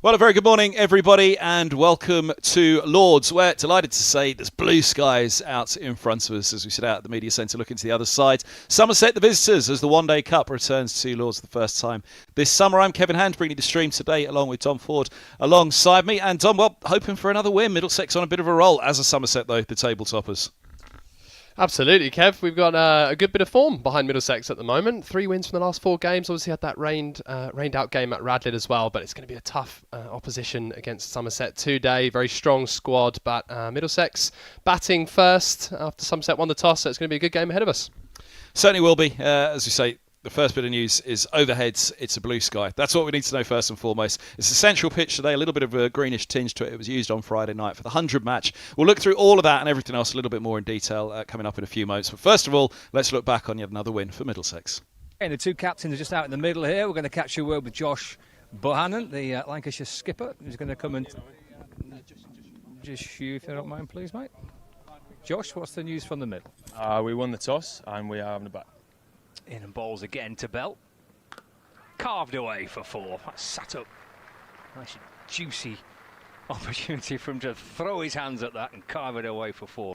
Well, a very good morning, everybody, and welcome to Lords. We're delighted to say there's blue skies out in front of us as we sit out at the media centre looking to the other side. Somerset, the visitors, as the One Day Cup returns to Lords for the first time this summer. I'm Kevin Hand, bringing you the stream today, along with Tom Ford alongside me. And Tom, well, hoping for another win. Middlesex on a bit of a roll, as a Somerset, though, the table toppers. Absolutely, Kev. We've got a good bit of form behind Middlesex at the moment. 3 wins from the last 4 games. Obviously had that rained out game at Radlett as well, but it's going to be a tough opposition against Somerset today. Very strong squad, but Middlesex batting first after Somerset won the toss, so it's going to be a good game ahead of us. Certainly will be. As we say, the first bit of news is overheads, it's a blue sky. That's what we need to know first and foremost. It's a central pitch today, a little bit of a greenish tinge to it. It was used on Friday night for the 100 match. We'll look through all of that and everything else a little bit more in detail coming up in a few moments. But first of all, let's look back on yet another win for Middlesex. And the two captains are just out in the middle here. We're going to catch a word with Josh Bohannon, the Lancashire skipper, who's going to come and... Just you, if you don't mind, please, mate. Josh, what's the news from the middle? We won the toss and we are having a bat. In and balls again to Bell. Carved away for 4. That's sat up. Nice juicy opportunity for him to throw his hands at that and carve it away for 4.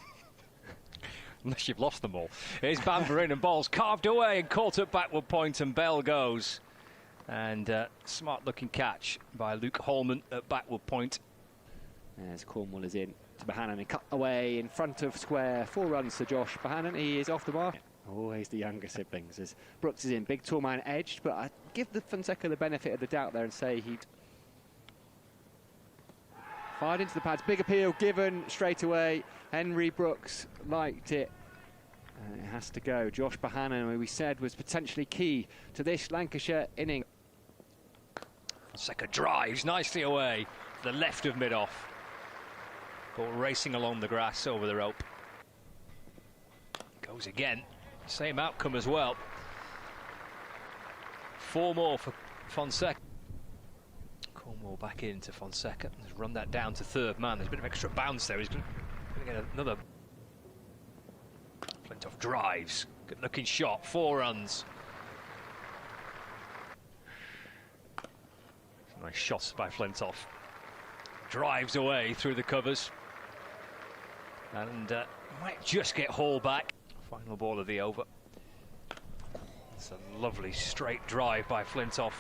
Unless you've lost them all. Here's Bamber in and balls carved away and caught at backward point, and Bell goes. And smart looking catch by Luke Holman at backward point. As Cornwall is in to Bohannon and cut away in front of square. 4 runs to Josh Bohannon. He is off the mark. Always the younger siblings as Brooks is in. Big tall man edged, but I give the Fonseca the benefit of the doubt there and say he fired into the pads. Big appeal given straight away. Henry Brooks liked it. And it has to go. Josh Bohannon, who we said was potentially key to this Lancashire inning. Fonseca drives nicely away to the left of mid-off. Ball racing along the grass over the rope. Goes again. Same outcome as well. 4 more for Fonseca. Cornwall back into Fonseca. He's run that down to third man. There's a bit of extra bounce there. He's going to get another. Flintoff drives. Good looking shot. 4 runs. Nice shots by Flintoff. Drives away through the covers. And might just get hauled back. Final ball of the over. It's a lovely straight drive by Flintoff.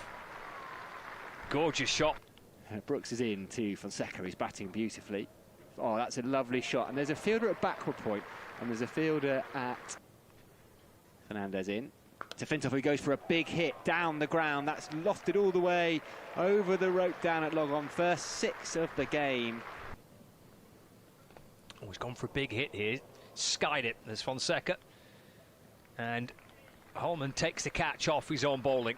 Gorgeous shot. Brooks is in to Fonseca. He's batting beautifully. Oh, that's a lovely shot. And there's a fielder at backward point, and there's a fielder at Fernandez in to Flintoff, who goes for a big hit down the ground. That's lofted all the way over the rope down at log on. First 6 of the game. Oh, he's gone for a big hit here. Skied it. There's Fonseca. And Holman takes the catch off his own bowling.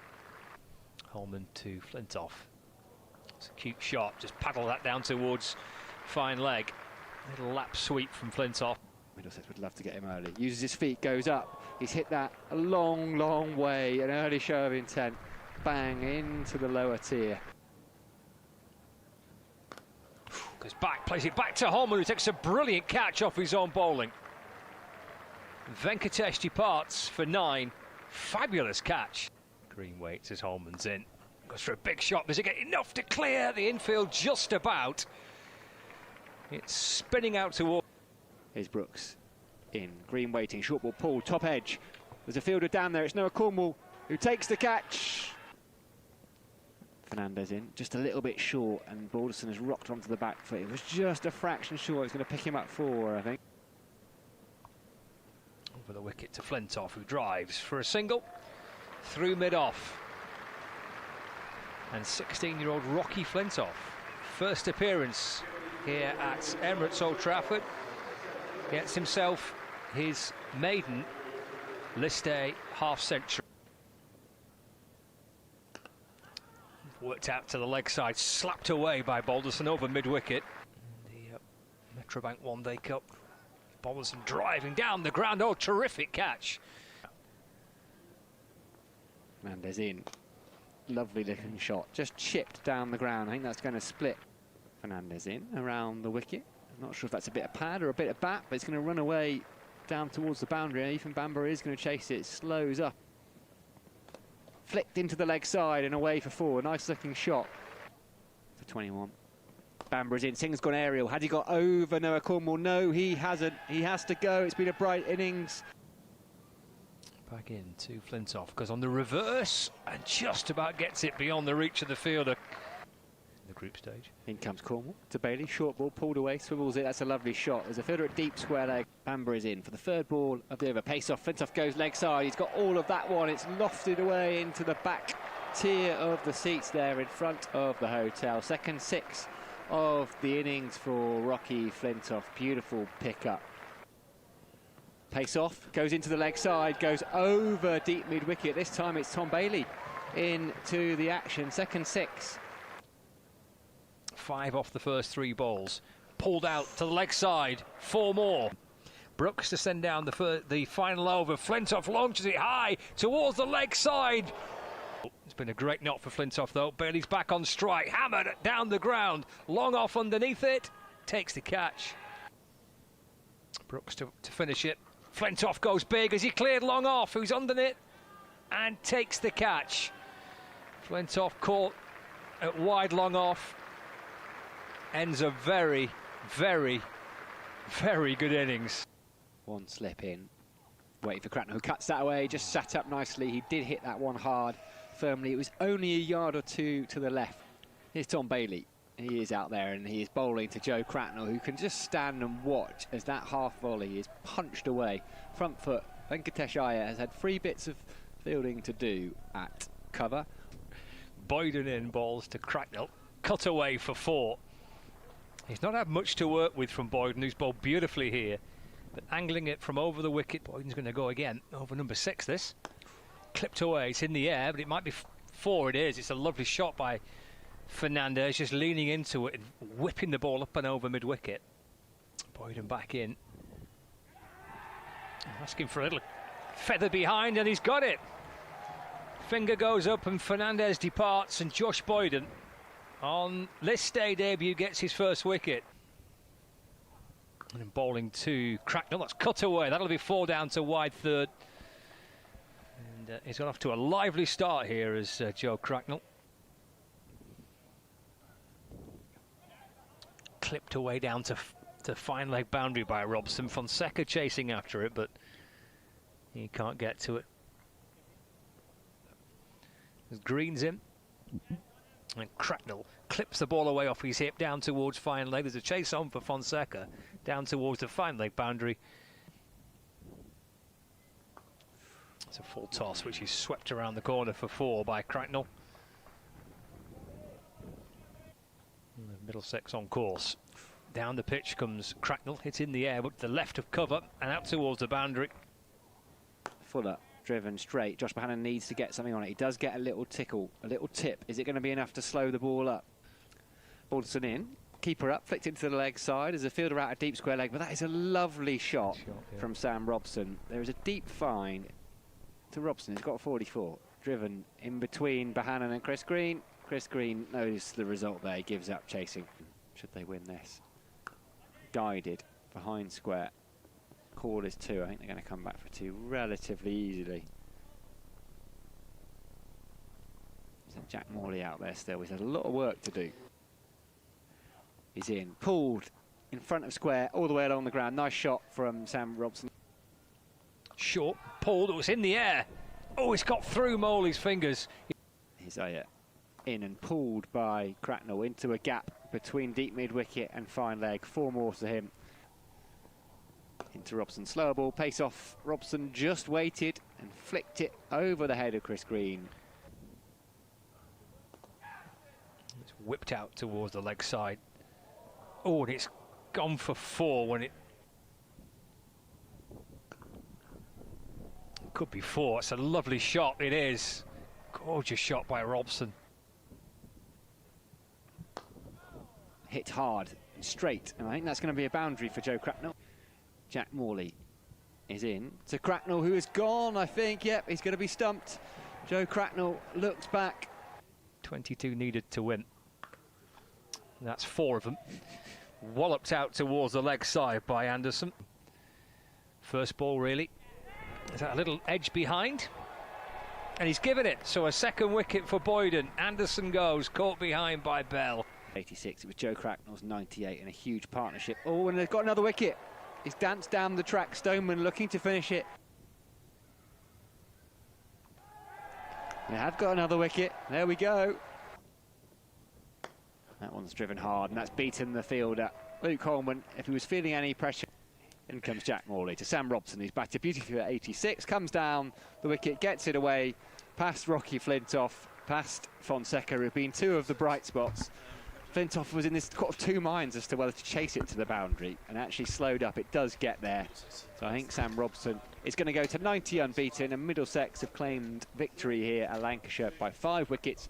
Holman to Flintoff. It's a cute shot. Just paddle that down towards fine leg. Little lap sweep from Flintoff. Middlesex would love to get him early. Uses his feet, goes up. He's hit that a long, long way. An early show of intent. Bang into the lower tier. Goes back, plays it back to Holman, who takes a brilliant catch off his own bowling. Venkatesh departs for 9. Fabulous catch. Green waits as Holman's in. Goes for a big shot. Does it get enough to clear the infield? Just about. It's spinning out toward. Here's Brooks in. Green waiting. Short ball pulled. Top edge. There's a fielder down there. It's Noah Cornwall who takes the catch. Fernandez in. Just a little bit short, and Balderson has rocked onto the back foot. It was just a fraction short. It's going to pick him up 4, I think. Over the wicket to Flintoff, who drives for a single through mid-off. And 16-year-old Rocky Flintoff, first appearance here at Emirates Old Trafford, gets himself his maiden List A half-century. Worked out to the leg side, slapped away by Balderson over mid-wicket. The Metrobank One Day Cup. Balderson driving down the ground. Oh, terrific catch. Fernandez in. Lovely looking shot. Just chipped down the ground. I think that's going to split. Fernandez in around the wicket. I'm not sure if that's a bit of pad or a bit of bat, but it's going to run away down towards the boundary. Ethan Bamber is going to chase it. Slows up. Flicked into the leg side and away for 4. Nice looking shot. for 21. Bambury's in. Singh's gone aerial. Had he got over Noah Cornwall? No, he hasn't. He has to go. It's been a bright innings. Back in to Flintoff, goes on the reverse and just about gets it beyond the reach of the fielder in the group stage. In comes Cornwall to Bailey. Short ball pulled away, swivels it. That's a lovely shot. There's a fielder at deep square leg. Bambury's in for the third ball of the over. Pace off. Flintoff goes leg side. He's got all of that one. It's lofted away into the back tier of the seats there in front of the hotel. Second 6 of the innings for Rocky Flintoff. Beautiful pickup. Pace off, goes into the leg side, goes over deep mid-wicket. This time it's Tom Bailey into the action. Second 6. 5 off the first 3 balls. Pulled out to the leg side. 4 more. Brooks to send down the final over. Flintoff launches it high towards the leg side. It's been a great knock for Flintoff though. Bailey's back on strike, hammered down the ground. Long off underneath it, takes the catch. Brooks to finish it. Flintoff goes big as he cleared long off, who's underneath and takes the catch. Flintoff caught at wide long off. Ends a very, very, very good innings. One slip in. Waiting for Cracknell, who cuts that away, just sat up nicely. He did hit that one hard, firmly. It was only a yard or two to the left. Here's Tom Bailey. He is out there and he is bowling to Joe Cracknell, who can just stand and watch as that half volley is punched away. Front foot. Venkatesh Iyer has had 3 bits of fielding to do at cover. Boyden in balls to Cracknell. Cut away for 4. He's not had much to work with from Boyden, who's bowled beautifully here. But angling it from over the wicket, Boyden's going to go again. Over number 6 this. Clipped away, it's in the air, but it might be 4 it is. It's a lovely shot by Fernandez, just leaning into it and whipping the ball up and over mid-wicket. Boyden back in. Asking for a little feather behind, and he's got it. Finger goes up and Fernandez departs, and Josh Boyden on list day debut gets his first wicket. And bowling to Cracknell, that's cut away. That'll be 4 down to wide third. And he's got off to a lively start here as Joe Cracknell. Clipped away down to fine leg boundary by Robson. Fonseca chasing after it, but he can't get to it. As Green's in. And Cracknell clips the ball away off his hip down towards fine leg. There's a chase on for Fonseca down towards the fine leg boundary. It's a full toss which is swept around the corner for 4 by Cracknell. Middlesex on course. Down the pitch comes Cracknell, hits in the air but to the left of cover and out towards the boundary. Fuller driven straight. Josh Bohannon needs to get something on it. He does get a little tickle, a little tip. Is it going to be enough to slow the ball up? Balderson in, keeper up, flicked into the leg side. There's a fielder out a deep square leg, but that is a lovely shot from Sam Robson. There is a deep find to Robson. He's got 44. Driven in between Bohannon and Chris Green. Chris Green knows the result there. He gives up chasing. Should they win this? Guided behind square. Call is 2. I think they're going to come back for 2 relatively easily. So Jack Morley out there still. He's had a lot of work to do. He's in. Pulled in front of square all the way along the ground. Nice shot from Sam Robson. Short, pulled, it was in the air. Oh, it's got through Morley's fingers. Here's Iyer in and pulled by Cracknell into a gap between deep mid-wicket and fine leg. 4 more to him. Into Robson, slower ball, pace off. Robson just waited and flicked it over the head of Chris Green. It's whipped out towards the leg side. Oh, and it's gone for 4 when it could be 4. It's a lovely shot, it is. Gorgeous shot by Robson. Hit hard and straight, and I think that's going to be a boundary for Joe Cracknell. Jack Morley is in to Cracknell, who is gone, I think. Yep, he's going to be stumped. Joe Cracknell looks back. 22 needed to win. And that's 4 of them. Walloped out towards the leg side by Anderson. First ball, really. Is that a little edge behind? And he's given it. So a second wicket for Boyden. Anderson goes, caught behind by Bell. 86. It was Joe Cracknell's 98 in a huge partnership. Oh, and they've got another wicket. He's danced down the track. Stoneman looking to finish it. They have got another wicket. There we go. That one's driven hard, and that's beaten the fielder. Luke Coleman, if he was feeling any pressure. In comes Jack Morley to Sam Robson, who's batted beautifully at 86. Comes down the wicket, gets it away, past Rocky Flintoff, past Fonseca, who've been two of the bright spots. Flintoff was in this sort of two minds as to whether to chase it to the boundary, and actually slowed up. It does get there. So I think Sam Robson is going to go to 90 unbeaten, and Middlesex have claimed victory here at Lancashire by 5 wickets.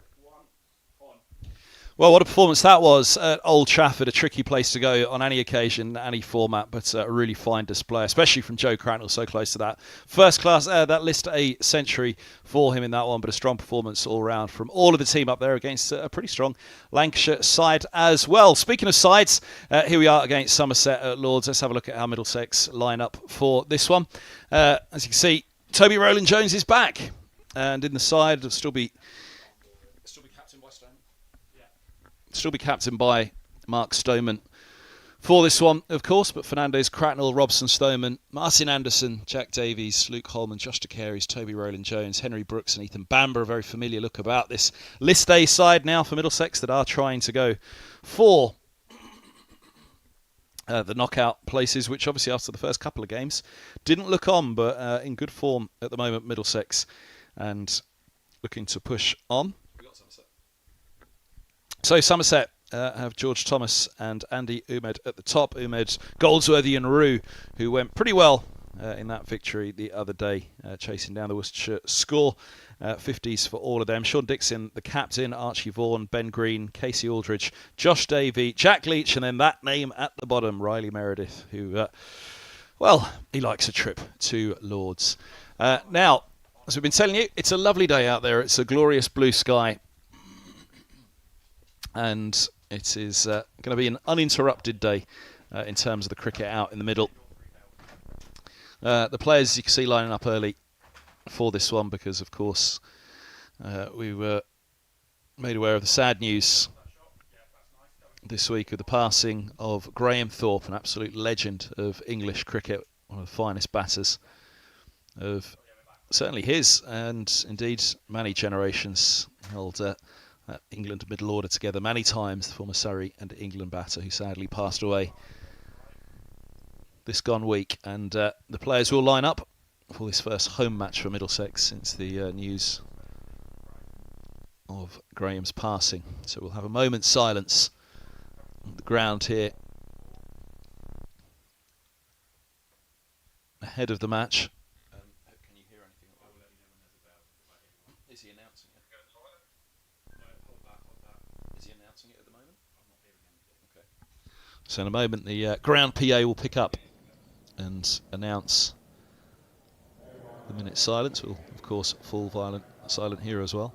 Well, what a performance that was at Old Trafford. A tricky place to go on any occasion, any format, but a really fine display, especially from Joe Cracknell, so close to that. First class, that list a century for him in that one, but a strong performance all round from all of the team up there against a pretty strong Lancashire side as well. Speaking of sides, here we are against Somerset at Lords. Let's have a look at how Middlesex line up for this one. As you can see, Toby Rowland-Jones is back, and in the side will still be captained by Mark Stoneman for this one, of course, but Fernandez, Cracknell, Robson, Stoneman, Martin Anderson, Jack Davies, Luke Holman, Josh De Carey's, Toby Rowland-Jones, Henry Brooks and Ethan Bamber. A very familiar look about this List A side now for Middlesex that are trying to go for the knockout places, which obviously after the first couple of games didn't look on, but in good form at the moment, Middlesex, and looking to push on. So Somerset have George Thomas and Andy Umed at the top. Umed, Goldsworthy and Rue, who went pretty well in that victory the other day, chasing down the Worcestershire score. 50s for all of them. Sean Dixon, the captain, Archie Vaughan, Ben Green, Casey Aldridge, Josh Davey, Jack Leach, and then that name at the bottom, Riley Meredith, who, well, he likes a trip to Lords. Now, as we've been telling you, it's a lovely day out there. It's a glorious blue sky. And it is going to be an uninterrupted day in terms of the cricket out in the middle. The players, you can see, lining up early for this one because, of course, we were made aware of the sad news this week of the passing of Graham Thorpe, an absolute legend of English cricket, one of the finest batters of certainly his and indeed many generations. Held England middle order together many times, the former Surrey and England batter who sadly passed away this gone week. And the players will line up for this first home match for Middlesex since the news of Graham's passing. So we'll have a moment's silence on the ground here ahead of the match. Can you hear anything? Is he announcing it? Is he announcing it at the moment? I'm not hearing anything. Okay. So in a moment the ground PA will pick up and announce the minute's silence. We'll of course full silent here as well.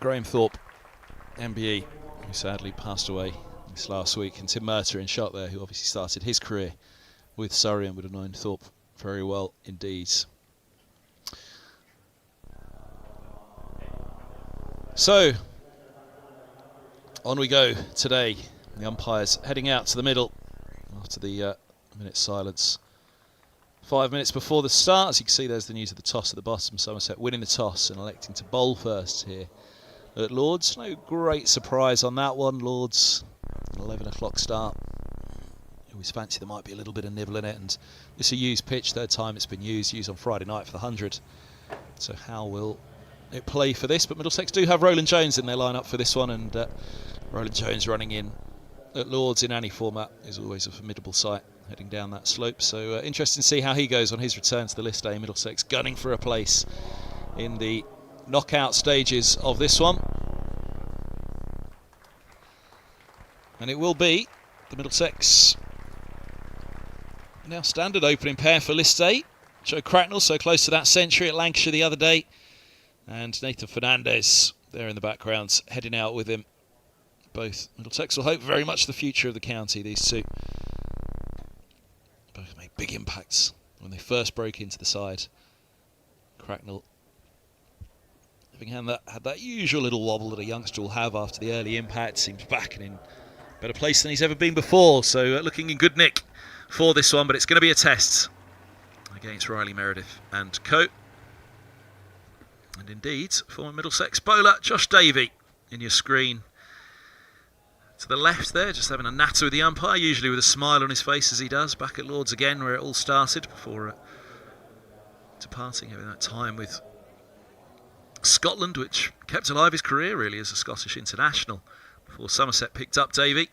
Graham Thorpe, MBE, who sadly passed away this last week, and Tim Murter in shot there, who obviously started his career with Surrey and would have known Thorpe very well indeed. So, on we go today. The umpires heading out to the middle after the minute silence. 5 minutes before the start, as you can see, there's the news of the toss at the bottom. Somerset winning the toss and electing to bowl first here at Lords. No great surprise on that one. Lords, an 11 o'clock start. You always fancy there might be a little bit of nibble in it, and this is a used pitch, third time it's been used on Friday night for the 100. So how will it play for this? But Middlesex do have Roland Jones in their lineup for this one, and Roland Jones running in at Lords in any format is always a formidable sight heading down that slope. So interesting to see how he goes on his return to the list day. Middlesex gunning for a place in the knockout stages of this one. And it will be the Middlesex now standard opening pair for list day. Joe Cracknell so close to that century at Lancashire the other day, and Nathan Fernandez there in the background heading out with him. Both Middlesex will hope very much the future of the county, these two. Both made big impacts when they first broke into the side. Cracknell having had that usual little wobble that a youngster will have after the early impact, seems back and in better place than he's ever been before. So looking in good nick for this one, but it's going to be a test against Riley Meredith and co. And indeed, former Middlesex bowler Josh Davey in your screen. To the left there, just having a natter with the umpire, usually with a smile on his face as he does, back at Lords again where it all started before departing, having that time with Scotland, which kept alive his career really as a Scottish international before Somerset picked up Davey.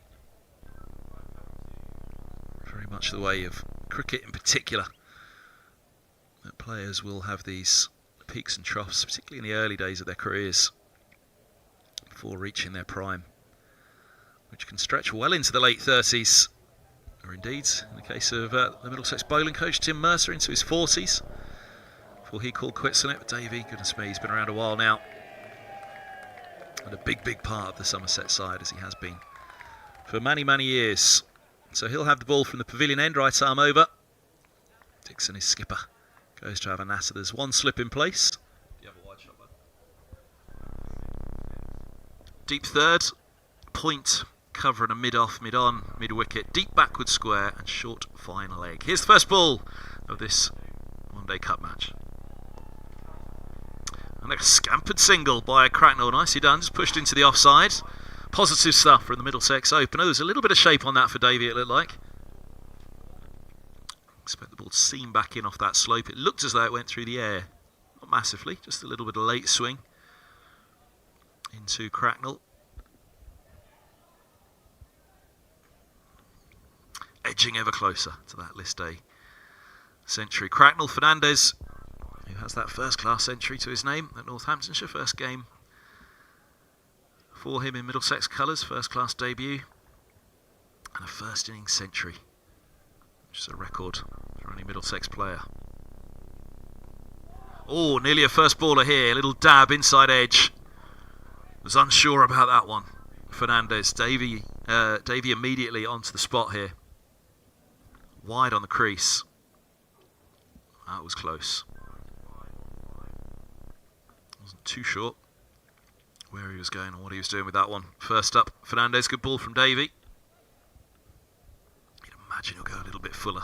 Very much the way of cricket in particular, that players will have these peaks and troughs, particularly in the early days of their careers before reaching their prime, which can stretch well into the late 30s, or indeed, in the case of the Middlesex bowling coach Tim Mercer, into his 40s, before he called quits on it. But Davey, goodness me, he's been around a while now, and a big part of the Somerset side, as he has been for many years. So he'll have the ball from the pavilion end, right arm over. Dixon, his skipper, goes to have a natter. There's one slip in place. Deep third, point, cover and a mid-off, mid-on, mid-wicket, deep backward square and short fine leg. Here's the first ball of this one-day cup match. And a scampered single by Cracknell, nicely done, just pushed into the offside. Positive stuff from the Middlesex opener. There's a little bit of shape on that for Davey, it looked like. Expect the ball to seam back in off that slope. It looked as though it went through the air. Not massively, just a little bit of late swing into Cracknell. Edging ever closer to that list day century. Cracknell, Fernandez, who has that first-class century to his name at Northamptonshire. First game for him in Middlesex colours, first-class debut, and a first innings century, which is a record for any Middlesex player. Oh, nearly a first baller here, a little dab inside edge. Was unsure about that one. Fernandez, Davey immediately onto the spot here. Wide on the crease. That was close. Wasn't too short where he was going and what he was doing with that one. First up, Fernandez, good ball from Davey. You'd imagine he'll go a little bit fuller.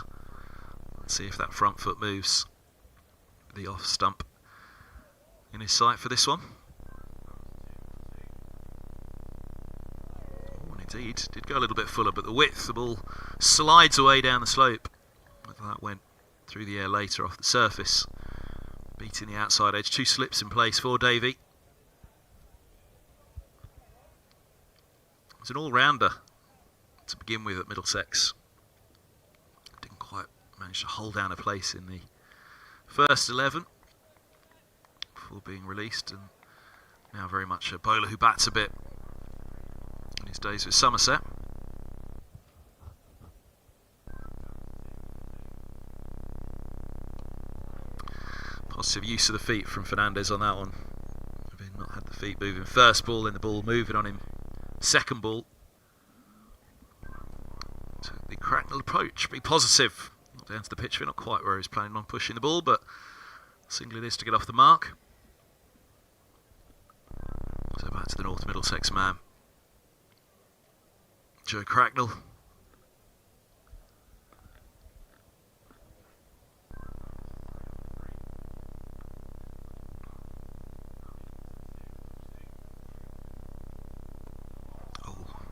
Let's see if that front foot moves. The off stump in his sight for this one. Indeed, did go a little bit fuller, but the width, the ball slides away down the slope. Whether that went through the air later off the surface, beating the outside edge. Two slips in place for Davey. It's an all-rounder to begin with at Middlesex. Didn't quite manage to hold down a place in the first 11 before being released, and now very much a bowler who bats a bit in his days with Somerset. Positive use of the feet from Fernandez on that one. Having not had the Feet moving first ball, and the ball moving on him second ball. Took the Cracknell approach, be positive. Not down to the pitch, not quite where he's planning on pushing the ball, but singling this to get off the mark. So back to the North Middlesex man, Joe Cracknell.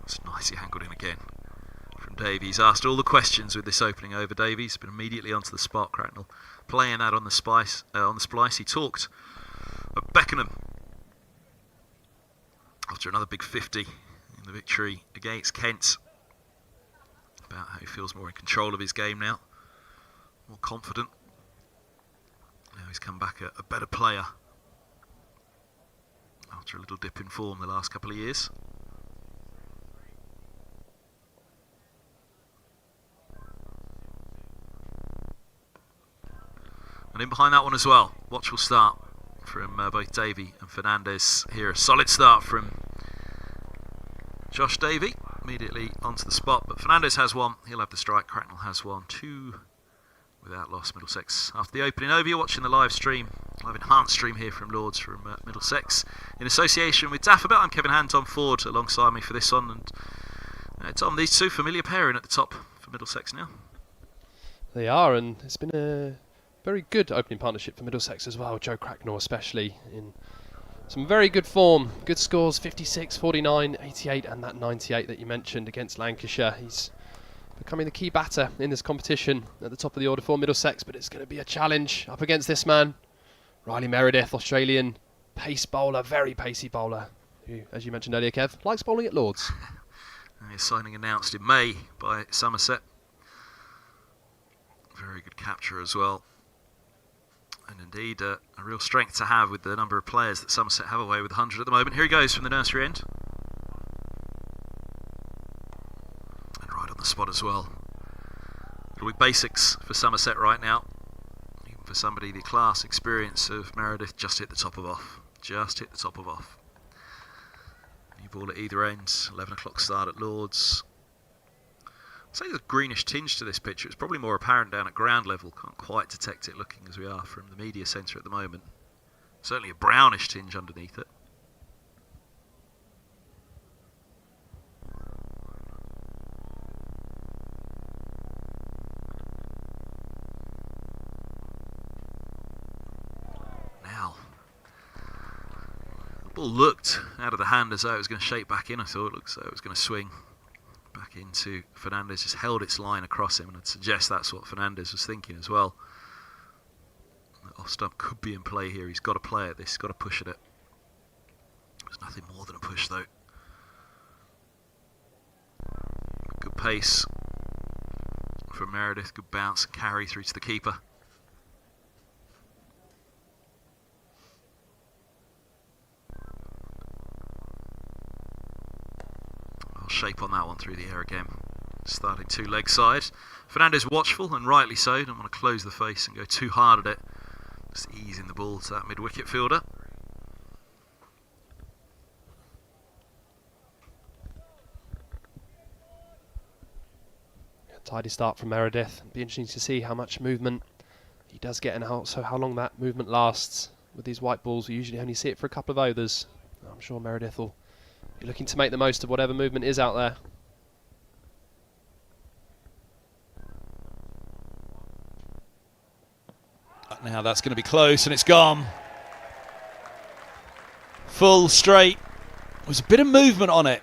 It's nice, he angled in again from Davies. Asked all the questions with this opening over. Davies been immediately onto the spot. Cracknell playing that on the splice. He talked of Beckenham after another big 50 in the victory against Kent. About how he feels more in control of his game now, more confident. Now he's come back a better player after a little dip in form the last couple of years. And in behind that one as well, watchful start from both Davey and Fernandez here. A solid start from Josh Davey, immediately onto the spot. But Fernandez has one, he'll have the strike. Cracknell has one, 2 without loss. Middlesex after the opening over. You're watching the live enhanced stream here from Lords from Middlesex in association with Daffabet. I'm Kevin Hand, Tom Ford alongside me for this one. And Tom, these two familiar pairing at the top for Middlesex now. They are, and it's been a very good opening partnership for Middlesex as well. Joe Cracknell especially in some very good form. Good scores, 56, 49, 88 and that 98 that you mentioned against Lancashire. He's becoming the key batter in this competition at the top of the order for Middlesex, but it's going to be a challenge up against this man, Riley Meredith, Australian pace bowler, very pacey bowler, who, as you mentioned earlier, Kev, likes bowling at Lords. His signing announced in May by Somerset. Very good capture as well. And indeed, a real strength to have with the number of players that Somerset have away with 100 at the moment. Here he goes from the nursery end. And right on the spot as well. It'll be basics for Somerset right now. Even for somebody the class experience of Meredith, just hit the top of off. Just hit the top of off. New ball at either end. 11 o'clock start at Lords. I'd say there's a greenish tinge to this picture. It's probably more apparent down at ground level. Can't quite detect it looking as we are from the media centre at the moment. Certainly a brownish tinge underneath it. Now, the ball looked out of the hand as though it was going to shake back in. I thought it looked as though it was going to swing back into Fernandez, just held its line across him, and I'd suggest that's what Fernandez was thinking as well. The off stump could be in play here. He's got to play at this, he's got to push at it. There's nothing more than a push though. Good pace from Meredith, good bounce and carry through to the keeper. Shape on that one through the air again. Starting 2 leg side. Fernandez watchful and rightly so. Don't want to close the face and go too hard at it. Just easing the ball to that mid wicket fielder. Tidy start from Meredith. It'll be interesting to see how much movement he does get and how long that movement lasts. With these white balls, we usually only see it for a couple of overs. I'm sure Meredith will be looking to make the most of whatever movement is out there. Now that's going to be close, and it's gone. Full straight. There was a bit of movement on it.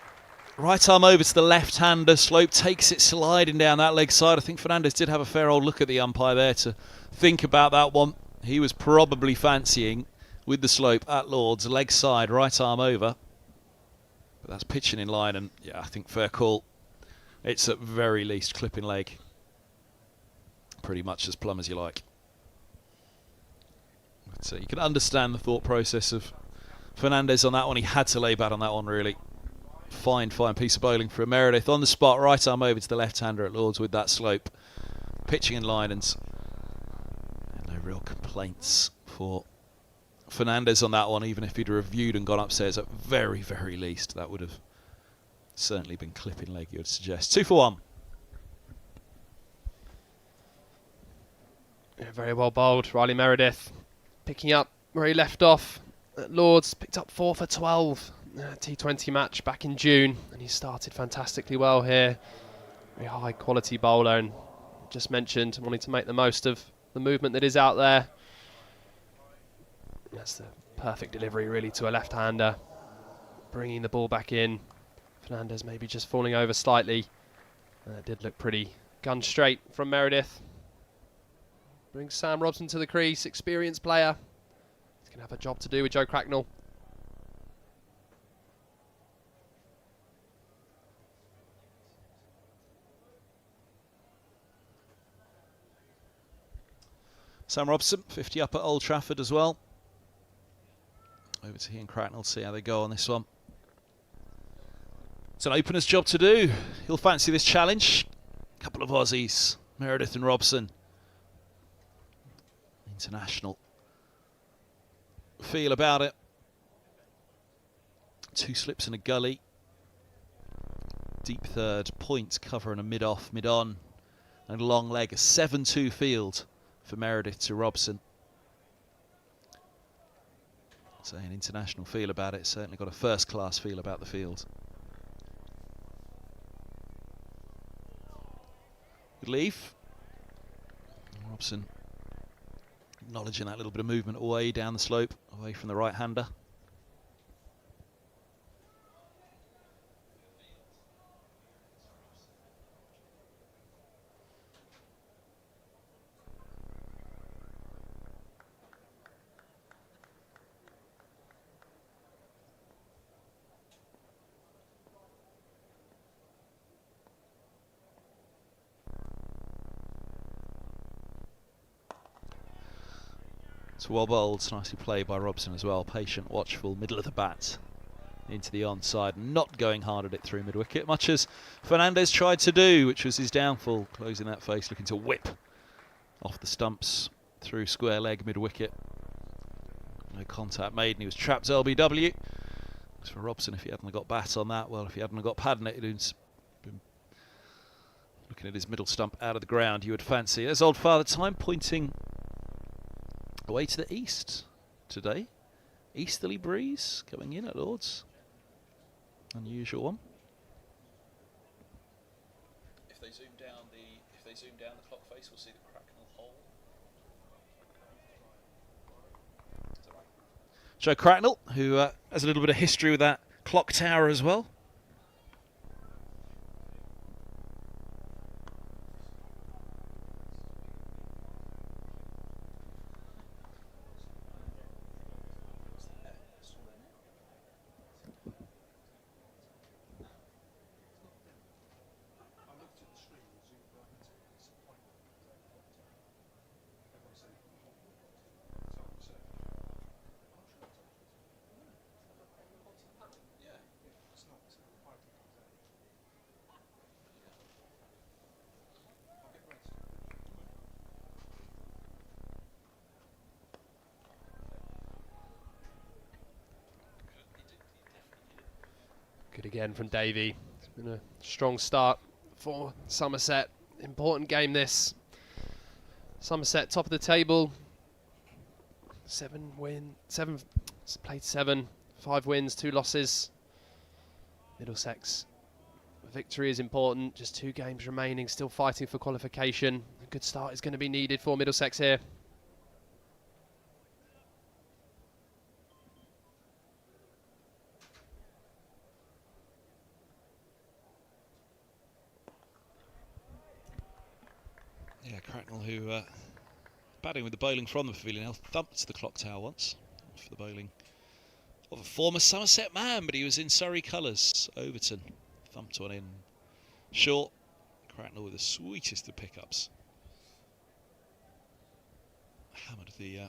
Right arm over to the left-hander. Slope takes it sliding down that leg side. I think Fernandez did have a fair old look at the umpire there to think about that one. He was probably fancying with the slope at Lords, leg side, right arm over. But that's pitching in line, and yeah, I think fair call. It's at very least clipping leg. Pretty much as plumb as you like. But you can understand the thought process of Fernandez on that one. He had to lay bat on that one, really. Fine piece of bowling for Meredith. On the spot, right arm over to the left-hander at Lords with that slope. Pitching in line, and no real complaints for Fernandez on that one, even if he'd reviewed and gone upstairs at very, very least. That would have certainly been clipping leg, you would suggest. 2 for 1. Yeah, very well bowled. Riley Meredith picking up where he left off at Lords. Picked up 4 for 12. T20 match back in June. And he started fantastically well here. Very high quality bowler. And just mentioned wanting to make the most of the movement that is out there. That's the perfect delivery really to a left-hander. Bringing the ball back in. Fernandez maybe just falling over slightly. It did look pretty gun straight from Meredith. Brings Sam Robson to the crease, experienced player. He's going to have a job to do with Joe Cracknell. Sam Robson, 50 up at Old Trafford as well. Over to he and Cracknell, see how they go on this one. It's an opener's job to do. He'll fancy this challenge. A couple of Aussies, Meredith and Robson. International feel about it. 2 slips and a gully. Deep third, point cover and a mid-off, mid-on. And a long leg, a 7-2 field for Meredith to Robson. So an international feel about it. Certainly got a first-class feel about the field. Good leave. Robson acknowledging that little bit of movement away down the slope, away from the right-hander. It's well bowled, nicely played by Robson as well. Patient, watchful, middle of the bat into the onside, not going hard at it through mid-wicket, much as Fernandez tried to do, which was his downfall, closing that face, looking to whip off the stumps through square leg mid-wicket. No contact made, and he was trapped LBW. As for Robson, if he hadn't got bat on that, well, if he hadn't got pad on it, he'd been looking at his middle stump out of the ground, you would fancy. There's old Father Time pointing away to the east today. Easterly breeze coming in at Lords. Unusual one. If they zoom down the clock face, we'll see the Cracknell hole. Is that right? Joe Cracknell, who has a little bit of history with that clock tower as well. Good again from Davey. It's been a strong start for Somerset. Important game this. Somerset top of the table. Played 7, 5 wins, 2 losses. Middlesex victory is important. Just 2 games remaining, still fighting for qualification. A good start is going to be needed for Middlesex here. Yeah, Cracknell, who batting with the bowling from the pavilion, thumped the clock tower once for the bowling of a former Somerset man, but he was in Surrey colours. Overton thumped one in short. Cracknell with the sweetest of pickups. Hammered the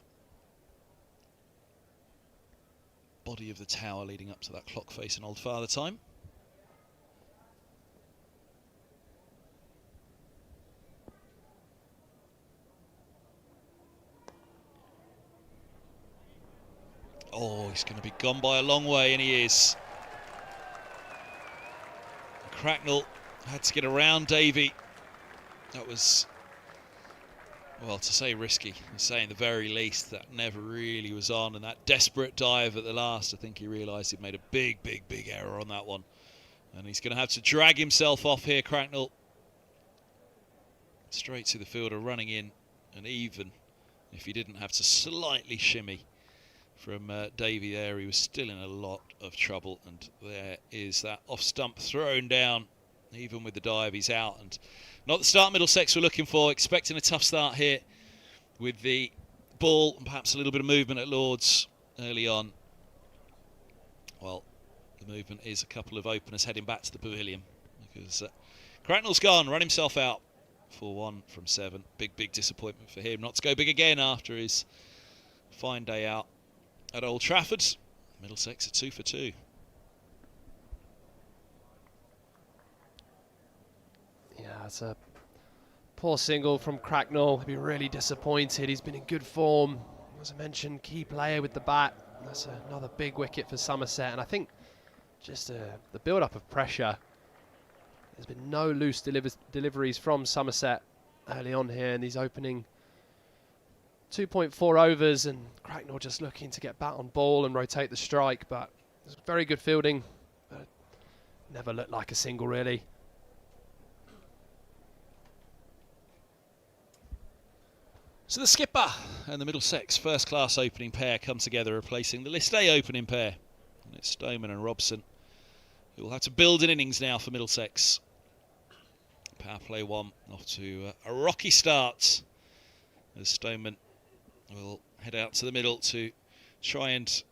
body of the tower leading up to that clock face in Old Father Time. Oh, he's going to be gone by a long way, and he is. Cracknell had to get around Davey. That was, well, to say risky, to say in the very least, that never really was on. And that desperate dive at the last, I think he realised he'd made a big error on that one. And he's going to have to drag himself off here, Cracknell. Straight to the fielder, running in, and even if he didn't have to slightly shimmy from Davey there, he was still in a lot of trouble. And there is that off stump thrown down. Even with the dive, he's out. And not the start Middlesex were looking for. Expecting a tough start here with the ball and perhaps a little bit of movement at Lords early on. Well, the movement is a couple of openers heading back to the pavilion because Cracknell's gone, run himself out for 1 from 7. Big disappointment for him not to go big again after his fine day out at Old Trafford. Middlesex are 2 for 2. Yeah, it's a poor single from Cracknell. He'll be really disappointed. He's been in good form. As I mentioned, key player with the bat. That's another big wicket for Somerset. And I think just the build-up of pressure. There's been no loose deliveries from Somerset early on here in these opening 2.4 overs. And Cracknell just looking to get bat on ball and rotate the strike. But it's very good fielding. But never looked like a single, really. So the skipper and the Middlesex first-class opening pair come together, replacing the List A opening pair. And it's Stoneman and Robson who will have to build an innings now for Middlesex. Power play 1 off to a rocky start as Stoneman will head out to the middle to try and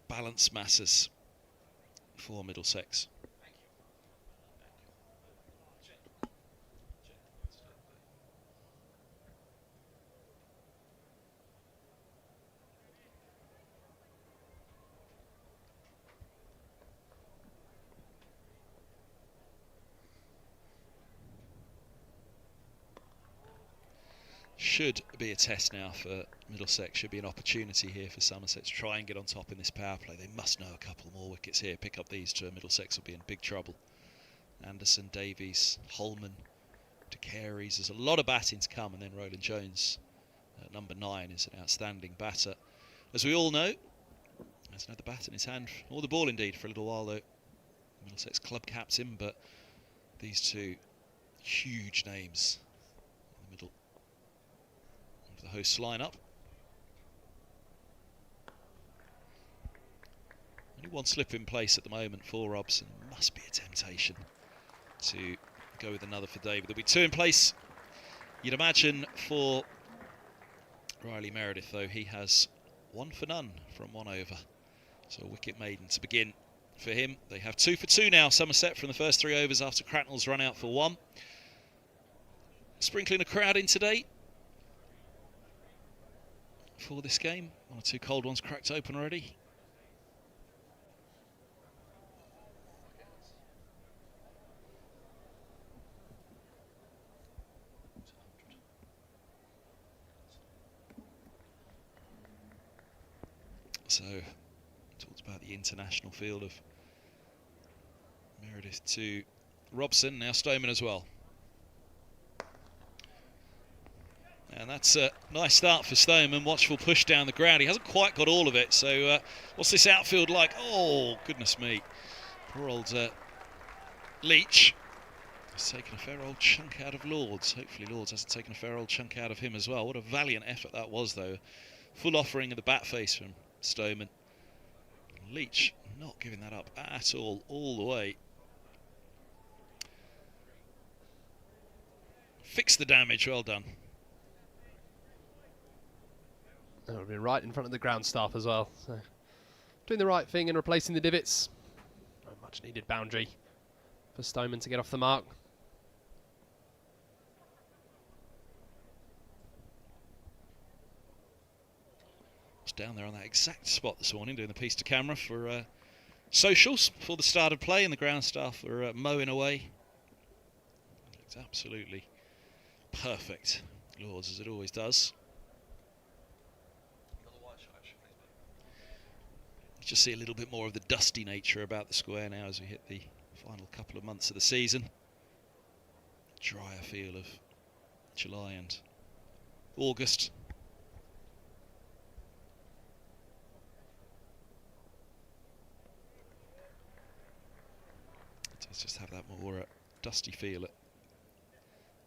balance masses for Middlesex. Should be a test now for Middlesex. Should be an opportunity here for Somerset to try and get on top in this power play. They must know a couple more wickets here. Pick up these two, Middlesex will be in big trouble. Anderson, Davies, Holman, De Carey's. There's a lot of batting to come, and then Roland Jones at number 9 is an outstanding batter. As we all know, hasn't had the bat in his hand, or the ball indeed, for a little while though. Middlesex club captain, but these two huge names in the middle of the host's lineup. Only one slip in place at the moment for Robson. Must be a temptation to go with another for David. There'll be 2 in place, you'd imagine, for Riley Meredith, though he has 1 for none from 1 over. So a wicket maiden to begin for him. They have 2 for 2 now, Somerset, from the first 3 overs after Cracknell's run out for 1. Sprinkling a crowd in today for this game. 1 or 2 cold ones cracked open already. So, talked about the international field of Meredith to Robson, now Stoneman as well. And that's a nice start for Stoneman. Watchful push down the ground. He hasn't quite got all of it. So what's this outfield like? Oh, goodness me. Poor old Leach has taken a fair old chunk out of Lords. Hopefully Lords hasn't taken a fair old chunk out of him as well. What a valiant effort that was, though. Full offering of the bat face from Stoneman. Leach not giving that up at all the way. Fix the damage, well done. That would be right in front of the ground staff as well. So, doing the right thing and replacing the divots. A much needed boundary for Stoneman to get off the mark. Was down there on that exact spot this morning doing the piece to camera for socials before the start of play, and the ground staff were mowing away. It's absolutely perfect, Lords, as it always does. just see a little bit more of the dusty nature about the square now as we hit the final couple of months of the season. Drier feel of July and August. It does just have that more dusty feel at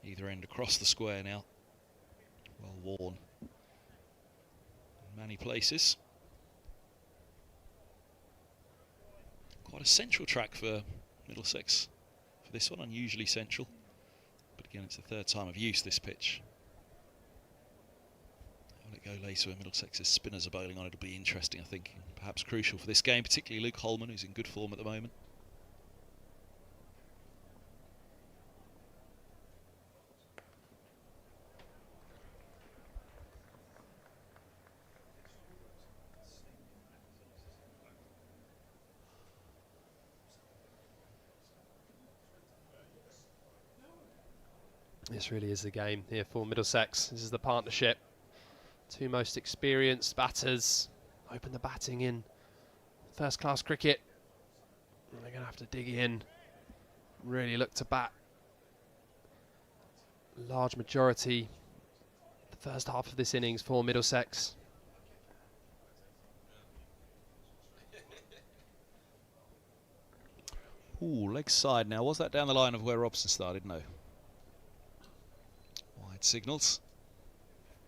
either end across the square now. Well worn in many places. Quite a central track for Middlesex for this one, unusually central. But again, it's the third time of use this pitch. Will it go later when Middlesex's spinners are bowling on? It'll be interesting, I think, and perhaps crucial for this game, particularly Luke Holman, who's in good form at the moment. This really is the game here for Middlesex. This is the partnership. Two most experienced batters. Open the batting in first-class cricket. And they're going to have to dig in. Really look to bat. Large majority. The first half of this innings for Middlesex. Ooh, leg side now. Was that down the line of where Robson started? No. Signals.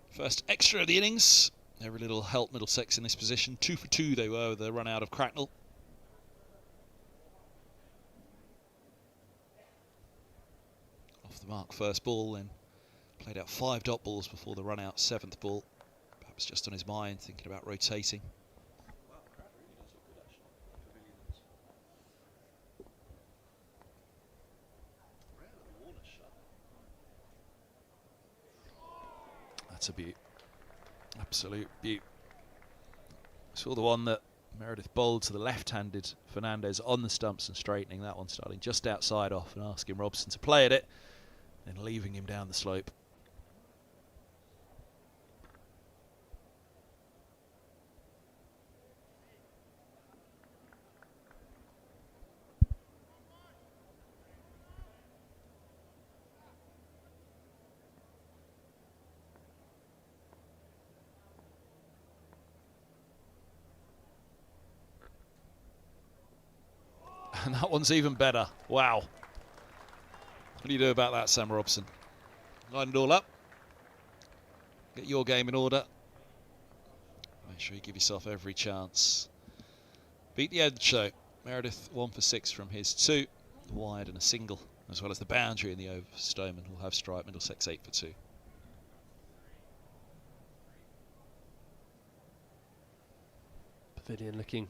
First extra of the innings. Every little help Middlesex in this position. 2 for 2 they were with the run out of Cracknell. Off the mark first ball, then played out 5 dot balls before the run out 7th ball. Perhaps just on his mind, thinking about rotating. That's a beaut. Absolute beaut. Saw the one that Meredith bowled to the left-handed Fernandez on the stumps and straightening that one, starting just outside off and asking Robson to play at it, then leaving him down the slope. And that one's even better. Wow. What do you do about that, Sam Robson? Line it all up. Get your game in order. Make sure you give yourself every chance. Beat the edge, though. Meredith 1 for 6 from his 2. Wide and a single, as well as the boundary in the over for Stoneman. Will have strike. Middlesex 8 for 2. Pavilion looking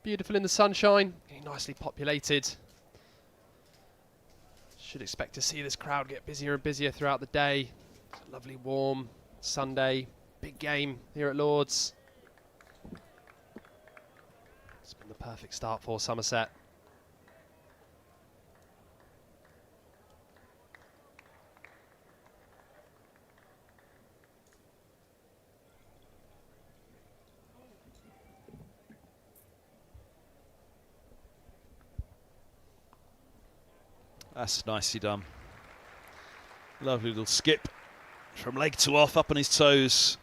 beautiful in the sunshine, getting nicely populated. Should expect to see this crowd get busier and busier throughout the day. It's a lovely warm Sunday, big game here at Lord's. It's been the perfect start for Somerset. That's nicely done. Lovely little skip from leg to off, up on his toes.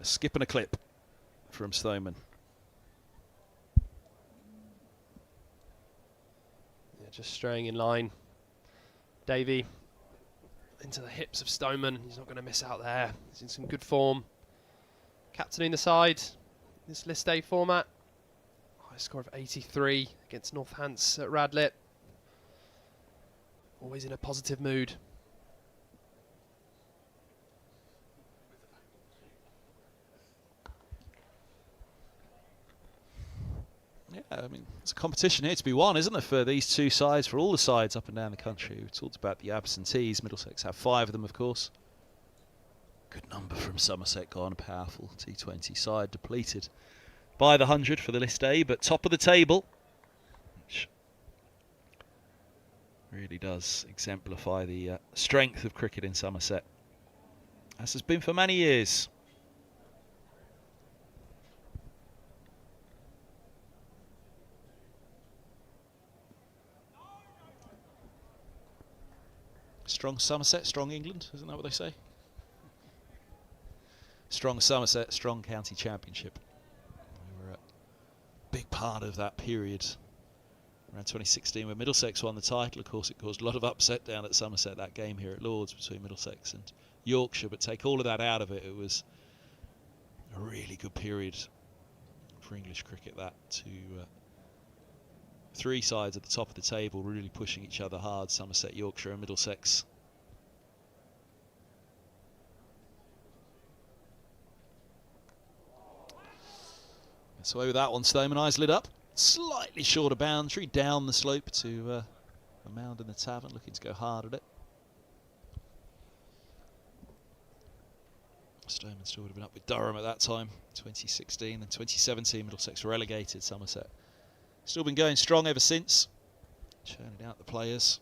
A skip and a clip from Stoneman. Yeah, just straying in line. Davey into the hips of Stoneman. He's not going to miss out there. He's in some good form. Captaining the side. This List A format. High score of 83 against Northants at Radlett. Always in a positive mood. Yeah, I mean, it's a competition here to be won, isn't there, for these two sides, for all the sides up and down the country. We've talked about the absentees. Middlesex have 5 of them, of course. Good number from Somerset gone. Powerful T20 side, depleted by the 100 for the List A, but top of the table. Which really does exemplify the strength of cricket in Somerset, as has been for many years. Strong Somerset, strong England, isn't that what they say? Strong Somerset, strong county championship. We were a big part of that period around 2016 when Middlesex won the title. Of course, it caused a lot of upset down at Somerset, that game here at Lords between Middlesex and Yorkshire. But take all of that out of it, it was a really good period for English cricket, that to three sides at the top of the table really pushing each other hard, Somerset, Yorkshire and Middlesex. Gets away with that one, Stoneman, eyes lit up. Slightly shorter boundary down the slope to a mound in the tavern, looking to go hard at it. Stoneman still would have been up with Durham at that time, 2016 and 2017. Middlesex relegated. Somerset still been going strong ever since, churning out the players.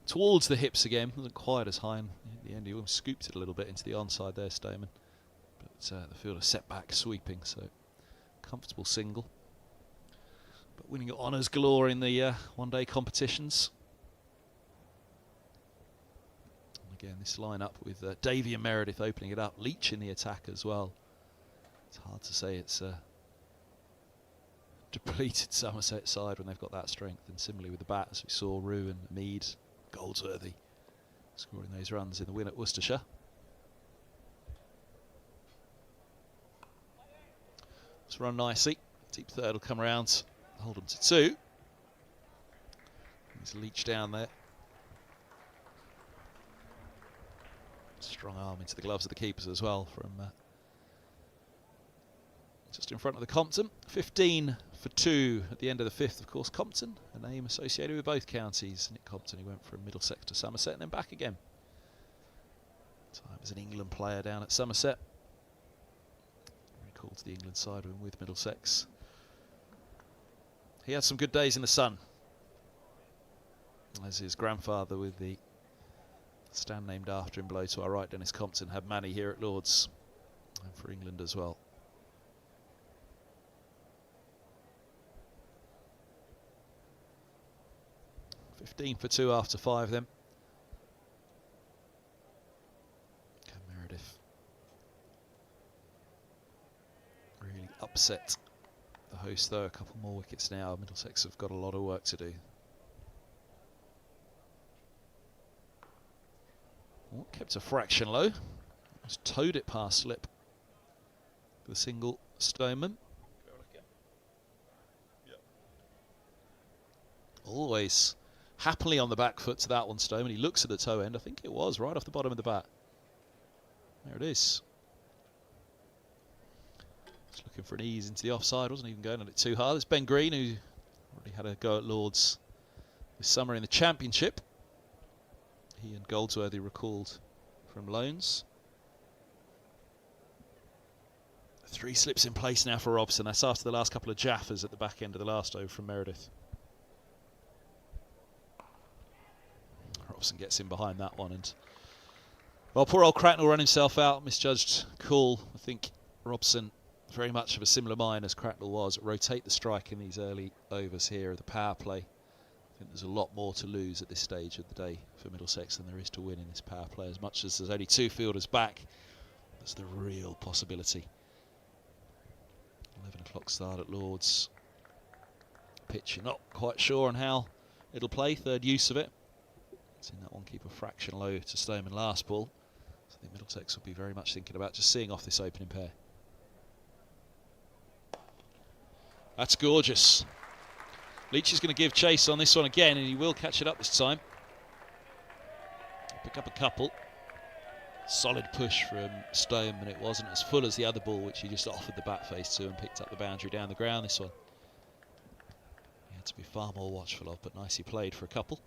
Towards the hips again, wasn't quite as high in the end. He almost scooped it a little bit into the onside there, Stoneman. But the fielder set back sweeping, so comfortable single. But winning honours galore in the one-day competitions. And again, this line-up with Davey and Meredith opening it up, Leach in the attack as well. It's hard to say it's depleted Somerset side when they've got that strength, and similarly with the bat, as we saw Rue and Mead, Goldsworthy scoring those runs in the win at Worcestershire. It's run nicely. Deep third will come around, hold them to 2. There's Leach down there. Strong arm into the gloves of the keepers as well from just in front of the Compton. 15 for 2 at the end of the 5th, of course. Compton, a name associated with both counties. Nick Compton, he went from Middlesex to Somerset and then back again. Time as an England player down at Somerset. Recalled to the England side when with Middlesex. He had some good days in the sun, as his grandfather with the stand named after him below to our right, Dennis Compton, had many here at Lords and for England as well. 15 for 2 after 5 then. Meredith really upset the host though. A couple more wickets now. Middlesex have got a lot of work to do. Oh, kept a fraction low. Just towed it past slip. The single Stoneman. Always happily on the back foot to that one, Stoneman. He looks at the toe end. I think it was right off the bottom of the bat. There it is. Just looking for an ease into the offside. Wasn't even going at it too hard. It's Ben Green, who already had a go at Lords this summer in the Championship. He and Goldsworthy recalled from loans. 3 slips in place now for Robson. That's after the last couple of jaffers at the back end of the last over from Meredith. Robson gets in behind that one, and well, poor old Cracknell run himself out. Misjudged call. I think Robson very much of a similar mind as Cracknell was. Rotate the strike in these early overs here of the power play. I think there's a lot more to lose at this stage of the day for Middlesex than there is to win in this power play. As much as there's only 2 fielders back, that's the real possibility. 11 o'clock start at Lords. Pitch, you're not quite sure on how it'll play. Third use of it. Seen that one keep a fraction low to Stoneman last ball. So I think Middlesex will be very much thinking about just seeing off this opening pair. That's gorgeous. Leach is going to give chase on this one again, and he will catch it up this time. Pick up a couple. Solid push from Stoneman. It wasn't as full as the other ball, which he just offered the bat face to and picked up the boundary down the ground. This one he had to be far more watchful of, but nicely played for a couple.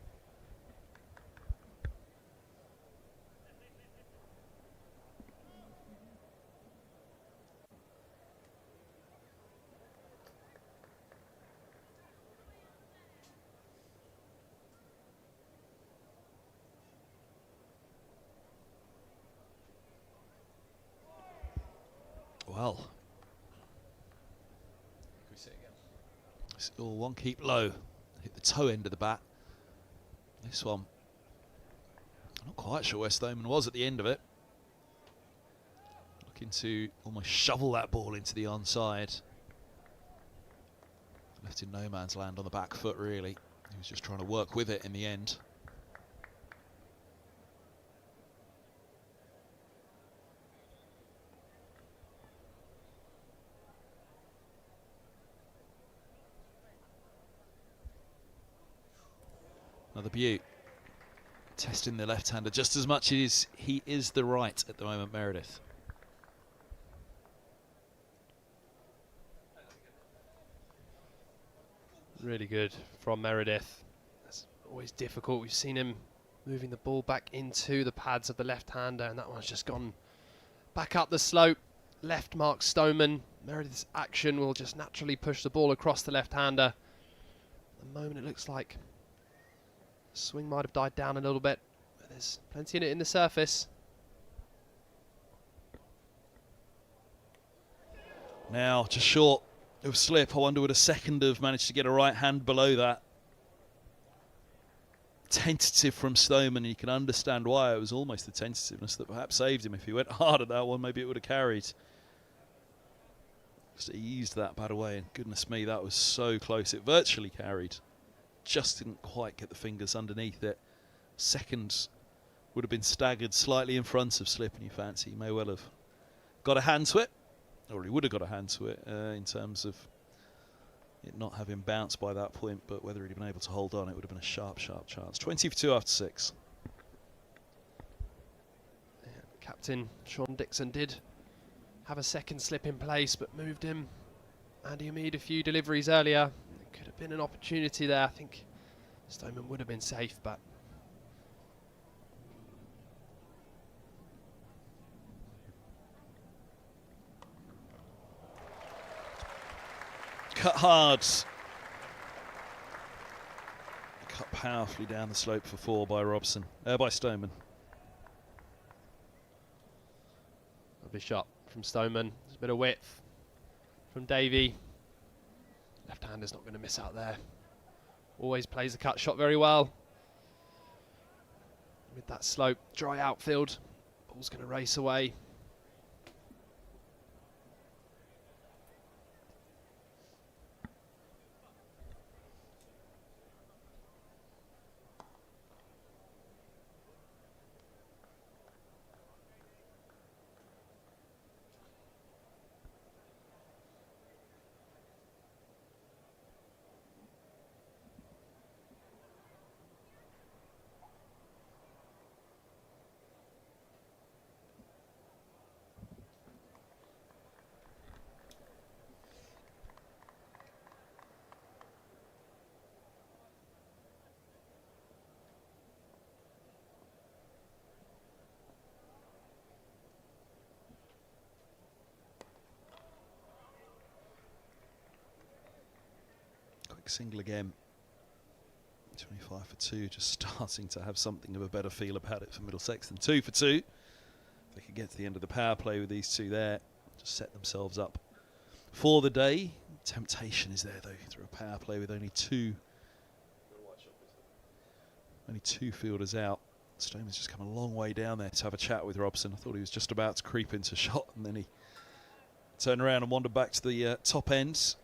One keep low. Hit the toe end of the bat. This one, I'm not quite sure where Stoneman was at the end of it. Looking to almost shovel that ball into the onside. Left in no man's land on the back foot, really. He was just trying to work with it in the end. Another beaut. Testing the left-hander just as much as he is the right at the moment, Meredith. Really good from Meredith. That's always difficult. We've seen him moving the ball back into the pads of the left-hander, and that one's just gone back up the slope. Left mark Stoneman. Meredith's action will just naturally push the ball across the left-hander. At the moment it looks like the swing might have died down a little bit, but there's plenty in it in the surface. Now, just short of slip. I wonder would a second have managed to get a right hand below that. Tentative from Stoneman, and you can understand why. It was almost the tentativeness that perhaps saved him. If he went hard at that one, maybe it would have carried. Just eased that bat away, and goodness me, that was so close. It virtually carried. Just didn't quite get the fingers underneath it. Second would have been staggered slightly in front of slip, and you fancy he may well have got a hand to it, or he would have got a hand to it in terms of it not having bounced by that point, but whether he'd have been able to hold on, it would have been a sharp, sharp chance. 20 for 2 after 6. Yeah, Captain Sean Dixon did have a second slip in place, but moved him. Andy Hamid a few deliveries earlier. There could have been an opportunity there. I think Stoneman would have been safe, but Cut hard. Cut powerfully down the slope for 4 by Stoneman. lovely shot from Stoneman. There's a bit of width from Davey. Left-hander's not going to miss out there. Always plays the cut shot very well. With that slope, dry outfield, ball's going to race away. Single again. 25 for 2, just starting to have something of a better feel about it for Middlesex than 2 for 2. If they could get to the end of the power play with these two there, just set themselves up for the day. Temptation is there though through a power play with only two fielders out. Stoneman's just come a long way down there to have a chat with Robson. I thought he was just about to creep into shot, and then he turned around and wandered back to the top ends.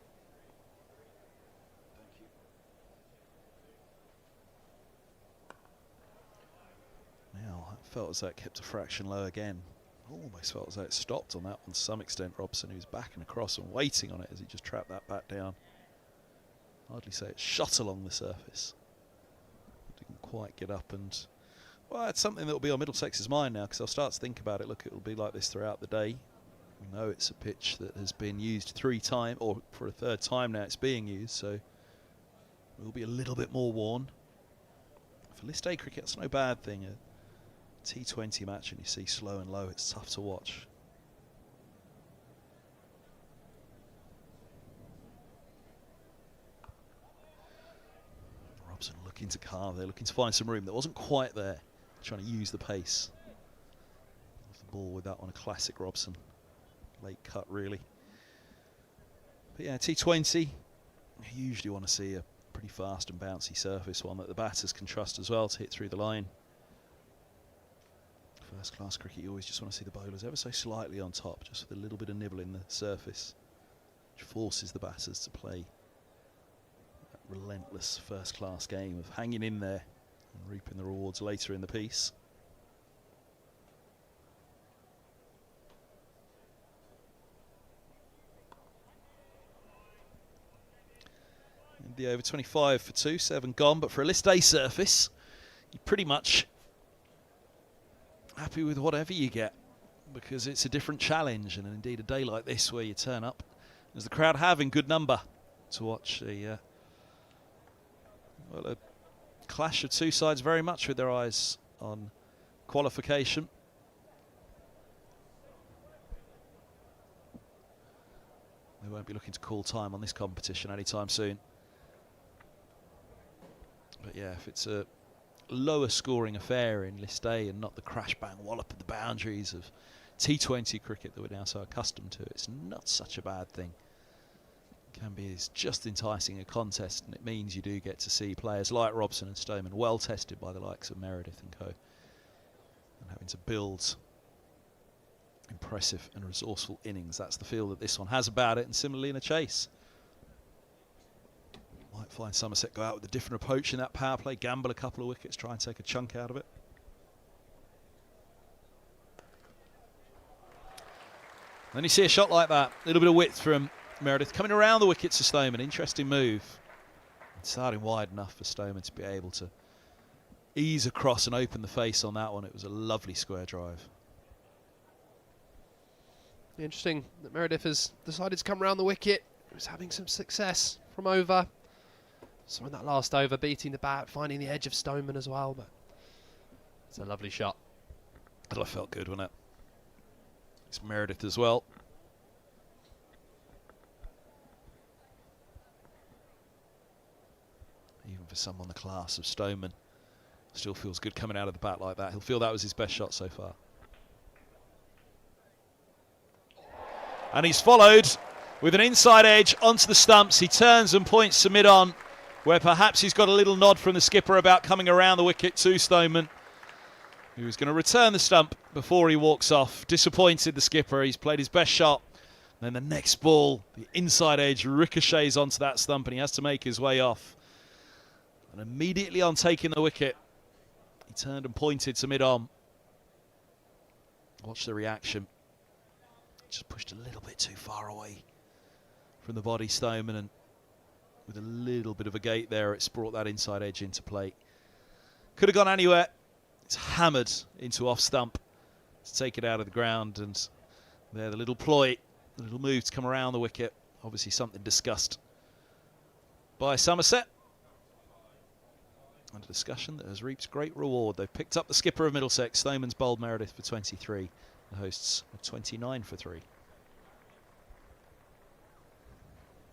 Felt as though it kept a fraction low again. Almost felt as though it stopped on that one to some extent. Robson, who's backing across and waiting on it as he just trapped that bat down. Hardly say it shot along the surface. Didn't quite get up, and well, it's something that will be on Middlesex's mind now, because they'll start to think about it. Look, it will be like this throughout the day. We know it's a pitch that has been used 3 times, or for a 3rd time now it's being used, so we'll be a little bit more worn. For list A cricket, it's no bad thing. T20 match and you see slow and low, it's tough to watch. Robson looking to carve there, looking to find some room that wasn't quite there, trying to use the pace of the ball with that one. A classic Robson, late cut really. But yeah, T20, You usually want to see a pretty fast and bouncy surface, one that the batters can trust as well to hit through the line. First class cricket, you always just want to see the bowlers ever so slightly on top, just with a little bit of nibble in the surface, which forces the batters to play that relentless first class game of hanging in there and reaping the rewards later in the piece. The over 25 for 2, 7 gone, but for a list A surface, you're pretty much happy with whatever you get, because it's a different challenge, and indeed a day like this where you turn up, as the crowd have in good number, to watch a clash of two sides very much with their eyes on qualification. They won't be looking to call time on this competition anytime soon. But yeah, if it's a lower scoring affair in List A and not the crash bang wallop of the boundaries of T20 cricket that we're now so accustomed to, it's not such a bad thing. It can be just enticing a contest, and it means you do get to see players like Robson and Stoneman well tested by the likes of Meredith and co, and having to build impressive and resourceful innings. That's the feel that this one has about it, and similarly in a chase. Might find Somerset go out with a different approach in that power play, gamble a couple of wickets, try and take a chunk out of it. Then you see a shot like that, a little bit of width from Meredith coming around the wickets to Stoneman. Interesting move. Starting wide enough for Stoneman to be able to ease across and open the face on that one. It was a lovely square drive. Interesting that Meredith has decided to come around the wicket. He was having some success from over. So in that last over, beating the bat, finding the edge of Stoneman as well. But it's a lovely shot. That felt good, wasn't it? It's Meredith as well. Even for someone the class of Stoneman, still feels good coming out of the bat like that. He'll feel that was his best shot so far. And he's followed with an inside edge onto the stumps. He turns and points to mid-on, where perhaps he's got a little nod from the skipper about coming around the wicket to Stoneman, who was going to return the stump before he walks off. Disappointed, the skipper. He's played his best shot. And then the next ball, the inside edge, ricochets onto that stump, and he has to make his way off. And immediately on taking the wicket, he turned and pointed to mid-on. Watch the reaction. Just pushed a little bit too far away from the body, Stoneman, and with a little bit of a gate there, it's brought that inside edge into play. Could have gone anywhere. It's hammered into off stump to take it out of the ground, and there the little ploy, the little move to come around the wicket. Obviously something discussed by Somerset, and a discussion that has reaped great reward. They've picked up the skipper of Middlesex. Stoneman's bowled Meredith for 23. The hosts are 29 for 3.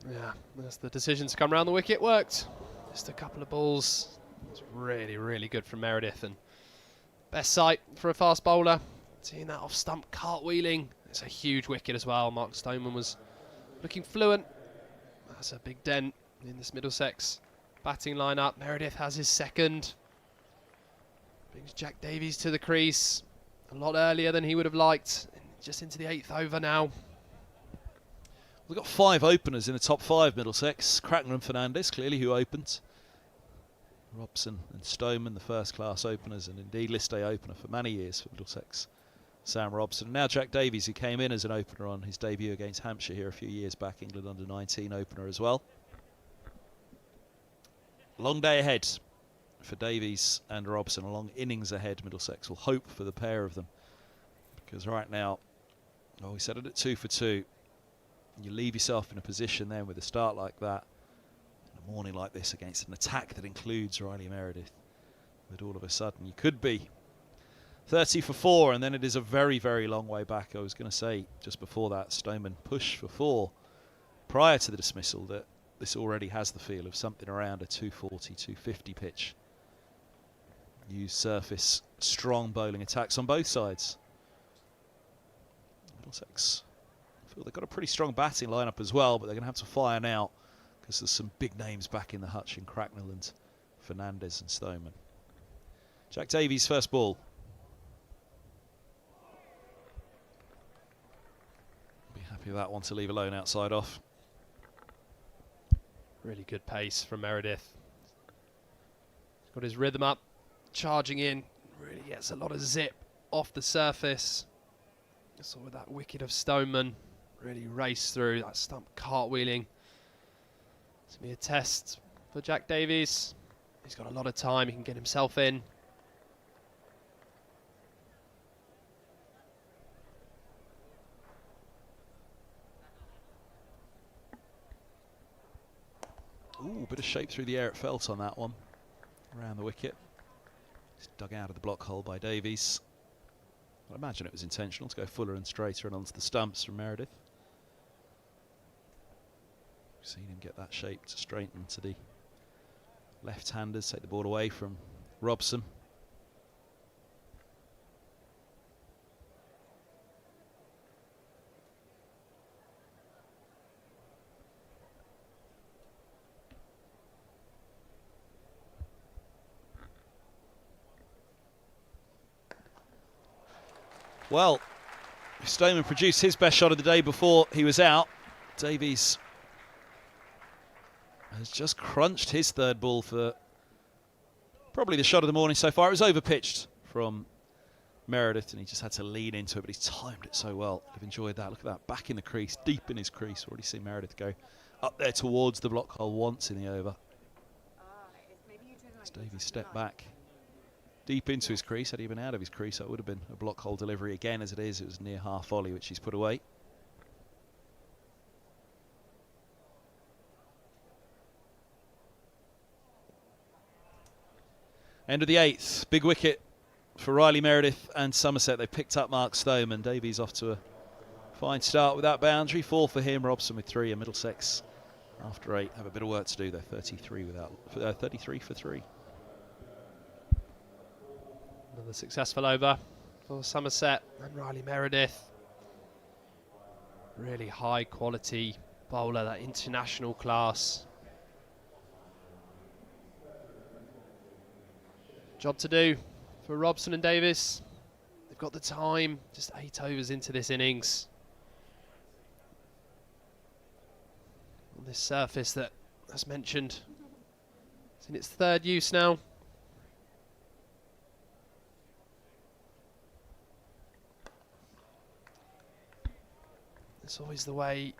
Yeah, that's the decision to come around the wicket. Worked. Just a couple of balls. It's really, really good from Meredith, and best sight for a fast bowler. Seeing that off stump cartwheeling. It's a huge wicket as well. Mark Stoneman was looking fluent. That's a big dent in this Middlesex batting lineup. Meredith has his second. Brings Jack Davies to the crease a lot earlier than he would have liked. Just into the 8th over now. We've got 5 openers in the top 5, Middlesex. Crackner and Fernandez, clearly, who opened. Robson and Stoneman, the first-class openers, and indeed List A opener for many years for Middlesex. Sam Robson. Now Jack Davies, who came in as an opener on his debut against Hampshire here a few years back. England under-19 opener as well. Long day ahead for Davies and Robson. A long innings ahead, Middlesex will hope for the pair of them. Because right now, we set it at 2 for 2. You leave yourself in a position then with a start like that, in a morning like this against an attack that includes Riley Meredith, that all of a sudden you could be 30 for 4, and then it is a very, very long way back. I was going to say just before that, Stoneman pushed for 4 prior to the dismissal, that this already has the feel of something around a 240, 250 pitch. Use surface, strong bowling attacks on both sides. Middlesex, I feel they've got a pretty strong batting lineup as well, but they're going to have to fire now, because there's some big names back in the hutch in Cracknell and Fernandez and Stoneman. Jack Davies' first ball. Be happy with that one to leave alone outside off. Really good pace from Meredith. He's got his rhythm up, charging in. Really gets a lot of zip off the surface. So with that wicket of Stoneman, really raced through that stump cartwheeling. It's going to be a test for Jack Davies. He's got a lot of time, he can get himself in. Ooh, bit of shape through the air it felt on that one. Around the wicket. It's dug out of the block hole by Davies. I imagine it was intentional to go fuller and straighter and onto the stumps from Meredith. We've seen him get that shape to straighten to the left-handers, take the ball away from Robson. Well, Stoneman produced his best shot of the day before he was out. Davies has just crunched his third ball for probably the shot of the morning so far. It was overpitched from Meredith and he just had to lean into it, but he's timed it so well. I've enjoyed that. Look at that, back in the crease, deep in his crease. Already seen Meredith go up there towards the block hole once in the over. As Davies stepped back deep into his crease. Had he been out of his crease, that would have been a block hole delivery again. As it is, it was near half volley, which he's put away. End of the 8th. Big wicket for Riley Meredith and Somerset. They picked up Mark Stoneman. Davies off to a fine start with that boundary. 4 for him. Robson with 3 and Middlesex after 8 have a bit of work to do. They're 33 for 3. Another successful over for Somerset and Riley Meredith. Really high quality bowler, that international class. Job to do for Robson and Davis. They've got the time, just 8 overs into this innings. On this surface that, as mentioned, is in its 3rd use now. It's always the way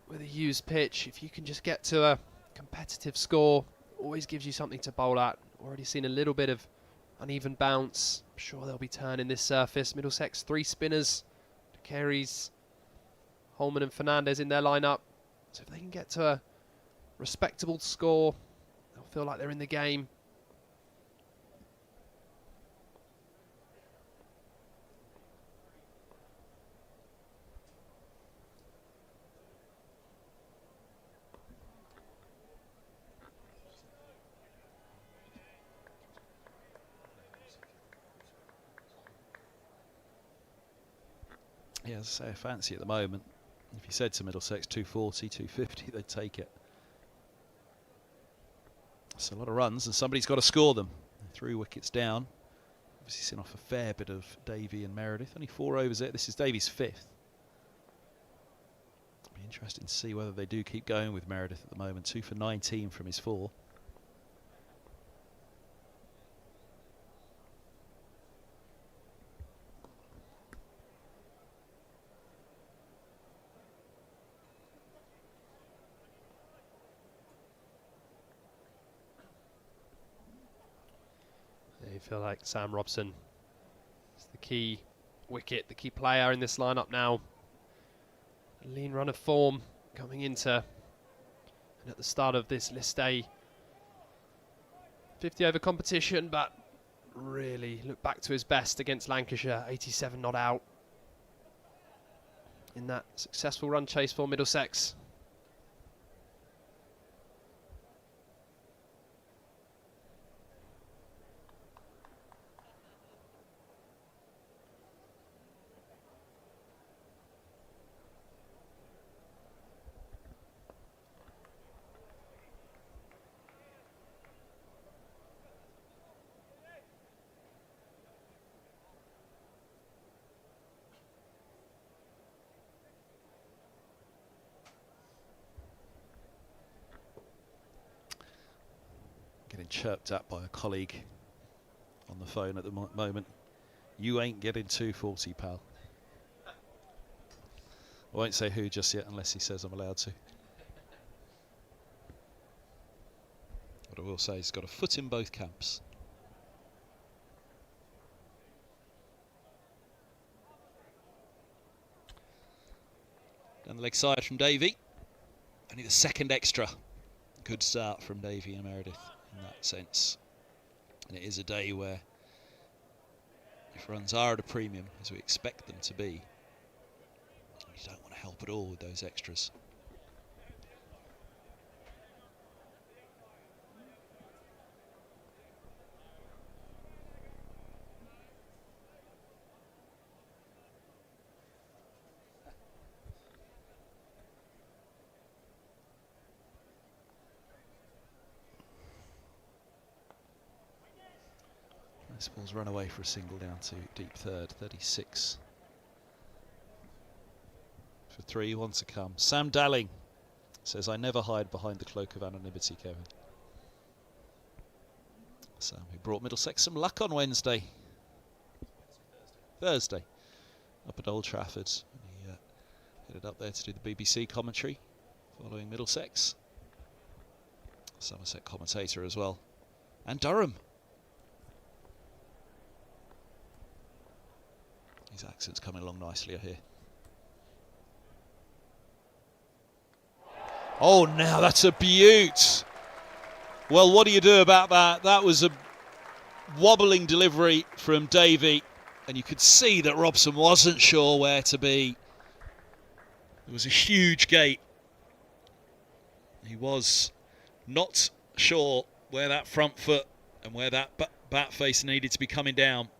with a used pitch. If you can just get to a competitive score, always gives you something to bowl at. Already seen a little bit of uneven bounce. I'm sure they'll be turning this surface. Middlesex 3 spinners. Carey's, Holman and Fernandez in their lineup. So if they can get to a respectable score, they'll feel like they're in the game. Yeah, as I say, a fancy at the moment. If you said to Middlesex 240, 250, they'd take it. That's a lot of runs, and somebody's got to score them. 3 wickets down. Obviously seen off a fair bit of Davey and Meredith. Only 4 overs there. This is Davies' 5th. It'll be interesting to see whether they do keep going with Meredith at the moment. 2 for 19 from his 4. You feel like Sam Robson is the key wicket, the key player in this lineup now. A lean run of form coming into, and at the start of this list A 50 over competition, but really look back to his best against Lancashire, 87 not out in that successful run chase for Middlesex. Being chirped at by a colleague on the phone at the moment. You ain't getting 240, pal. I won't say who just yet unless he says I'm allowed to. What I will say, he's got a foot in both camps. Down the leg side from Davey. Only the second extra. Good start from Davey and Meredith in that sense. And it is a day where, if runs are at a premium, as we expect them to be, you don't want to help at all with those extras. This ball's run away for a single down to deep third, 36. For 3, wants to come. Sam Dalling says, I never hide behind the cloak of anonymity, Kevin. Sam, who brought Middlesex some luck on Wednesday. Thursday. Up at Old Trafford. He headed up there to do the BBC commentary following Middlesex. Somerset commentator as well. And Durham. His accent's coming along nicely, I hear. Oh, now that's a beaut. Well, what do you do about that? That was a wobbling delivery from Davey, and you could see that Robson wasn't sure where to be. There was a huge gate. He was not sure where that front foot and where that bat face needed to be coming down.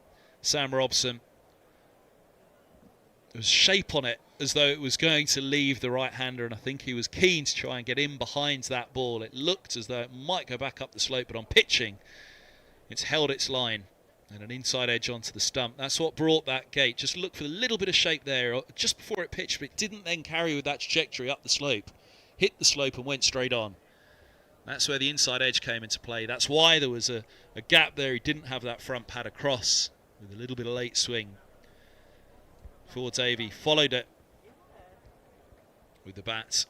Sam Robson. There was shape on it as though it was going to leave the right-hander, and I think he was keen to try and get in behind that ball. It looked as though it might go back up the slope, but on pitching, it's held its line and an inside edge onto the stump. That's what brought that gate. Just look for a little bit of shape there just before it pitched, but it didn't then carry with that trajectory up the slope. Hit the slope and went straight on. That's where the inside edge came into play. That's why there was a gap there. He didn't have that front pad across with a little bit of late swing. For Davey, followed it with the bat,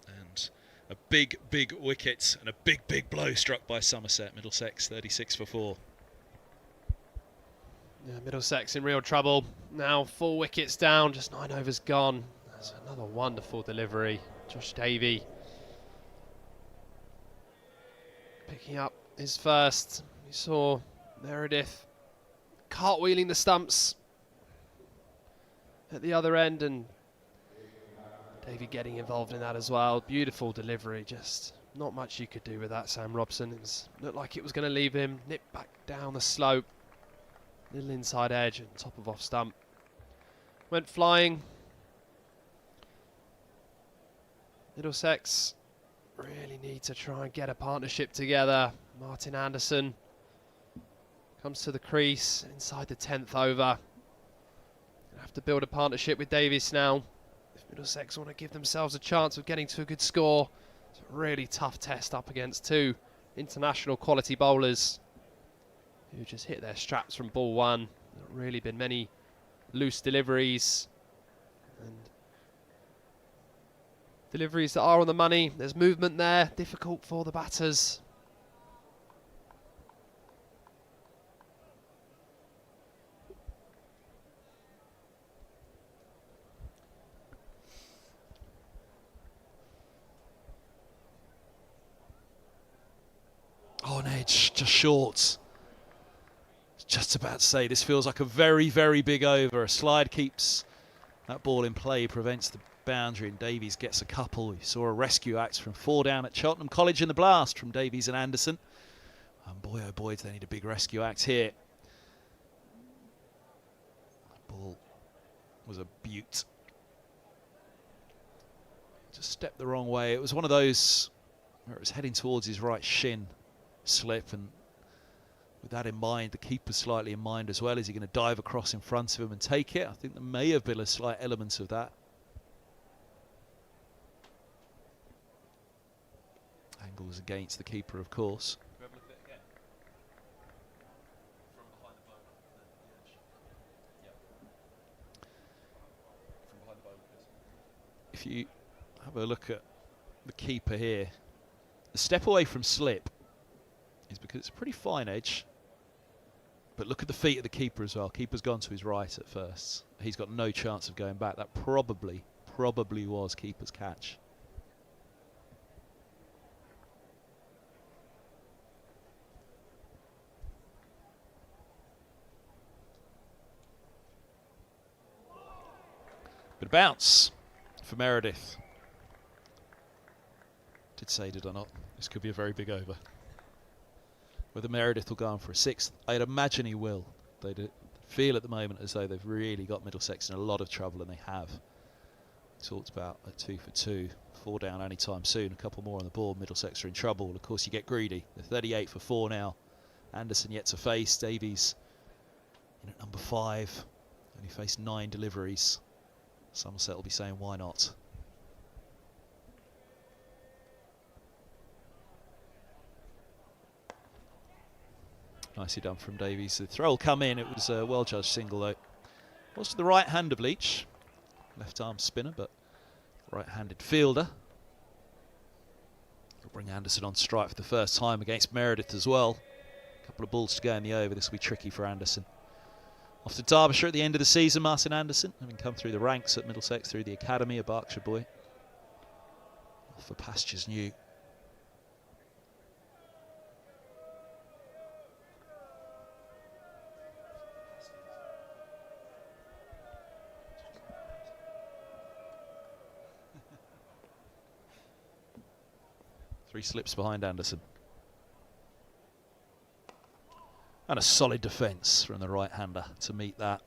and a big wicket and a big blow struck by Somerset. Middlesex 36 for 4. Yeah, Middlesex in real trouble. Now 4 wickets down, just 9 overs gone. That's another wonderful delivery. Josh Davey picking up his first. We saw Meredith cartwheeling the stumps at the other end, and Davey getting involved in that as well. Beautiful delivery, just not much you could do with that, Sam Robson. It looked like it was going to leave him. Nipped back down the slope. Little inside edge and top of off stump. Went flying. Middlesex really need to try and get a partnership together. Martin Anderson comes to the crease inside the 10th over. Have to build a partnership with Davies now. If Middlesex want to give themselves a chance of getting to a good score, it's a really tough test up against 2 international quality bowlers who just hit their straps from ball 1. There have really been many loose deliveries and deliveries that are on the money. There's movement there, difficult for the batters. On edge, just short. Just about to say, this feels like a very big over. A slide keeps that ball in play, prevents the boundary, and Davies gets a couple. We saw a rescue act from 4 down at Cheltenham College in the blast from Davies and Anderson. And boy, oh boy, do they need a big rescue act here. That ball was a beaut. Just stepped the wrong way. It was one of those where it was heading towards his right shin. Slip, and with that in mind, the keeper slightly in mind as well. Is he going to dive across in front of him and take it? I think there may have been a slight element of that. Angles against the keeper, of course. a look at the keeper here. The step away from slip is because it's a pretty fine edge. But look at the feet of the keeper as well. Keeper's gone to his right at first. He's got no chance of going back. That probably was keeper's catch. But a bounce for Meredith. Did say, did I not? This could be a very big over. Whether Meredith will go on for a sixth, I'd imagine he will. They feel at the moment as though they've really got Middlesex in a lot of trouble, and they have. Talked about a 2 for 2, 4 down anytime soon. A couple more on the board. Middlesex are in trouble. Of course, you get greedy. They're 38 for 4 now. Anderson yet to face. Davies in at number 5. Only faced 9 deliveries. Somerset will be saying, why not? Nicely done from Davies. The throw will come in. It was a well-judged single, though. Was to the right hand of Leach. Left-arm spinner, but right-handed fielder. Will bring Anderson on strike for the first time against Meredith as well. A couple of balls to go in the over. This will be tricky for Anderson. Off to Derbyshire at the end of the season, Martin Anderson, having come through the ranks at Middlesex through the academy, a Berkshire boy. Off for pastures new. Three slips behind Anderson. And a solid defence from the right-hander to meet that.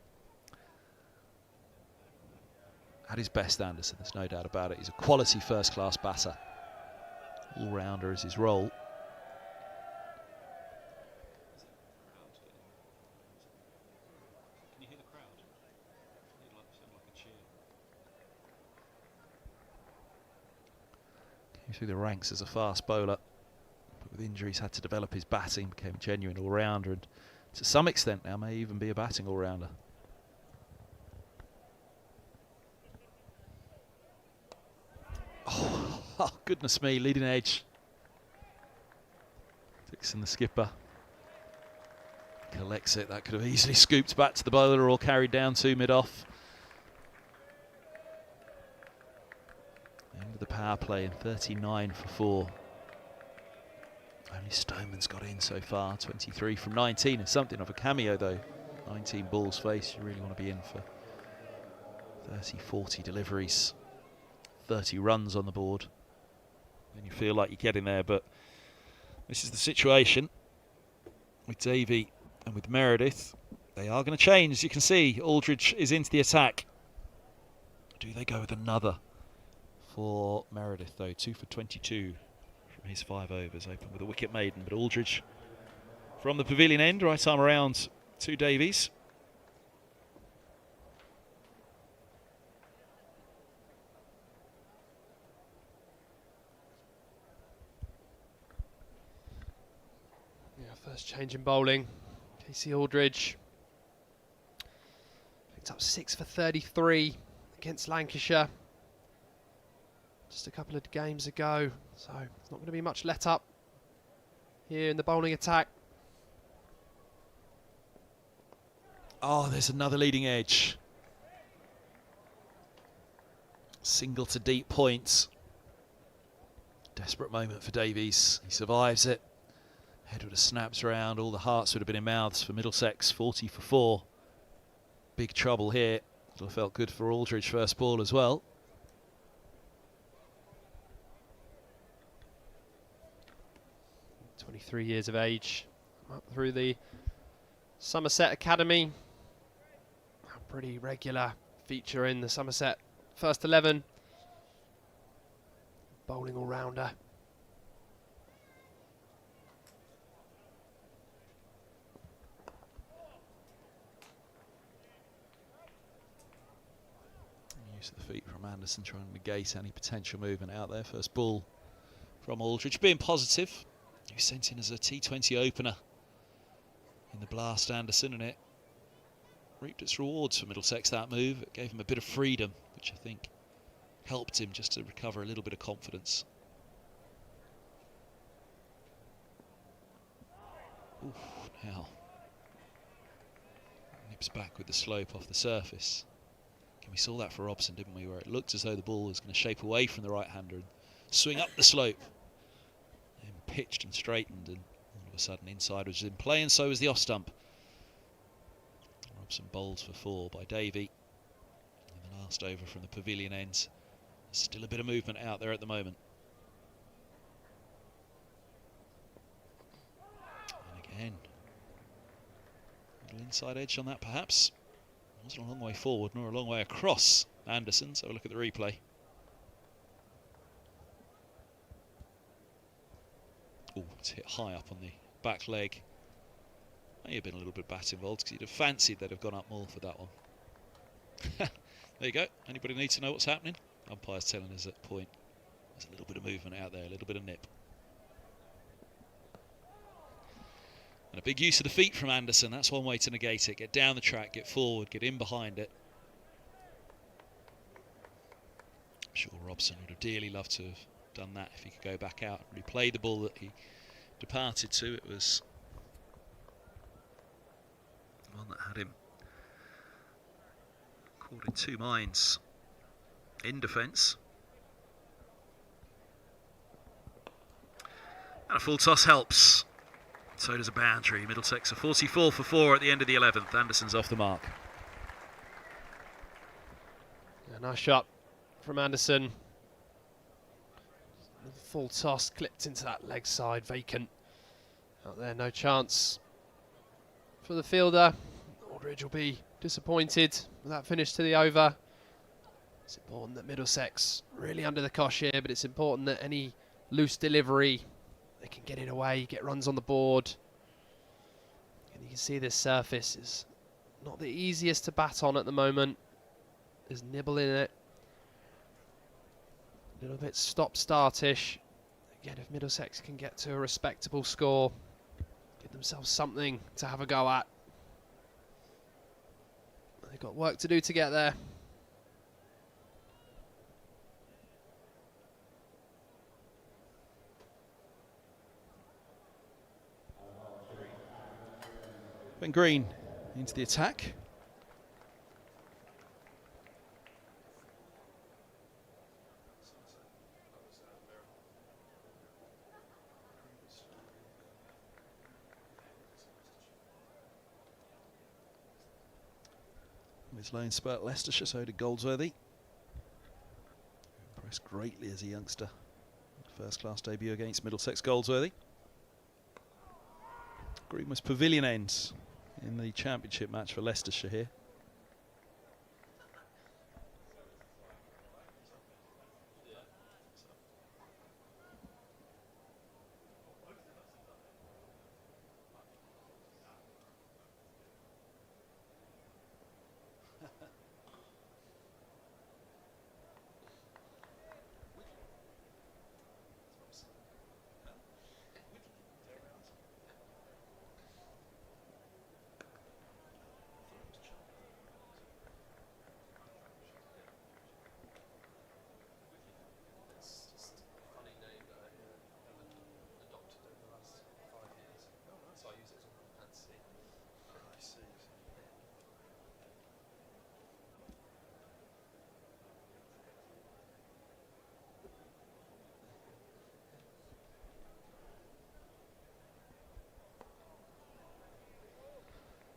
At his best, Anderson, there's no doubt about it. He's a quality first-class batter. All-rounder is his role. Can you hear the crowd? Came through the ranks as a fast bowler. With injuries, had to develop his batting, became a genuine all-rounder, and to some extent now may even be a batting all-rounder. Oh, goodness me, leading edge. Dixon, the skipper, collects it. That could have easily scooped back to the bowler or carried down to mid-off. End of the power play in 39 for 4. Only Stoneman's got in so far, 23 from 19. It's something of a cameo though. 19 balls faced, you really want to be in for 30, 40 deliveries, 30 runs on the board. Then you feel like you're getting there, but this is the situation with Davey and with Meredith. They are going to change, as you can see. Aldridge is into the attack. Do they go with another for Meredith though? 2 for 22. His 5 overs, open with a wicket maiden, but Aldridge from the pavilion end, right arm around to Davies. Yeah, first change in bowling. Casey Aldridge picked up 6 for 33 against Lancashire just a couple of games ago, so it's not going to be much let up here in the bowling attack. Oh, there's another leading edge. Single to deep points. Desperate moment for Davies. He survives it. Head would have snapped around. All the hearts would have been in mouths for Middlesex. 40 for 4. Big trouble here. Would have felt good for Aldridge first ball as well. .23 years of age, up through the Somerset Academy. A pretty regular feature in the Somerset first 11. Bowling all-rounder. Use of the feet from Anderson, trying to negate any potential movement out there. First ball from Aldridge, being positive. He was sent in as a T20 opener in the blast, Anderson, and it reaped its rewards for Middlesex, that move. It gave him a bit of freedom, which I think helped him just to recover a little bit of confidence. Oof, now nips back with the slope off the surface. And we saw that for Robson, didn't we, where it looked as though the ball was going to shape away from the right-hander and swing up the slope. And pitched and straightened, and all of a sudden inside was in play, and so was the off stump. Robson bowls for 4 by Davey. And the last over from the pavilion end. There's still a bit of movement out there at the moment. And again, a little inside edge on that perhaps. Wasn't a long way forward nor a long way across Anderson, so look at the replay. Oh, it's hit high up on the back leg. May have been a little bit of bat involved because you'd have fancied they'd have gone up more for that one. There you go. Anybody need to know what's happening? Umpire's telling us at point. There's a little bit of movement out there, a little bit of nip. And a big use of the feet from Anderson. That's one way to negate it. Get down the track, get forward, get in behind it. I'm sure Robson would have dearly loved to have done that if he could go back out and replay the ball that he departed to. It was the one that had him caught in 2 minds in defence. And a full toss helps. So does a boundary. Middlesex are 44 for 4 at the end of the 11th. Anderson's off the mark. Yeah, nice shot from Anderson. Full toss clipped into that leg side, vacant. Out there, no chance for the fielder. Aldridge will be disappointed with that finish to the over. It's important that Middlesex really under the cosh here, but it's important that any loose delivery, they can get it away, get runs on the board. And you can see this surface is not the easiest to bat on at the moment. There's nibble in it. A little bit stop-startish. Again, if Middlesex can get to a respectable score, give themselves something to have a go at. They've got work to do to get there. Ben Green into the attack. His lone spurt Leicestershire, so did Goldsworthy. Impressed greatly as a youngster. First class debut against Middlesex Goldsworthy. Green was pavilion ends in the championship match for Leicestershire here.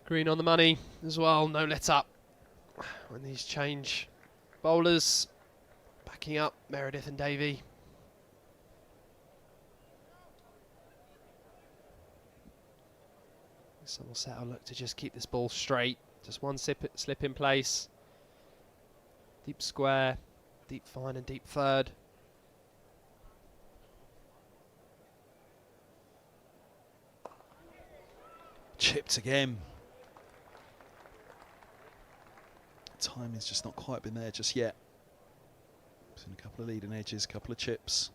Green on the money as well, no let up when these change bowlers. Backing up Meredith and Davey. Somerset will look to just keep this ball straight. Just one slip in place. Deep square, deep fine and deep third. Chipped again. Timing's just not quite been there just yet. Seen a couple of leading edges, a couple of chips.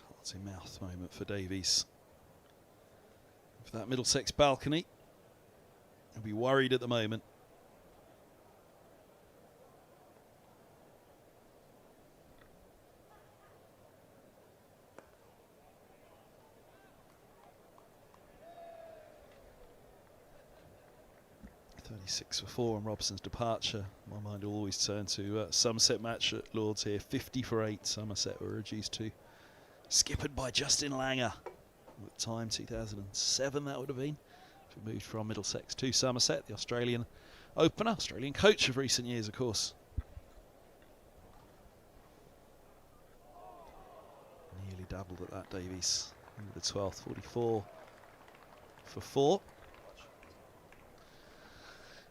Heart in mouth moment for Davies. For that Middlesex balcony, he'll be worried at the moment. 6 for 4 on Robson's departure. My mind will always turn to Somerset match at Lords here. 50 for 8. Somerset were reduced to. Skippered by Justin Langer. At the time, 2007 that would have been. We moved from Middlesex to Somerset, the Australian opener, Australian coach of recent years, of course. Nearly doubled at that, Davies. Into the 12th, 44 for 4.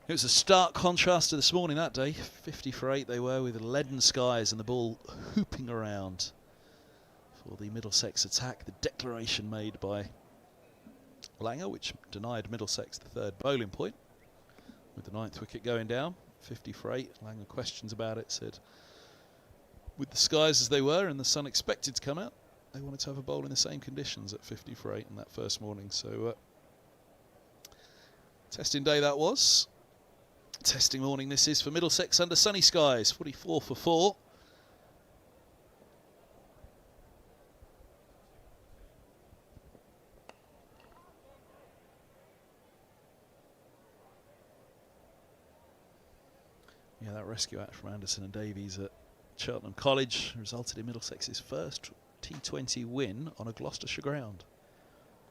It was a stark contrast to this morning that day. 50 for 8 they were, with leaden skies and the ball hooping around for the Middlesex attack. The declaration made by Langer, which denied Middlesex the 3rd bowling point, with the 9th wicket going down. 50 for 8. Langer questions about it, said with the skies as they were and the sun expected to come out, they wanted to have a bowl in the same conditions at 50 for 8 on that first morning. So testing day that was. Testing morning this is for Middlesex under sunny skies. 44 for 4. Yeah, that rescue act from Anderson and Davies at Cheltenham College resulted in Middlesex's first T20 win on a Gloucestershire ground,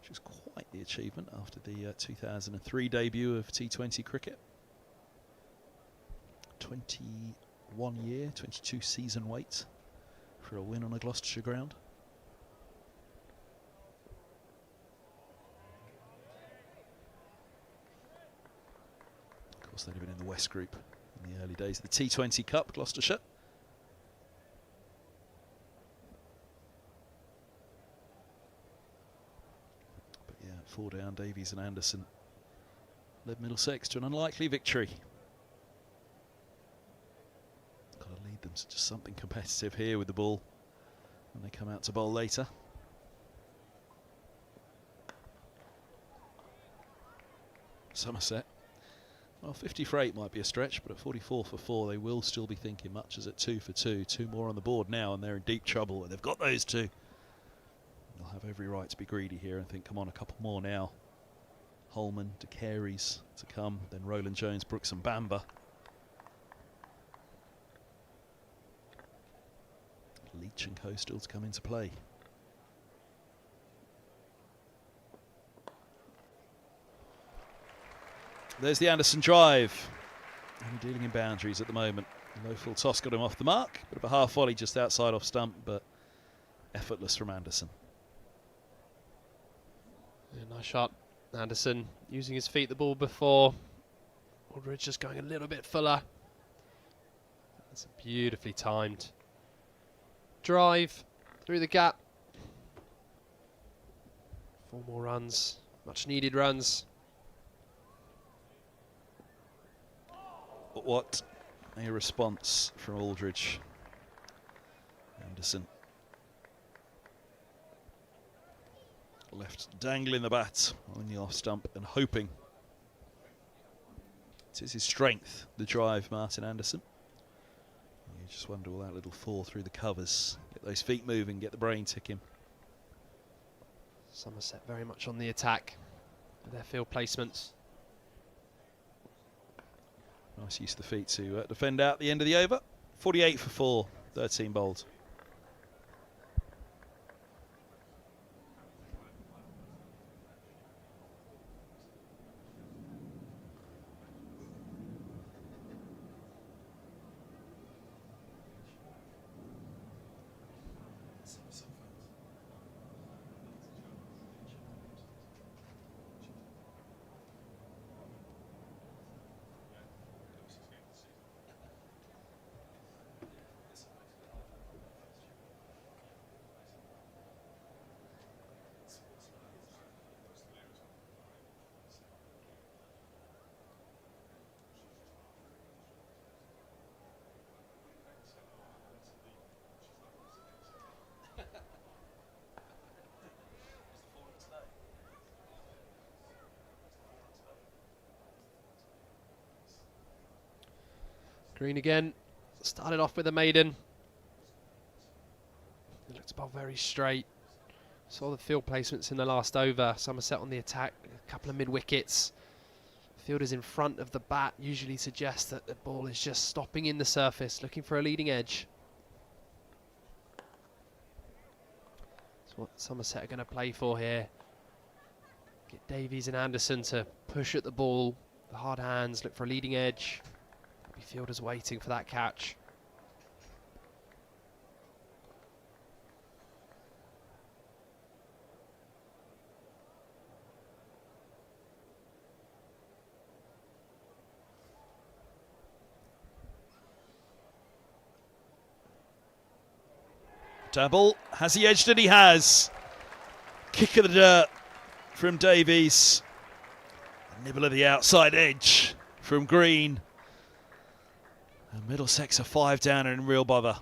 which was quite the achievement after the 2003 debut of T20 cricket. 21 year, 22 season wait for a win on a Gloucestershire ground. Of course, they'd have been in the West Group in the early days of the T20 Cup, Gloucestershire. But yeah, 4 down, Davies and Anderson led Middlesex to an unlikely victory. Got to lead them to just something competitive here with the ball when they come out to bowl later. Somerset. Well, 50 for 8 might be a stretch, but at 44 for 4 they will still be thinking much as at 2 for 2. 2 more on the board now and they're in deep trouble, and they've got those 2. They'll have every right to be greedy here and think, come on, a couple more now. Holman, De Carey's to come, then Roland Jones, Brooks and Bamber. Leach and Co still to come into play. There's the Anderson drive. Only dealing in boundaries at the moment. Low full toss got him off the mark. Bit of a half volley just outside off stump, but effortless from Anderson. Yeah, nice shot. Anderson using his feet the ball before. Aldridge just going a little bit fuller. That's a beautifully timed drive through the gap. 4 more runs, much needed runs. But what a response from Aldridge. Anderson left dangling the bat on the off stump and hoping. It is his strength, the drive, Martin Anderson. You just wonder, will that little 4 through the covers get those feet moving, get the brain ticking. Somerset very much on the attack with their field placements. Nice use of the feet to defend out the end of the over. 48 for 4, 13 bowled. Green again, started off with a maiden. It looked above very straight. Saw the field placements in the last over. Somerset on the attack, a couple of mid wickets. Fielders in front of the bat usually suggest that the ball is just stopping in the surface, looking for a leading edge. That's what Somerset are going to play for here. Get Davies and Anderson to push at the ball, the hard hands, look for a leading edge. Maybe fielders waiting for that catch. Dabble. Has he edged it? He has. Kick of the dirt from Davies. A nibble of the outside edge from Green. And Middlesex are 5 down and in real bother.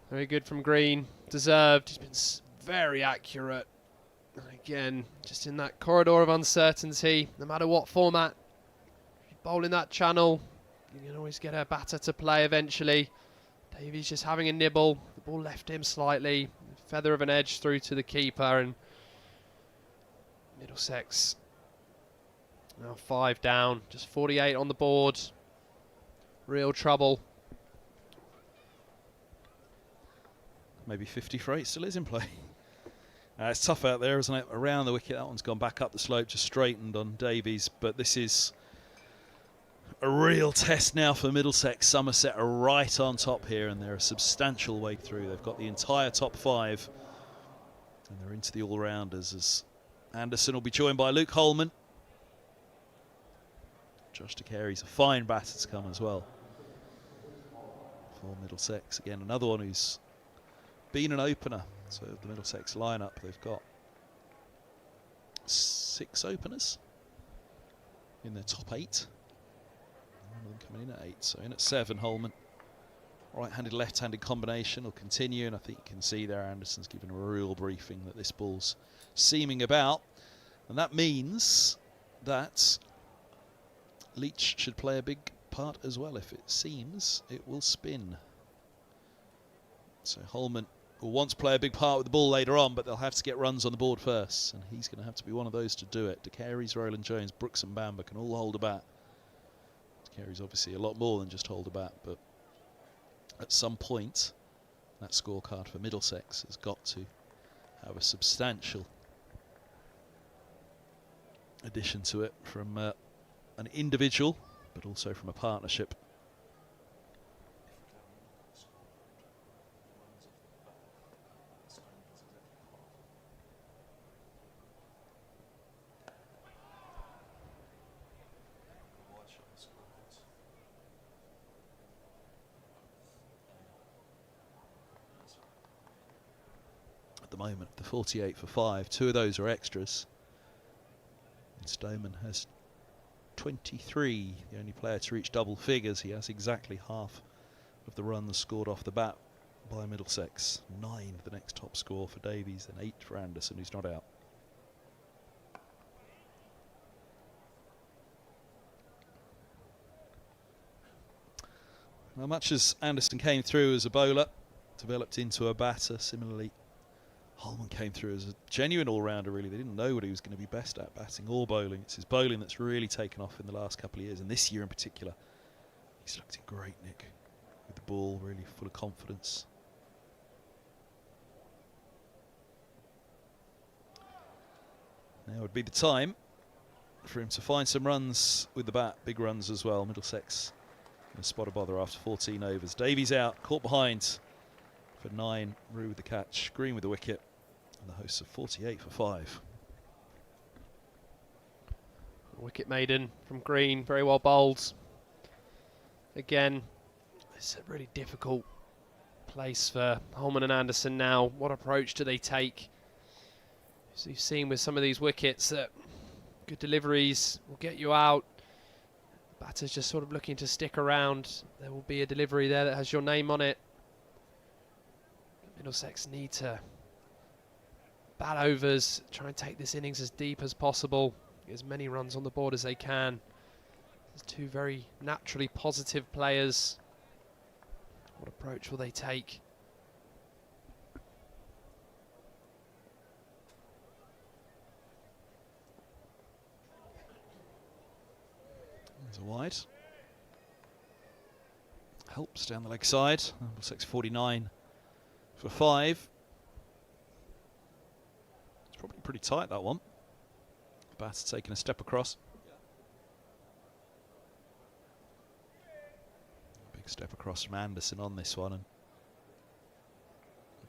Very good from Green. Deserved. He's been very accurate. And again, just in that corridor of uncertainty, no matter what format, if you bowl in that channel, you can always get a batter to play eventually. Davies just having a nibble. The ball left him slightly. Feather of an edge through to the keeper, and Middlesex now 5 down. Just 48 on the board. Real trouble. Maybe 50 for 8 still is in play. It's tough out there, isn't it? Around the wicket, that one's gone back up the slope, just straightened on Davies, but this is a real test now for Middlesex. Somerset are right on top here, and they're a substantial way through. They've got the entire top 5, and they're into the all-rounders as Anderson will be joined by Luke Holman. Josh DeCary's a fine batter to come as well for Middlesex. Again, another one who's been an opener. So the Middlesex lineup, they've got 6 openers in their top 8. One of them coming in at 8, so in at 7, Holman. Right-handed, left-handed combination will continue, and I think you can see there Anderson's given a real briefing that this ball's seaming about, and that means that Leach should play a big part as well. If it seems, it will spin. So Holman will want to play a big part with the ball later on, but they'll have to get runs on the board first, and he's going to have to be one of those to do it. DeCary's, Roland Jones, Brooks and Bamber can all hold a bat. DeCary's obviously a lot more than just hold a bat, but at some point that scorecard for Middlesex has got to have a substantial addition to it from an individual, but also from a partnership. At the moment, the 48 for 5, 2 of those are extras. And Stoneman has 23, the only player to reach double figures. He has exactly half of the runs scored off the bat by Middlesex. 9 the next top score for Davies, and 8 for Anderson, who's not out. Now, much as Anderson came through as a bowler, developed into a batter, similarly Holman came through as a genuine all-rounder, really. They didn't know what he was going to be best at, batting or bowling. It's his bowling that's really taken off in the last couple of years, and this year in particular. He's looked in great nick with the ball, really full of confidence. Now would be the time for him to find some runs with the bat, big runs as well. Middlesex in a spot of bother after 14 overs. Davies out, caught behind for 9, Rue with the catch, Green with the wicket, and the hosts of 48 for 5. Wicket maiden from Green, very well bowled. Again, it's a really difficult place for Holman and Anderson now. What approach do they take? As you've seen with some of these wickets, that good deliveries will get you out. The batter's just sort of looking to stick around. There will be a delivery there that has your name on it. Middlesex need to bat overs, try and take this innings as deep as possible, get as many runs on the board as they can. There's 2 very naturally positive players. What approach will they take? wide. Helps down the leg side. Middlesex 49 for 5. It's probably pretty tight, that one. Batter taking a step across. Big step across from Anderson on this one. And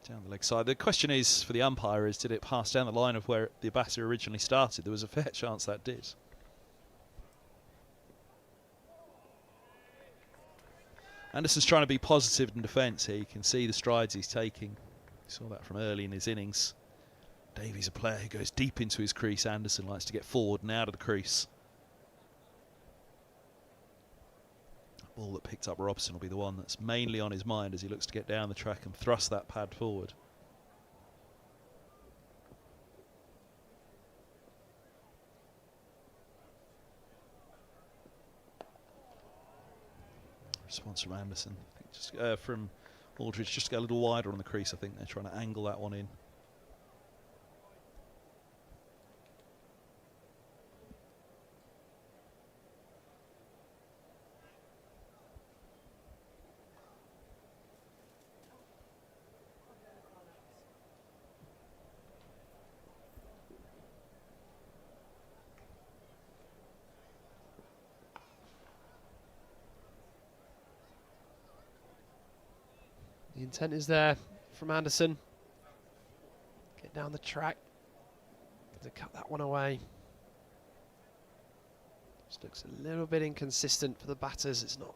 down the leg side. The question is, for the umpire, is did it pass down the line of where the batter originally started? There was a fair chance that did. Anderson's trying to be positive in defence here. You can see the strides he's taking. You saw that from early in his innings. Davies a player who goes deep into his crease. Anderson likes to get forward and out of the crease. The ball that picked up Robson will be the one that's mainly on his mind as he looks to get down the track and thrust that pad forward. Response from Anderson. I think just from Aldridge, just to go a little wider on the crease. I think they're trying to angle that one in. The intent is there from Anderson. Get down the track. To cut that one away. Just looks a little bit inconsistent for the batters. It's not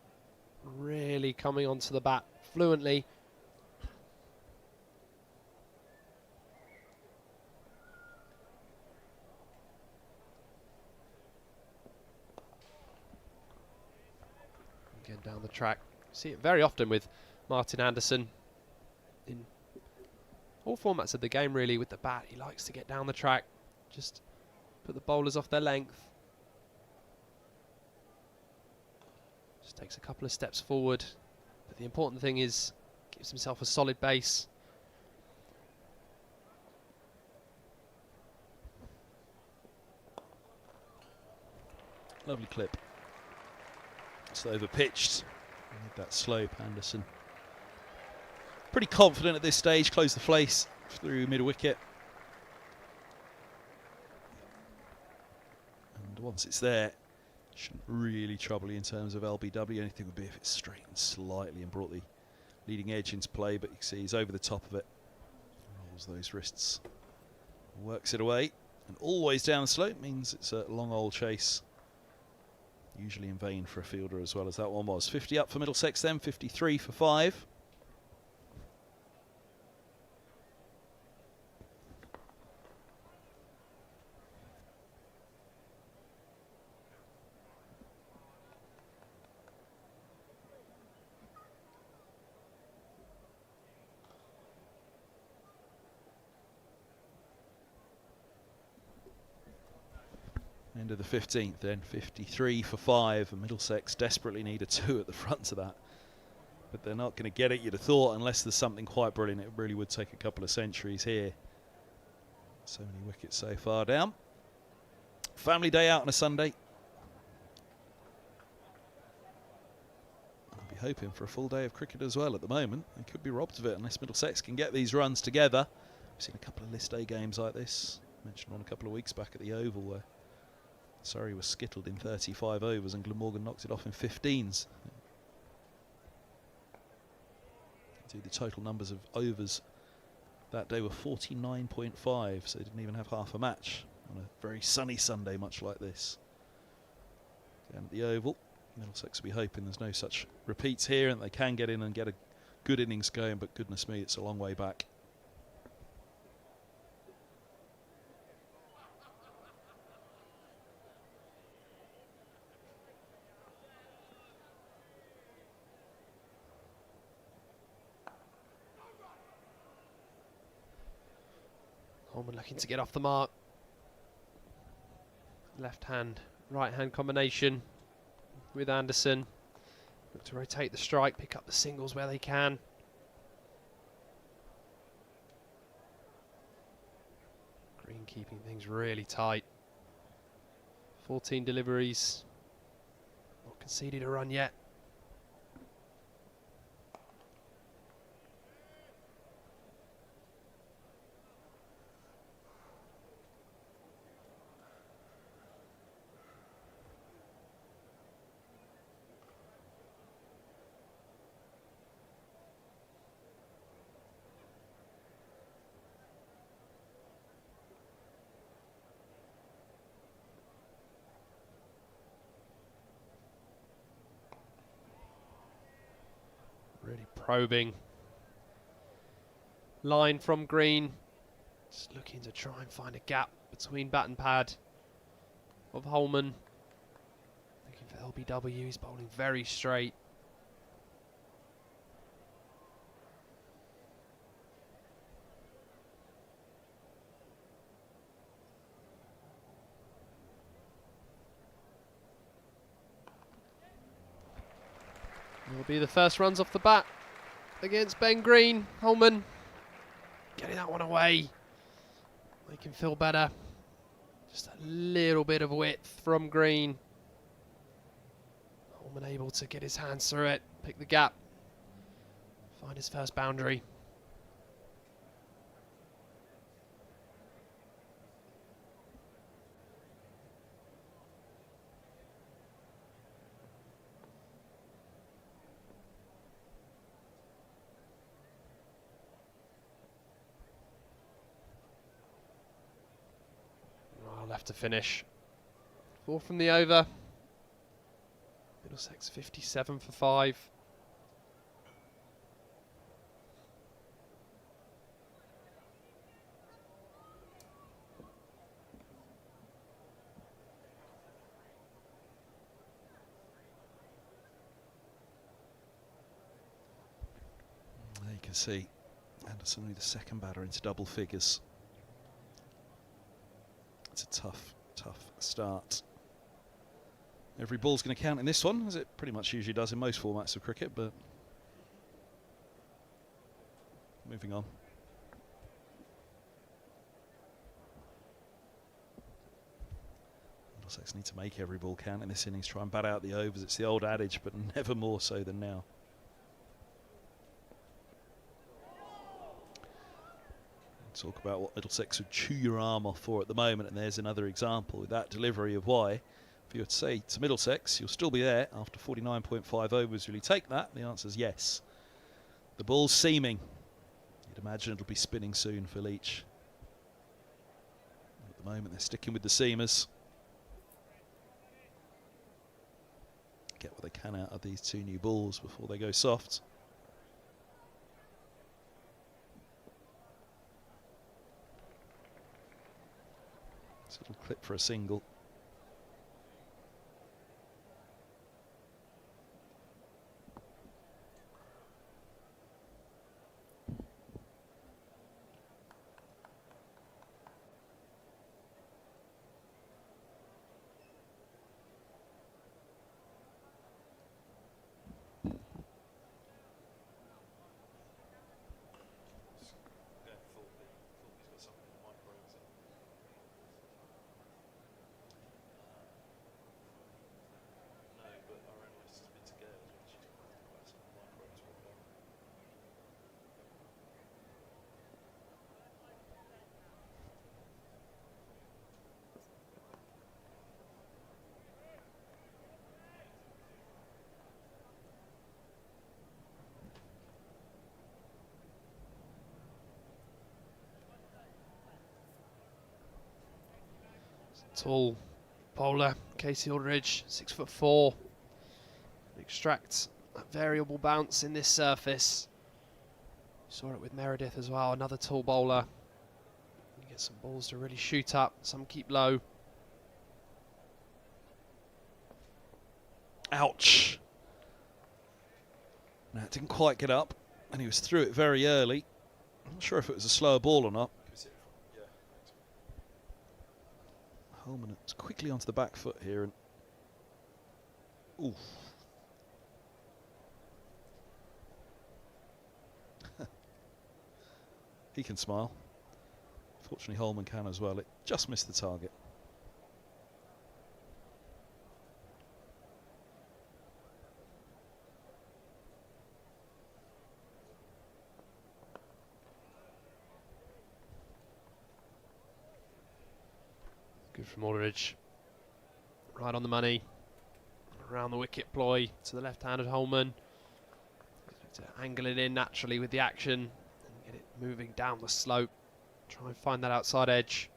really coming onto the bat fluently. Again down the track. See it very often with Martin Anderson in all formats of the game, really. With the bat, he likes to get down the track, just put the bowlers off their length. Just takes a couple of steps forward, but the important thing is gives himself a solid base. Lovely clip. It's over pitched. That slope, Anderson. Pretty confident at this stage. Close the face through mid wicket. And once it's there, shouldn't really trouble you in terms of LBW. Anything would be if it's straightened slightly and brought the leading edge into play, but you can see he's over the top of it. Rolls those wrists. Works it away. And always down the slope means it's a long old chase. Usually in vain for a fielder as well as that one was. 50 up for Middlesex then, 53 for 5. End of the 15th then, 53 for 5, and Middlesex desperately need a 2 at the front of that. But they're not going to get it, you'd have thought, unless there's something quite brilliant. It really would take a couple of centuries here. So many wickets so far down. Family day out on a Sunday. I'll be hoping for a full day of cricket as well at the moment. They could be robbed of it unless Middlesex can get these runs together. We've seen a couple of list day games like this. Mentioned one a couple of weeks back at the Oval where Surrey was skittled in 35 overs and Glamorgan knocked it off in 15s. The total numbers of overs that day were 49.5, so they didn't even have half a match on a very sunny Sunday, much like this. Again at the Oval, Middlesex will be hoping there's no such repeats here and they can get in and get a good innings going, but goodness me, it's a long way back. Holman looking to get off the mark. Left hand, right hand combination with Anderson. Look to rotate the strike, pick up the singles where they can. Green keeping things really tight. 14 deliveries. Not conceded a run yet. Really probing. Line from green. Just looking to try and find a gap between bat and pad of Holman. Looking for LBW. He's bowling very straight. Will be the first runs off the bat against Ben Green. Holman getting that one away. Make him feel better. Just a little bit of width from Green. Holman able to get his hands through it, pick the gap, find his first boundary. Left to finish. 4 from the over. Middlesex 57 for 5. There you can see Anderson only the second batter into double figures. It's a tough start. Every ball's going to count in this one, as it pretty much usually does in most formats of cricket, but moving on. Middlesex need to make every ball count in this innings, try and bat out the overs. It's the old adage, but never more so than now. Talk about what Middlesex would chew your arm off for at the moment, and there's another example with that delivery of why. If you were to say to Middlesex, you'll still be there after 49.5 overs, will you take that? The answer is yes. The ball's seaming. You'd imagine it'll be spinning soon for Leach. At the moment, they're sticking with the seamers. Get what they can out of these 2 new balls before they go soft. Little clip for a single. Tall bowler, Casey Aldridge, 6'4". Extracts that variable bounce in this surface. Saw it with Meredith as well, another tall bowler. You get some balls to really shoot up, some keep low. Ouch. No, it didn't quite get up, and he was through it very early. I'm not sure if it was a slower ball or not. Holman is quickly onto the back foot here, and oof. He can smile. Fortunately, Holman can as well. It just missed the target. Good from Aldridge. Right on the money. Around the wicket ploy to the left-handed Holman. To angle it in naturally with the action and get it moving down the slope. Try and find that outside edge.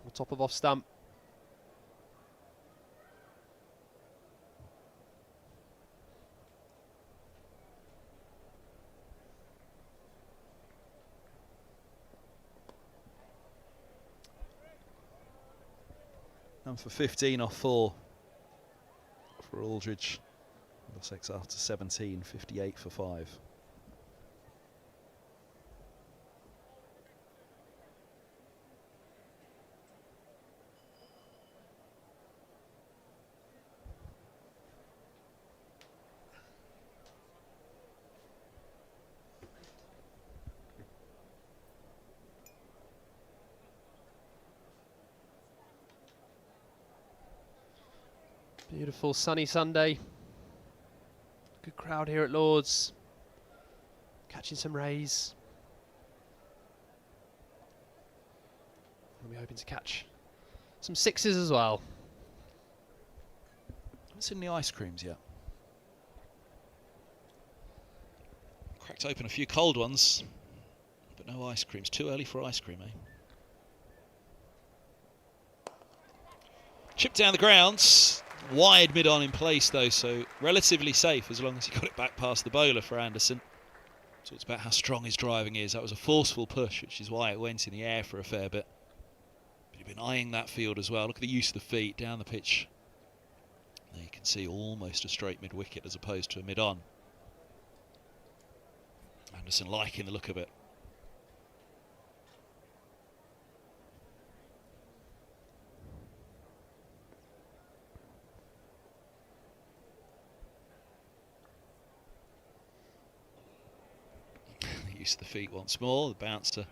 On top of off stump. And for 15 off 4 for Aldridge. Middlesex after 17, 58 for 5. Beautiful sunny Sunday. Good crowd here at Lord's. Catching some rays. We'll be hoping to catch some sixes as well. Haven't seen any ice creams yet. Cracked open a few cold ones, but no ice creams. Too early for ice cream, eh? Chip down the grounds. Wide mid-on in place though, so relatively safe as long as he got it back past the bowler for Anderson. Talks about how strong his driving is. That was a forceful push, which is why it went in the air for a fair bit. But he'd been eyeing that field as well. Look at the use of the feet down the pitch. There you can see almost a straight mid-wicket as opposed to a mid-on. Anderson liking the look of it. Use the feet once more. The bouncer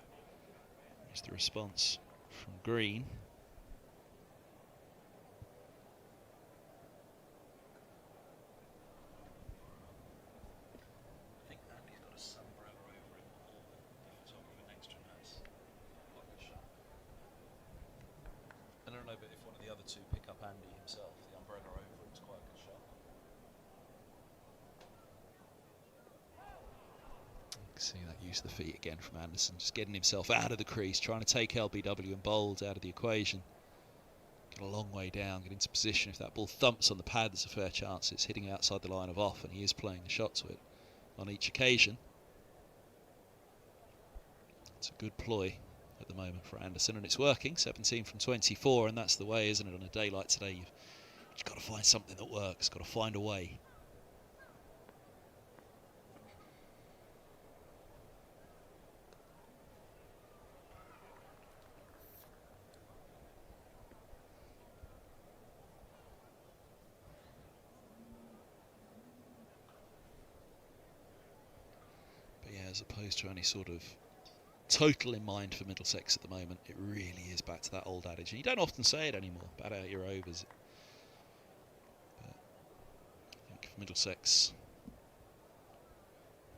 is the response from Green. I think Andy's got a sombrero over him or the photographer next to him has quite a good shot. I don't know, but if one of the other two pick up Andy himself, the umbrella over him is quite a good shot. See that use of the feet again from Anderson, just getting himself out of the crease, trying to take LBW and bowls out of the equation. Get a long way down, get into position. If that ball thumps on the pad, there's a fair chance it's hitting outside the line of off, and he is playing the shot to it on each occasion. It's a good ploy at the moment for Anderson, and it's working. 17 from 24, and that's the way, isn't it? On a day like today, you've got to find something that works, got to find a way. As opposed to any sort of total in mind for Middlesex at the moment, it really is back to that old adage. And you don't often say it anymore, bat out your overs. But I think if Middlesex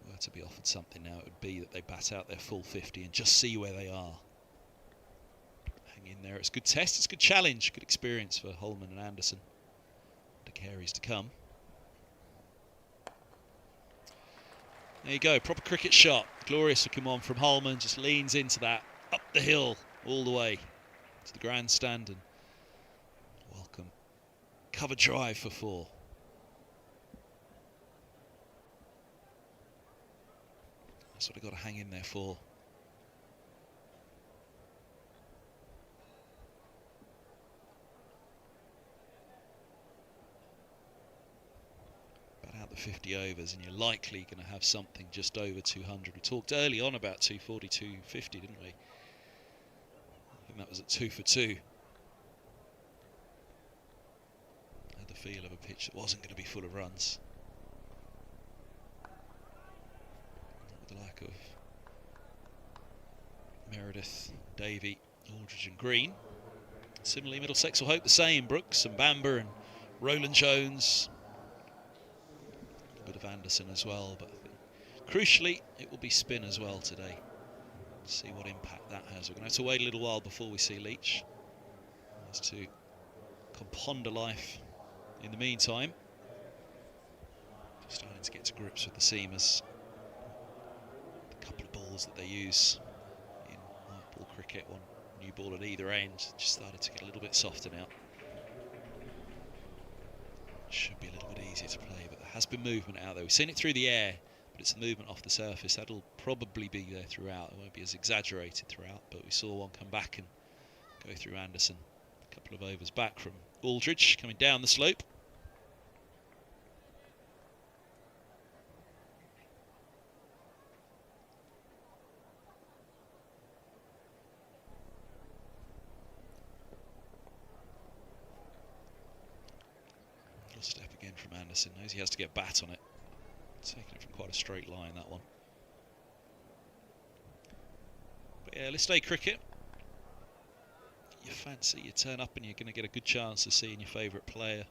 were to be offered something now, it would be that they bat out their full 50 and just see where they are. Hang in there. It's a good test, it's a good challenge, good experience for Holman and Anderson. The carries to come. There you go, proper cricket shot. Glorious looking one from Holman, just leans into that, up the hill, all the way to the grandstand, and welcome. Cover drive for 4. That's what I've got to hang in there for. Out the 50 overs and you're likely going to have something just over 200. We talked early on about 240, 250, didn't we? I think that was at 2 for 2. Had the feel of a pitch that wasn't going to be full of runs. Not with the lack of Meredith, Davey, Aldridge and Green. Similarly, Middlesex will hope the same. Brooks and Bamber and Roland Jones. Bit of Anderson as well, but I think crucially it will be spin as well today. See what impact that has. We're going to have to wait a little while before we see Leach. Has to ponder life in the meantime. Just starting to get to grips with the seamers. A couple of balls that they use in white ball cricket, one new ball at either end, just started to get a little bit softer now. Should be a little bit easier to play, but there has been movement out there. We've seen it through the air, but it's the movement off the surface. That'll probably be there throughout. It won't be as exaggerated throughout, but we saw one come back and go through Anderson. A couple of overs back from Aldridge, coming down the slope. Step again from Anderson, knows he has to get bat on it. Taking it from quite a straight line, that one. But yeah, list A cricket. You fancy, you turn up and you're going to get a good chance of seeing your favourite player,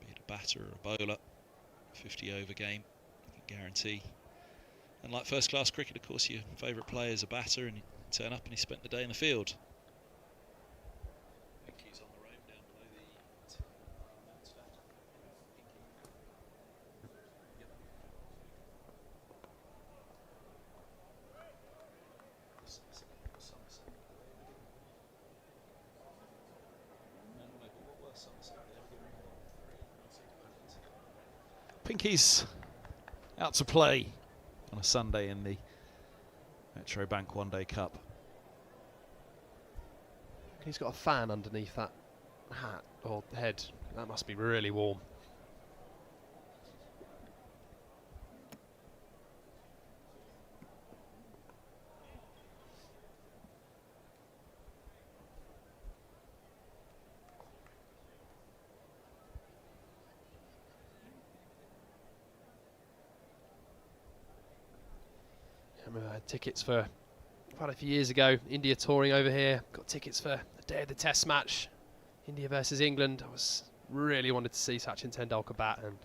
be it a batter or a bowler. 50 over game, you can guarantee. And like first class cricket, of course, your favourite player is a batter, and you turn up and he spent the day in the field. Pinky's out to play on a Sunday in the Metro Bank One Day Cup. He's got a fan underneath that hat or head. That must be really warm. I remember I had tickets for quite a few years ago, India touring over here. Got tickets for the day of the test match, India versus England. I was really wanted to see Sachin Tendulkar bat, and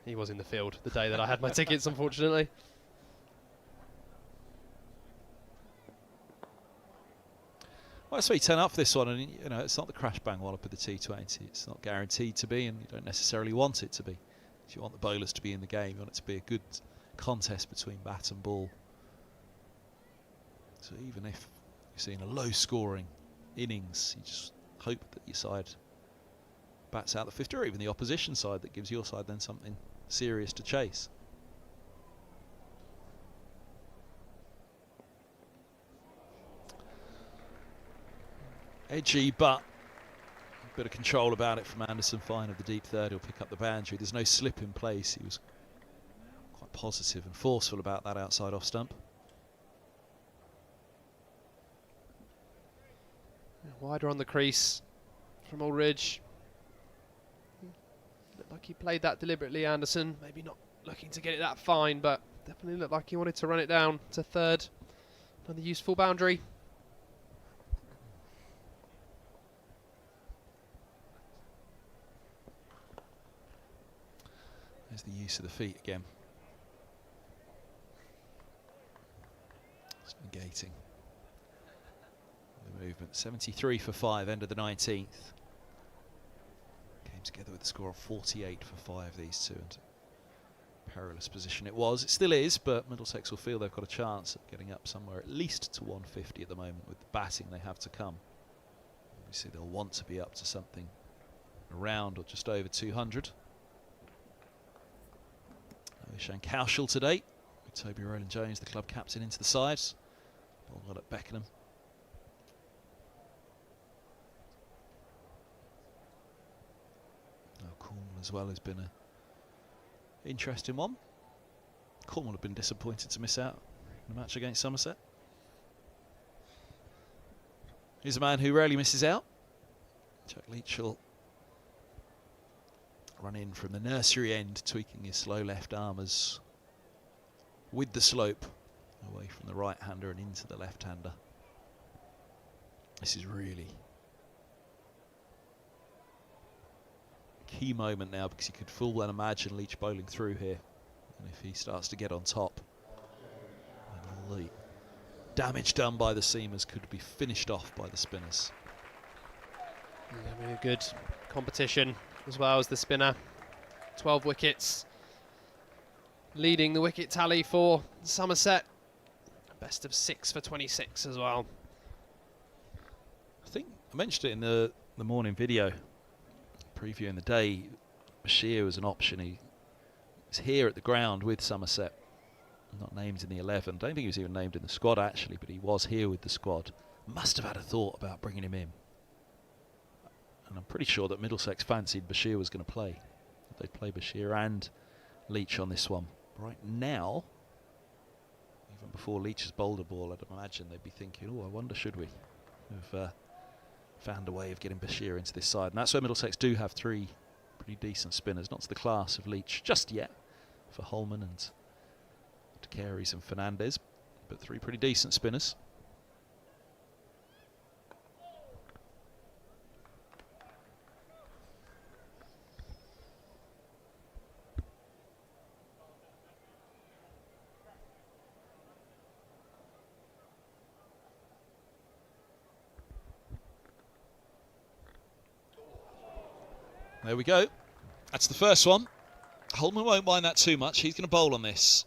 he was in the field the day that I had my tickets, unfortunately. Well, that's why you turn up for this one, and you know it's not the crash bang wallop of the T20. It's not guaranteed to be, and you don't necessarily want it to be. If you want the bowlers to be in the game, you want it to be a good contest between bat and ball. So even if you're seeing a low-scoring innings, you just hope that your side bats out the 50, or even the opposition side, that gives your side then something serious to chase. Edgy, but a bit of control about it from Anderson. Fine of the deep third, he'll pick up the boundary. There's no slip in place. He was quite positive and forceful about that outside off stump. Wider on the crease from Aldridge. Looked like he played that deliberately, Anderson. Maybe not looking to get it that fine, but definitely looked like he wanted to run it down to third on the useful boundary. There's the use of the feet again. It's negating the movement. 73 for 5, end of the 19th. Came together with a score of 48 for 5, these two. And perilous position it was. It still is, but Middlesex will feel they've got a chance of getting up somewhere at least to 150 at the moment with the batting they have to come. Obviously they'll want to be up to something around or just over 200. Shane Cowshall today, with Toby Rowland-Jones, the club captain, into the sides. Ball well at Beckenham. Cornwall as well has been an interesting one. Cornwall have been disappointed to miss out in the match against Somerset. He's a man who rarely misses out. Jack Leach will run in from the nursery end, tweaking his slow left arm as with the slope away from the right-hander and into the left-hander. This is really a key moment now, because you could full well imagine Leach bowling through here, and if he starts to get on top, and the damage done by the seamers could be finished off by the spinners. Having a good competition as well as the spinner. 12 wickets. Leading the wicket tally for Somerset. Best of 6 for 26 as well. I think I mentioned it in the morning video previewing the day. Bashir was an option. He was here at the ground with Somerset. Not named in the 11. Don't think he was even named in the squad actually, but he was here with the squad. Must have had a thought about bringing him in. And I'm pretty sure that Middlesex fancied Bashir was going to play. They'd play Bashir and Leach on this one. Right now, even before Leach has bowled a ball, I'd imagine they'd be thinking, oh, I wonder should we have found a way of getting Bashir into this side. And that's where Middlesex do have 3 pretty decent spinners. Not to the class of Leach just yet for Holman and Carey's and Fernandez, but 3 pretty decent spinners. There we go. That's the first one. Holman won't mind that too much. He's going to bowl on this.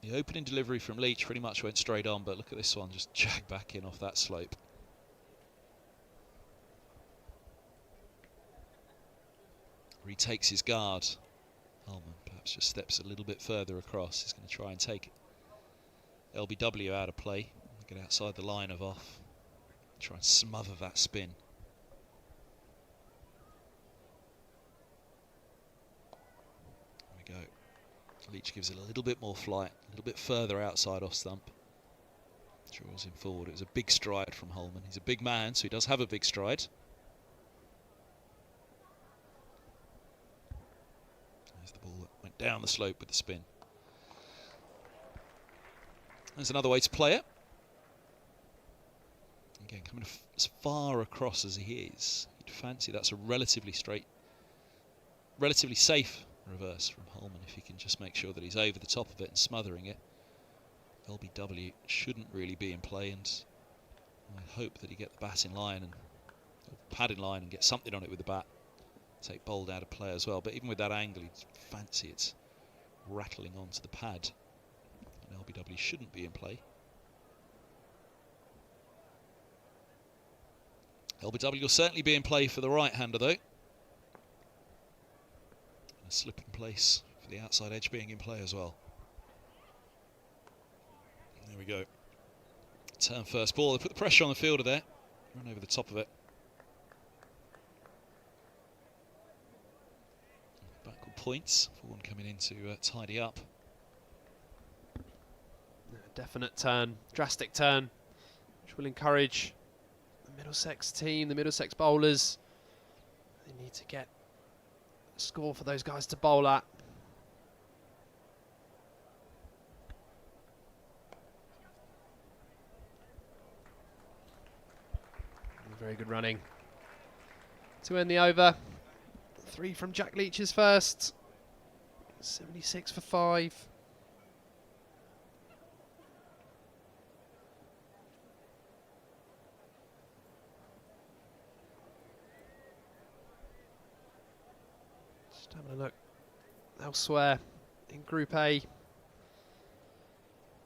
The opening delivery from Leach pretty much went straight on, but look at this one, just jagged back in off that slope. Retakes his guard. Holman perhaps just steps a little bit further across. He's going to try and take LBW out of play. Get outside the line of off. Try and smother that spin. There we go. Leach gives it a little bit more flight, a little bit further outside off stump. Draws him forward. It was a big stride from Holman. He's a big man, so he does have a big stride. There's the ball that went down the slope with the spin. There's another way to play it. Again, coming as far across as he is, you'd fancy that's a relatively safe reverse from Holman if he can just make sure that he's over the top of it and smothering it. LBW shouldn't really be in play, and I hope that he get the bat in line and pad in line and get something on it with the bat. Take bowled out of play as well, but even with that angle, you'd fancy it's rattling onto the pad. And LBW shouldn't be in play. LBW will certainly be in play for the right-hander though. A slip in place for the outside edge being in play as well. There we go. Turn first ball. They put the pressure on the fielder there. Run over the top of it. Backward points for one coming in to tidy up. A definite turn, drastic turn, which will encourage the Middlesex team, the Middlesex bowlers. They need to get a score for those guys to bowl at. Very good running to end the over. 3 from Jack Leach's first. 76 for 5. Just having a look elsewhere in Group A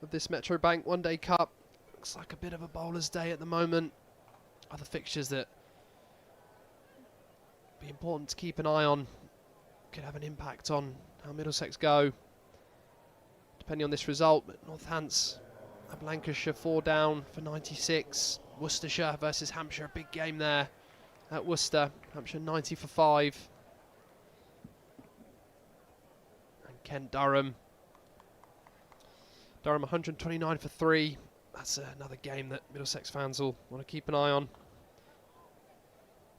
of this Metro Bank One Day Cup. Looks like a bit of a bowler's day at the moment. Other fixtures that be important to keep an eye on, could have an impact on how Middlesex go, depending on this result. But Northants have Lancashire 4 down for 96. Worcestershire versus Hampshire, a big game there at Worcester. Hampshire 90 for 5. And Kent Durham 129 for 3. That's another game that Middlesex fans will want to keep an eye on.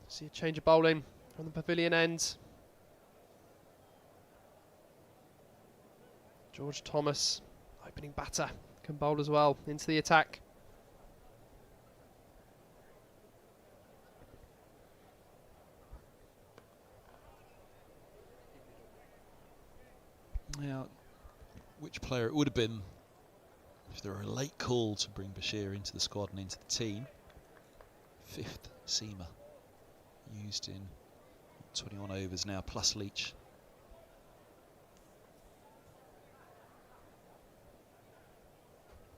See a change of bowling from the pavilion end. George Thomas, opening batter, can bowl as well into the attack. Now, which player it would have been If there were a late call to bring Bashir into the squad and into the team, 5th seamer used in 21 overs now, plus Leach.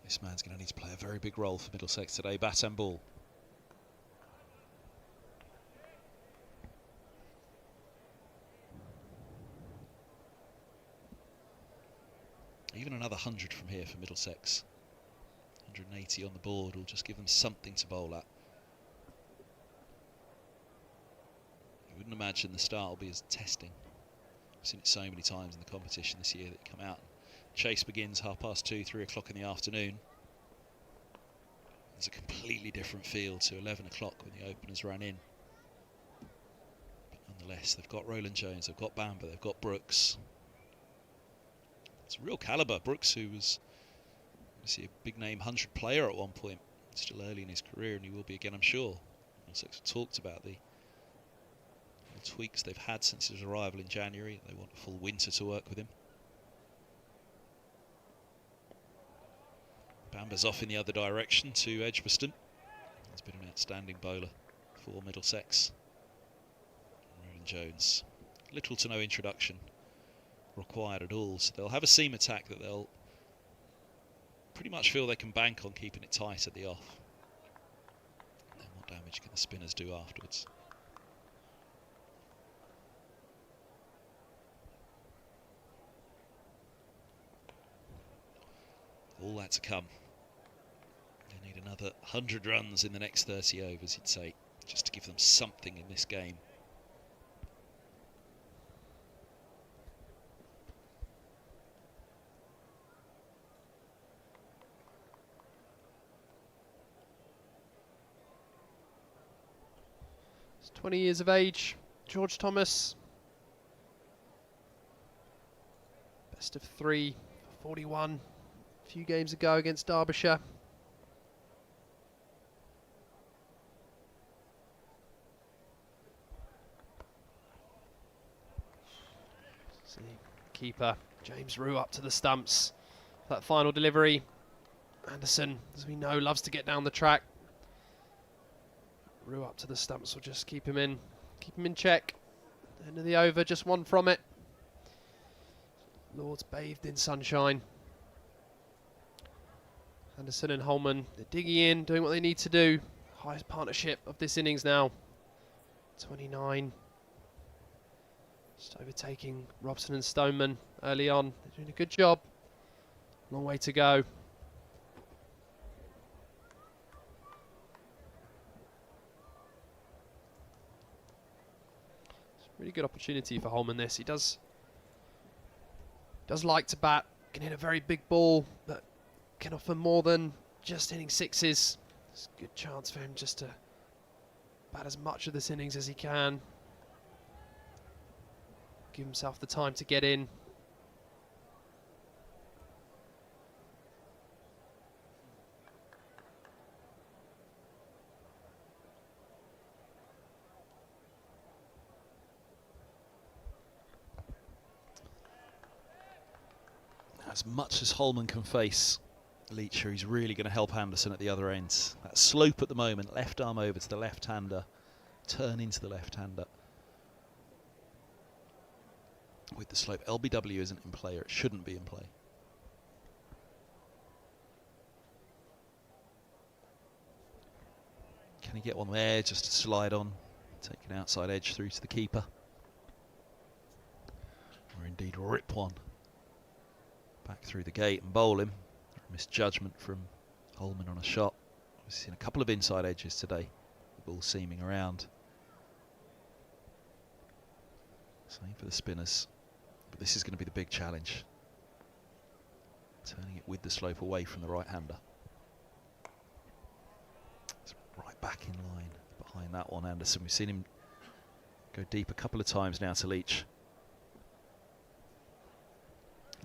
This man's going to need to play a very big role for Middlesex today. Bat and ball. Even another 100 from here for Middlesex. 180 on the board will just give them something to bowl at. You wouldn't imagine the start will be as testing. I've seen it so many times in the competition this year that you come out. Chase begins 2:30, 3 o'clock in the afternoon. It's a completely different feel to 11 o'clock when the openers ran in. But nonetheless, they've got Roland Jones, they've got Bamber, they've got Brooks. It's a real calibre. Brooks, who was obviously a big name 100 player at one point, still early in his career, and he will be again, I'm sure. Middlesex talked about the tweaks they've had since his arrival in January. They want a full winter to work with him. Bamber's off in the other direction to Edgbaston. He's been an outstanding bowler for Middlesex. Roland Jones, little to no introduction required at all, so they'll have a seam attack that they'll pretty much feel they can bank on keeping it tight at the off. And then what damage can the spinners do afterwards? All that to come. They need another 100 runs in the next 30 overs, he'd say, just to give them something in this game. He's 20 years of age, George Thomas. Best of 3 for 41 a few games ago against Derbyshire. See, keeper James Rue up to the stumps. That final delivery. Anderson, as we know, loves to get down the track. Rue up to the stumps will just keep him in check. End of the over, just one from it. Lords bathed in sunshine. Anderson and Holman, they're digging in, doing what they need to do. Highest partnership of this innings now. 29. Just overtaking Robson and Stoneman early on. They're doing a good job. Long way to go. It's a really good opportunity for Holman this. He does like to bat, can hit a very big ball, but can offer more than just hitting sixes. It's a good chance for him just to bat as much of this innings as he can. Give himself the time to get in. As much as Holman can face Leach, he's really going to help Anderson at the other end. That slope at the moment, left arm over to the left-hander, turn into the left-hander. With the slope, LBW isn't in play, or it shouldn't be in play. Can he get one there just to slide on, take an outside edge through to the keeper? Or indeed rip one back through the gate and bowl him. Misjudgment from Holman on a shot. We've seen a couple of inside edges today, the ball seaming around. Same for the spinners, but this is going to be the big challenge. Turning it with the slope away from the right-hander. It's right back in line behind that one, Anderson. We've seen him go deep a couple of times now to Leach.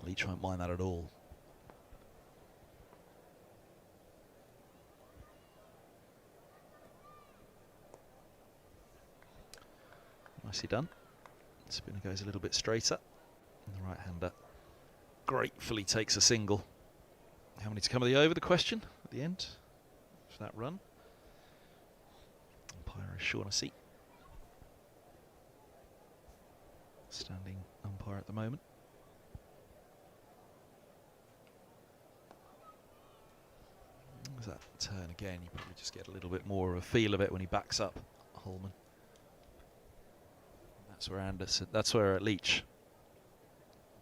Leach won't mind that at all. Nicely done. Spinner goes a little bit straighter. And the right-hander gratefully takes a single. How many to come of the over, the question at the end for that run. Umpire is Shaughnessy. Standing umpire at the moment. There's that turn again, you probably just get a little bit more of a feel of it when he backs up Holman. That's where that's where Leach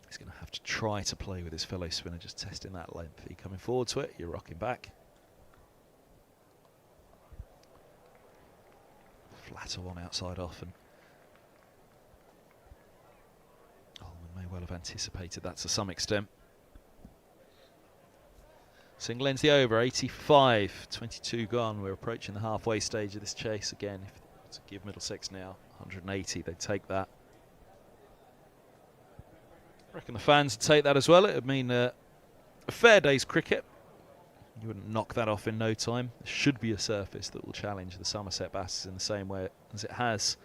is going to have to try to play with his fellow spinner, just testing that length. Are you coming forward to it? You're rocking back. Flatter one outside off, and Holman may well have anticipated that to some extent. Single ends the over, 85, 22 gone. We're approaching the halfway stage of this chase again. If they were to give Middlesex now 180, they'd take that. I reckon the fans would take that as well. It would mean a fair day's cricket. You wouldn't knock that off in no time. There should be a surface that will challenge the Somerset batters in the same way as it has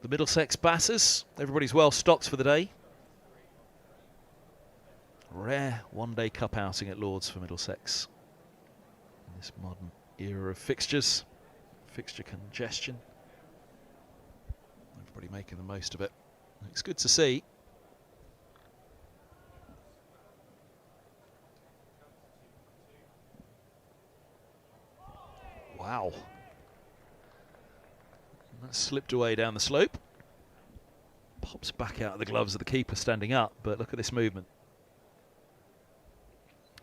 the Middlesex batters. Everybody's well stocked for the day. Rare one-day cup outing at Lord's for Middlesex in this modern era of fixtures, fixture congestion. Everybody making the most of it. It's good to see. Wow. And that slipped away down the slope. Pops back out of the gloves of the keeper standing up, but look at this movement.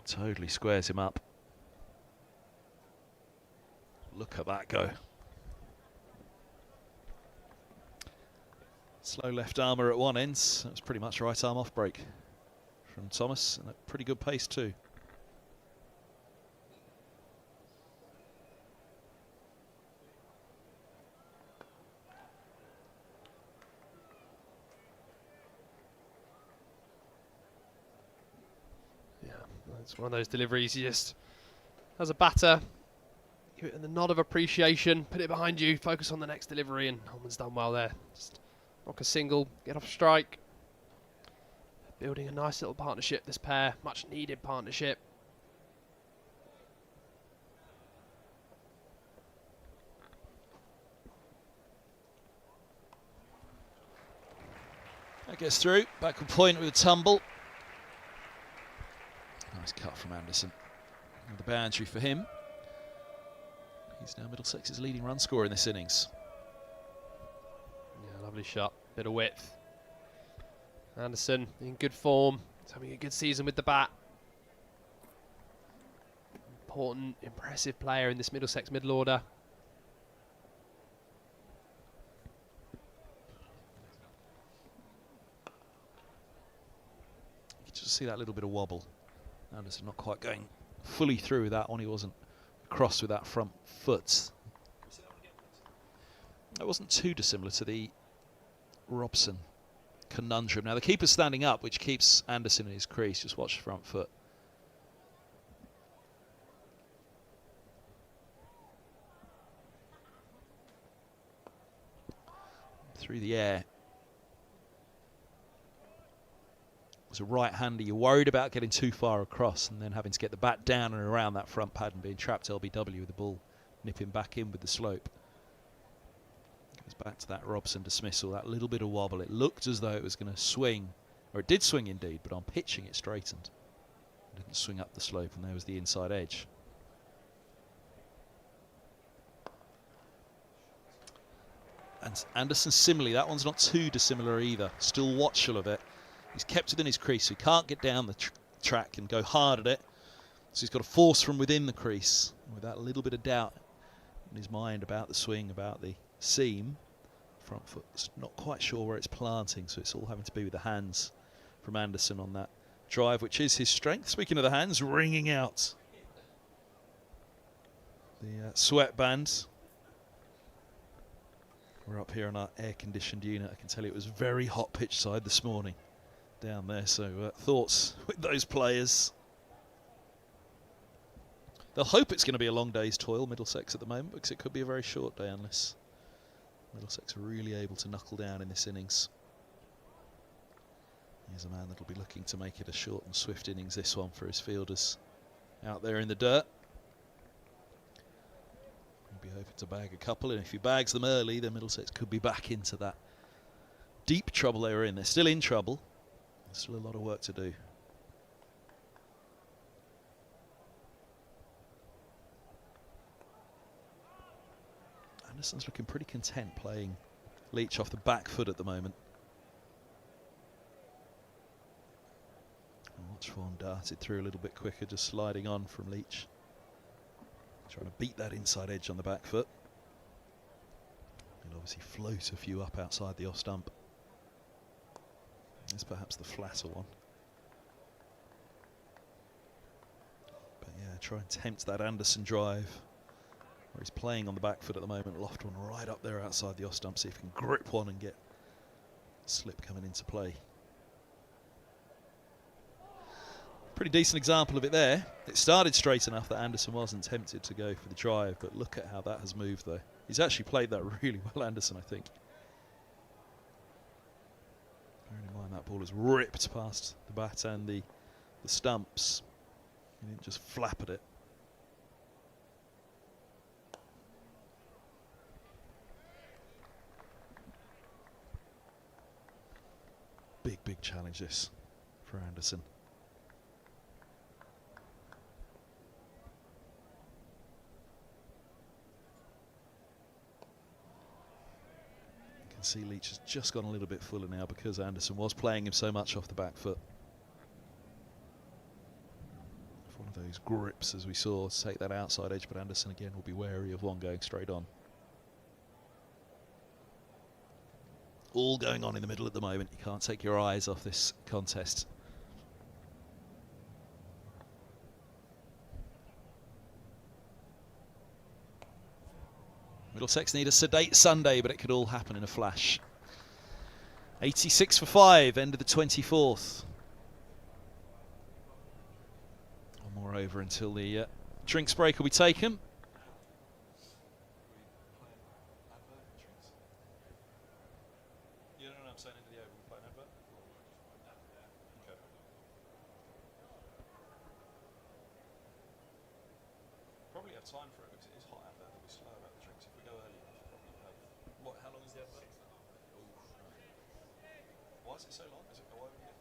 Totally squares him up. Look at that go. Slow left armour at one end. That was pretty much right arm off break from Thomas, and at pretty good pace too. It's one of those deliveries you just, as a batter, give it the nod of appreciation, put it behind you, focus on the next delivery, and Holman's done well there. Just knock a single, get off strike. Building a nice little partnership, this pair, much needed partnership. That gets through, backward point with a tumble. Nice cut from Anderson. And the boundary for him. He's now Middlesex's leading run scorer in this innings. Yeah, lovely shot. Bit of width. Anderson in good form. He's having a good season with the bat. Important, impressive player in this Middlesex middle order. You can just see that little bit of wobble. Anderson not quite going fully through that one. He wasn't across with that front foot. That wasn't too dissimilar to the Robson conundrum. Now the keeper's standing up, which keeps Anderson in his crease. Just watch the front foot. Through the air. As a right-hander, you're worried about getting too far across and then having to get the bat down and around that front pad and being trapped LBW with the ball nipping back in with the slope. Goes back to that Robson dismissal, that little bit of wobble. It looked as though it was going to swing, or it did swing indeed, but on pitching it straightened. It didn't swing up the slope, and there was the inside edge. And Anderson similarly, that one's not too dissimilar either. Still watchful of it. He's kept within his crease, so he can't get down the track and go hard at it. So he's got to force from within the crease with that little bit of doubt in his mind about the swing, about the seam. Front foot's not quite sure where it's planting, so it's all having to be with the hands from Anderson on that drive, which is his strength. Speaking of the hands, ringing out the sweatband. We're up here on our air-conditioned unit. I can tell you it was very hot pitch side this morning down there, so thoughts with those players. They'll hope it's going to be a long day's toil, Middlesex, at the moment, because it could be a very short day unless Middlesex are really able to knuckle down in this innings. Here's a man that'll be looking to make it a short and swift innings, this one, for his fielders. out there in the dirt. He'll be hoping to bag a couple, and if he bags them early, then Middlesex could be back into that deep trouble they were in. They're still in trouble. There's still a lot of work to do. Anderson's looking pretty content playing Leach off the back foot at the moment. And Watchforn darted through a little bit quicker, just sliding on from Leach. Trying to beat that inside edge on the back foot. He'll obviously float a few up outside the off stump. This is perhaps the flatter one. But yeah, try and tempt that Anderson drive, where he's playing on the back foot at the moment. Loft one right up there outside the off stump, see if he can grip one and get slip coming into play. Pretty decent example of it there. It started straight enough that Anderson wasn't tempted to go for the drive, but look at how that has moved though. He's actually played that really well, Anderson, I think. Bearing in mind that ball has ripped past the bat and the stumps. He didn't just flap at it. Big challenge this for Anderson. You can see Leach has just gone a little bit fuller now because Anderson was playing him so much off the back foot. One of those grips, as we saw, to take that outside edge, but Anderson again will be wary of one going straight on. All going on in the middle at the moment. You can't take your eyes off this contest. Middlesex need a sedate Sunday, but it could all happen in a flash. 86 for 5, end of the 24th. One more over until the drinks break will be taken. Probably have time for it because it is hot out there. They'll be slow about the drinks. If we go early enough, probably have. What? How long is the advert? Why is it so long? Is it go over yet?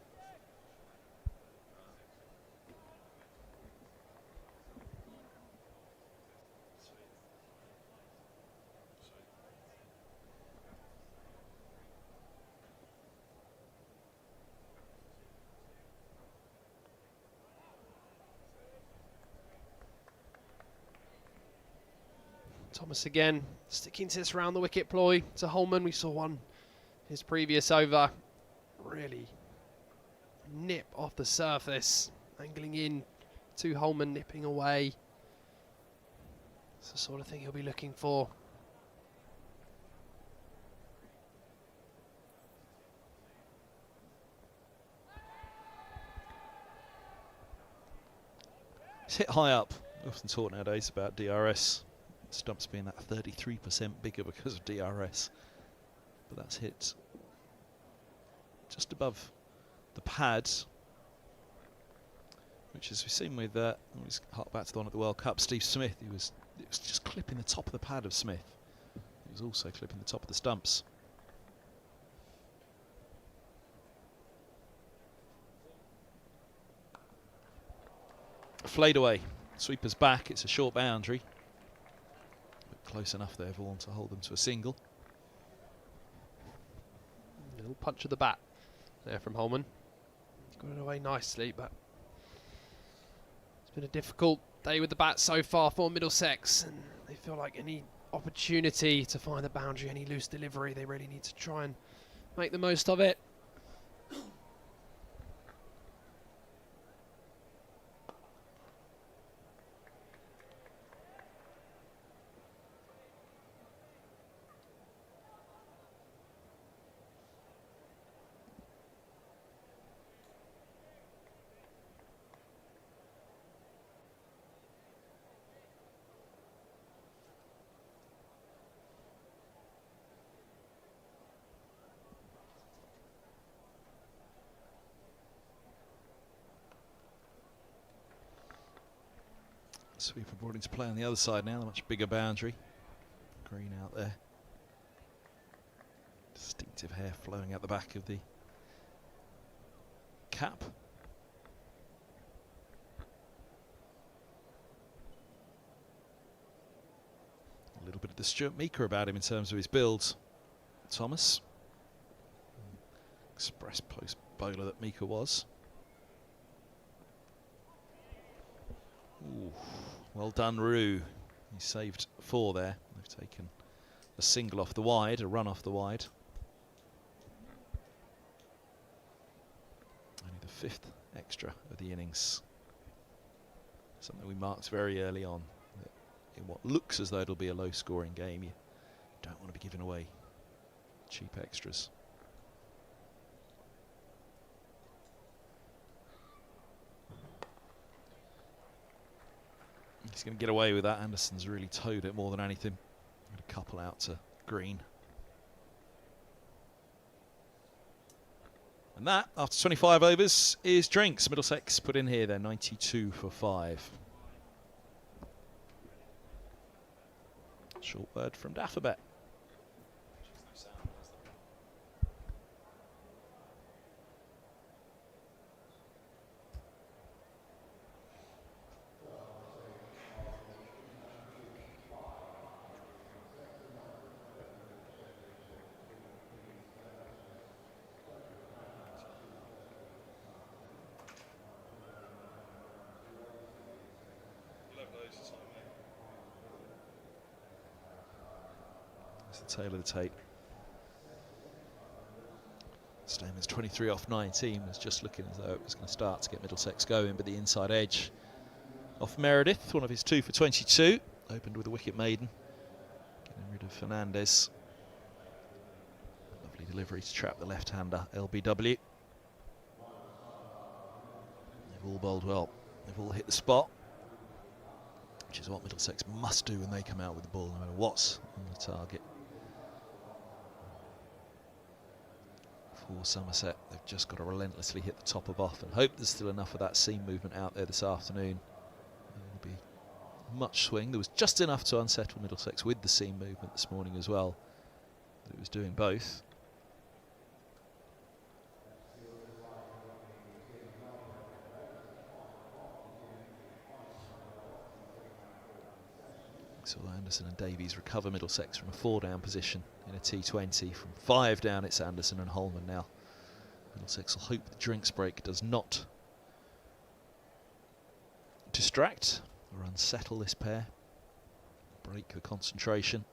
Thomas again, sticking to this round the wicket ploy to Holman. We saw one his previous over. Really nip off the surface, angling in to Holman, nipping away. It's the sort of thing he'll be looking for. It's hit high up. Often talk nowadays about DRS. Stumps being that 33% bigger because of DRS. But that's hit just above the pad, which, as we've seen with, let's hark back to the one at the World Cup, Steve Smith, it was just clipping the top of the pad of Smith. He was also clipping the top of the stumps. Flayed away. Sweeper's back. It's a short boundary. Close enough there, Vaughan, to hold them to a single. A little punch of the bat there from Holman. Got it away nicely, but it's been a difficult day with the bat so far for Middlesex, and they feel like any opportunity to find the boundary, any loose delivery, they really need to try and make the most of it. Sweeper brought into play on the other side now, a much bigger boundary. Green out there. Distinctive hair flowing out the back of the cap. A little bit of the Stuart Meeker about him in terms of his build. Thomas. Express post bowler that Meeker was. Ooh, well done, Roo. He saved 4 there. They've taken a single off the wide, a run off the wide. Only the 5th extra of the innings. Something we marked very early on. That in what looks as though it'll be a low-scoring game, you don't want to be giving away cheap extras. He's going to get away with that. Anderson's really towed it more than anything. Got a couple out to Green. And that, after 25 overs, is drinks. Middlesex put in here, they're 92 for 5. Short word from Daffabet. That's the tail of the tape. Staмен's 23 off 19, was just looking as though it was going to start to get Middlesex going, but the inside edge off Meredith, one of his 2 for 22, opened with a wicket maiden, getting rid of Fernandez. Lovely delivery to trap the left-hander, LBW. They've all bowled well, they've all hit the spot, which is what Middlesex must do when they come out with the ball, no matter what's on the target. For Somerset, they've just got to relentlessly hit the top of off and hope there's still enough of that seam movement out there this afternoon. There'll be much swing. There was just enough to unsettle Middlesex with the seam movement this morning as well, but it was doing both. So Anderson and Davies recover Middlesex from a 4-down position in a T20. From 5 down, it's Anderson and Holman now. Middlesex will hope the drinks break does not distract or unsettle this pair, break the concentration.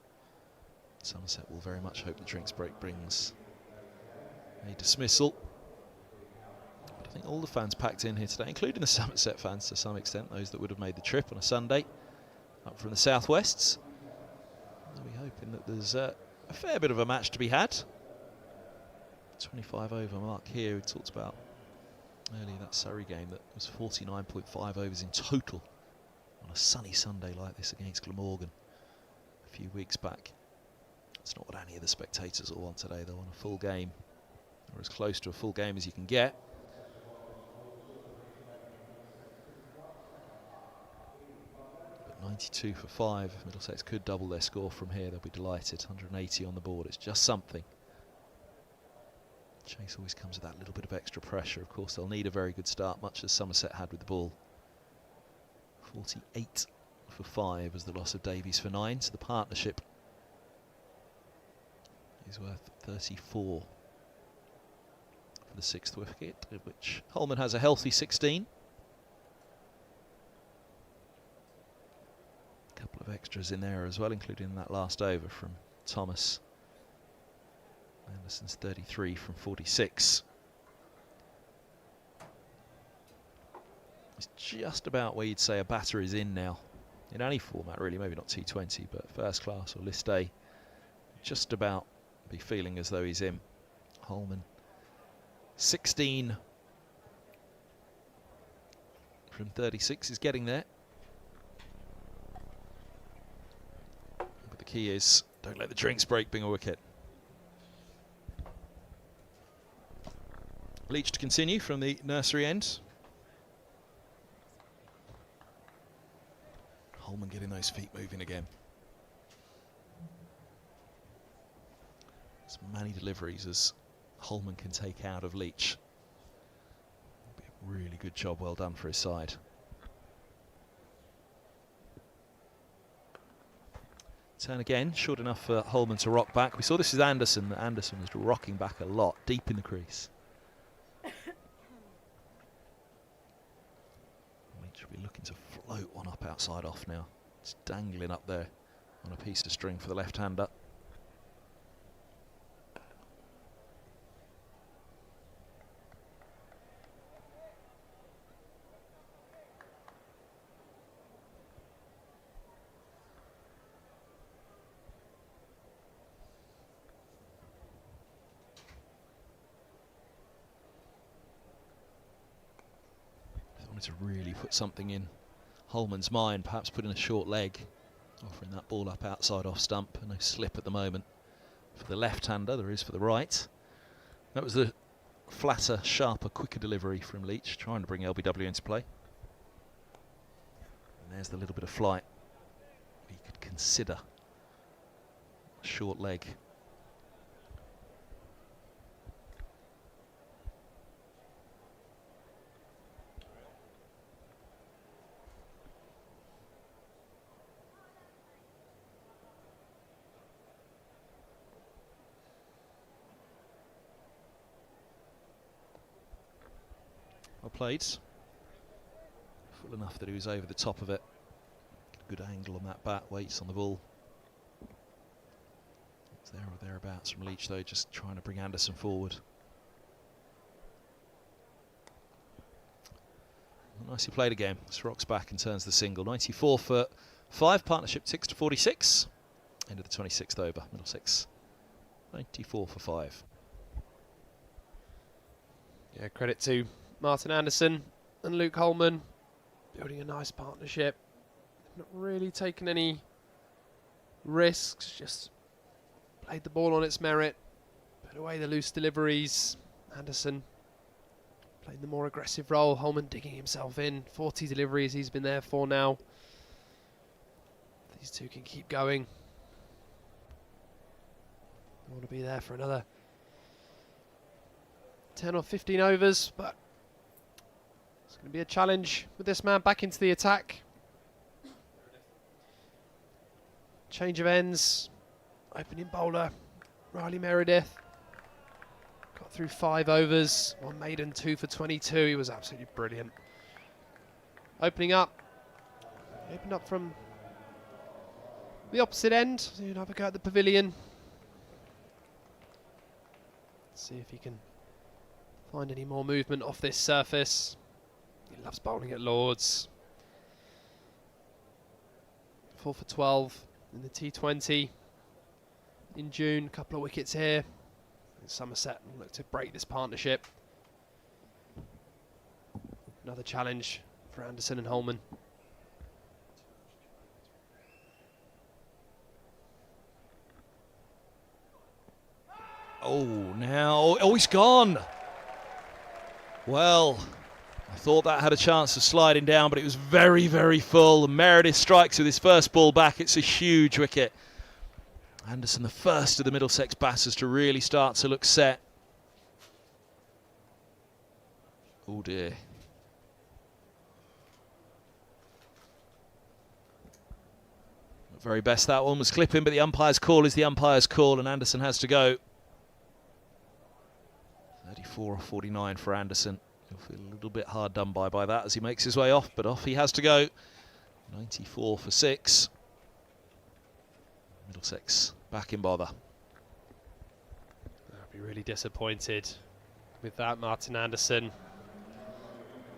Somerset will very much hope the drinks break brings a dismissal. But I think all the fans packed in here today, including the Somerset fans to some extent, those that would have made the trip on a Sunday, up from the southwests. We're hoping that there's a fair bit of a match to be had. 25 over mark here. We talked about earlier that Surrey game that was 49.5 overs in total on a sunny Sunday like this against Glamorgan a few weeks back. That's not what any of the spectators will want today. They'll want a full game, or as close to a full game as you can get. 92 for 5. If Middlesex could double their score from here, they'll be delighted. 180 on the board, it's just something. Chase always comes with that little bit of extra pressure. Of course, they'll need a very good start, much as Somerset had with the ball. 48 for 5 as the loss of Davies for 9, so the partnership is worth 34 for the 6th wicket, of which Holman has a healthy 16. Couple of extras in there as well, including that last over from Thomas. Anderson's 33 from 46. It's just about where you'd say a batter is in now. In any format, really, maybe not T20, but first class or list A. Just about be feeling as though he's in. Holman, 16 from 36, is getting there. Key is, don't let the drinks break being a wicket. Leach to continue from the nursery end. Holman getting those feet moving again. As many deliveries as Holman can take out of Leach. Be a really good job, well done for his side. Turn again, short enough for Holman to rock back. We saw this with Anderson, that Anderson was rocking back a lot, deep in the crease. Leach will be looking to float one up outside off now. It's dangling up there on a piece of string for the left-hander. To really put something in Holman's mind, perhaps put in a short leg, offering that ball up outside off stump. No slip at the moment for the left-hander, there is for the right. That was the flatter, sharper, quicker delivery from Leach, trying to bring LBW into play. And there's the little bit of flight he could consider. Short leg. Well played. Full enough that he was over the top of it. Good angle on that bat, waits on the ball. It's there or thereabouts from Leach though, just trying to bring Anderson forward. Well, nicely played again. This rocks back and turns the single. 94 for 5, partnership 6 to 46. End of the 26th over, Middlesex. 94 for 5. Yeah, credit to Martin Anderson and Luke Holman, building a nice partnership. Not really taken any risks, just played the ball on its merit, put away the loose deliveries. Anderson played the more aggressive role, Holman digging himself in. 40 deliveries he's been there for now. These two can keep going. I want to be there for another 10 or 15 overs, but it's going to be a challenge with this man back into the attack. Change of ends. Opening bowler, Riley Meredith. Got through 5 overs. 1 maiden, 2 for 22. He was absolutely brilliant. Opening up. He opened up from the opposite end. So he'll have a go at the pavilion. Let's see if he can find any more movement off this surface. He loves bowling at Lords. 4 for 12 in the T20 in June. A couple of wickets here. Somerset will look to break this partnership. Another challenge for Anderson and Holman. Oh, now, oh, he's gone. Well, I thought that had a chance of sliding down, but it was very, very full. Meredith strikes with his first ball back. It's a huge wicket. Anderson, the first of the Middlesex batters to really start to look set. Oh dear. Not very best that one was clipping, but the umpire's call is the umpire's call, and Anderson has to go. 34 or 49 for Anderson. He'll feel a little bit hard done by that as he makes his way off, but off he has to go. 94 for 6. Middlesex back in bother. I'll be really disappointed with that, Martin Anderson.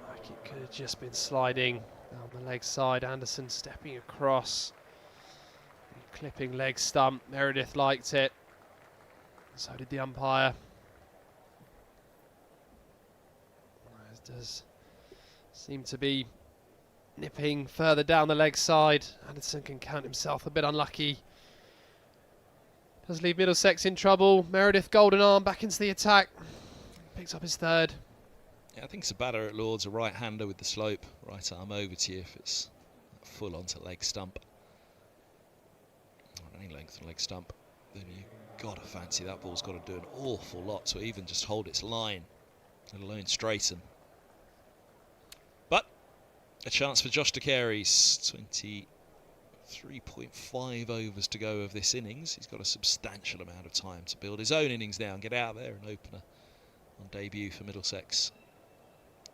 Like it could have just been sliding down the leg side. Anderson stepping across, clipping leg stump. Meredith liked it. So did the umpire. Does seem to be nipping further down the leg side. Anderson can count himself a bit unlucky. Does leave Middlesex in trouble. Meredith golden arm back into the attack. Picks up his 3rd. Yeah, I think it's a batter at Lords, a right-hander with the slope. Right arm over to you if it's full onto leg stump. Not any length on leg stump, then you've got to fancy that ball's got to do an awful lot to even just hold its line, let alone straighten. But a chance for Josh de Carey's 23.5 overs to go of this innings. He's got a substantial amount of time to build his own innings now and get out there and opener on debut for Middlesex.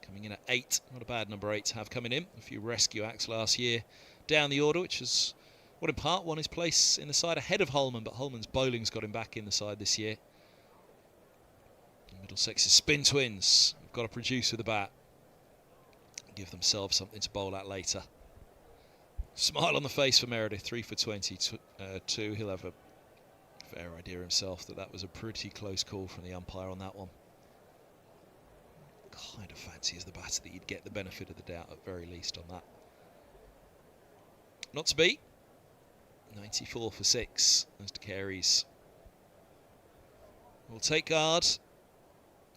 Coming in at 8, not a bad number 8 to have coming in. A few rescue acts last year down the order, which is what in part won his place in the side ahead of Holman, but Holman's bowling's got him back in the side this year. Middlesex's spin twins have got to produce with the bat, give themselves something to bowl at later. Smile on the face for Meredith, 3 for 22. He'll have a fair idea himself that that was a pretty close call from the umpire on that one. Kind of fancy as the batter that you'd get the benefit of the doubt at very least on that. Not to be. 94 for 6 as de Carey's will take guard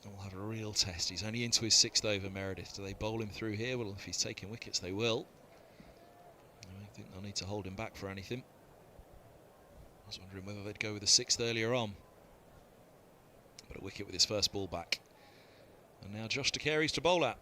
and we'll have a real test. He's only into his 6th over, Meredith. Do they bowl him through here? Well, if he's taking wickets, they will. I don't think they'll need to hold him back for anything. I was wondering whether they'd go with the 6th earlier on. But a wicket with his first ball back. And now Josh de Carey's to bowl at.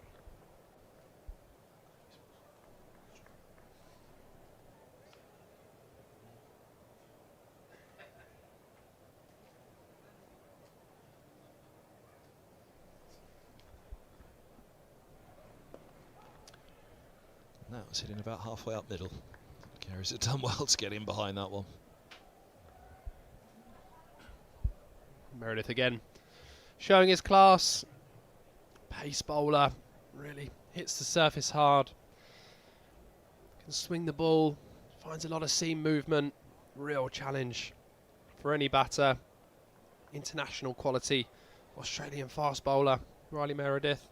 Now it's hitting about halfway up middle. Carey's have done well to get in behind that one. Meredith again, showing his class. Pace bowler, really hits the surface hard. Can swing the ball, finds a lot of seam movement. Real challenge for any batter. International quality Australian fast bowler, Riley Meredith.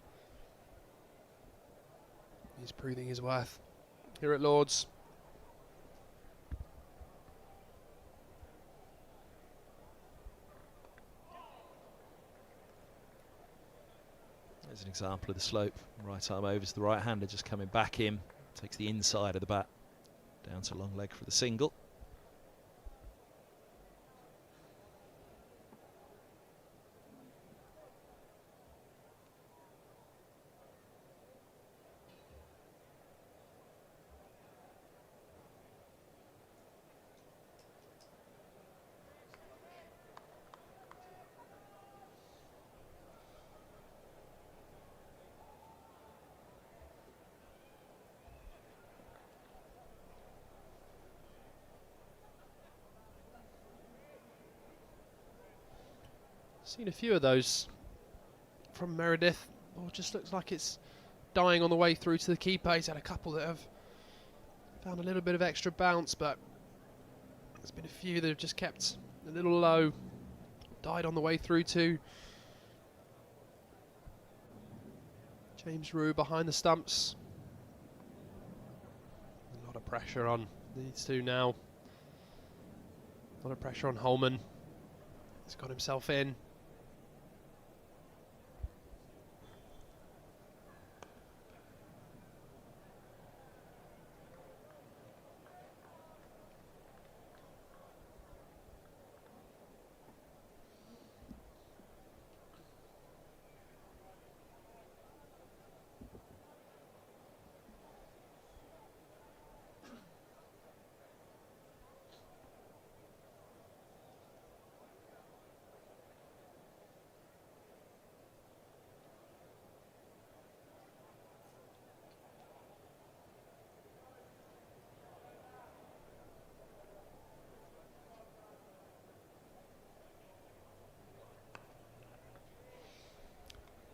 He's proving his worth here at Lord's. There's an example of the slope. Right arm over to the right hander, just coming back in. Takes the inside of the bat down to long leg for the single. Seen a few of those from Meredith. Oh, just looks like it's dying on the way through to the keeper. He's had a couple that have found a little bit of extra bounce, but there's been a few that have just kept a little low. Died on the way through to James Rue behind the stumps. A lot of pressure on these two now. A lot of pressure on Holman. He's got himself in.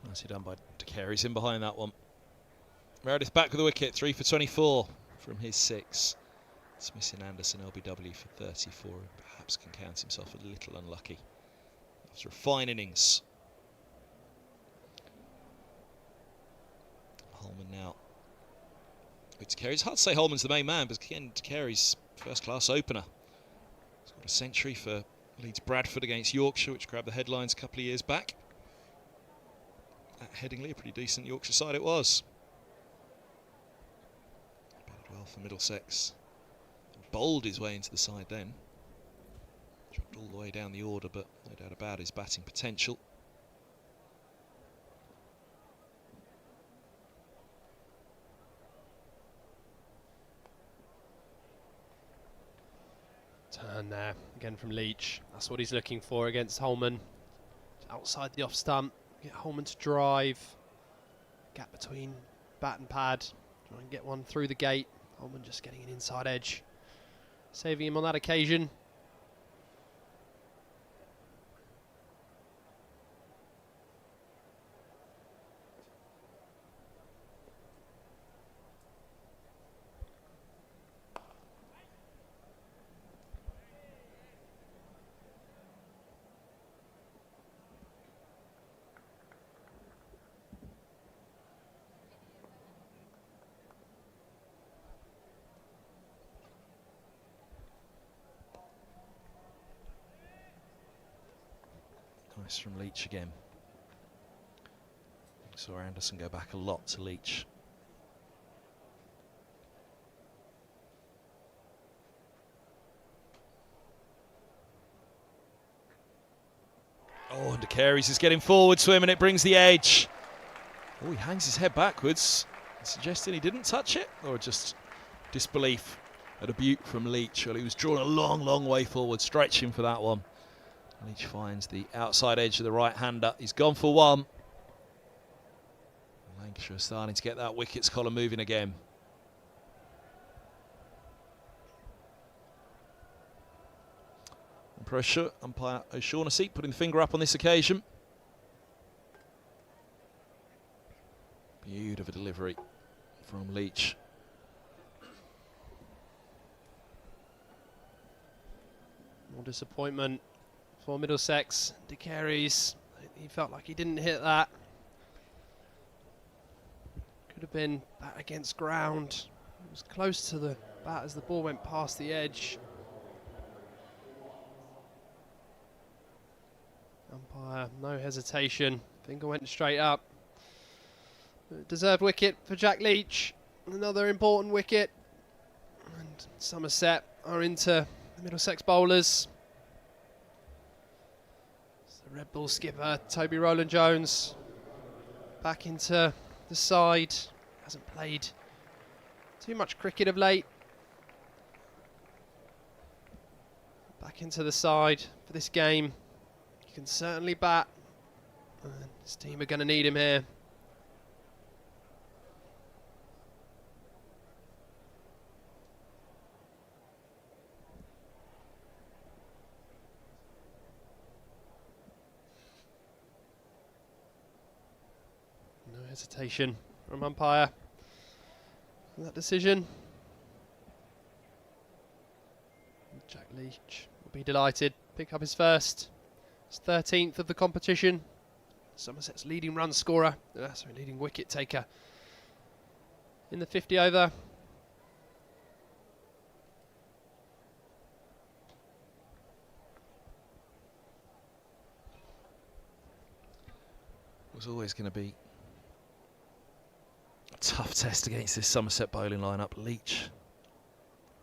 Nicely done by de Carey's in behind that one. Meredith back with the wicket, 3 for 24 from his 6. Dismissing Anderson LBW for 34 and perhaps can count himself a little unlucky after a fine innings. Holman now. It's Carey. It's hard to say Holman's the main man, but again, Carey's first-class opener. He's got a century for Leeds Bradford against Yorkshire, which grabbed the headlines a couple of years back. At Headingley, a pretty decent Yorkshire side it was. Bowled well well for Middlesex. Bowled his way into the side then. Dropped all the way down the order, but no doubt about his batting potential. Turn there, again from Leach. That's what he's looking for against Holman. Outside the off stump, get Holman to drive. Gap between bat and pad. Try and get one through the gate. Holman just getting an inside edge. Saving him on that occasion. Nice from Leach again. Saw Anderson go back a lot to Leach. Oh, and De Carey's is getting forward to him and it brings the edge. Oh, he hangs his head backwards, suggesting he didn't touch it, or just disbelief at a beaut from Leach. Well, he was drawn a long, long way forward, stretching for that one. Leach finds the outside edge of the right-hander. He's gone for one. Lancashire starting to get that wickets column moving again. Umpire O'Shaughnessy putting the finger up on this occasion. Beautiful delivery from Leach. More disappointment for Middlesex. De Carey's, he felt like he didn't hit that. Could have been bat against ground. It was close to the bat as the ball went past the edge. Umpire, no hesitation. Finger went straight up. Deserved wicket for Jack Leach. Another important wicket. And Somerset are into the Middlesex bowlers. Red Bull skipper Toby Rowland-Jones back into the side. Hasn't played too much cricket of late. Back into the side for this game. He can certainly bat. And his team are going to need him here. Hesitation from umpire for that decision. Jack Leach will be delighted. Pick up his first. His 13th of the competition. Somerset's leading run scorer. Sorry, leading wicket taker in the 50 over. It was always going to be tough test against this Somerset bowling lineup. Leach,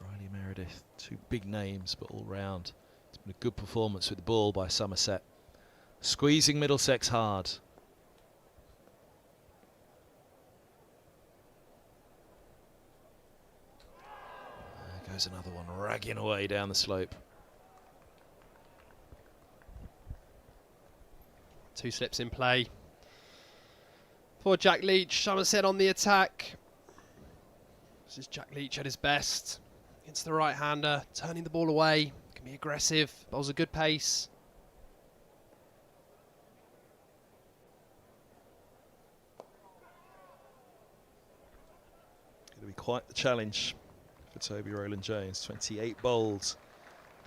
Riley Meredith, two big names, but all round it's been a good performance with the ball by Somerset. Squeezing Middlesex hard. There goes another one, ragging away down the slope. Two slips in play for Jack Leach. Somerset on the attack. This is Jack Leach at his best. Against the right-hander, turning the ball away. Can be aggressive, bowls a good pace. Going to be quite the challenge for Toby Rowland-Jones. 28 bowls.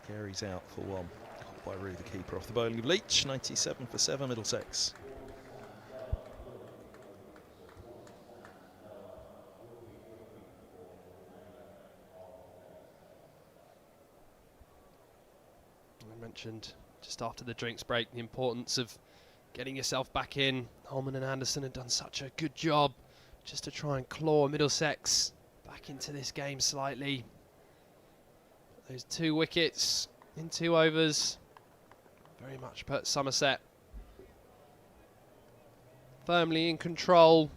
Carries out for one. Caught by Rue, the keeper, off the bowling of Leach. 97 for 7, Middlesex. Mentioned just after the drinks break the importance of getting yourself back in. Holman and Anderson have done such a good job just to try and claw Middlesex back back into this game slightly. Those 2 wickets in 2 overs very much put Somerset firmly in control.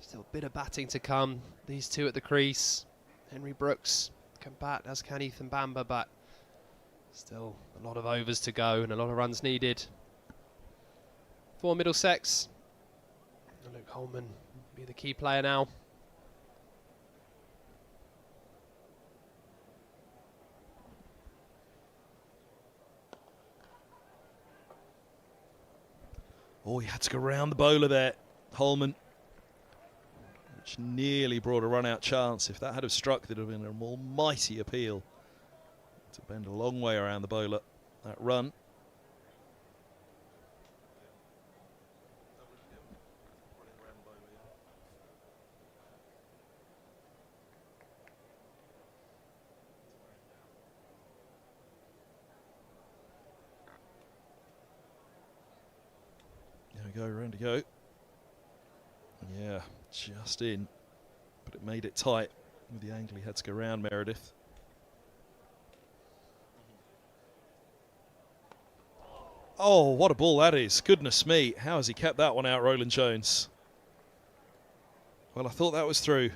Still a bit of batting to come. These 2 at the crease. Henry Brooks can bat, as can Ethan Bamber, but still a lot of overs to go and a lot of runs needed for Middlesex. Luke Holman will be the key player now. Oh, he had to go round the bowler there, Holman, which nearly brought a run-out chance. If that had have struck, there'd have been an almighty appeal to bend a long way around the bowler. That run. There we go, round to go. Yeah, just in. But it made it tight with the angle he had to go round Meredith. Oh, what a ball that is. Goodness me. How has he kept that one out, Roland Jones? Well, I thought that was through.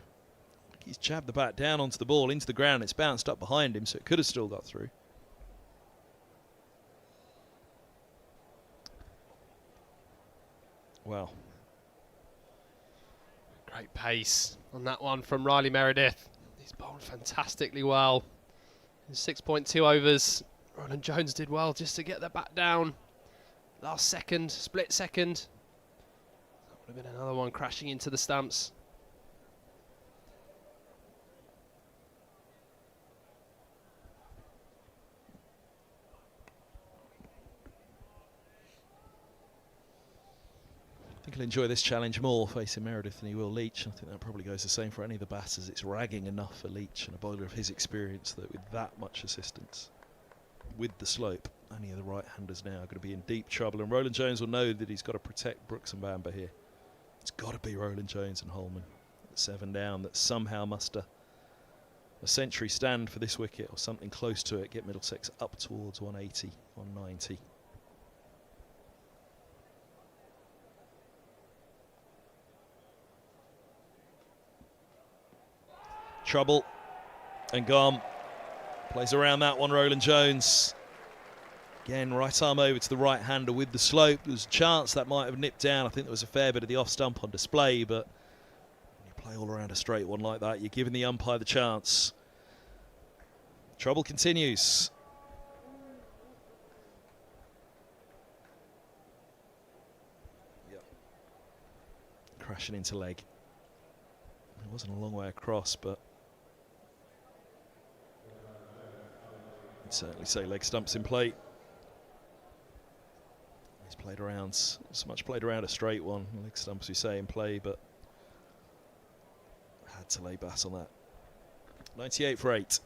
He's jabbed the bat down onto the ball, into the ground. It's bounced up behind him, so it could have still got through. Wow. Great pace on that one from Riley Meredith. He's bowled fantastically well. In 6.2 overs, Roland Jones did well just to get the bat down. Last second, split second. That would have been another one crashing into the stumps. I think he'll enjoy this challenge more facing Meredith than he will Leach. I think that probably goes the same for any of the batters. It's ragging enough for Leach and a bowler of his experience that with that much assistance, with the slope, any of the right-handers now are going to be in deep trouble. And Roland Jones will know that he's got to protect Brooks and Bamber here. It's got to be Roland Jones and Holman at 7 down that somehow muster a century stand for this wicket or something close to it. Get Middlesex up towards 180, 190. Trouble and gone. Plays around that one, Roland Jones. Again, right arm over to the right-hander with the slope. There was a chance that might have nipped down. I think there was a fair bit of the off-stump on display, but when you play all around a straight one like that, you're giving the umpire the chance. Trouble continues. Yep. Crashing into leg. It wasn't a long way across, but I'd certainly say leg stumps in play. He's played around, so much played around a straight one. Leg stumps, we say, in play, but had to lay bat on that. 98 for 8.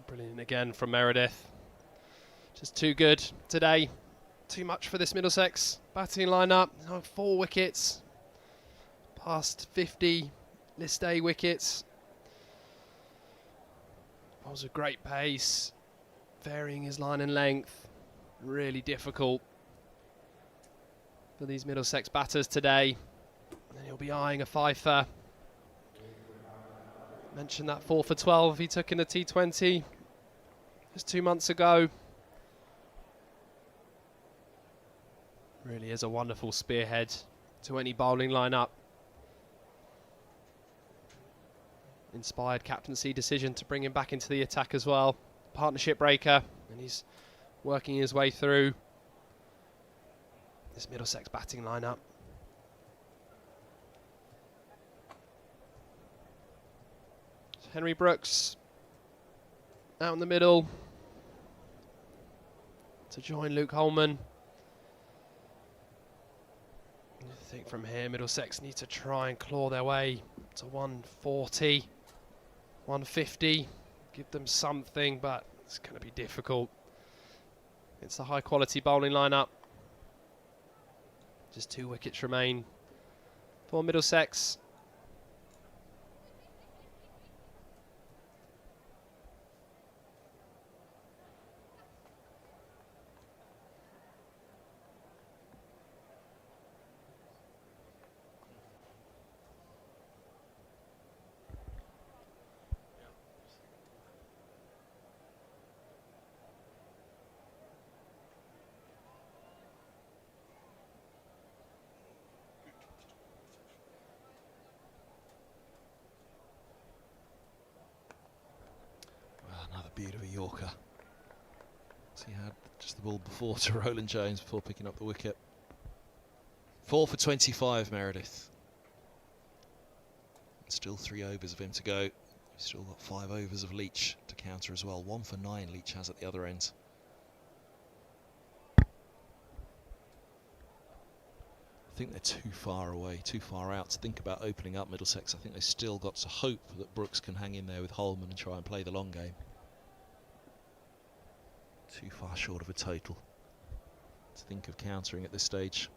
Brilliant again from Meredith. Just too good today. Too much for this Middlesex batting lineup. 4 wickets. Past 50 list A wickets. That was a great pace. Varying his line and length. Really difficult for these Middlesex batters today. And he'll be eyeing a fifer. Mentioned that 4 for 12 he took in the T20 just 2 months ago. Really is a wonderful spearhead to any bowling lineup. Inspired captaincy decision to bring him back into the attack as well. Partnership breaker, and he's working his way through this Middlesex batting lineup. Henry Brooks out in the middle to join Luke Holman. I think from here Middlesex need to try and claw their way to 140, 150, give them something, but it's going to be difficult. It's a high quality bowling lineup. Just 2 wickets remain for Middlesex. Yorker. So he had just the ball before to Roland Jones before picking up the wicket. 4 for 25, Meredith. Still 3 overs of him to go. We've still got 5 overs of Leach to counter as well. 1 for 9 Leach has at the other end. I think they're too far away, too far out to think about opening up Middlesex. I think they've still got to hope that Brooks can hang in there with Holman and try and play the long game. Too far short of a total to think of countering at this stage.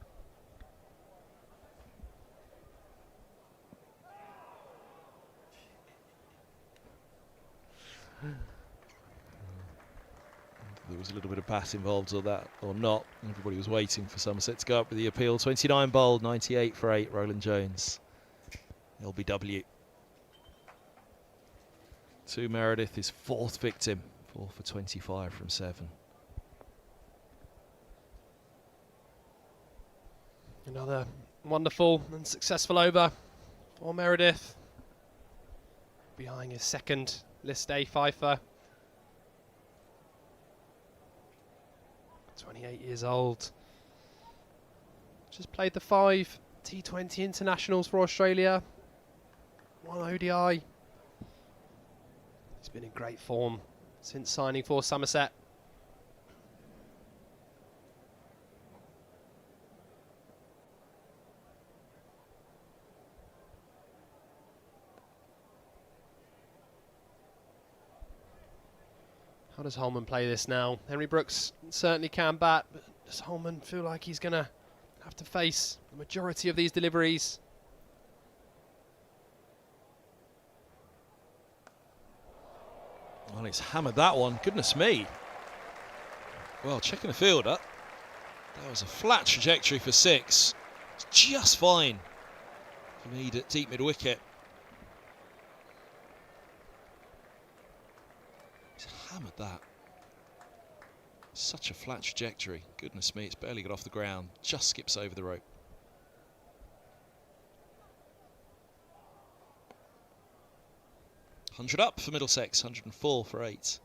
There was a little bit of bat involved or that or not. Everybody was waiting for Somerset to go up with the appeal. 29 bowled, 98 for 8, Roland Jones. LBW. To Meredith, his 4th victim. 4 for 25 from 7. Another wonderful and successful over for Meredith. Behind his 2nd List A fifer. 28 years old. Just played the 5 T20 internationals for Australia. 1 ODI. He's been in great form since signing for Somerset. How does Holman play this now? Henry Brooks certainly can bat, but does Holman feel like he's going to have to face the majority of these deliveries? Well, he's hammered that one. Goodness me. Well, checking the fielder. That was a flat trajectory for 6. It's just fine for me at deep mid-wicket. He's hammered that. Such a flat trajectory. Goodness me, it's barely got off the ground. Just skips over the rope. $100 up for Middlesex, 104 for 8.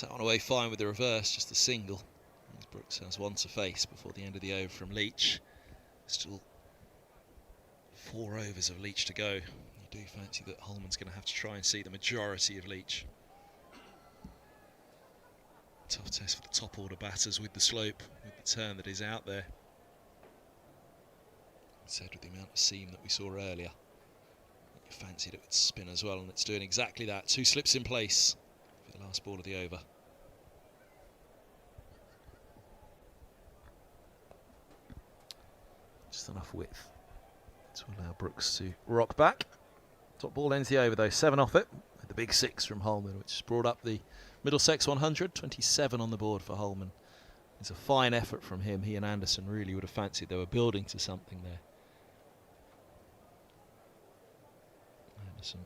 That one away fine with the reverse, just a single. As Brooks has 1 to face before the end of the over from Leach. Still 4 overs of Leach to go. You do fancy that Holman's going to have to try and see the majority of Leach. Tough test for the top order batters with the slope, with the turn that is out there. Said with the amount of seam that we saw earlier, you fancied it would spin as well, and it's doing exactly that. 2 slips in place. The last ball of the over. Just enough width to allow Brooks to rock back. Top ball ends the over though, 7 off it. With the big 6 from Holman, which has brought up the Middlesex 100. 27 on the board for Holman. It's a fine effort from him. He and Anderson really would have fancied they were building to something there. Anderson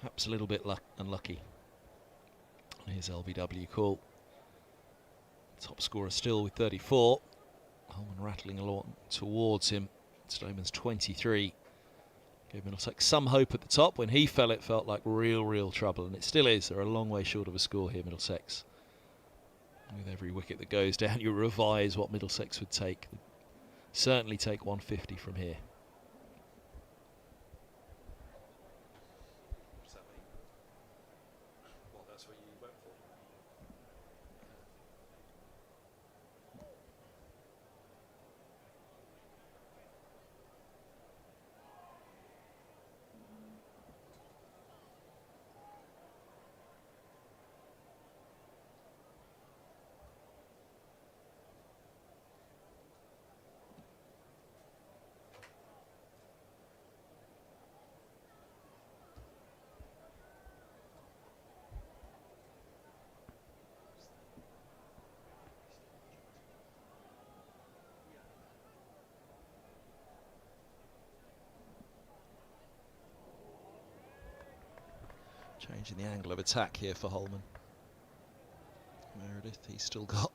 perhaps a little bit unlucky. Here's LBW call. Top scorer still with 34. Holman rattling along towards him. Stoneman's 23. Gave Middlesex some hope at the top. When he fell, it felt like real trouble, and it still is. They're a long way short of a score here, Middlesex. With every wicket that goes down, you revise what Middlesex would take. They'd certainly take 150 from here. Changing the angle of attack here for Holman. Meredith, he's still got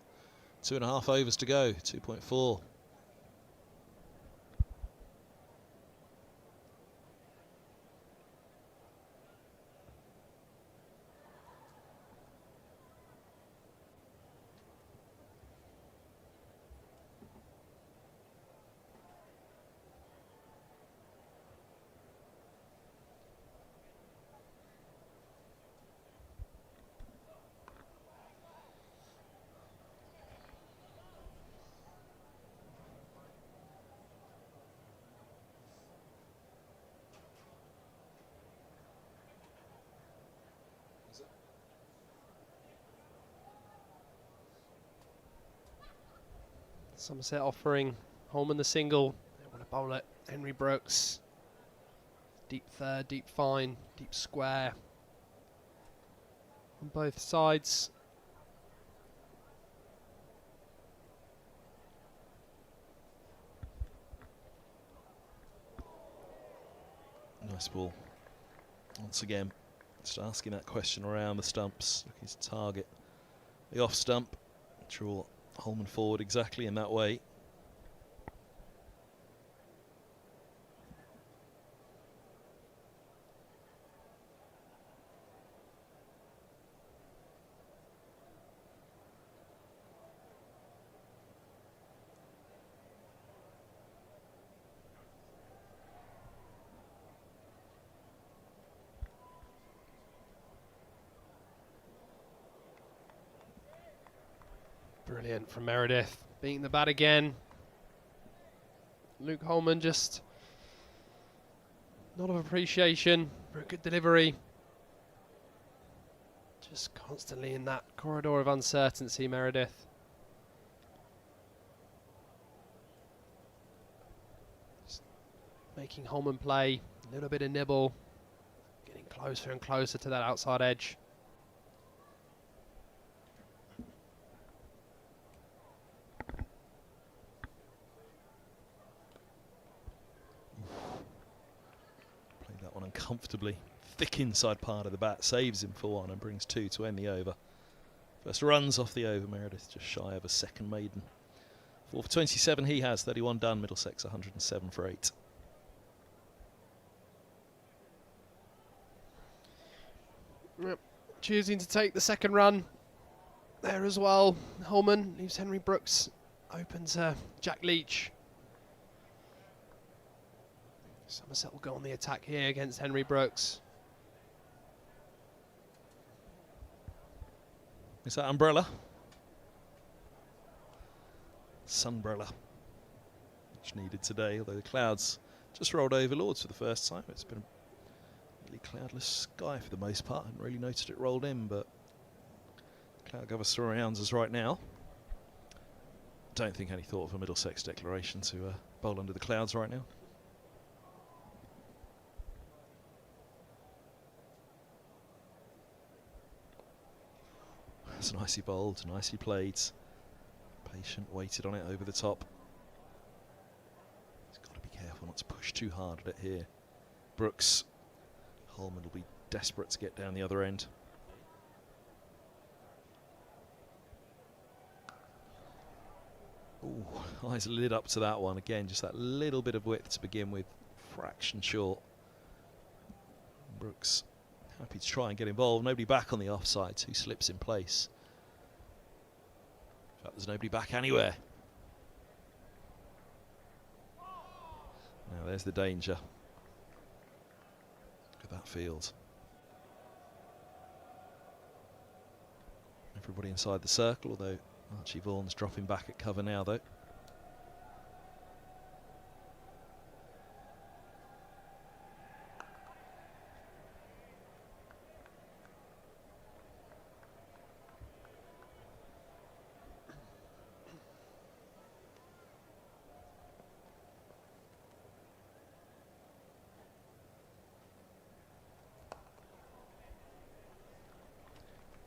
2.5 overs to go, 2.4. Somerset offering Holman the single. They want to bowl it. Henry Brooks. Deep third, deep fine, deep square. On both sides. Nice ball. Once again, just asking that question around the stumps. Looking to target the off stump. Draw Holman forward exactly in that way. Brilliant from Meredith. Beating the bat again. Luke Holman just not of appreciation for a good delivery. Just constantly in that corridor of uncertainty, Meredith. Just making Holman play a little bit of nibble. Getting closer and closer to that outside edge. Comfortably. Thick inside part of the bat saves him for one and brings 2 to end the over. First runs off the over, Meredith just shy of a second maiden. 4 for 27 he has, 31 done, Middlesex 107 for 8. Yep. Choosing to take the second run there as well. Holman leaves Henry Brooks open to Jack Leach. Somerset will go on the attack here against Henry Brooks. Is that umbrella? Sunbrella. Much needed today, although the clouds just rolled over Lords for the first time. It's been a really cloudless sky for the most part. I hadn't really noticed it rolled in, but cloud cover surrounds us right now. Don't think any thought of a Middlesex declaration to bowl under the clouds right now. It's nicely bowled, nicely played. Patient, weighted on it over the top. He's got to be careful not to push too hard at it here. Brooks. Holman will be desperate to get down the other end. Ooh, eyes lit up to that one. Again, just that little bit of width to begin with. Fraction short. Brooks happy to try and get involved. Nobody back on the offside, so he slips in place. In fact, there's nobody back anywhere. Now there's the danger. Look at that field. Everybody inside the circle, although Archie Vaughan's dropping back at cover now, though.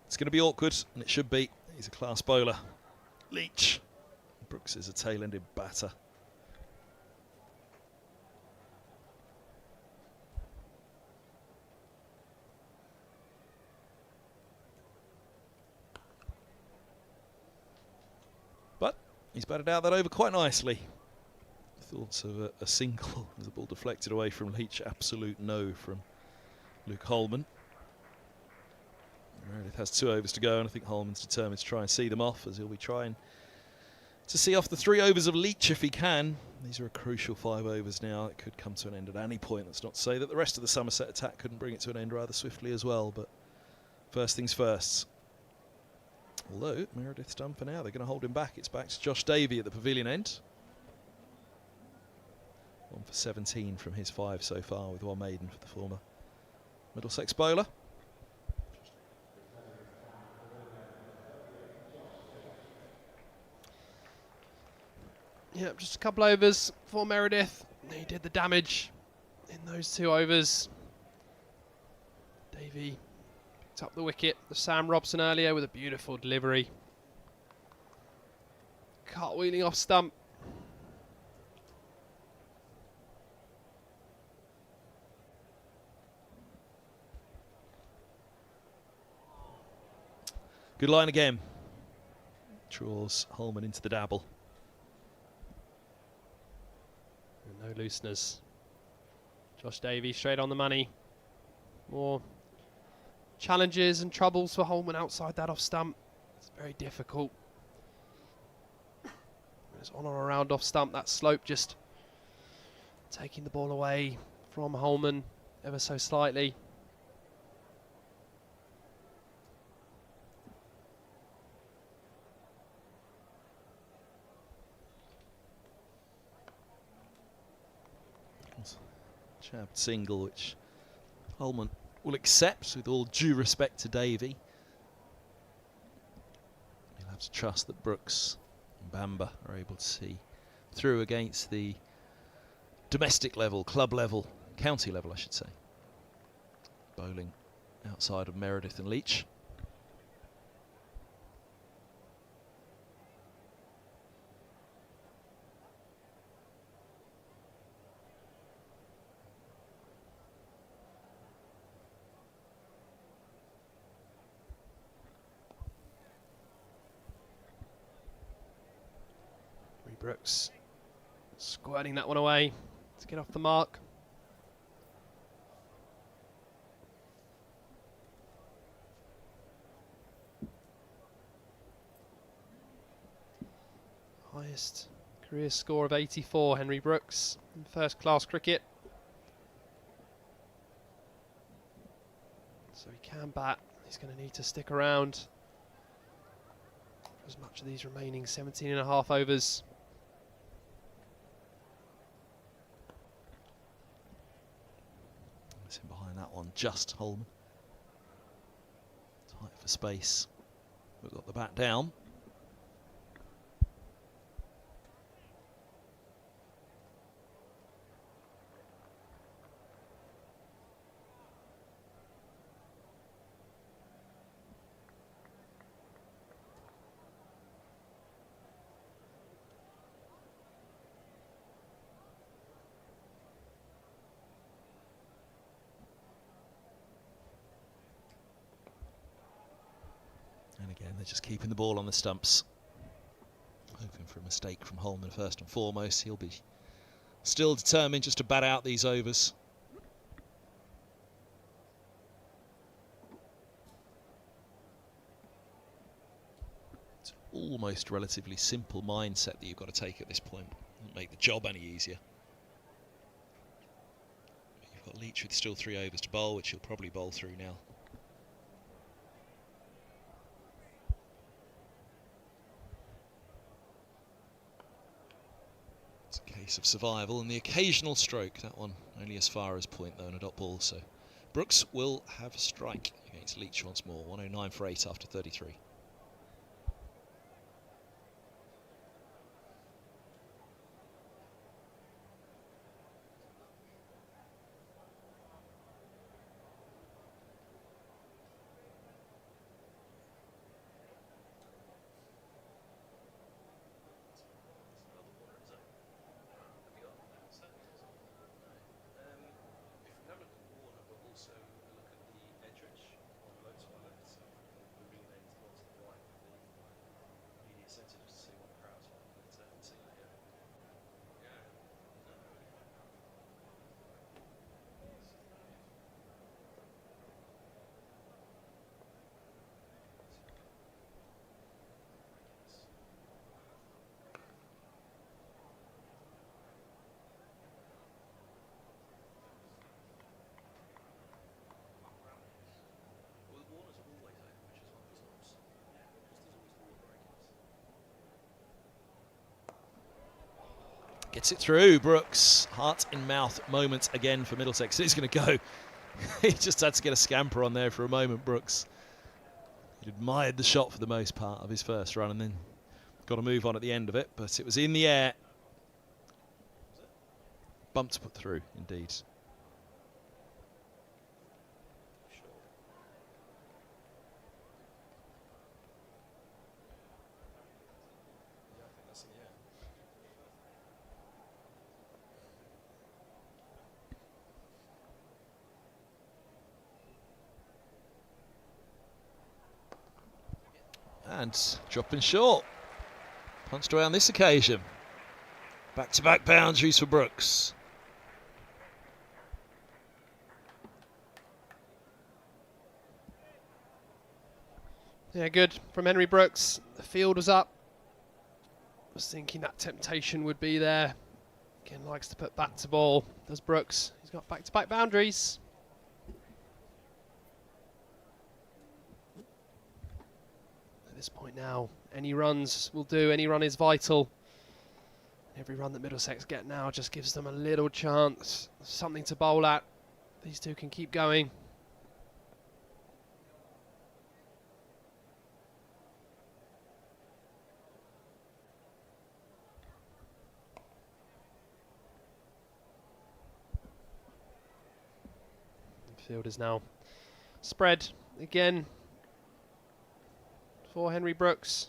It's going to be awkward, and it should be. He's a class bowler. Leach. Brooks is a tail-ended batter. He's batted out that over quite nicely. Thoughts of a single as the ball deflected away from Leach. Absolute no from Luke Holman. Meredith has 2 overs to go, and I think Holman's determined to try and see them off, as he'll be trying to see off the 3 overs of Leach if he can. These are a crucial 5 overs now. It could come to an end at any point. That's not to say that the rest of the Somerset attack couldn't bring it to an end rather swiftly as well, but first things first. Although Meredith's done for now, they're going to hold him back. It's back to Josh Davey at the pavilion end. 1 for 17 from his 5 so far, with 1 maiden for the former Middlesex bowler. Yeah, just a couple overs for Meredith. He did the damage in those 2 overs. Davey picked up the wicket. The Sam Robson earlier with a beautiful delivery. Cartwheeling off stump. Good line again. Draws Holman into the dabble. No looseners. Josh Davey straight on the money. More challenges and troubles for Holman outside that off stump. It's very difficult. It's on or around off stump. That slope just taking the ball away from Holman ever so slightly. Jabbed single, which Holman will accept with all due respect to Davey. He'll have to trust that Brooks and Bamba are able to see through against the domestic level, club level, county level I should say. Bowling outside of Meredith and Leach. Brooks squirting that one away to get off the mark. Highest career score of 84, Henry Brooks in first class cricket. So he can bat. He's going to need to stick around for as much of these remaining 17.5 overs. In behind that one, just Holman. Tight for space. We've got the bat down. And again, they're just keeping the ball on the stumps. Hoping for a mistake from Holman first and foremost. He'll be still determined just to bat out these overs. It's almost relatively simple mindset that you've got to take at this point. Doesn't make the job any easier. But you've got Leach with still 3 overs to bowl, which he'll probably bowl through now. It's a case of survival and the occasional stroke. That one only as far as point though, and a dot ball. So Brooks will have a strike against Leach once more. 109 for 8 after 33. Gets it through. Brooks. Heart in mouth moment again for Middlesex. He's going to go. He just had to get a scamper on there for a moment, Brooks. He admired the shot for the most part of his first run and then got to move on at the end of it. But it was in the air. Bump to put through, indeed. And dropping short. Punched away on this occasion. Back-to-back boundaries for Brooks. Yeah, good from Henry Brooks. The field was up. Was thinking that temptation would be there. Again, likes to put back to ball. Does Brooks. He's got back-to-back boundaries. At this point now, any runs will do. Any run is vital. Every run that Middlesex get now just gives them a little chance. Something to bowl at. These two can keep going. Field is now spread again for Henry Brooks.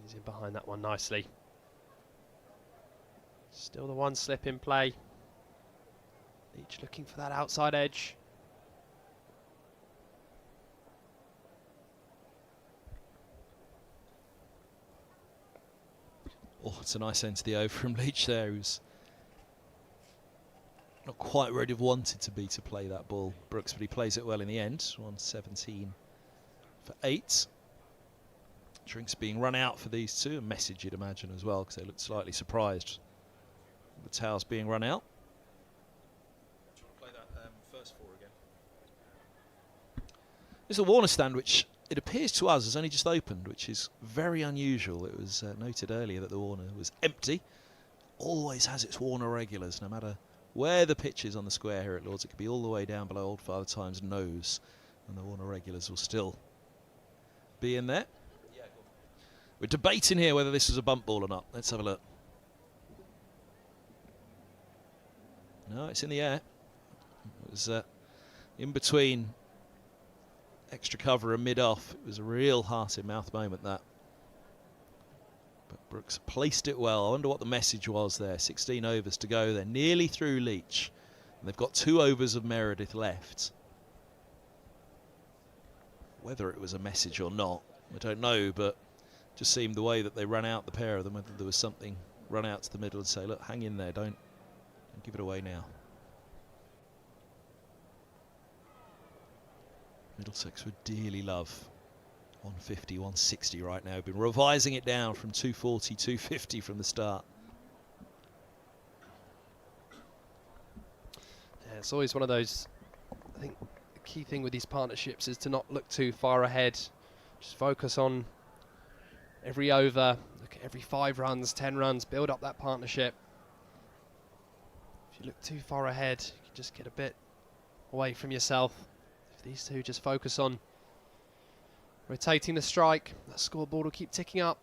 He's in behind that one nicely. Still the one slip in play. Leach looking for that outside edge. Oh, it's a nice end to the over from Leach there. He was not quite where he'd have wanted to be to play that ball, Brooks, but he plays it well in the end. 117 for 8. Drinks being run out for these two. A message, you'd imagine, as well, because they looked slightly surprised. The towels being run out. Do you want to play that first 4 again? There's a Warner stand, which it appears to us has only just opened, which is very unusual. It was noted earlier that the Warner was empty. Always has its Warner regulars, no matter where the pitch is on the square here at Lords. It could be all the way down below Old Father Time's nose, and the Warner regulars will still be in there. We're debating here whether this was a bump ball or not. Let's have a look. No, it's in the air. It was in between extra cover and mid-off. It was a real heart-in-mouth moment, that. But Brooks placed it well. I wonder what the message was there. 16 overs to go. They're nearly through Leach. And they've got 2 overs of Meredith left. Whether it was a message or not, I don't know, but just seemed the way that they ran out, the pair of them, whether there was something run out to the middle and say, look, hang in there, don't give it away now. Middlesex would dearly love 150, 160 right now. Been revising it down from 240, 250 from the start. Yeah, it's always one of those. I think the key thing with these partnerships is to not look too far ahead. Just focus on every over, look at every 5 runs, 10 runs, build up that partnership. If you look too far ahead, you can just get a bit away from yourself. If these two just focus on rotating the strike, that scoreboard will keep ticking up.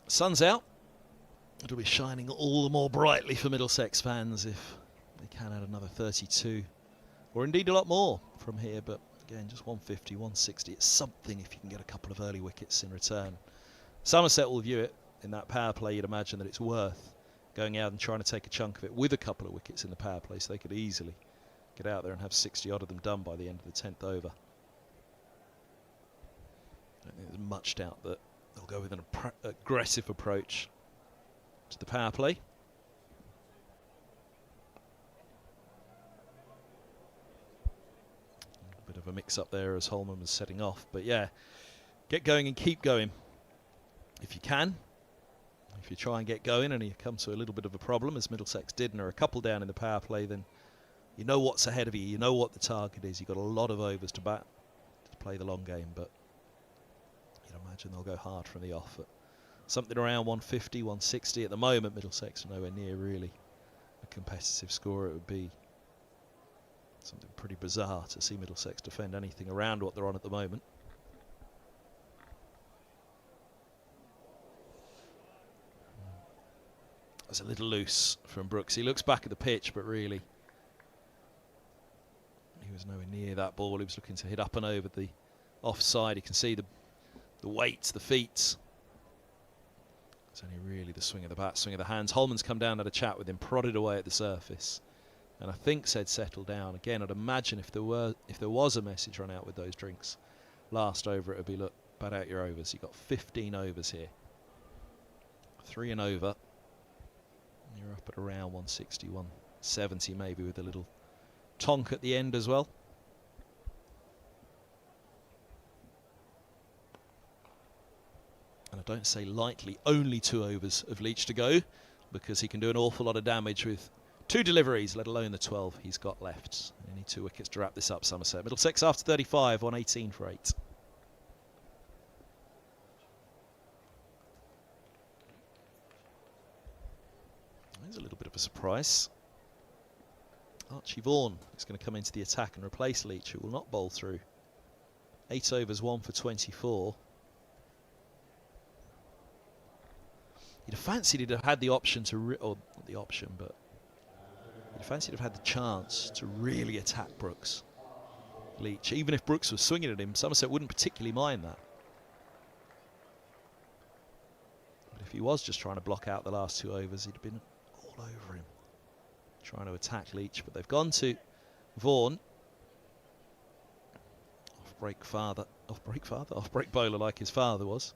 Sun's out. It'll be shining all the more brightly for Middlesex fans if they can add another 32, or indeed a lot more from here. But Again, just 150, 160. It's something if you can get a couple of early wickets in return. Somerset will view it in that power play. You'd imagine that it's worth going out and trying to take a chunk of it with a couple of wickets in the power play, so they could easily get out there and have 60 odd of them done by the end of the 10th over. I don't think there's much doubt that they'll go with an aggressive approach to the power play. A bit of a mix up there as Holman was setting off, but yeah, get going and keep going if you can. If you try and get going and you come to a little bit of a problem, as Middlesex did, and are a couple down in the power play, then you know what's ahead of you, you know what the target is. You've got a lot of overs to bat to play the long game, but you'd imagine they'll go hard from the off at something around 150, 160 at the moment. Middlesex are nowhere near really a competitive score. It would be something pretty bizarre to see Middlesex defend anything around what they're on at the moment. It's a little loose from Brooks. He looks back at the pitch, but really he was nowhere near that ball. He was looking to hit up and over the offside. You can see the weight, the feet. It's only really the swing of the bat, swing of the hands. Holman's come down, had a chat with him, prodded away at the surface, and I think said settle down. Again, I'd imagine if there was a message run out with those drinks last over, it would be, look, bat out your overs. You've got 15 overs here. 3 and over. You're up at around 160, 170 maybe, with a little tonk at the end as well. And I don't say lightly only 2 overs of Leach to go, because he can do an awful lot of damage with 2 deliveries, let alone the 12 he's got left. They need 2 wickets to wrap this up, Somerset. Middlesex after 35 on 18 for 8. There's a little bit of a surprise. Archie Vaughan is going to come into the attack and replace Leach, who will not bowl through. 8 overs, 1 for 24. You'd have fancied he'd have had the option to, or not the option, but you'd have fancied he'd have had the chance to really attack Brooks. Leach, even if Brooks was swinging at him, Somerset wouldn't particularly mind that. But if he was just trying to block out the last 2 overs, he'd have been all over him, trying to attack Leach. But they've gone to Vaughan. Off-break bowler like his father was.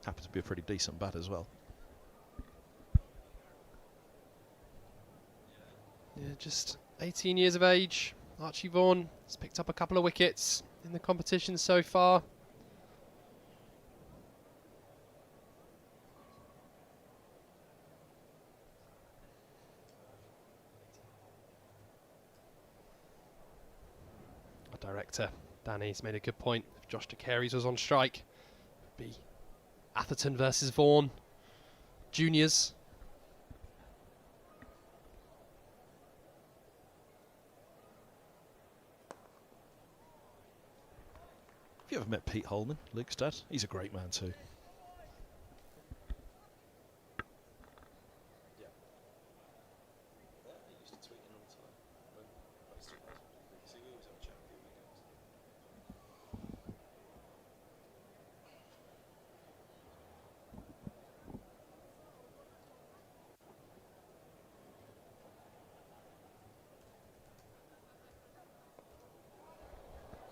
Happened to be a pretty decent bat as well. Yeah, just 18 years of age. Archie Vaughan has picked up a couple of wickets in the competition so far. Our director, Danny's made a good point. If Josh DeCaries was on strike, it'd be Atherton versus Vaughan juniors. Have you ever met Pete Holman, Luke's dad? He's a great man too.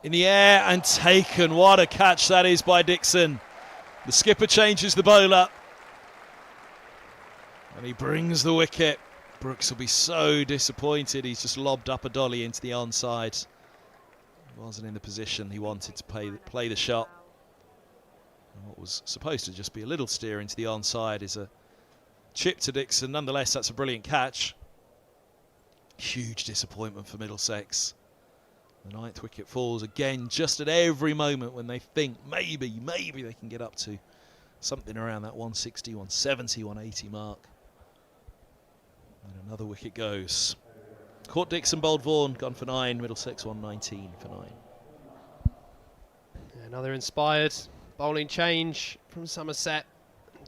In the air and taken. What a catch that is by Dixon. The skipper changes the bowler. And he brings the wicket. Brooks will be so disappointed. He's just lobbed up a dolly into the onside. He wasn't in the position he wanted to play the shot. And what was supposed to just be a little steer into the onside is a chip to Dixon. Nonetheless, that's a brilliant catch. Huge disappointment for Middlesex. The 9th wicket falls again just at every moment when they think maybe they can get up to something around that 160, 170, 180 mark. And another wicket goes. Caught Dixon, bowled Vaughan, gone for 9. Middlesex 119 for 9. Yeah, another inspired bowling change from Somerset.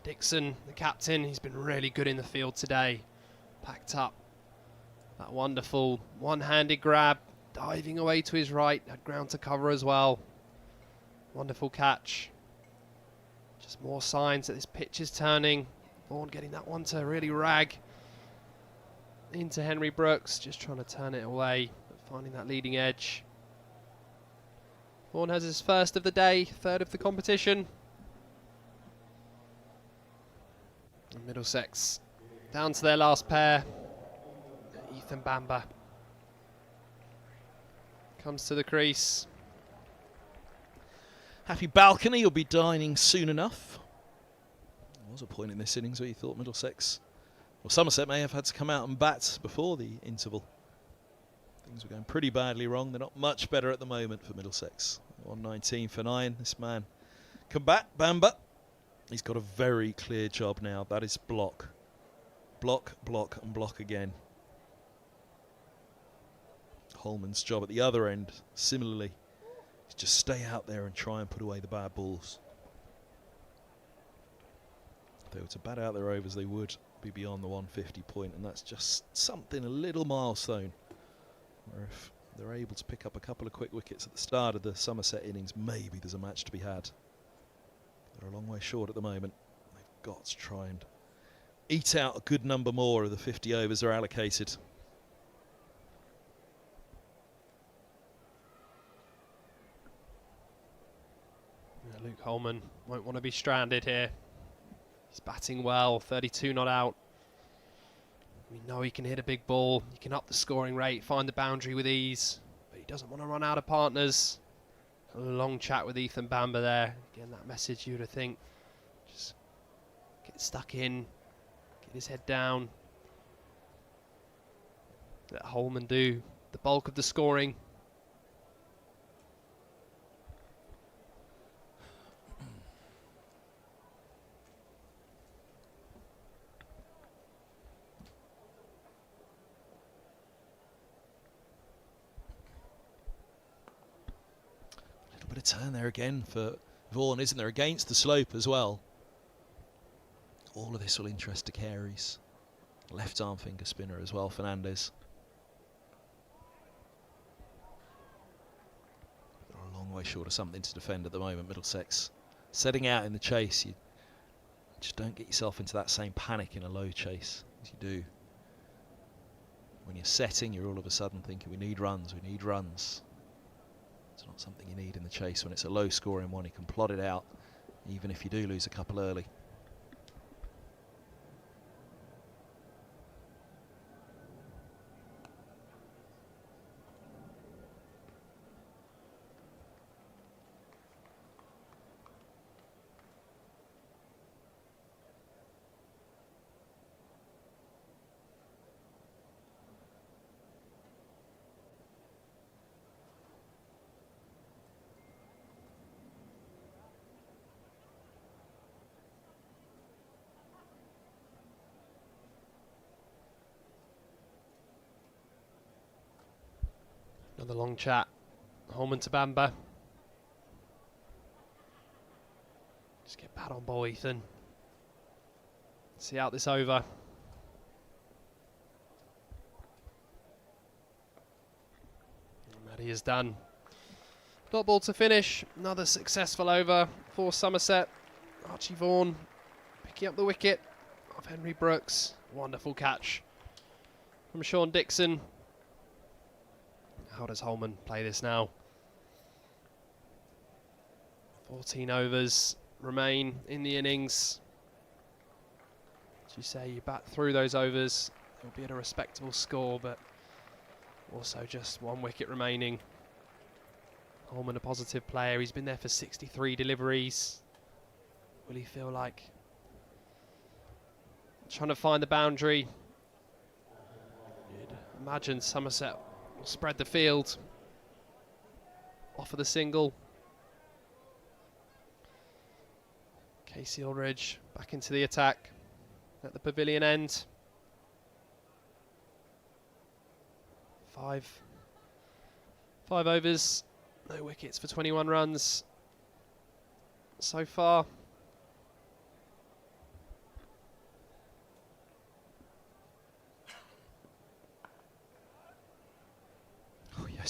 Dixon, the captain, he's been really good in the field today. Packed up That wonderful one-handed grab, diving away to his right, had ground to cover as well. Wonderful catch. Just more signs that this pitch is turning. Vaughan getting that one to really rag into Henry Brooks, just trying to turn it away, but finding that leading edge. Vaughan has his first of the day, third of the competition. And Middlesex down to their last pair. Ethan Bamber comes to the crease. Happy balcony, you'll be dining soon enough. There was a point in this innings where you thought Middlesex, or Somerset may have had to come out and bat before the interval. Things were going pretty badly wrong. They're not much better at the moment for Middlesex. 119 for 9. This man can bat, Bamber. He's got a very clear job now. That is block. Block, block, and block again. Holman's job at the other end, similarly, is just stay out there and try and put away the bad balls. If they were to bat out their overs, they would be beyond the 150 point, and that's just something, a little milestone, where if they're able to pick up a couple of quick wickets at the start of the Somerset innings, maybe there's a match to be had. They're a long way short at the moment. They've got to try and eat out a good number more of the 50 overs they're allocated. Yeah, Luke Holman won't want to be stranded here. He's batting well, 32 not out. We know he can hit a big ball, he can up the scoring rate, find the boundary with ease, but he doesn't want to run out of partners. A long chat with Ethan Bamber there. Again, that message you would think. Just get stuck in, get his head down. Let Holman do the bulk of the scoring. Bit of turn there again for Vaughan, isn't there? Against the slope as well. All of this will interest De Carey's. Left arm finger spinner as well, Fernandez. They're a long way short of something to defend at the moment, Middlesex. Setting out in the chase, you just don't get yourself into that same panic in a low chase as you do. When you're setting, you're all of a sudden thinking, we need runs, we need runs. It's not something you need in the chase when it's a low scoring one. You can plot it out even if you do lose a couple early. Another long chat. Holman to Bamber. Just get bat on ball, Ethan. See out this over. And that he is done. Dot ball to finish. Another successful over for Somerset. Archie Vaughan picking up the wicket of Henry Brooks. Wonderful catch from Sean Dixon. How does Holman play this now? 14 overs remain in the innings. As you say, you bat through those overs, it'll be at a respectable score, but also just one wicket remaining. Holman a positive player, he's been there for 63 deliveries. Will he feel like trying to find the boundary? You'd imagine Somerset will spread the field, offer the single. Casey Aldridge back into the attack at the pavilion end. Five overs, no wickets for 21 runs so far.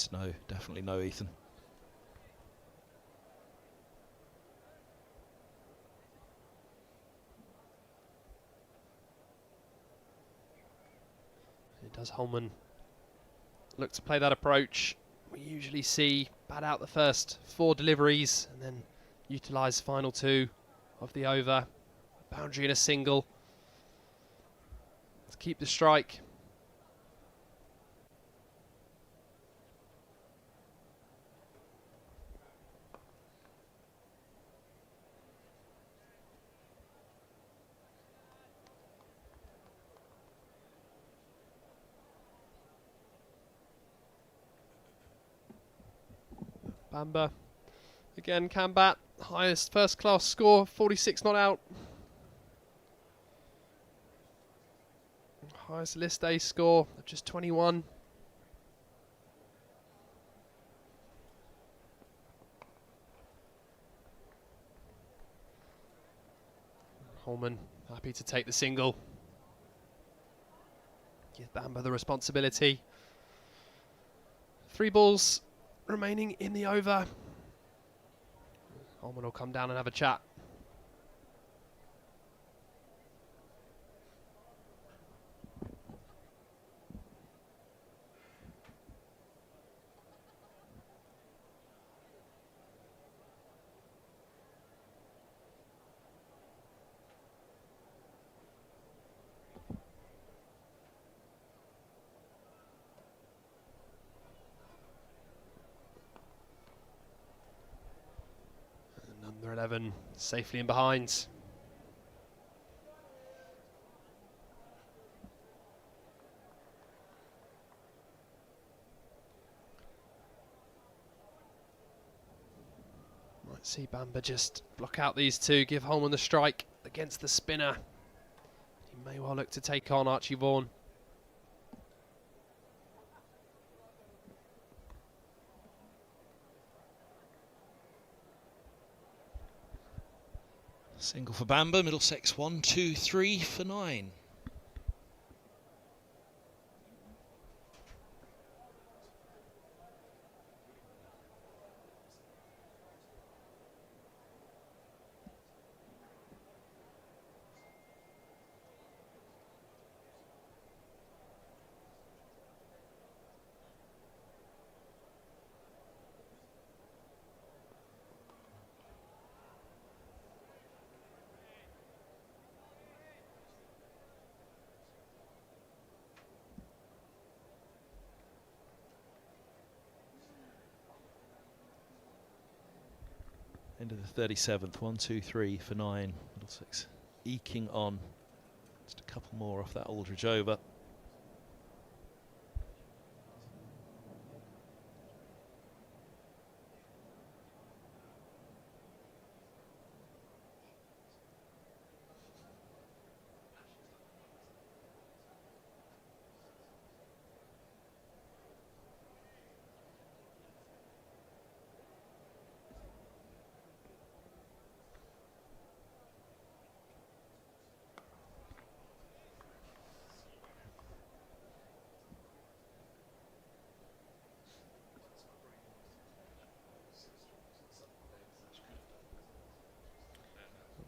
Yes, no, definitely no, Ethan. It does Holman look to play that approach. We usually see bat out the first 4 deliveries and then utilise the final 2 of the over. Boundary and a single to keep the strike. Bamber again can bat. Highest first class score, 46 not out. Highest list A score of just 21. Holman happy to take the single. Give Bamber the responsibility. 3 balls remaining in the over. Holman will come down and have a chat. Number 11 safely in behind. Might see Bamber just block out these 2, give Holman the strike against the spinner. He may well look to take on Archie Vaughan. Single for Bamber, Middlesex 1, 2, 3 for 9. End of the 37th, 1, 2, 3 for 9. Middlesex eking on. Just a couple more off that Aldridge over.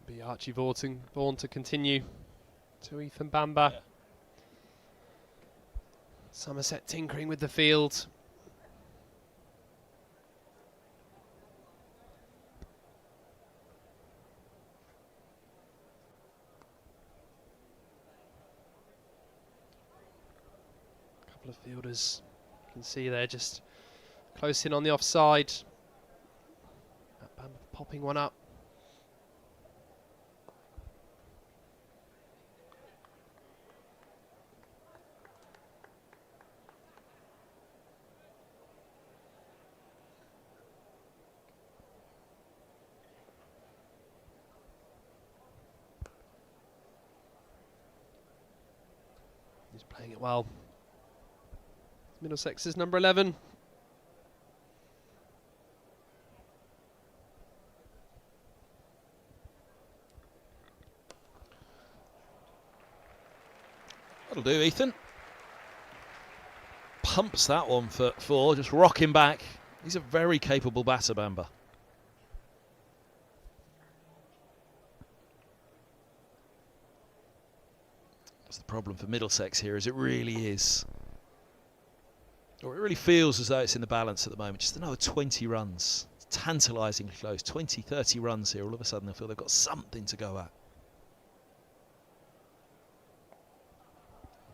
Be Archie Vaughan to continue to Ethan Bamber. Yeah. Somerset tinkering with the field. A couple of fielders you can see there just close in on the offside. Bamber popping one up. He's playing it well. Middlesex is number 11. That'll do, Ethan. pumps that one for 4, just rocking back. He's a very capable batter, Bamba. That's the problem for Middlesex here, is it really is. Or it really feels as though it's in the balance at the moment. Just another 20 runs. It's tantalisingly close. 20, 30 runs here. All of a sudden, I feel they've got something to go at.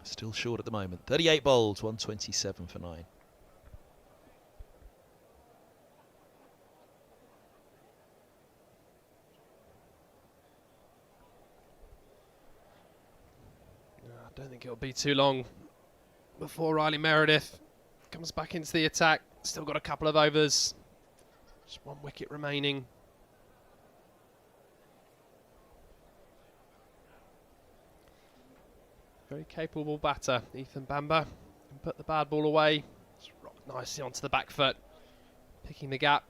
Still short at the moment. 38 bowled, 127 for 9. I don't think it'll be too long before Riley Meredith comes back into the attack. Still got a couple of overs. Just 1 wicket remaining. Very capable batter, Ethan Bamba. Can put the bad ball away. Just rock nicely onto the back foot, picking the gap.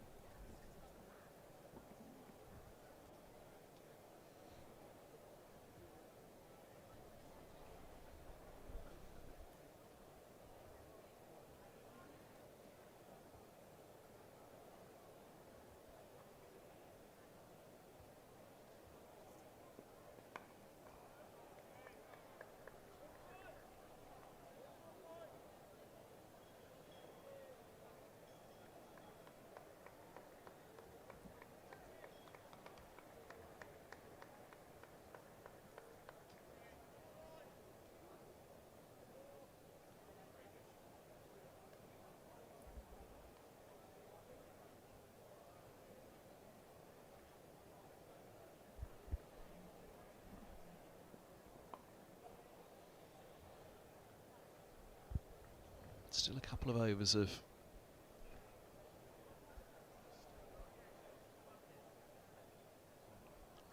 Still a couple of overs of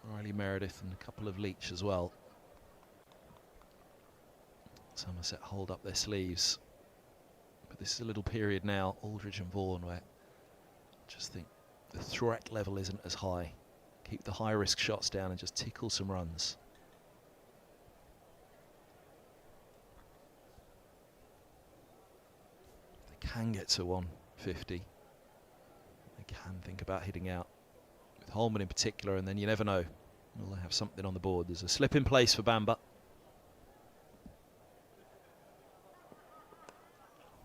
Riley Meredith and a couple of Leach as well. Somerset hold up their sleeves. But this is a little period now, Aldridge and Vaughan, where I just think the threat level isn't as high. Keep the high risk shots down and just tickle some runs. Can get to 150. They can think about hitting out with Holman in particular, and then you never know. Will they have something on the board? There's a slip in place for Bamba.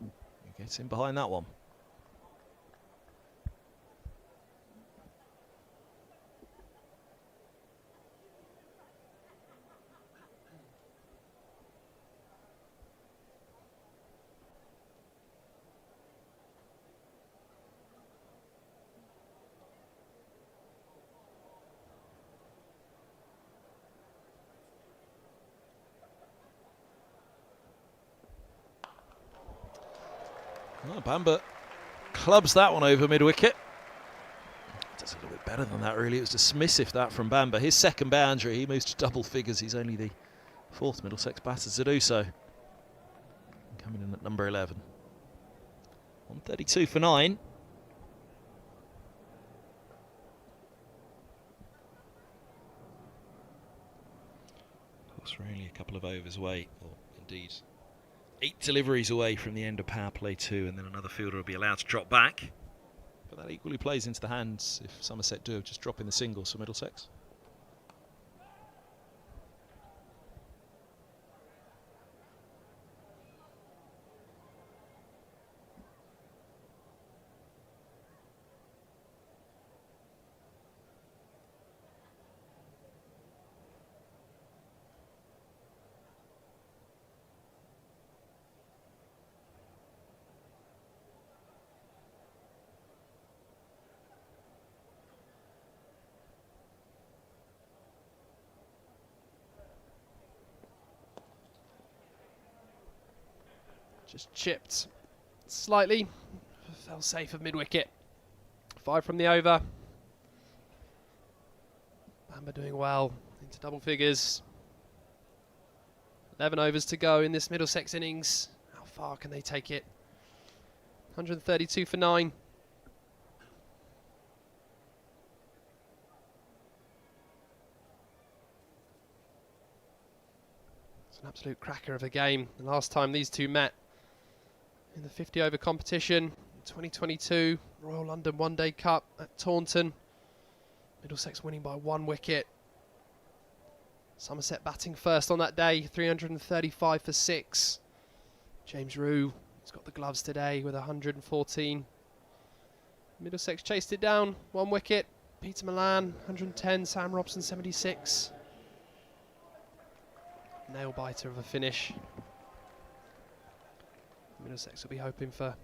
He gets in behind that one. Oh, Bamba clubs that one over mid-wicket. Does a little bit better than that, really. It was dismissive, that, from Bamba. His second boundary, he moves to double figures. He's only the 4th Middlesex batter to do so. Coming in at number 11. 132 for 9. Of course, we're only a couple of overs away, or indeed 8 deliveries away from the end of power play 2, and then another fielder will be allowed to drop back. But that equally plays into the hands if Somerset do, just dropping the singles for Middlesex. Just chipped slightly. Fell safe of mid-wicket. 5 from the over. Bamba doing well into double figures. 11 overs to go in this Middlesex innings. How far can they take it? 132 for 9. It's an absolute cracker of a game. The last time these two met, in the 50 over competition. 2022 Royal London One Day Cup at Taunton. Middlesex winning by 1 wicket. Somerset batting first on that day, 335 for 6. James Rue has got the gloves today with 114. Middlesex chased it down, 1 wicket. Peter Milan, 110. Sam Robson, 76. Nail biter of a finish. Middlesex will be hoping for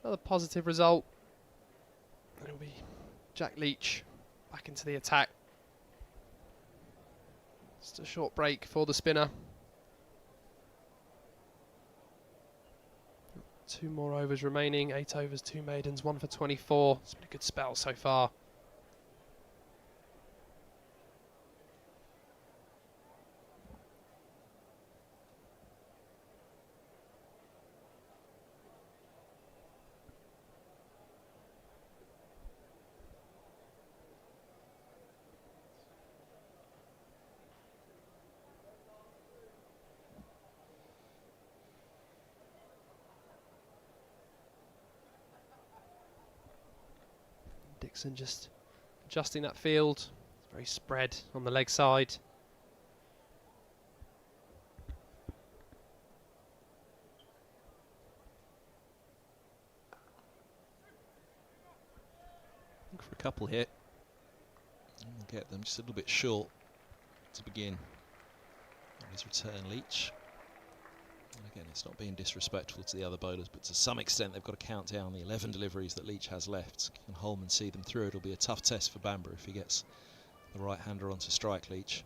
another positive result. And it'll be Jack Leach back into the attack. Just a short break for the spinner. 2 more overs remaining. 8 overs, 2 maidens, 1 for 24. It's been a good spell so far. Dixon just adjusting that field. It's very spread on the leg side. Look for a couple here. We'll get them just a little bit short to begin. His return, Leach. And again, it's not being disrespectful to the other bowlers, but to some extent they've got to count down the 11 deliveries that Leach has left. Can Holman see them through? It'll be a tough test for Bamber if he gets the right-hander onto strike, Leach.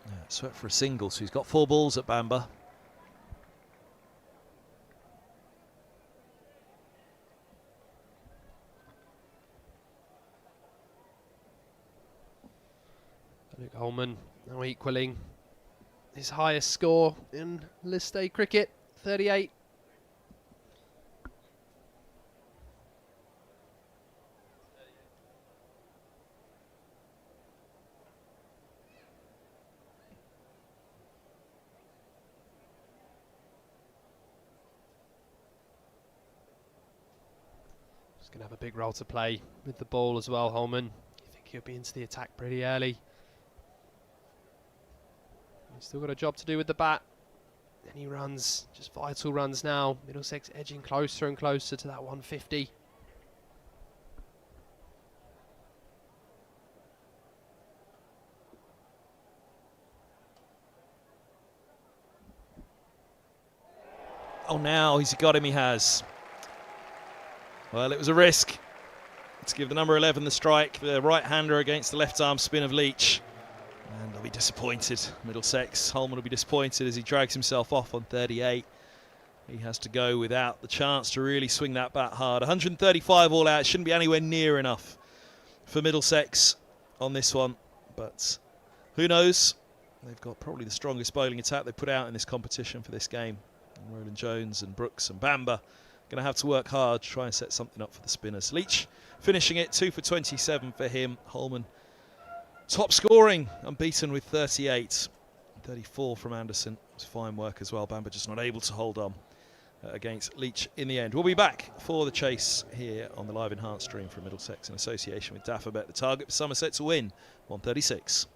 Yeah, swept for a single, so he's got 4 balls at Bamber. Luke Holman now equaling his highest score in List A cricket, 38. He's going to have a big role to play with the ball as well, Holman. You think he'll be into the attack pretty early. He's still got a job to do with the bat. Any runs, just vital runs now. Middlesex edging closer and closer to that 150. Oh, now he's got him, he has. Well, it was a risk to give the number 11 the strike, the right-hander against the left-arm spin of Leach. And they'll be disappointed. Middlesex, Holman will be disappointed as he drags himself off on 38. He has to go without the chance to really swing that bat hard. 135 all out, shouldn't be anywhere near enough for Middlesex on this one. But who knows? They've got probably the strongest bowling attack they put out in this competition for this game. And Roland Jones and Brooks and Bamber going to have to work hard to try and set something up for the spinners. Leach finishing it, 2 for 27 for him. Holman top scoring, unbeaten with 38. 34 from Anderson. It's fine work as well. Bamber just not able to hold on against Leach in the end. We'll be back for the chase here on the live enhanced stream from Middlesex in association with Daffabet. The target for Somerset to win, 136.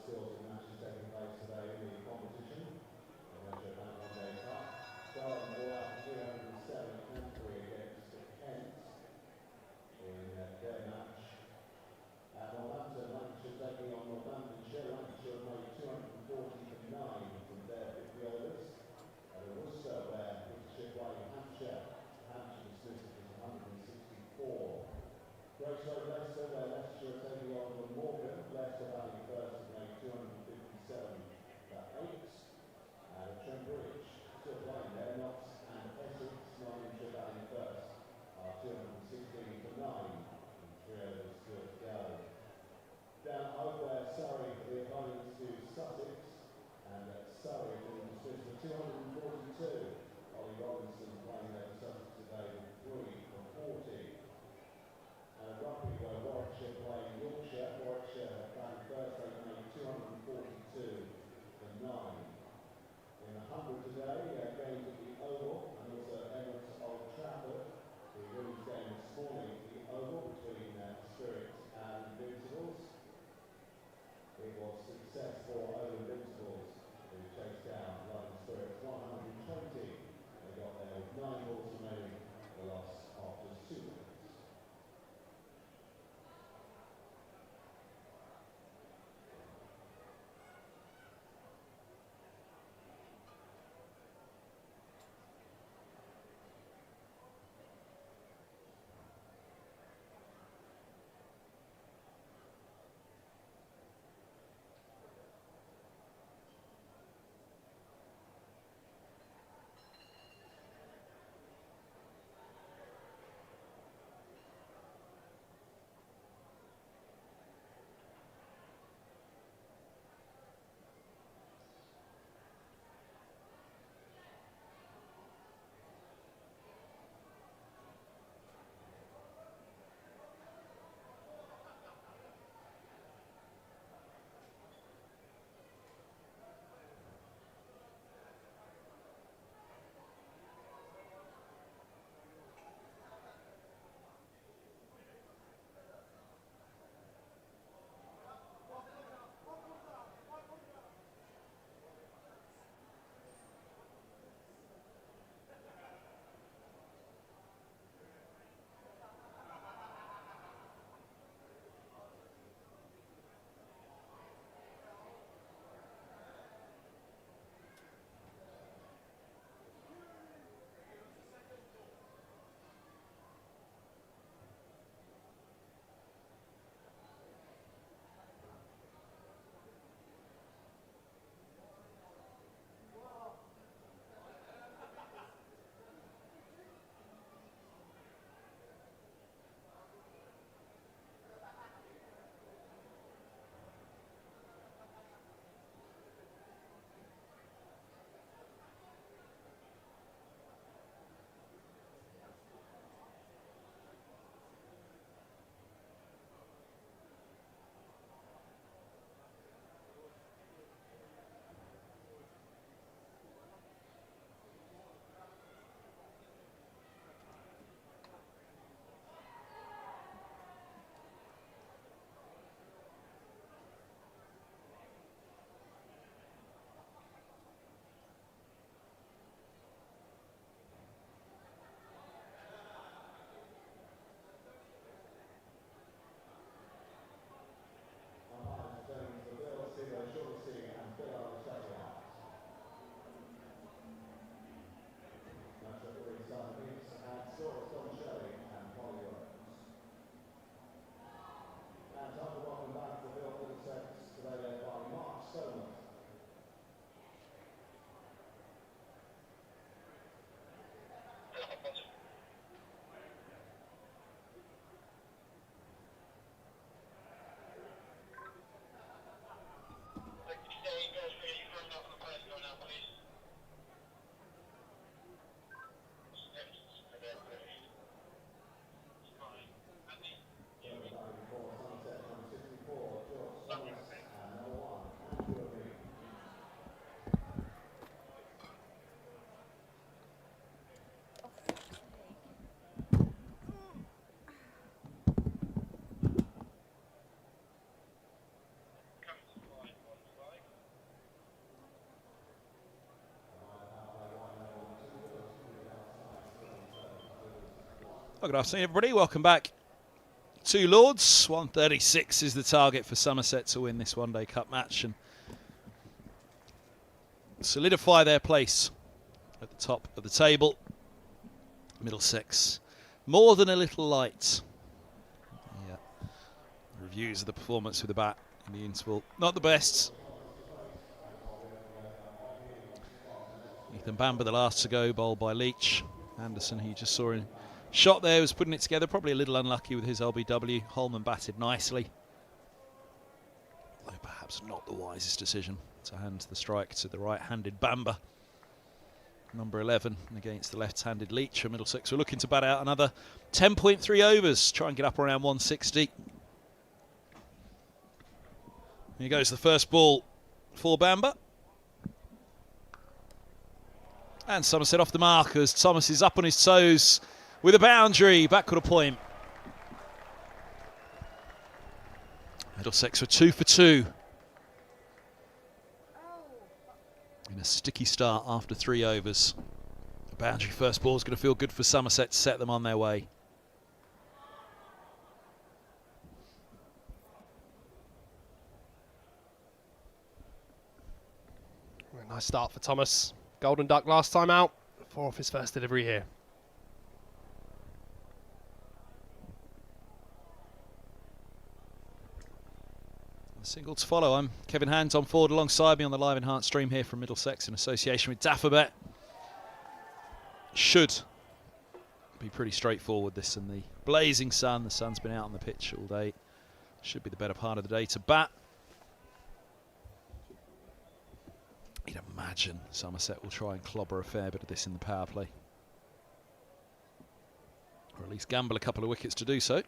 skills and matches taking place today in the competition. Lancashire Bank One Day Cup. Darwin ball out 307 and 3 against Kent in their match. At Northampton, Lancashire taking on Northamptonshire. Lancashire made 240 for 9 from their 50 overs. At Worcester, where Lancashire playing Hampshire. Hampshire dismissed it as 164. Great Road Leicester, where Leicestershire are taking on Morgan. Leicester batting first and made 257 for 8. At Trent Bridge, still playing there, Notts and Essex. Nottinghamshire batting first are 216 for 9. And 3 overs still to go. Down over Surrey for the opponents to Sussex. And Surrey being dismissed for 242. Ollie Robinson playing there for Sussex today with 3 for 40. And rugby, where Warwickshire playing Yorkshire. Warwickshire batting first, they made 242 Well, good afternoon, everybody. Welcome back to Lords. 136 is the target for Somerset to win this one-day cup match and solidify their place at the top of the table. Middlesex more than a little light. Yeah. Reviews of the performance with the bat in the interval, not the best. Ethan Bamber, the last to go, bowled by Leach. Anderson, who you just saw in shot there, was putting it together, probably a little unlucky with his LBW. Holman batted nicely, though perhaps not the wisest decision to hand the strike to the right-handed Bamber. Number 11 against the left-handed Leach. For Middlesex, we're looking to bat out another 10.3 overs, try and get up around 160. Here goes the first ball for Bamber. And Somerset off the mark as Thomas is up on his toes with a boundary, backward a point. Middlesex were 2 for 2. In a sticky start after 3 overs. A boundary first ball is going to feel good for Somerset to set them on their way. Nice start for Thomas. Golden duck last time out. 4 off his first delivery here. A single to follow. I'm Kevin Hands on forward alongside me on the live enhanced stream here from Middlesex in association with Daffabet. Should be pretty straightforward, this, and the blazing sun. The sun's been out on the pitch all day. Should be the better part of the day to bat. You'd imagine Somerset will try and clobber a fair bit of this in the power play. Or at least gamble a couple of wickets to do so.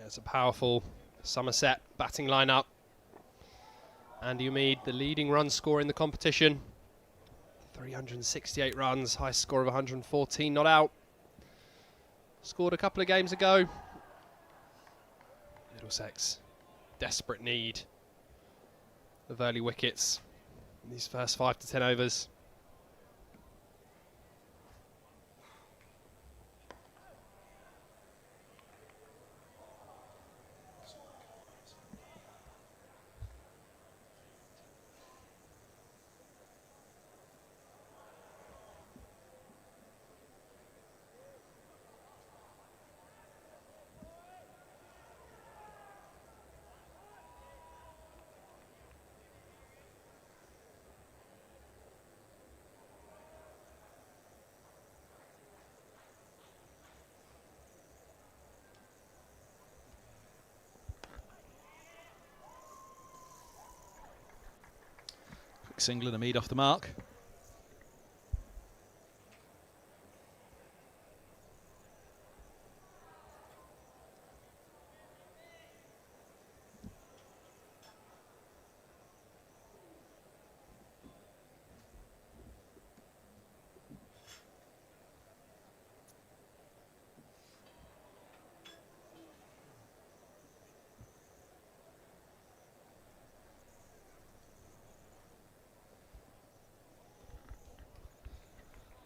It's a powerful Somerset batting lineup. Andy Umeed, the leading run scorer in the competition. 368 runs, high score of 114, not out. Scored a couple of games ago. Middlesex, desperate need of early wickets in these first 5 to 10 overs. Single and Umeed off the mark.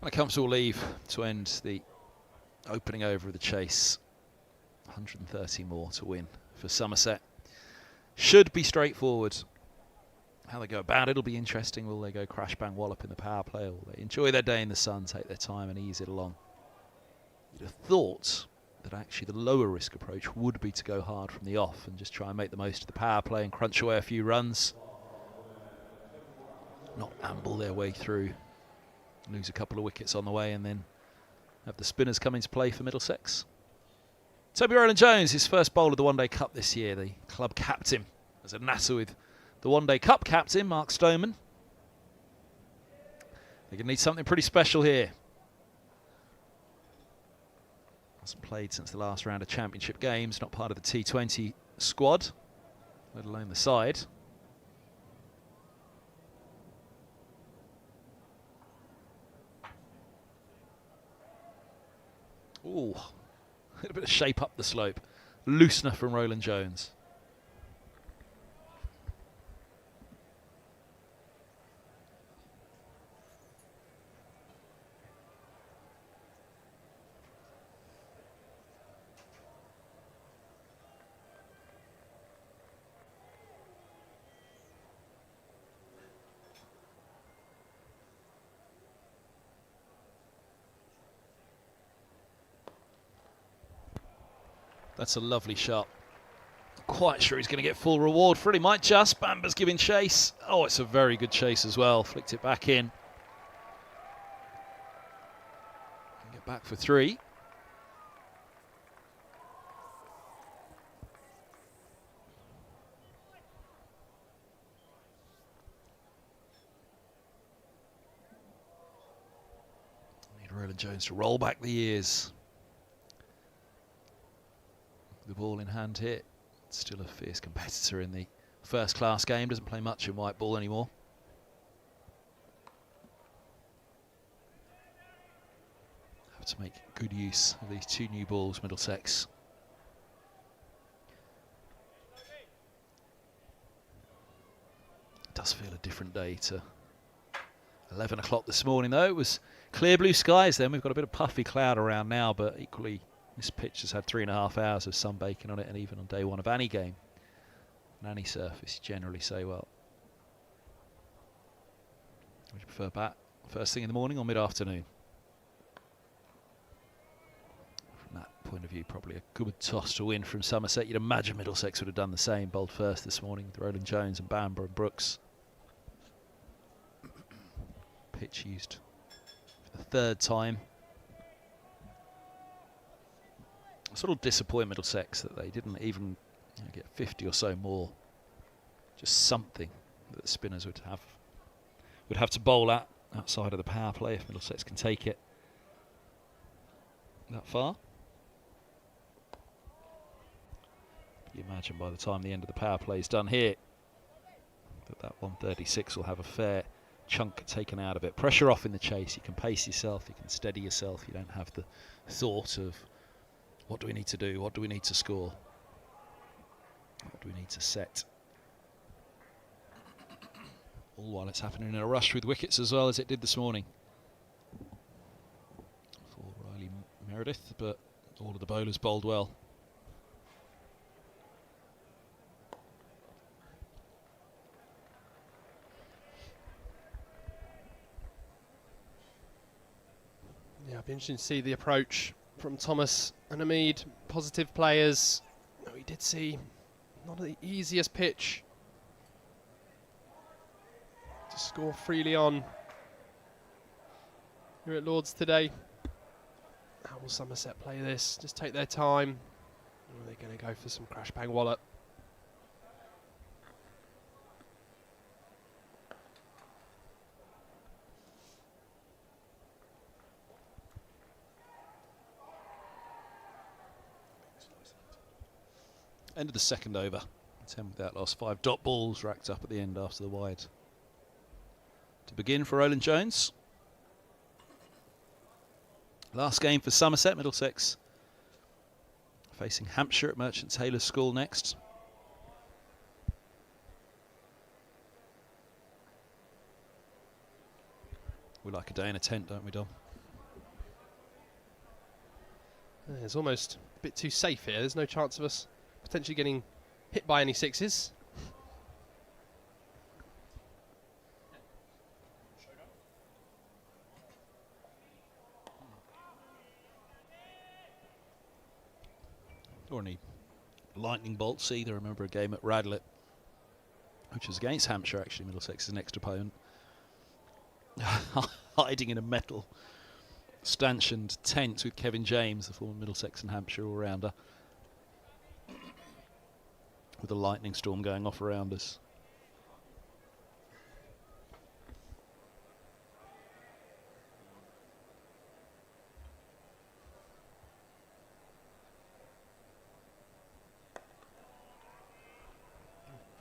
A comfortable leave to end the opening over of the chase. 130 more to win for Somerset. Should be straightforward. How they go about it will be interesting. Will they go crash bang wallop in the power play, or will they enjoy their day in the sun, take their time and ease it along? You'd have thought that actually the lower risk approach would be to go hard from the off and just try and make the most of the power play and crunch away a few runs. Not amble their way through. Lose a couple of wickets on the way and then have the spinners come into play for Middlesex. Toby Rowland-Jones, his first bowl of the One Day Cup this year, the club captain, as a natter with the One Day Cup captain, Mark Stoneman. They're going to need something pretty special here. Hasn't played since the last round of Championship games, not part of the T20 squad, let alone the side. Ooh, a little bit of shape up the slope. Loosener from Rowland-Jones. That's a lovely shot. Quite sure he's going to get full reward for it. He might just. Bamba's giving chase. Oh, it's a very good chase as well. Flicked it back in. Get back for 3. Need Roland Jones to roll back the years. The ball in hand here. Still a fierce competitor in the first class game. Doesn't play much in white ball anymore. Have to make good use of these 2 new balls, Middlesex. It does feel a different day to 11 o'clock this morning though. It was clear blue skies then. We've got a bit of puffy cloud around now, but equally this pitch has had 3.5 hours of sunbaking on it, and even on day 1 of any game, on any surface, you generally say, well, would you prefer bat first thing in the morning or mid-afternoon? From that point of view, probably a good toss to win from Somerset. You'd imagine Middlesex would have done the same, bowled first this morning with Roland Jones and Bamber and Brooks. Pitch used for the 3rd time. Sort of disappoint Middlesex that they didn't even get 50 or so more. Just something that the spinners would have to bowl at outside of the power play if Middlesex can take it that far. You imagine by the time the end of the power play is done here that 136 will have a fair chunk taken out of it. Pressure off in the chase. You can pace yourself. You can steady yourself. You don't have the thought of what do we need to do? What do we need to score? What do we need to set? All while it's happening in a rush with wickets as well as it did this morning for Riley Meredith, but all of the bowlers bowled well. Yeah, it'll be interesting to see the approach from Thomas and Hamid. Positive players. We did see not the easiest pitch to score freely on here at Lord's today. How will Somerset play this? Just take their time. Or are they going to go for some crash bang wallop? End of the 2nd over. 10 without loss. 5 dot balls racked up at the end after the wide. To begin for Roland Jones. Last game for Somerset. Middlesex facing Hampshire at Merchant Taylor's School next. We like a day in a tent, don't we, Dom? It's almost a bit too safe here. There's no chance of us potentially getting hit by any 6s. Or any lightning bolts either. I remember a game at Radlett, which was against Hampshire actually, Middlesex's next opponent, hiding in a metal stanchioned tent with Kevin James, the former Middlesex and Hampshire all-rounder, with a lightning storm going off around us.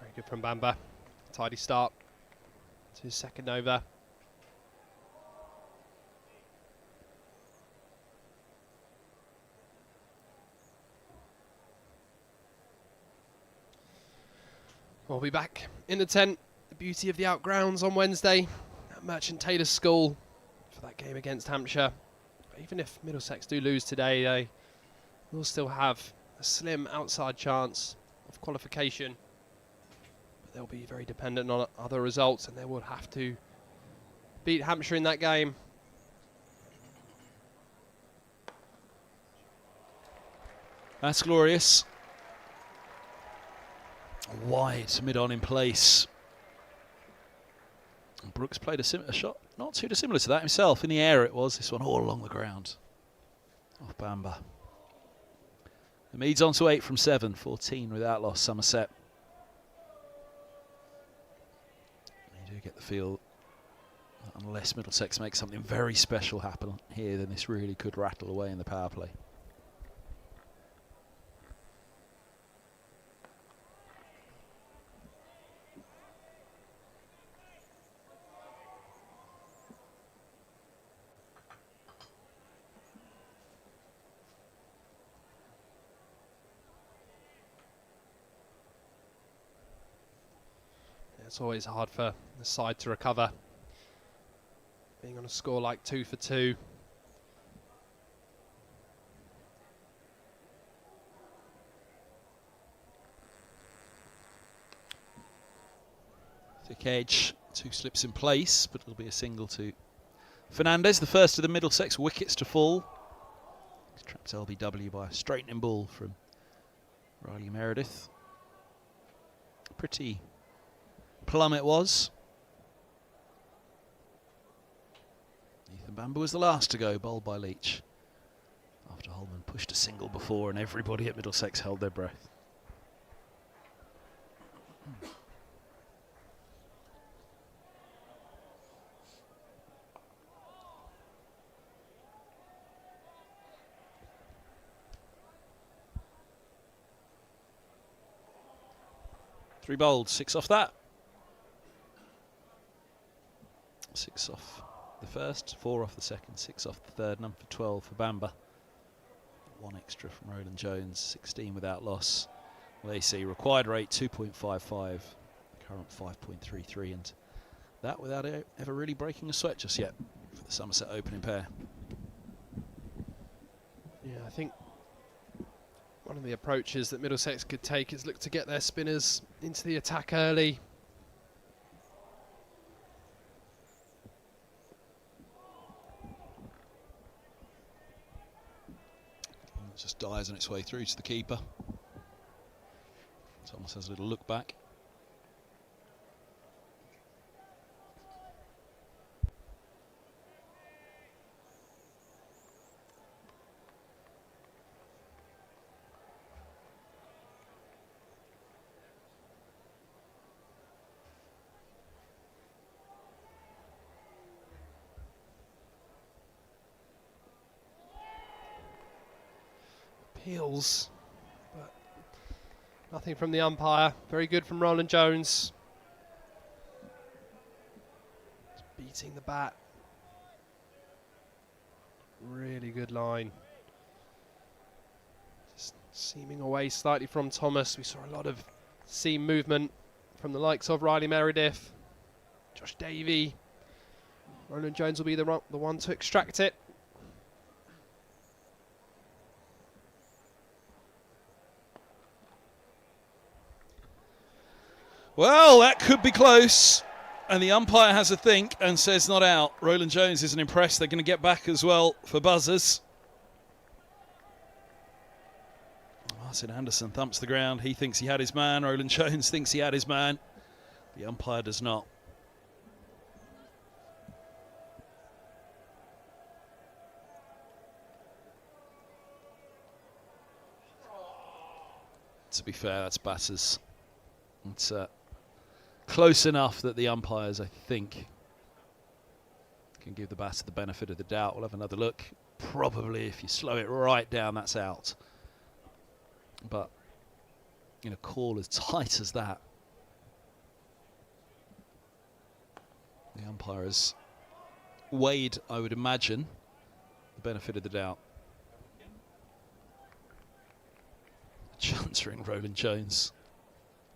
Very good from Bamba. Tidy start to his 2nd over. We'll be back in the tent, the beauty of the outgrounds, on Wednesday at Merchant Taylor's School for that game against Hampshire. Even if Middlesex do lose today, they will still have a slim outside chance of qualification. But they'll be very dependent on other results, and they will have to beat Hampshire in that game. That's glorious. Wide, mid-on in place. And Brooks played a shot, not too dissimilar to that himself. In the air it was, this one all along the ground. Off Bamba. The Meads on to 8 from 7, 14 without loss, Somerset. You do get the feel that unless Middlesex makes something very special happen here, then this really could rattle away in the power play. It's always hard for the side to recover, being on a score like 2 for 2. Thick edge, 2 slips in place, but it'll be a single to Fernandez, the first of the Middlesex wickets to fall. He's trapped LBW by a straightening ball from Riley Meredith. Pretty plumb it was. Ethan Bamba was the last to go, bowled by Leach. After Holman pushed a single before and everybody at Middlesex held their breath. Three bowled, 6 off that. 6 off the first, 4 off the second, 6 off the third, none for 12 for Bamba. 1 extra from Roland Jones, 16 without loss. Well, they see required rate 2.55, current 5.33, and that without ever really breaking a sweat just yet for the Somerset opening pair. Yeah, I think one of the approaches that Middlesex could take is look to get their spinners into the attack early. It just dies on its way through to the keeper. Thomas has a little look back. Appeals, but nothing from the umpire. Very good from Roland Jones. Just beating the bat. Really good line. Just seaming away slightly from Thomas. We saw a lot of seam movement from the likes of Riley Meredith, Josh Davey. Roland Jones will be the one to extract it. Well, that could be close. And the umpire has a think and says not out. Roland Jones isn't impressed. They're going to get back as well for buzzers. Martin Anderson thumps the ground. He thinks he had his man. Roland Jones thinks he had his man. The umpire does not. To be fair, that's batters. It's close enough that the umpires, I think, can give the batter the benefit of the doubt. We'll have another look. Probably, if you slow it right down, that's out. But in a call as tight as that, the umpire has weighed, I would imagine, the benefit of the doubt. Chuntering Roland Jones.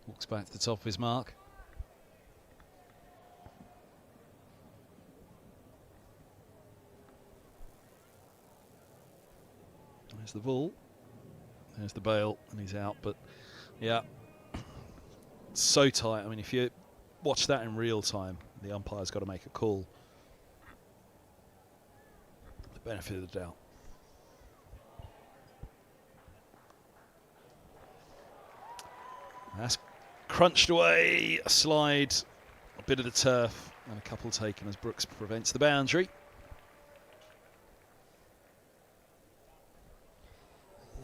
Walks back to the top of his mark. There's the ball. There's the bail, and he's out. But yeah, so tight. I mean, if you watch that in real time, the umpire's got to make a call. The benefit of the doubt. crunched away, a slide, a bit of the turf, and a couple taken as Brooks prevents the boundary.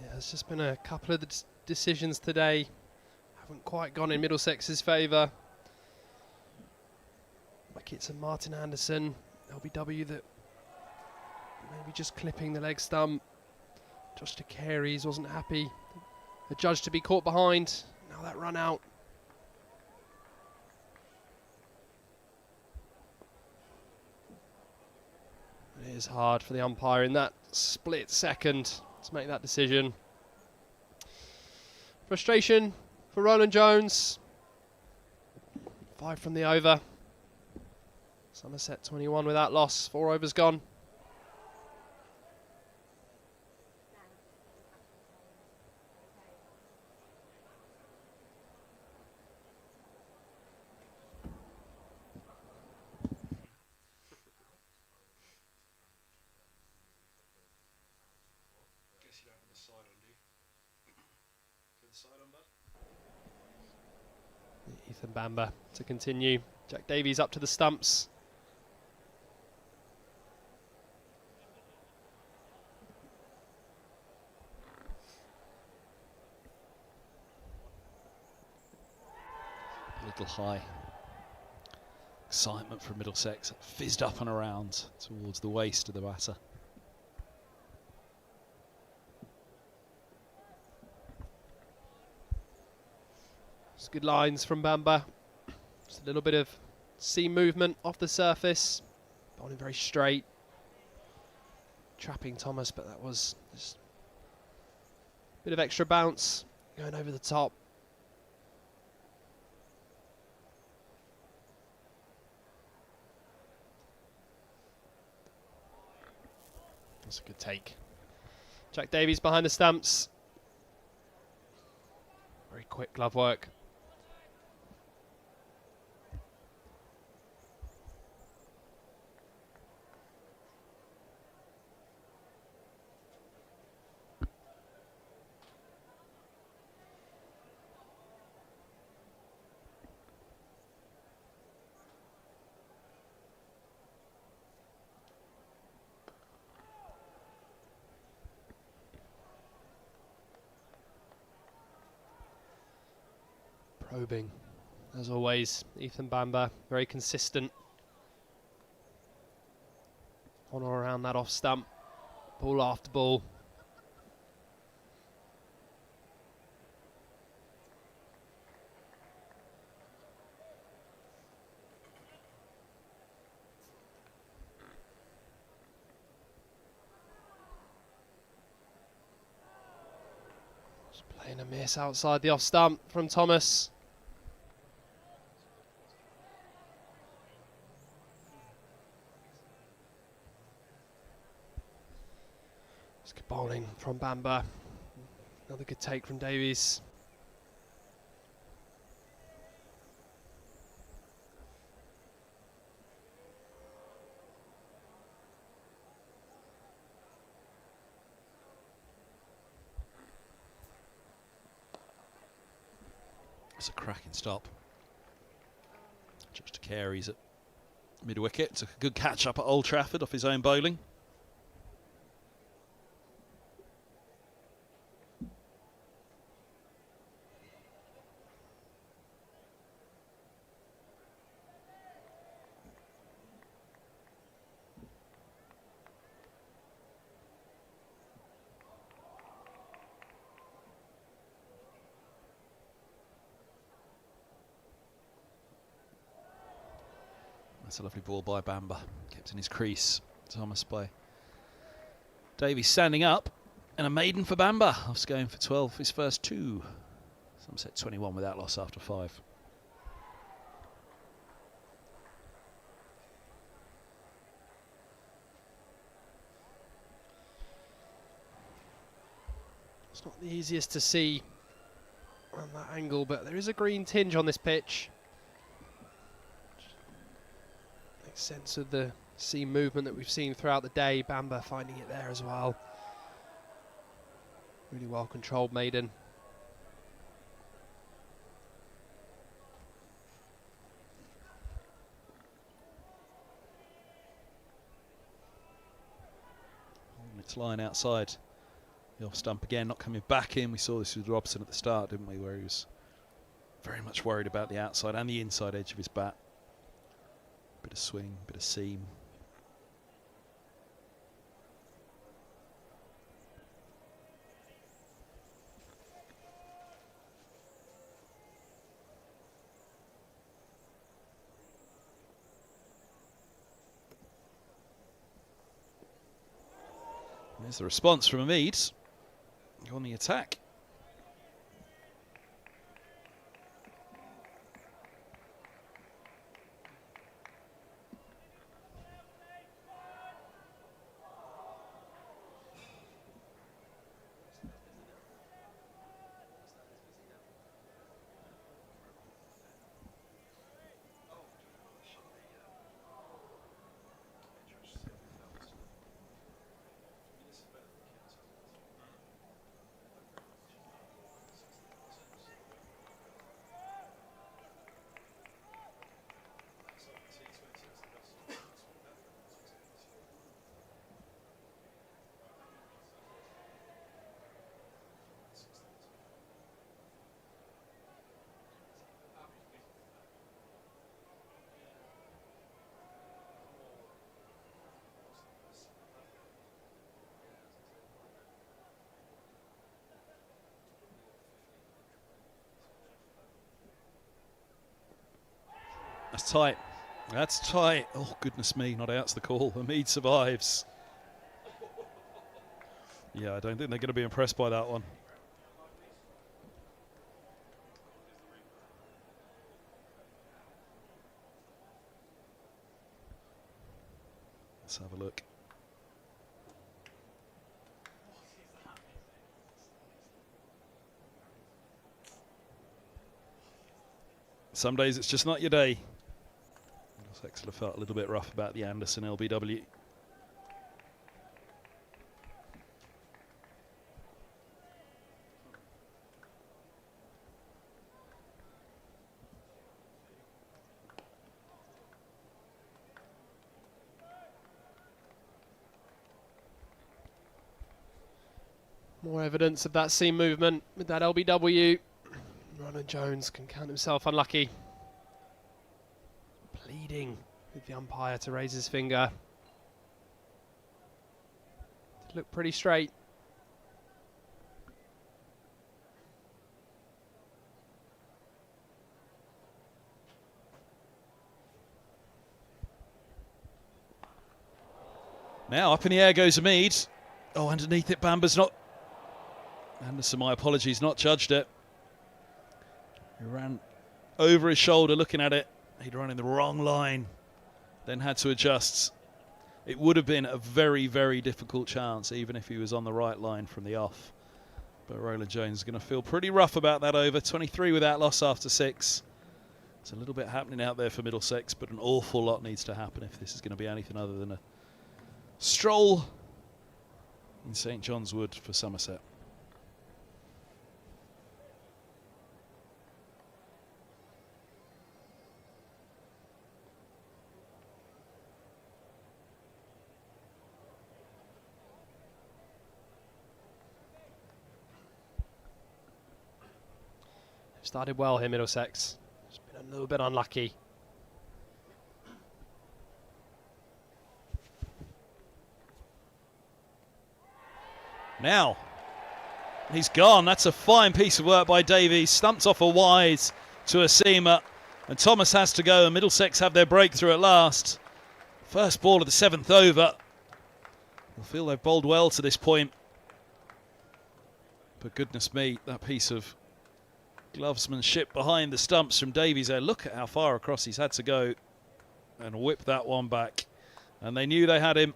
Yeah, there's just been a couple of the decisions today. Haven't quite gone in Middlesex's favour. Wickets and Martin Anderson, LBW that maybe just clipping the leg stump. Josh de Carey's wasn't happy. The judge to be caught behind. Now that run out. It is hard for the umpire in that split second to make that decision. Frustration for Roland Jones. 5 from the over. Somerset 21 without loss. 4 overs gone. Ethan Bamber to continue. Jack Davies up to the stumps. A little high. Excitement from Middlesex fizzed up and around towards the waist of the batter. It's good lines from Bamber. Just a little bit of seam movement off the surface. Bowling very straight. Trapping Thomas, but that was just a bit of extra bounce going over the top. That's a good take. Jack Davies behind the stumps. Very quick glove work. Probing, as always. Ethan Bamber, very consistent on or around that off stump, ball after ball. Just playing a miss outside the off stump from Thomas. Good bowling from Bamber. Another good take from Davies. It's a cracking stop. Josh de Carey's at mid-wicket. Took a good catch up at Old Trafford off his own bowling. That's a lovely ball by Bamber. Kept in his crease. Thomas by Davies standing up. And a maiden for Bamber. Off's going for 12 his first 2. Somerset 21 without loss after 5. It's not the easiest to see on that angle, but there is a green tinge on this pitch. Makes sense of the seam movement that we've seen throughout the day. Bamber finding it there as well. Really well controlled maiden. It's lying outside the off stump again, not coming back in. We saw this with Robson at the start, didn't we, where he was very much worried about the outside and the inside edge of his bat. Bit of swing, bit of seam. There's the response from Hamid on the attack. That's tight. That's tight. Oh, goodness me, not out's the call. Hamid survives. Yeah, I don't think they're going to be impressed by that one. Let's have a look. Some days it's just not your day. Middlesex have felt a little bit rough about the Anderson LBW. More evidence of that seam movement with that LBW. Roland Jones can count himself unlucky. Pleading with the umpire to raise his finger. It looked pretty straight. Now up in the air goes Hamid. Oh, underneath it, Bamba's not. Anderson, my apologies, not judged it. He ran over his shoulder looking at it. He'd run in the wrong line, then had to adjust. It would have been a very, very difficult chance, even if he was on the right line from the off. But Roland Jones is going to feel pretty rough about that over. 23 without loss after 6. It's a little bit happening out there for Middlesex, but an awful lot needs to happen if this is going to be anything other than a stroll in St John's Wood for Somerset. Started well here, Middlesex. Just been a little bit unlucky. Now, he's gone. That's a fine piece of work by Davies. Stumped off a wide to a seamer. And Thomas has to go, and Middlesex have their breakthrough at last. First ball of the 7th over. I feel they've bowled well to this point. But goodness me, that piece of glovesmanship behind the stumps from Davies there. Look at how far across he's had to go and whip that one back. And they knew they had him.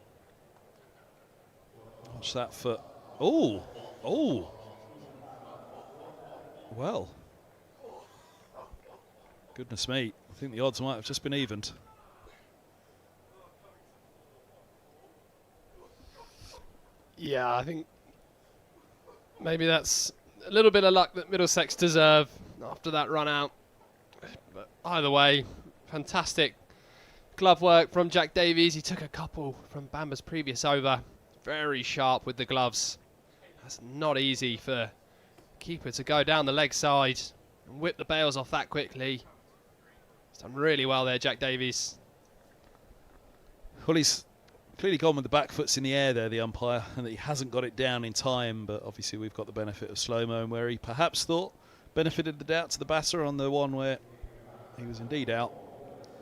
Watch that foot. Oh, oh. Well. Goodness me. I think the odds might have just been evened. Yeah, I think maybe that's a little bit of luck that Middlesex deserve after that run out. But either way, fantastic glove work from Jack Davies. He took a couple from Bamba's previous over. Very sharp with the gloves. That's not easy for keeper to go down the leg side and whip the bails off that quickly. He's done really well there, Jack Davies. Well, he's clearly gone with the back foot's in the air there, the umpire, and that he hasn't got it down in time, but obviously we've got the benefit of slow-mo, and where he perhaps thought benefited the doubt to the batter on the one where he was indeed out.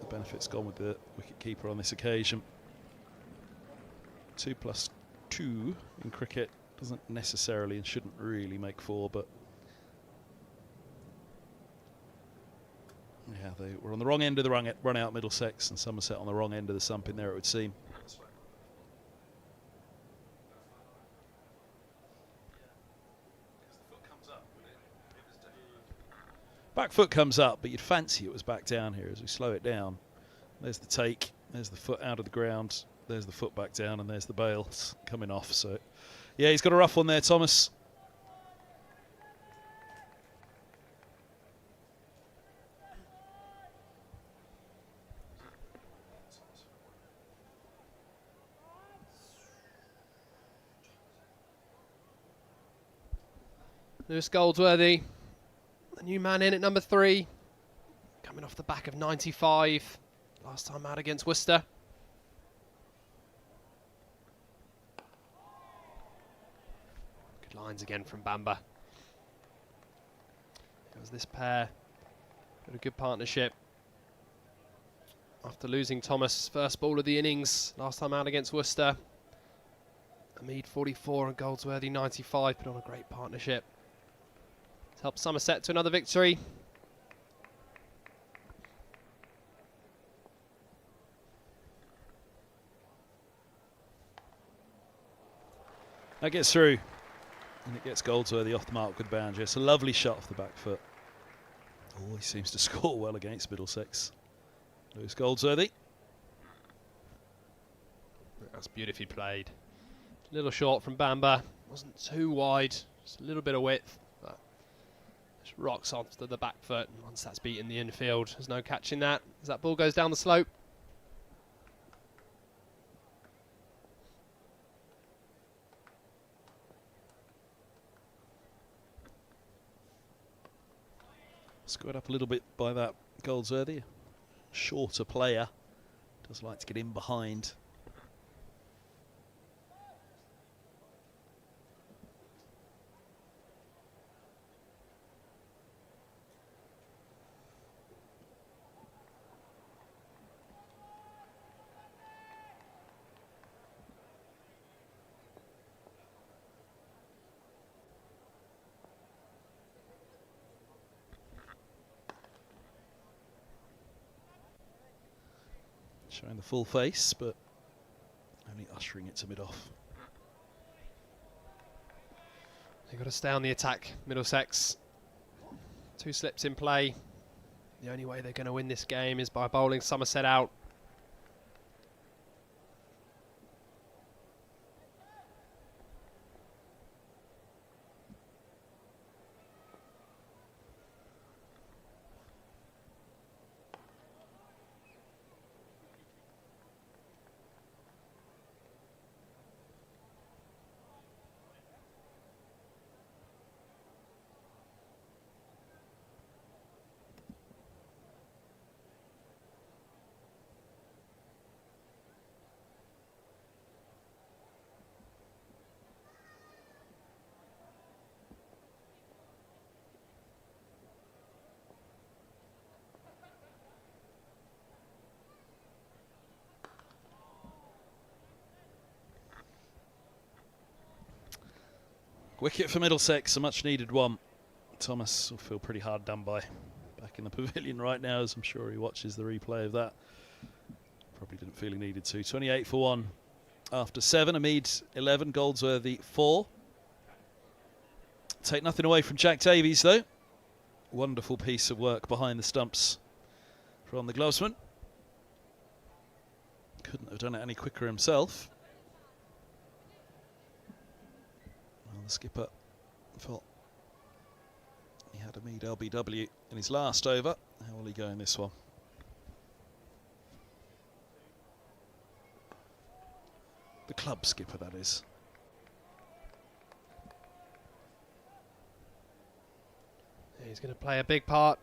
The benefit's gone with the wicket-keeper on this occasion. 2+2 in cricket doesn't necessarily and shouldn't really make 4, but yeah, they were on the wrong end of the run out, Middlesex, and Somerset on the wrong end of the sump in there, it would seem. Back foot comes up, but you'd fancy it was back down here as we slow it down. There's the take, there's the foot out of the ground, there's the foot back down, and there's the bails coming off. So, yeah, he's got a rough one there, Thomas. Lewis Goldsworthy, the new man in at number 3, coming off the back of 95, last time out against Worcester. Good lines again from Bamba. It was this pair, got a good partnership. After losing Thomas' first ball of the innings, last time out against Worcester. Hamid 44 and Goldsworthy 95, put on a great partnership. To help Somerset to another victory. That gets through, and it gets Goldsworthy off the mark with boundary. It's a lovely shot off the back foot. Oh, he seems to score well against Middlesex. Lewis Goldsworthy. That's beautifully played. A little short from Bamba. Wasn't too wide, just a little bit of width. But just rocks onto the back foot, and once that's beaten the infield, there's no catching that as that ball goes down the slope. Squared up a little bit by that Goldsworthy. Shorter player. Does like to get in behind. Showing the full face, but only ushering it to mid-off. They've got to stay on the attack, Middlesex. 2 slips in play. The only way they're going to win this game is by bowling Somerset out. Wicket for Middlesex, a much needed one. Thomas will feel pretty hard done by back in the pavilion right now, as I'm sure he watches the replay of that. Probably didn't feel he needed to. 28 for 1 after 7. Hamid 11, Goldsworthy 4. Take nothing away from Jack Davies though. Wonderful piece of work behind the stumps from the glovesman. Couldn't have done it any quicker himself. Well, the skipper thought he had Hamid LBW in his last over. How will he go in this one? The club skipper, that is. He's going to play a big part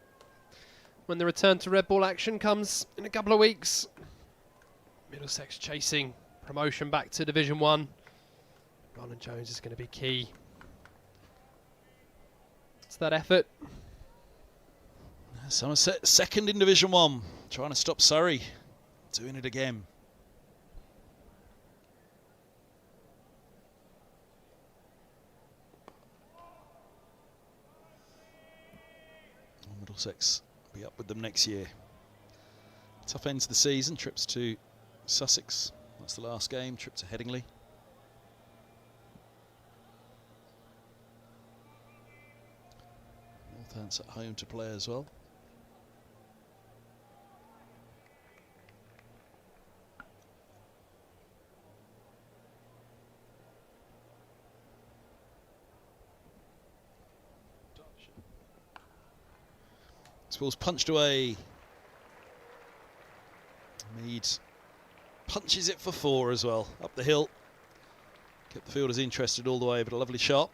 when the return to red ball action comes in a couple of weeks. Middlesex chasing promotion back to Division 1. Roland Jones is going to be key. It's that effort. Somerset second in Division 1, trying to stop Surrey doing it again. Middlesex will be up with them next year. Tough end to the season. Trips to Sussex. That's the last game. Trip to Headingley. Northants at home to play as well. This ball's punched away. Mead punches it for 4 as well, up the hill. Kept the fielders interested all the way, but a lovely shot.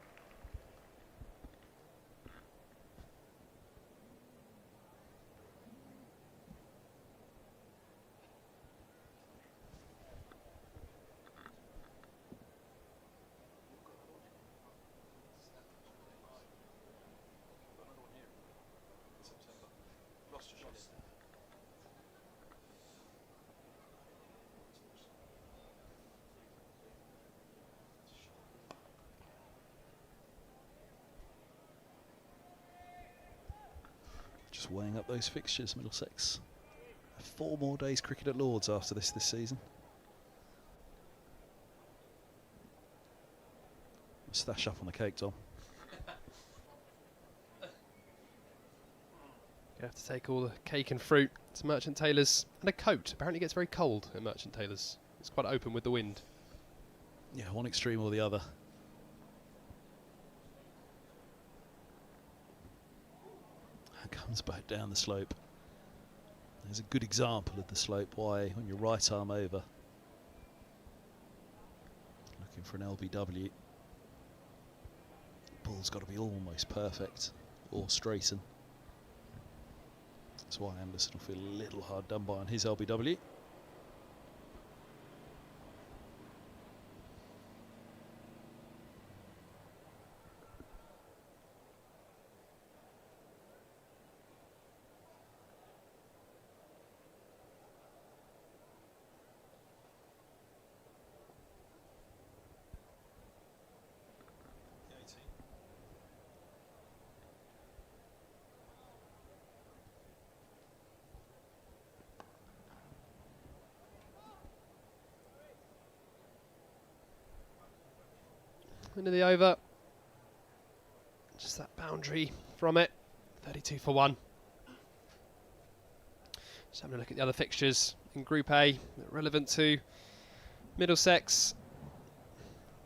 Just weighing up those fixtures, Middlesex. 4 more days cricket at Lords after this season. Stash up on the cake, Tom. You have to take all the cake and fruit to Merchant Taylor's, and a coat. Apparently it gets very cold at Merchant Taylor's. It's quite open with the wind. Yeah, one extreme or the other. Comes back down the slope. There's a good example of the slope, why on your right arm over. Looking for an LBW. Ball's got to be almost perfect or straighten. That's why Anderson will feel a little hard done by on his LBW. Into the over. Just that boundary from it. 32 for 1. Just having a look at the other fixtures in Group A, relevant to Middlesex.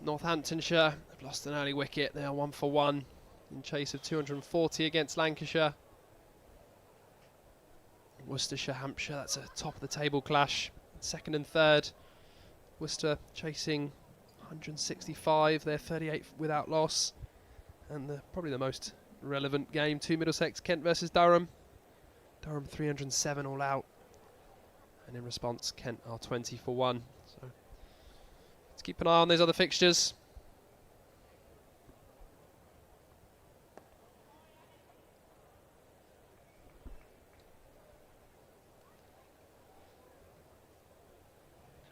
Northamptonshire have lost an early wicket. They are 1 for 1 in chase of 240 against Lancashire. Worcestershire, Hampshire, that's a top of the table clash. Second and third. Worcester chasing 165, they're 38 without loss. And probably the most relevant game to Middlesex, Kent versus Durham. Durham 307 all out. And in response, Kent are 20 for 1. So let's keep an eye on those other fixtures.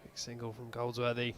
Quick single from Goldsworthy.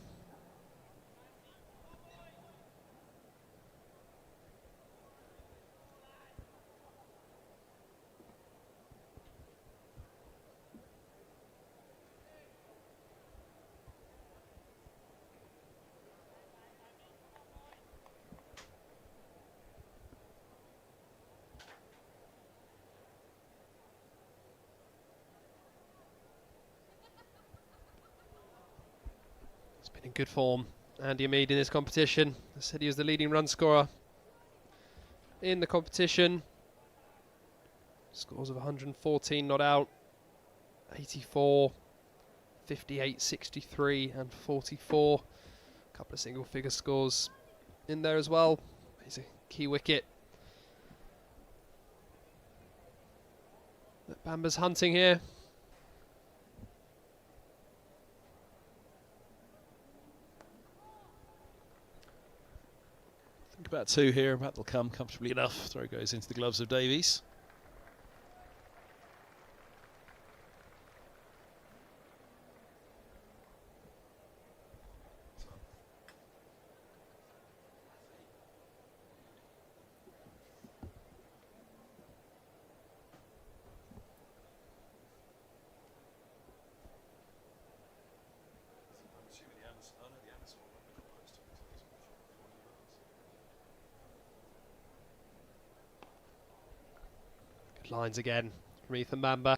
In good form, Andy Mead in this competition. I said he was the leading run scorer in the competition. Scores of 114 not out, 84, 58, 63 and 44 A couple of single-figure scores in there as well. He's a key wicket. But Bamba's hunting here. Think about 2 here, that'll come comfortably enough. Throw goes into the gloves of Davies. Good lines again from Ethan Bamba.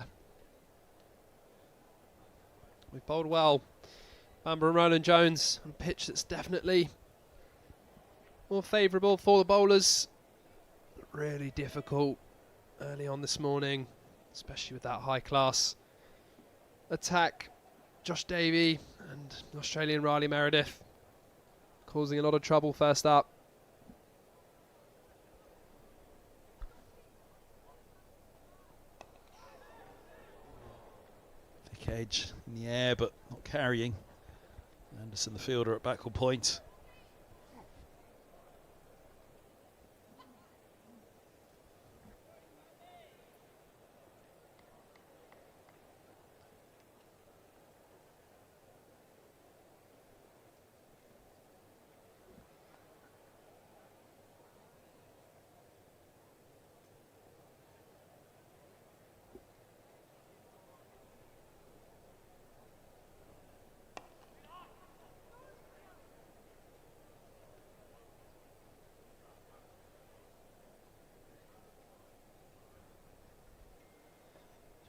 We've bowled well. Bamba and Roland Jones on a pitch that's definitely more favourable for the bowlers. Really difficult early on this morning, especially with that high class attack. Josh Davey and the Australian Riley Meredith causing a lot of trouble first up. Thick edge in the air, but not carrying. Anderson, the fielder, at backward point.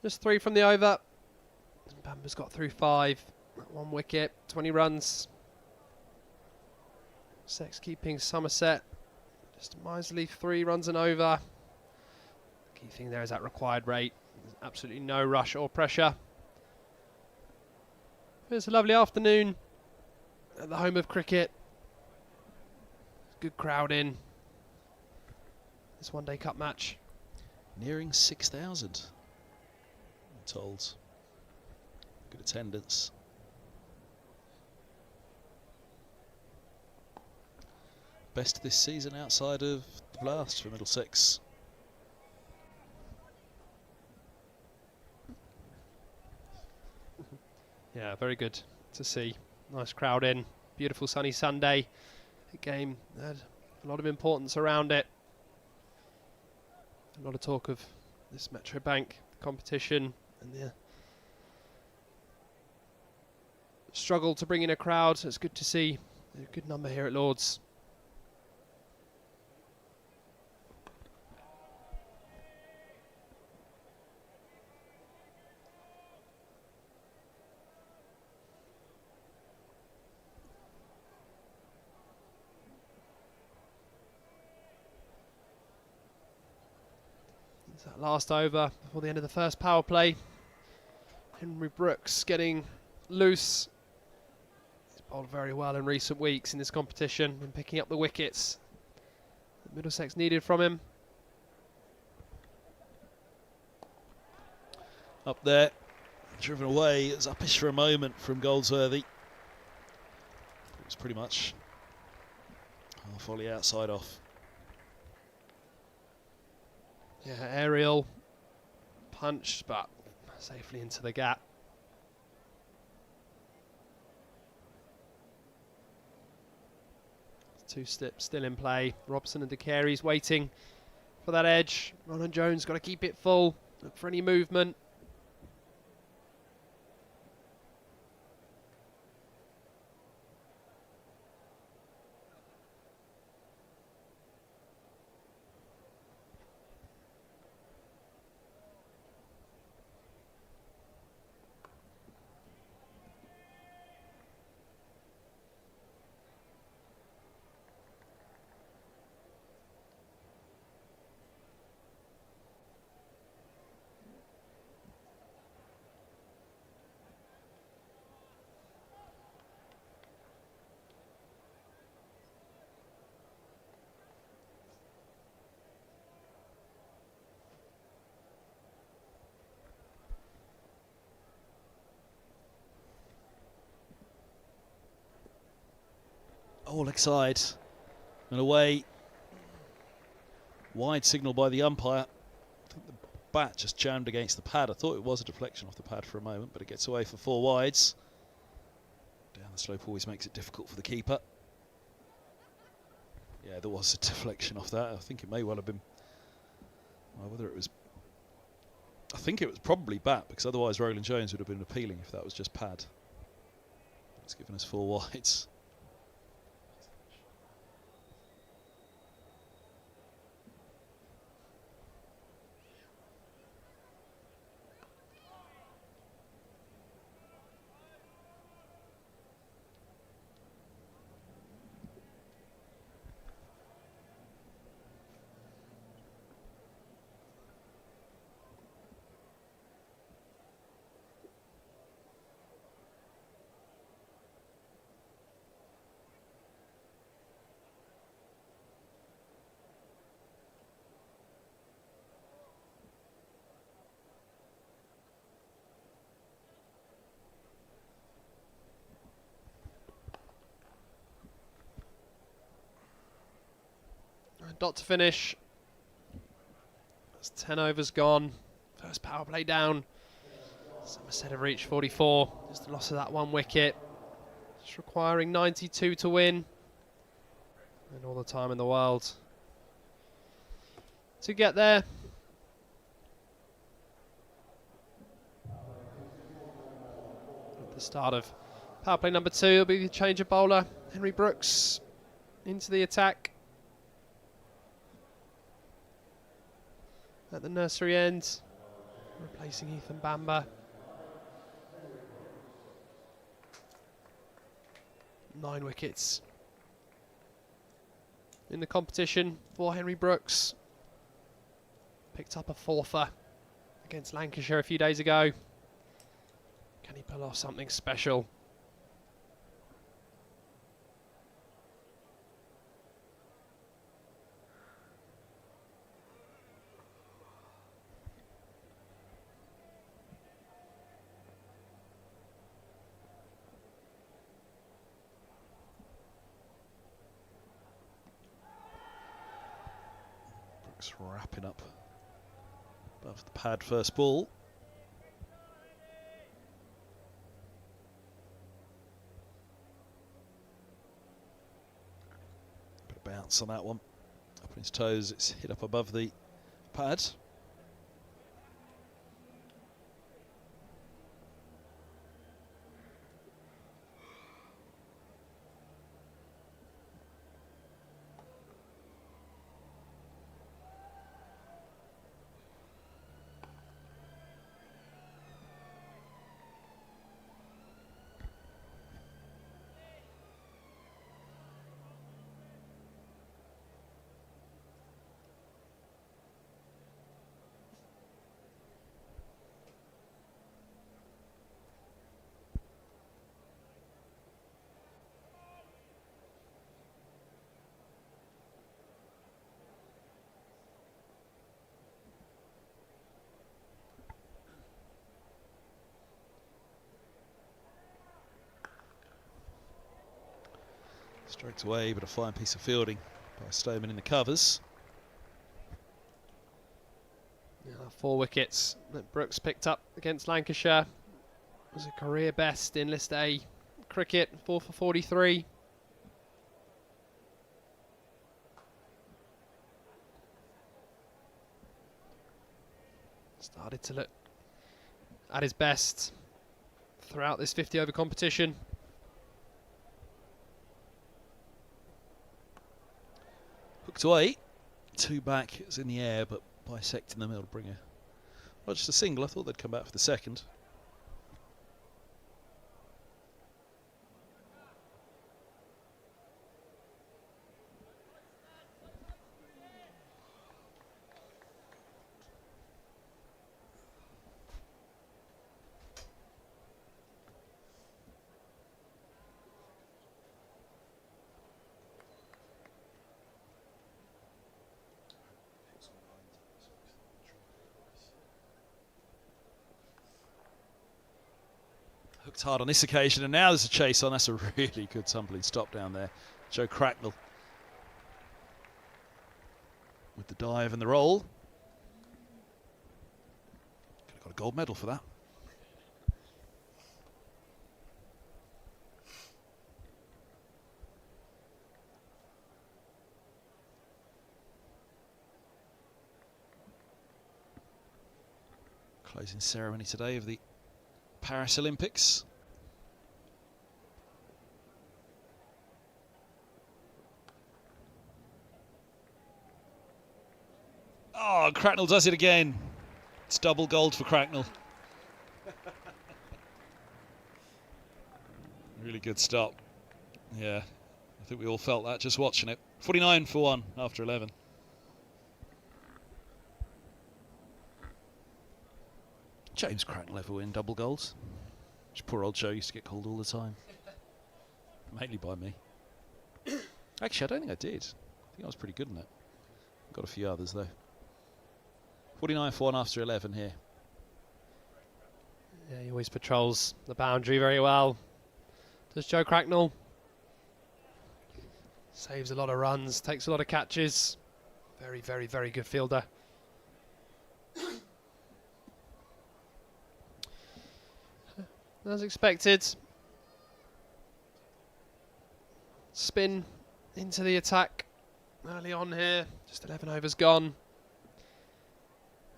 Just 3 from the over. Bamba's got through 5. 1 wicket, 20 runs. Sex keeping Somerset. Just a miserly 3 runs and over. Key thing there is that required rate. There's absolutely no rush or pressure. It's a lovely afternoon at the home of cricket. Good crowd in this one-day cup match. Nearing 6,000. Told. Good attendance. Best this season outside of the Blast for Middlesex. Yeah, very good to see. Nice crowd in. Beautiful sunny Sunday. The game had a lot of importance around it. A lot of talk of this Metro Bank competition and the struggle to bring in a crowd. So it's good to see a good number here at Lord's. It's that last over before the end of the first power play. Henry Brooks getting loose. He's bowled very well in recent weeks in this competition and picking up the wickets that Middlesex needed from him. Up there, driven away. It was uppish for a moment from Goldsworthy. It was pretty much half volley outside off. Yeah, aerial punched, but safely into the gap. Two steps still in play. Robson and De Carey's waiting for that edge. Roland Jones got to keep it full. Look for any movement. Oh, leg side and away. Wide signal by the umpire. I think the bat just jammed against the pad. I thought it was a deflection off the pad for a moment, but it gets away for 4 wides. Down the slope always makes it difficult for the keeper. Yeah, there was a deflection off that. I think it may well have been. Well, whether it was. I think it was probably bat, because otherwise Roland Jones would have been appealing if that was just pad. It's given us 4 wides. Dot to finish. That's 10 overs gone. First power play down. Somerset have reached 44. Just the loss of that 1 wicket. Just requiring 92 to win. And all the time in the world to get there. At the start of power play number 2, it'll be the change of bowler. Henry Brooks into the attack. At the nursery end, replacing Ethan Bamber. 9 wickets in the competition for Henry Brooks. Picked up a 4-fer against Lancashire a few days ago. Can he pull off something special? Wrapping up above the pad first ball. Bit of bounce on that one. Up on his toes, it's hit up above the pad. Stroked away, but a fine piece of fielding by Stoneman in the covers. Yeah, 4 wickets that Brooks picked up against Lancashire. It was a career best in List A cricket, 4 for 43. Started to look at his best throughout this 50-over competition. Hooked away, 2 back, it was in the air, but bisecting them, it'll bring a, well, just a single. I thought they'd come back for the second. Hooked hard on this occasion, and now there's a chase on. That's a really good tumbling stop down there. Joe Cracknell with the dive and the roll. Could have got a gold medal for that. Closing ceremony today of the Paris Olympics. Oh, Cracknell does it again. It's double gold for Cracknell. Really good stop. Yeah, I think we all felt that just watching it. 49 for 1 after 11. James Cracknell ever win double goals? Which poor old Joe used to get called all the time. Mainly by me. Actually, I don't think I did. I think I was pretty good in it. Got a few others though. 49 for 1 after 11 here. Yeah, he always patrols the boundary very well. Does Joe Cracknell. Saves a lot of runs, takes a lot of catches. Very, very, very good fielder. As expected. Spin into the attack early on here. Just 11 overs gone.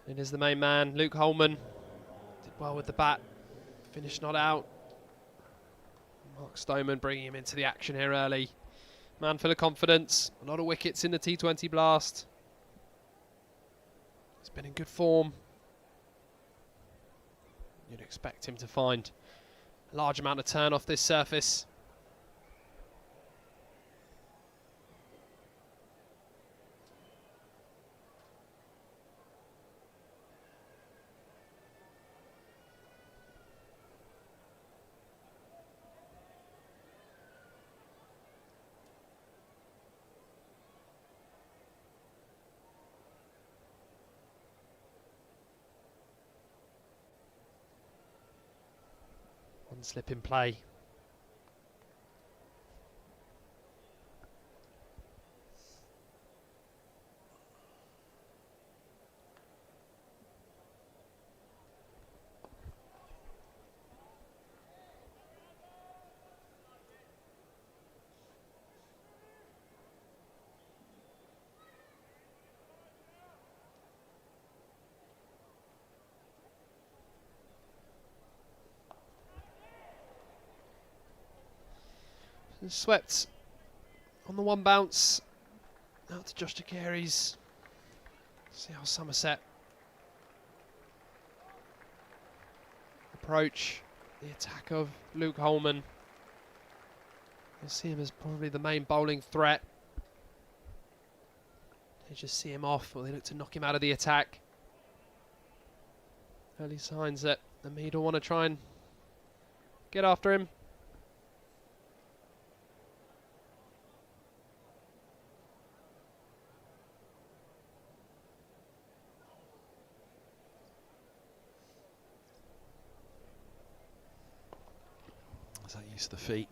It is the main man, Luke Holman. Did well with the bat. Finished not out. Mark Stoneman bringing him into the action here early. Man full of confidence. A lot of wickets in the T20 blast. He's been in good form. You'd expect him to find a large amount of turn off this surface. One slip in play. And swept on the one bounce out to Josh DeCary's. See how Somerset approach the attack of Luke Holman. You'll see him as probably the main bowling threat. They just see him off, or they look to knock him out of the attack. Early signs that the Mead will want to try and get after him. Is that use of the feet?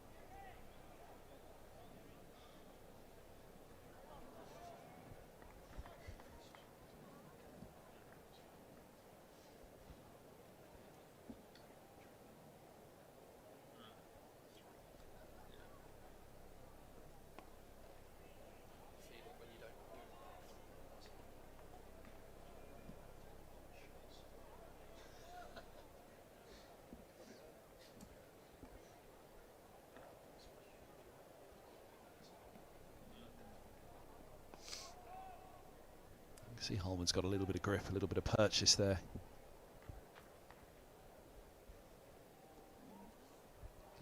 See, Holman's got a little bit of grip, a little bit of purchase there.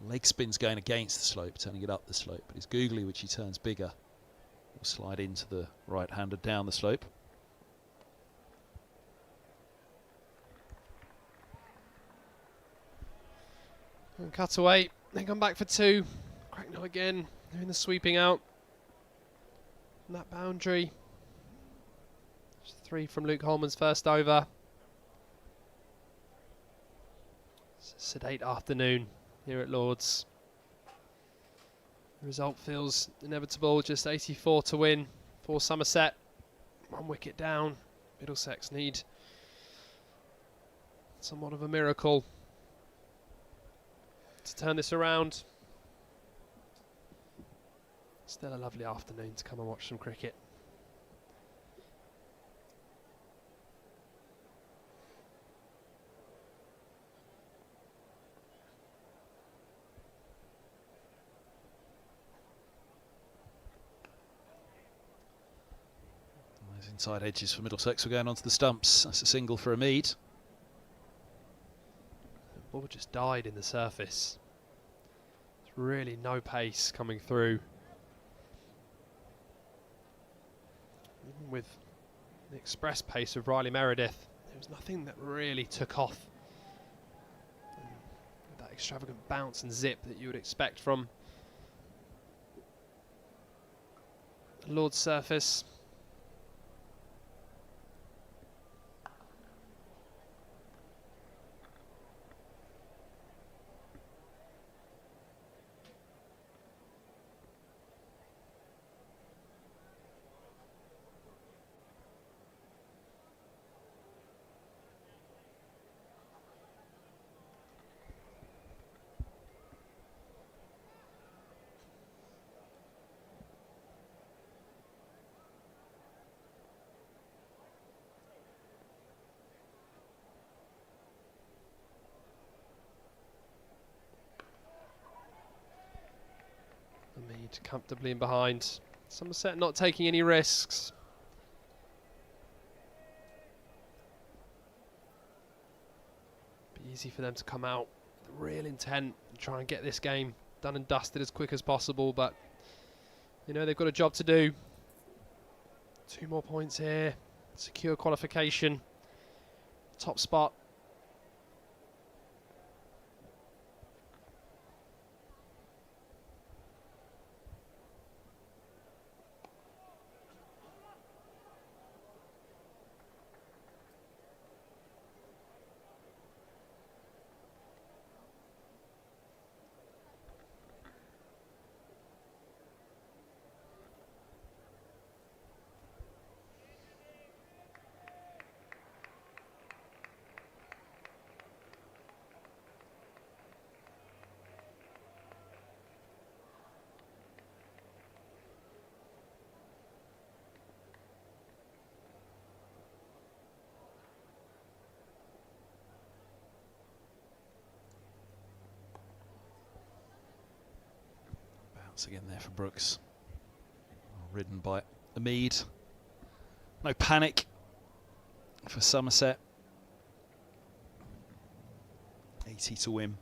Leg spin's going against the slope, turning it up the slope, but his googly, which he turns bigger, will slide into the right-hander down the slope. And cut away, then come back for two. Cracknell again, doing the sweeping out. And that boundary. Just 3 from Luke Holman's first over. It's a sedate afternoon here at Lord's. The result feels inevitable, just 84 to win for Somerset. 1 wicket down. Middlesex need somewhat of a miracle to turn this around. Still a lovely afternoon to come and watch some cricket. Those inside edges for Middlesex were going onto the stumps. That's a single for Mead. The ball just died in the surface. There's really no pace coming through. Even with the express pace of Riley Meredith, there was nothing that really took off. That extravagant bounce and zip that you would expect from Lord's surface. Mead comfortably in behind. Somerset not taking any risks. Be easy for them to come out with real intent and try and get this game done and dusted as quick as possible, but you know they've got a job to do. 2 more points here, secure qualification, top spot. Bounce again there for Brooks. Ridden by Mead. No panic for Somerset. 80 to win.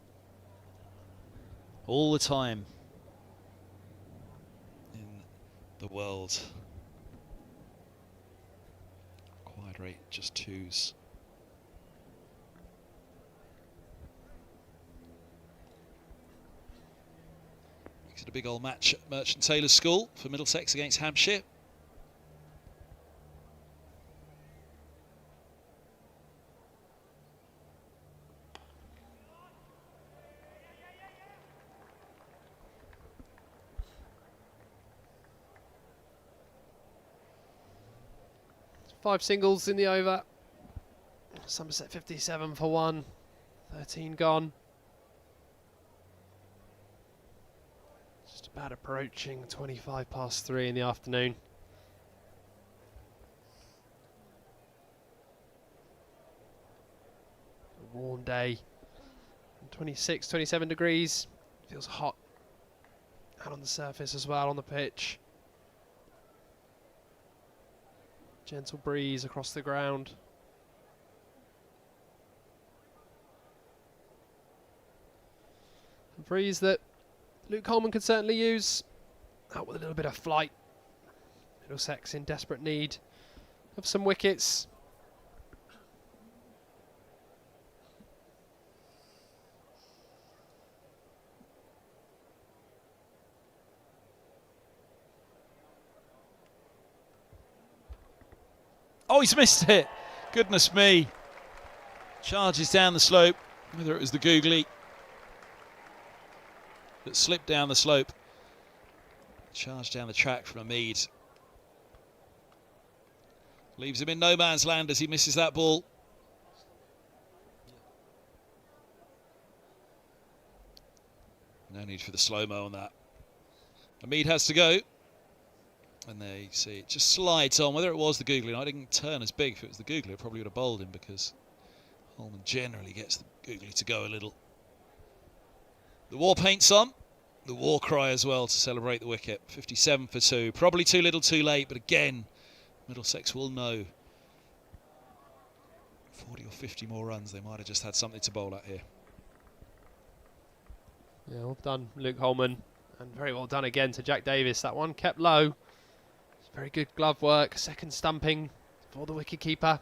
All the time in the world. Quad rate just 2s. Makes it a big old match at Merchant Taylor School for Middlesex against Hampshire. Five singles in the over. Somerset 57 for 1. 13 gone. Just about approaching 25 past 3 in the afternoon. A warm day. 26, 27 degrees. Feels hot out on the surface as well on the pitch. Gentle breeze across the ground. A breeze that Luke Coleman could certainly use. Out with a little bit of flight. Middlesex in desperate need of some wickets. Oh, he's missed it. Goodness me. Charges down the slope. Whether it was the googly that slipped down the slope Charge down the track from Hamid. Leaves him in no man's land as he misses that ball. No need for the slow-mo on that. Hamid has to go. And there you see it just slides on. Whether it was the googly, I didn't turn as big. If it was the googly, it probably would have bowled him because Holman generally gets the googly to go a little. The war paint's on. The war cry as well to celebrate the wicket. 57 for 2. Probably too little too late, but again, Middlesex will know 40 or 50 more runs. They might have just had something to bowl at here. Yeah, well done, Luke Holman. And very well done again to Jack Davis. That one kept low. Very good glove work. Second stumping for the wicketkeeper.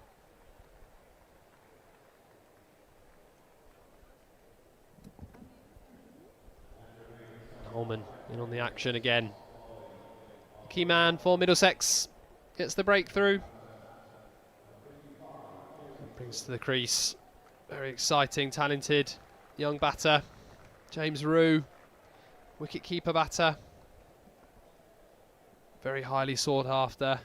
Holman in on the action again. Key man for Middlesex. Gets the breakthrough. Brings to the crease. Very exciting, talented young batter. James Rue, wicket-keeper batter. Very highly sought after.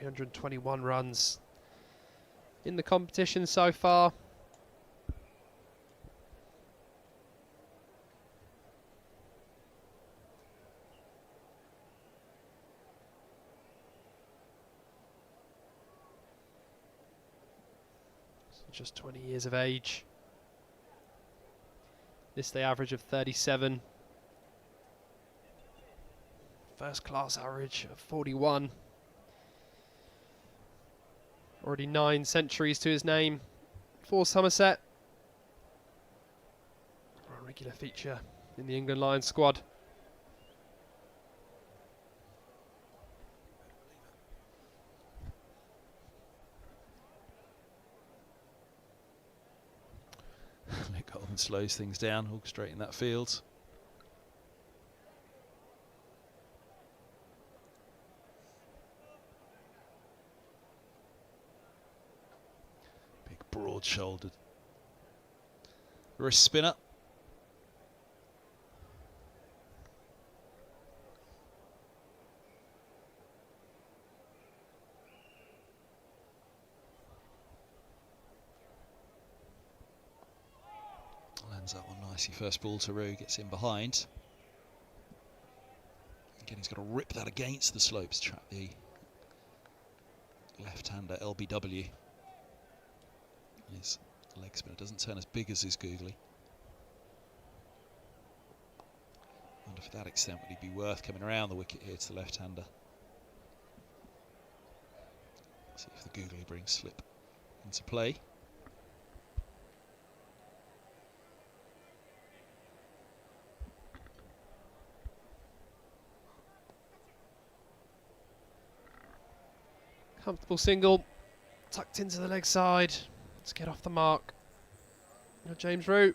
.321 runs in the competition so far. Just 20 years of age. This day average of 37. First class average of 41. Already 9 centuries to his name for Somerset. A regular feature in the England Lions squad. Coleman slows things down, orchestrating that field. Big broad-shouldered wrist spinner. Lands that one nicely. First ball to Rue, gets in behind. Again, he's got to rip that against the slopes, trap the left-hander LBW. His leg spinner doesn't turn as big as his googly. Wonder if to that extent would he be worth coming around the wicket here to the left-hander. See if the googly brings slip into play. Comfortable single, tucked into the leg side. Let's get off the mark. Now James Rue.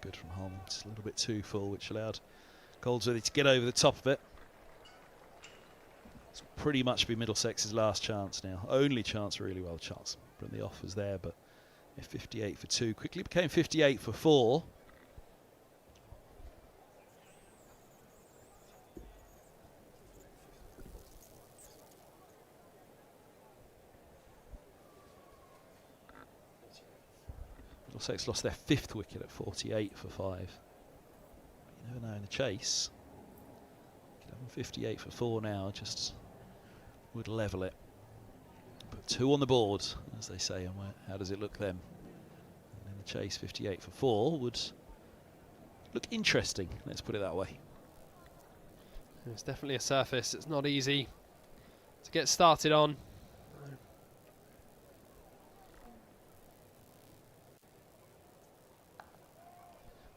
Good from Holman, just a little bit too full, which allowed Goldsworthy to get over the top of it. It's pretty much be Middlesex's last chance now. Only chance, really. Well, chance from the off was there, but 58 for 2 quickly became 58 for 4. Middlesex lost their 5th wicket at 48 for 5. You never know in the chase. Could have him 58 for 4 now, just would level it. Put 2 on the board, as they say, and how does it look then? And in the chase, 58 for 4 would look interesting, let's put it that way. It's definitely a surface. It's not easy to get started on.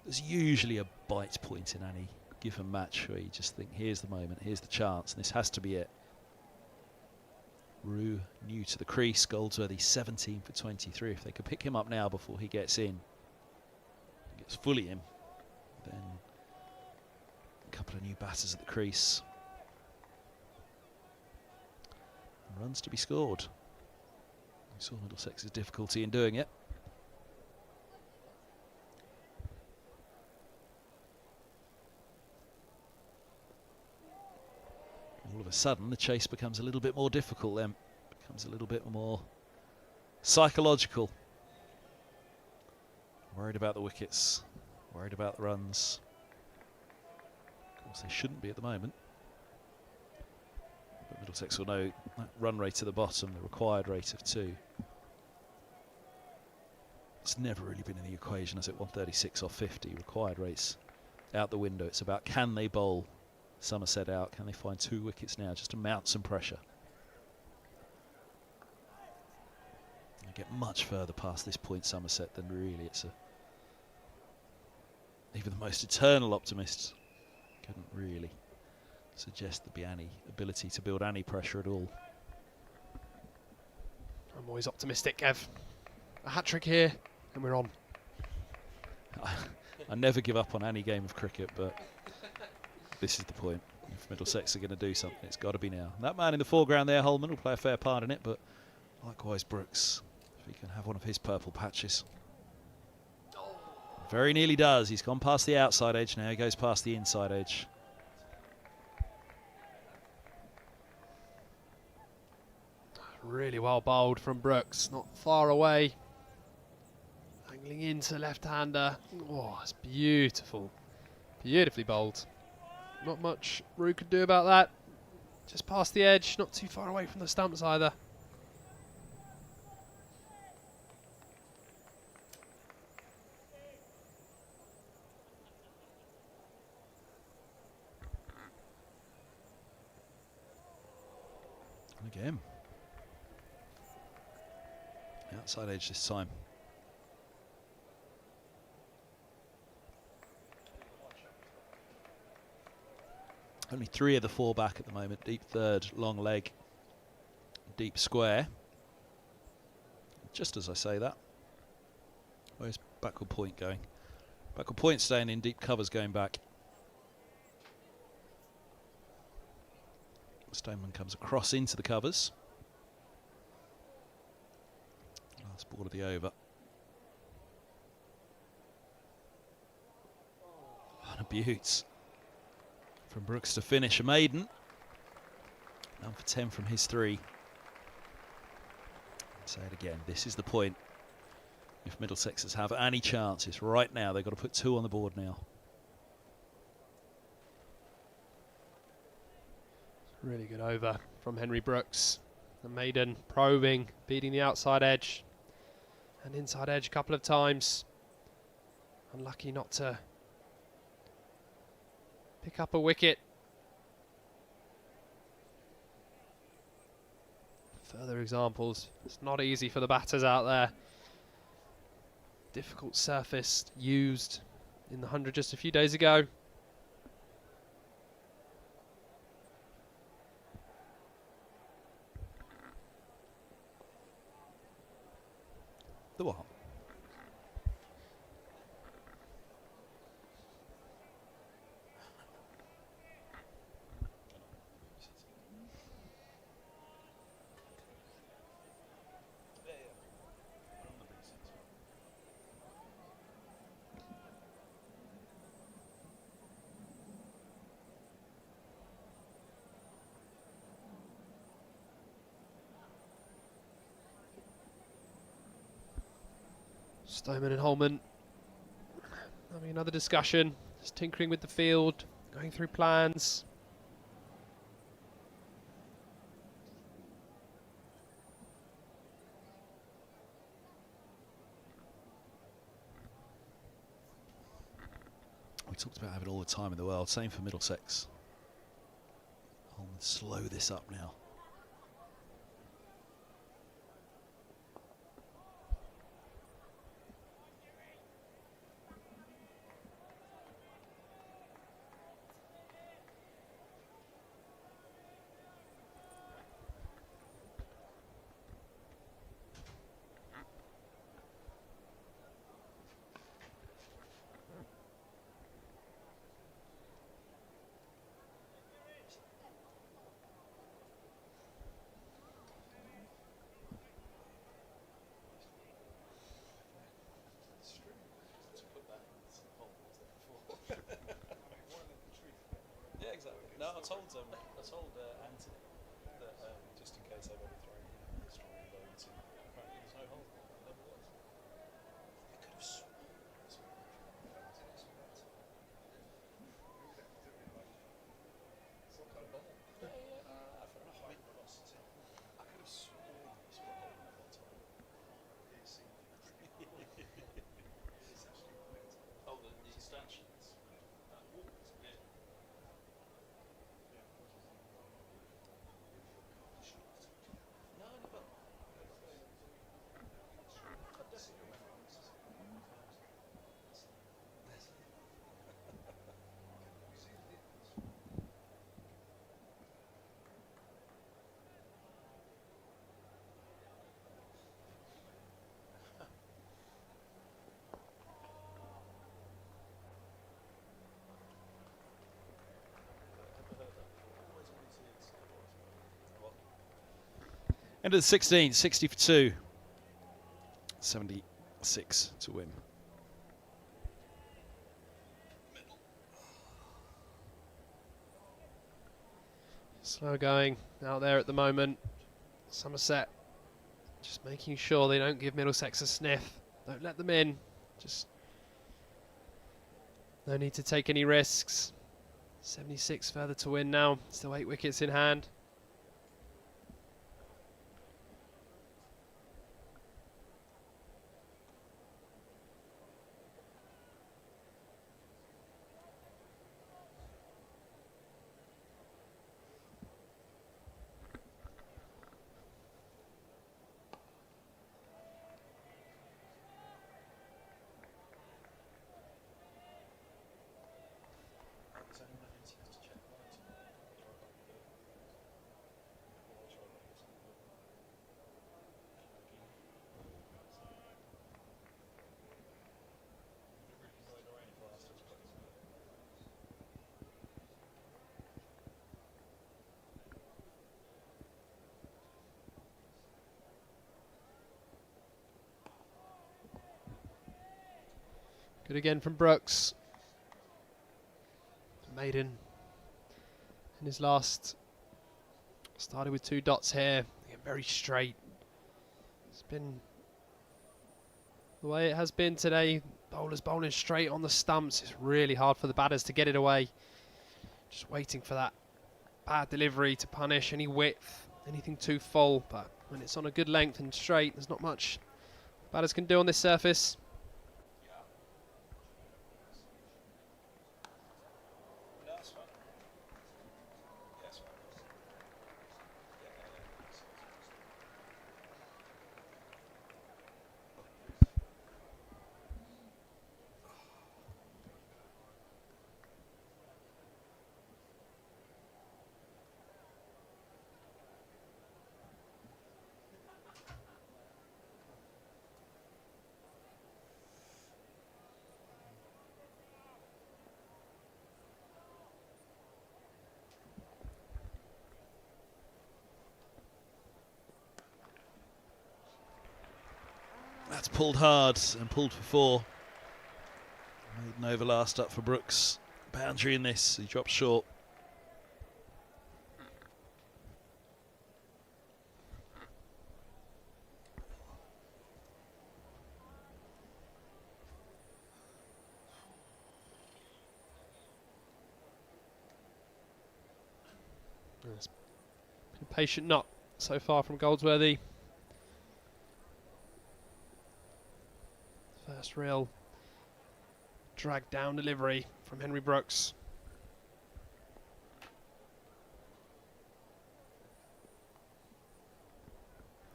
There's usually a bite point in any given match where you just think, here's the moment, here's the chance, and this has to be it. Rue new to the crease, Goldsworthy 17 for 23. If they could pick him up now before he gets in, gets fully in, then a couple of new batters at the crease. And runs to be scored. We saw Middlesex's difficulty in doing it. All of a sudden, the chase becomes a little bit more difficult then. Becomes a little bit more psychological. Worried about the wickets. Worried about the runs. Of course, they shouldn't be at the moment. But Middlesex will know that run rate at the bottom, the required rate of 2. It's never really been in the equation, has it? 136 off 50. Required rates out the window. It's about, can they bowl Somerset out? Can they find 2 wickets now just to mount some pressure? They get much further past this point, Somerset, than really it's a... Even the most eternal optimist couldn't really suggest there'd be any ability to build any pressure at all. I'm always optimistic, Kev. A hat-trick here, and we're on. I never give up on any game of cricket, but this is the point. If Middlesex are going to do something, it's got to be now. That man in the foreground there, Holman, will play a fair part in it, but likewise Brooks, if he can have one of his purple patches. Very nearly does. He's gone past the outside edge, now he goes past the inside edge. Really well bowled from Brooks, not far away. Angling into left-hander. Oh, it's beautiful. Beautifully bowled. Not much Rue could do about that. Just past the edge, not too far away from the stumps either. And again. Outside edge this time. Only 3 of the 4 back at the moment. Deep third, long leg, deep square. Just as I say that. Where's backward point going? Backward point staying in, deep covers going back. Stoneman comes across into the covers. Last ball of the over. What a beaut. From Brooks to finish a maiden. 9 for 10 from his 3. Say it again, this is the point. If Middlesexers have any chance, it's right now. They've got to put 2 on the board now. Really good over from Henry Brooks. The maiden probing, beating the outside edge. And inside edge a couple of times. Unlucky not to pick up a wicket. Further examples. It's not easy for the batters out there. Difficult surface used in the 100 just a few days ago. The what? Stoneman and Holman having another discussion. Just tinkering with the field, going through plans. We talked about having all the time in the world. Same for Middlesex. I'll slow this up now. Yeah, exactly. No, I told Anthony that just in case they've overthrown the story loads, and apparently there's no hole. There never was. I could have sworn. Some kind of bubble. Yeah, yeah. For a high velocity. I could have sworn this was a hole in the bottom. Oh, the stanchions. Yeah. No, but end of the 16th, 60 for 2. 76 to win. Slow going out there at the moment. Somerset just making sure they don't give Middlesex a sniff. Don't let them in. Just no need to take any risks. 76 further to win now. Still 8 wickets in hand. Good again from Brooks. Maiden in his last. Started with 2 dots here. Again, very straight. It's been the way it has been today. Bowlers bowling straight on the stumps. It's really hard for the batters to get it away. Just waiting for that bad delivery to punish any width, anything too full. But when it's on a good length and straight, there's not much batters can do on this surface. That's pulled hard and pulled for 4. Maiden over last up for Brooks. Boundary in this. He drops short. It's been a patient knock so far from Goldsworthy. First real drag down delivery from Henry Brooks.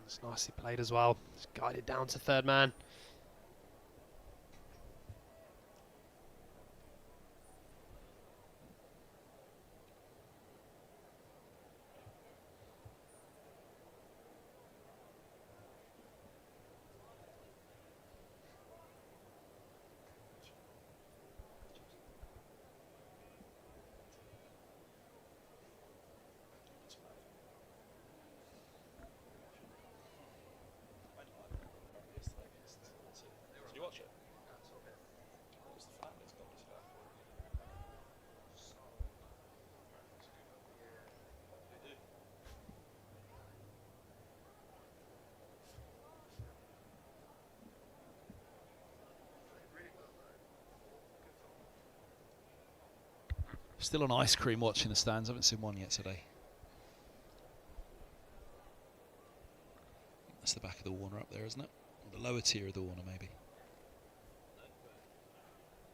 It's nicely played as well. It's guided down to third man. Still on ice cream watching the stands. Haven't seen one yet today. That's the back of the Warner up there, isn't it? Or the lower tier of the Warner, maybe.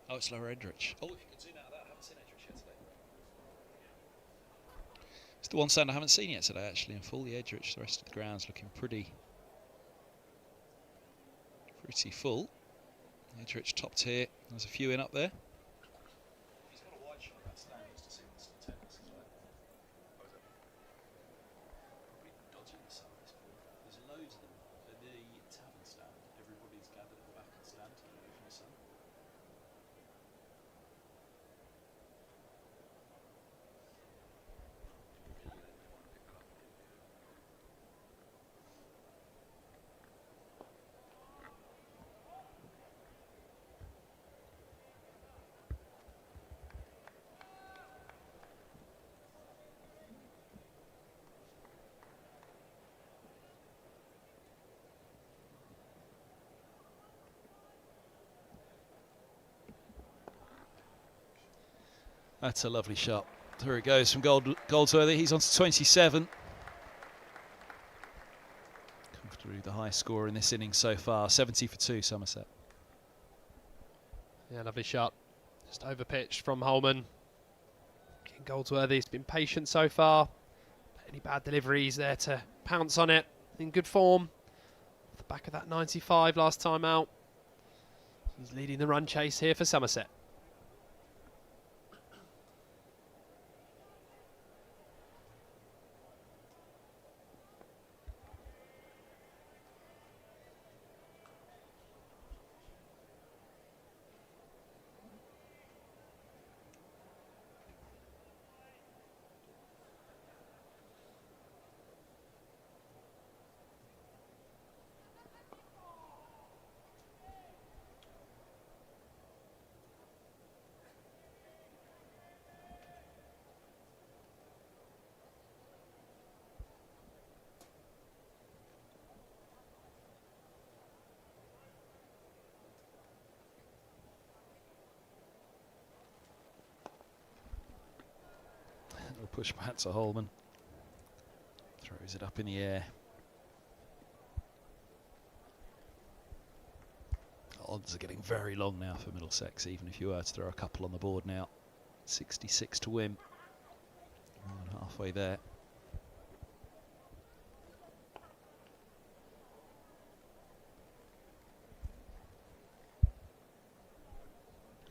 Oh, it's Lower Edrich. Oh, if you can zoom out of that, I haven't seen Edrich yet today. It's the one stand I haven't seen yet today, actually, in full. The Edrich, the rest of the ground's looking pretty full. Edrich top tier. There's a few in up there. He's got a wide shot of that stand just to see what's the tennis as well. Probably dodging the sun this ball. There's loads of them. For the tavern stand, everybody's gathered at the back of the stand to keep away from the sun. That's a lovely shot. There it goes from Goldsworthy. He's on to 27. Come through the high score in this innings so far. 70 for 2, Somerset. Yeah, lovely shot. Just over pitched from Holman. King Goldsworthy's been patient so far. Any bad deliveries there to pounce on it. In good form. Off the back of that 95 last time out. He's leading the run chase here for Somerset. Push back to Holman. Throws it up in the air. Odds are getting very long now for Middlesex, even if you were to throw a couple on the board now. 66 to win. More than halfway there.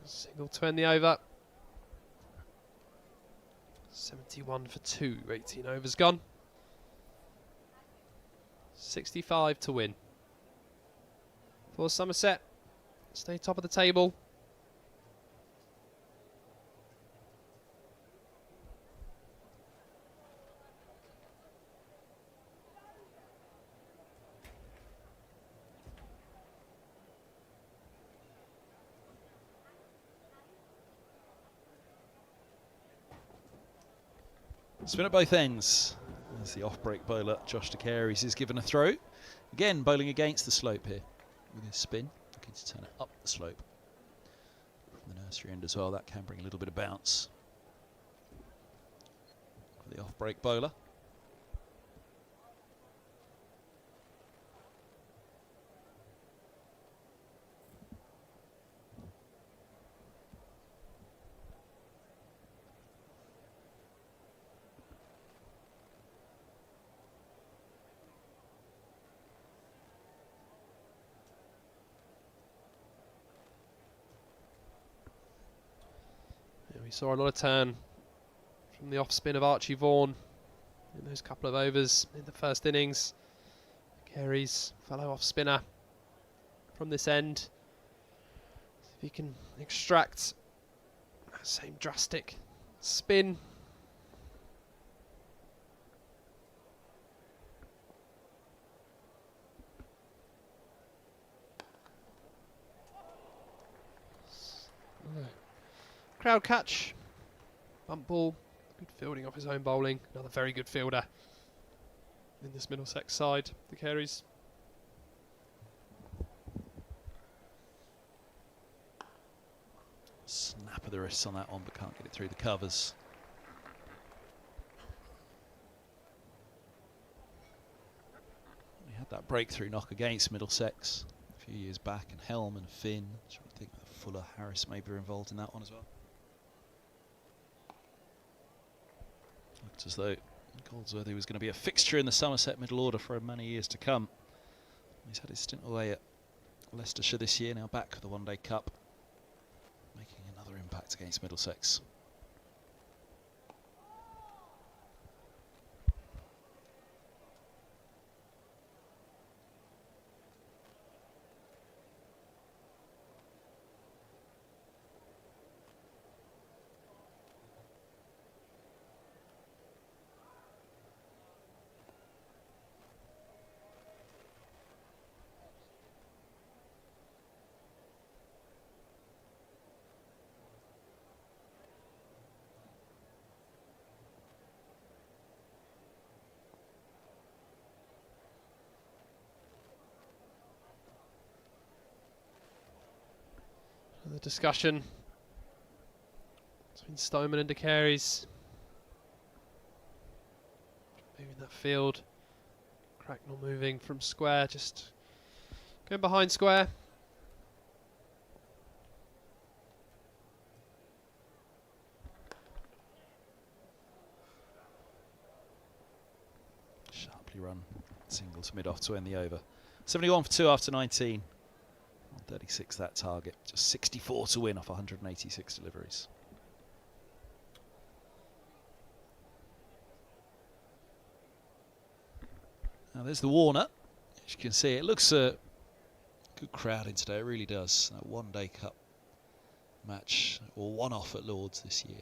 Single to end the over. 71 for 2, 18 overs gone. 65 to win. For Somerset, stay top of the table. Spin at both ends. As the off-break bowler, Josh De Carries, is given a throw. Again, bowling against the slope here with his spin. Looking to turn it up the slope. From the nursery end as well, that can bring a little bit of bounce. the off-break bowler. We saw a lot of turn from the off spin of Archie Vaughan in those couple of overs in the first innings. Carey's fellow off spinner from this end. See if he can extract that same drastic spin. Crowd catch, bump ball, good fielding off his own bowling. Another very good fielder in this Middlesex side, the Careys. Snap of the wrists on that one, but can't get it through the covers. We had that breakthrough knock against Middlesex a few years back, and Helm and Finn. Should we think that Fuller, Harris maybe were involved in that one as well? Looked as though Goldsworthy was going to be a fixture in the Somerset middle order for many years to come. He's had his stint away at Leicestershire this year, now back for the One Day Cup, making another impact against Middlesex. The discussion between Stoneman and De Careys. Moving that field. Cracknell moving from square, just going behind square. Sharply run single to mid-off to end the over. 71 for 2 after 19. 36 that target, just 64 to win off 186 deliveries. Now there's the Warner. As you can see, it looks a good crowd in today, it really does. A One Day Cup match, or one-off at Lords this year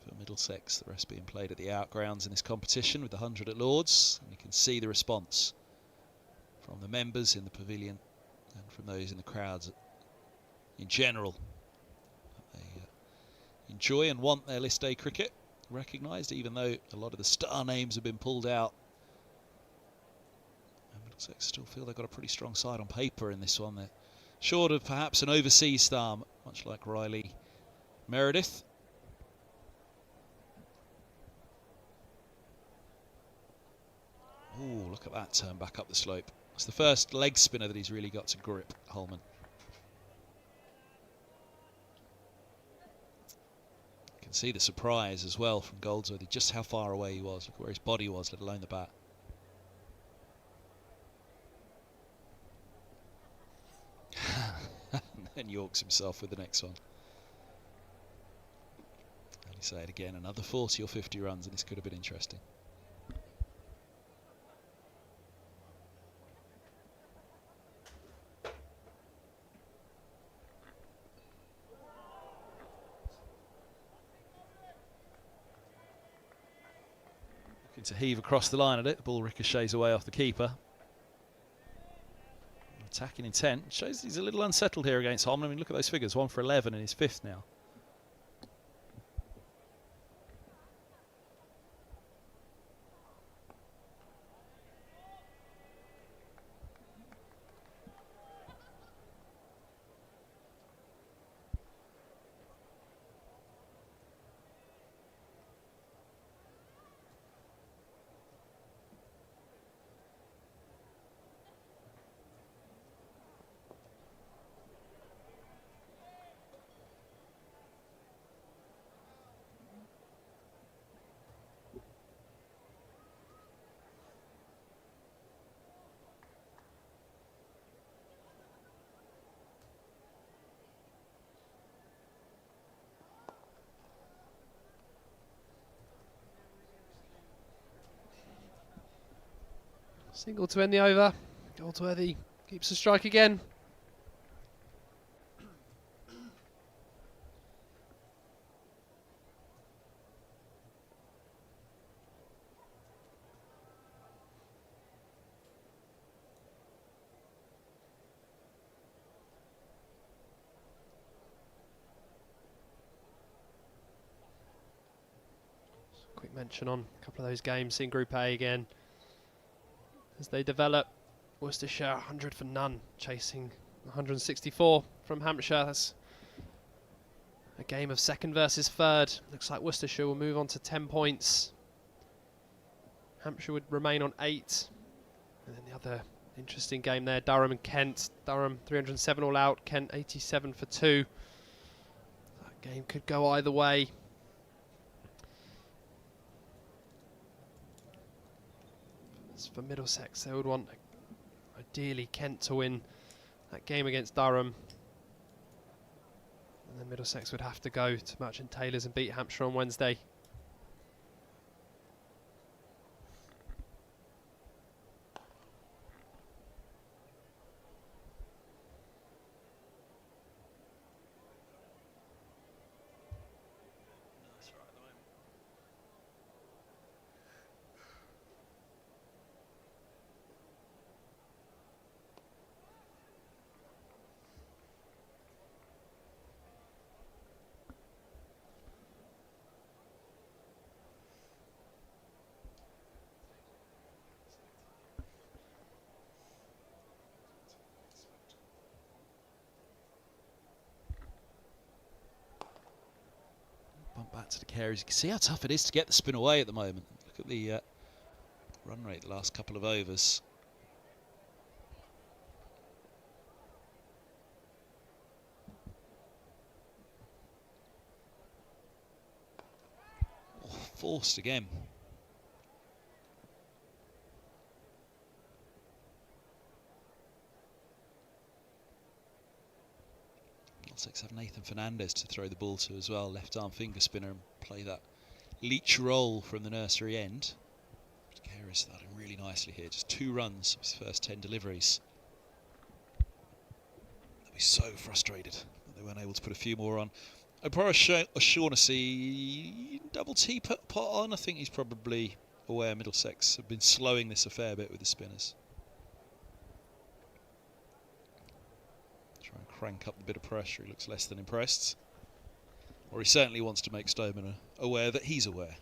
for Middlesex, the rest being played at the outgrounds in this competition with the 100 at Lords. And you can see the response from the members in the pavilion and from those in the crowds in general. They enjoy and want their list day cricket recognised, even though a lot of the star names have been pulled out. And Middlesex still feel they've got a pretty strong side on paper in this one. They're short of perhaps an overseas star, much like Riley Meredith. Ooh, look at that turn back up the slope. It's the first leg spinner that he's really got to grip, Holman. You can see the surprise as well from Goldsworthy, just how far away he was. Look where his body was, let alone the bat. And then Yorks himself with the next one. And you say it again, another 40 or 50 runs and this could have been interesting. To heave across the line at it, the ball ricochets away off the keeper. Attacking intent shows he's a little unsettled here against Holman. I mean, look at those figures, 1 for 11 in his 5th now. Single to end the over. Goldsworthy keeps the strike again. Quick mention on a couple of those games in Group A again. As they develop, Worcestershire 100 for none, chasing 164 from Hampshire. That's a game of second versus third. Looks like Worcestershire will move on to 10 points. Hampshire would remain on 8. And then the other interesting game there, Durham and Kent. Durham 307 all out, Kent 87 for 2. That game could go either way. For Middlesex, they would want ideally Kent to win that game against Durham, and then Middlesex would have to go to Merchant Taylors and beat Hampshire on Wednesday. Back to the Careys. You can see how tough it is to get the spin away at the moment. Look at the run rate the last couple of overs. Oh, forced again. Middlesex have Nathan Fernandez to throw the ball to as well, left arm finger spinner, and play that Leach roll from the nursery end. Carey's starting really nicely here, just 2 runs of his first 10 deliveries. They'll be so frustrated that they weren't able to put a few more on. O'Shaughnessy, double T pot on. I think he's probably aware Middlesex have been slowing this a fair bit with the spinners. Try and crank up the bit of pressure. He looks less than impressed. Or he certainly wants to make Stoneman aware that he's aware.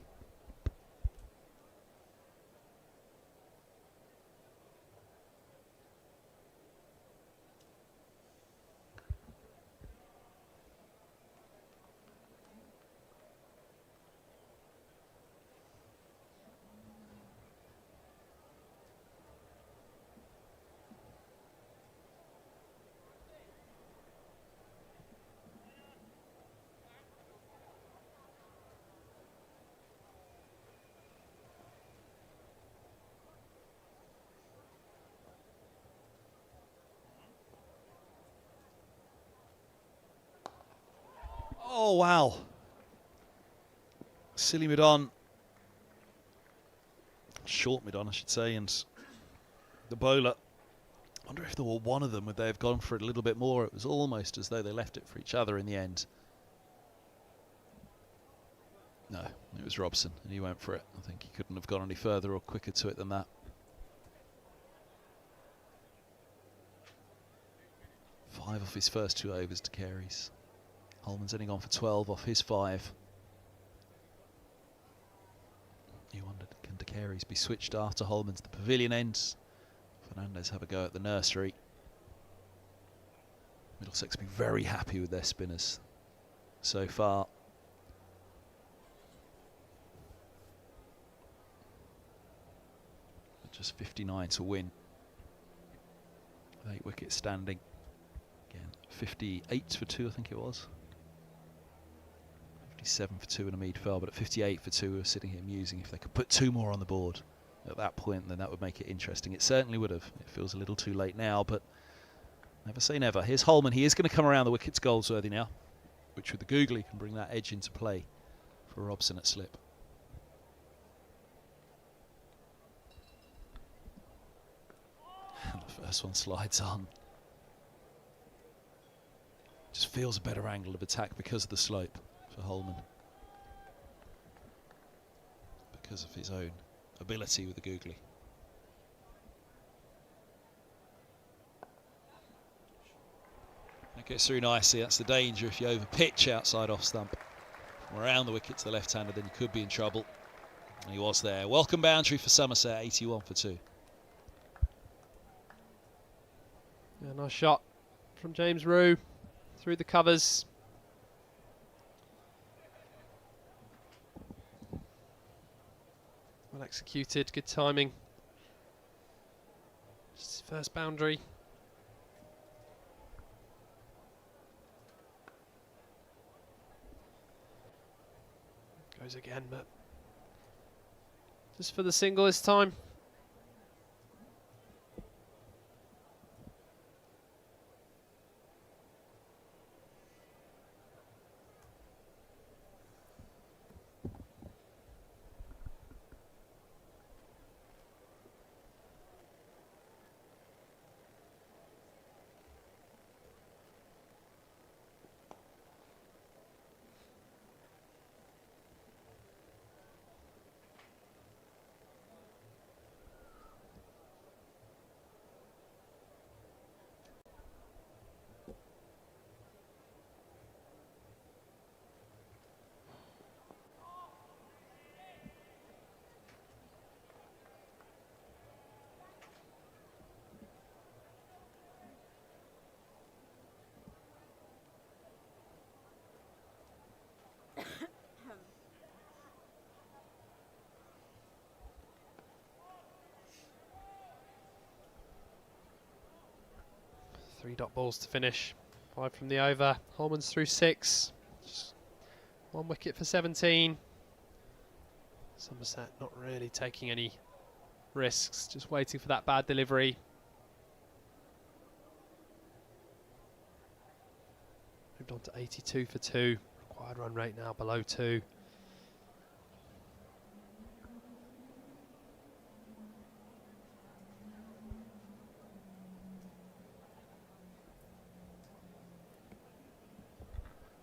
Oh, wow. Silly mid-on. Short mid-on, I should say, and the bowler. I wonder if there were one of them, would they have gone for it a little bit more? It was almost as though they left it for each other in the end. No, it was Robson, and he went for it. I think he couldn't have gone any further or quicker to it than that. 5 off his first 2 overs to Carey's. Holman's only gone for 12 off his 5. You wondered, can De Carey's be switched after Holman's the pavilion ends? Fernandez have a go at the nursery. Middlesex be very happy with their spinners so far. Just 59 to win. 8 wickets standing. Again, 58 for 2, I think it was. 57 for 2 in a Mead fell, but at 58 for 2 we were sitting here musing if they could put 2 more on the board at that point, then that would make it interesting. It certainly would have. It feels a little too late now, but never say never. Here's Holman. He is going to come around the wickets Goldsworthy now, which with the googly can bring that edge into play for Robson at slip. First one slides on. Just feels a better angle of attack because of the slope for Holman. Because of his own ability with the googly. That gets through nicely. That's the danger if you over pitch outside off stump. From around the wicket to the left-hander, then you could be in trouble. And he was there. Welcome boundary for Somerset, 81 for 2. Yeah, nice shot from James Rue through the covers. Well executed, good timing. Just his first boundary. Goes again, but just for the single this time. Three dot balls to finish. 5 from the over. Holman's through 6. Just 1 wicket for 17. Somerset not really taking any risks, just waiting for that bad delivery. Moved on to 82 for 2. Required run rate now below 2.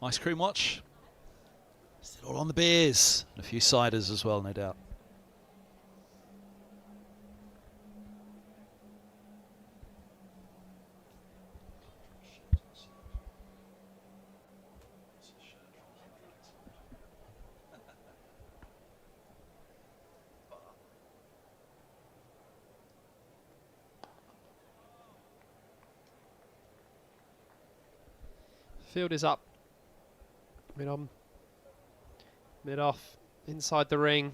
Ice cream watch. Still all on the beers. And a few ciders as well, no doubt. Field is up. Mid on, mid off, inside the ring.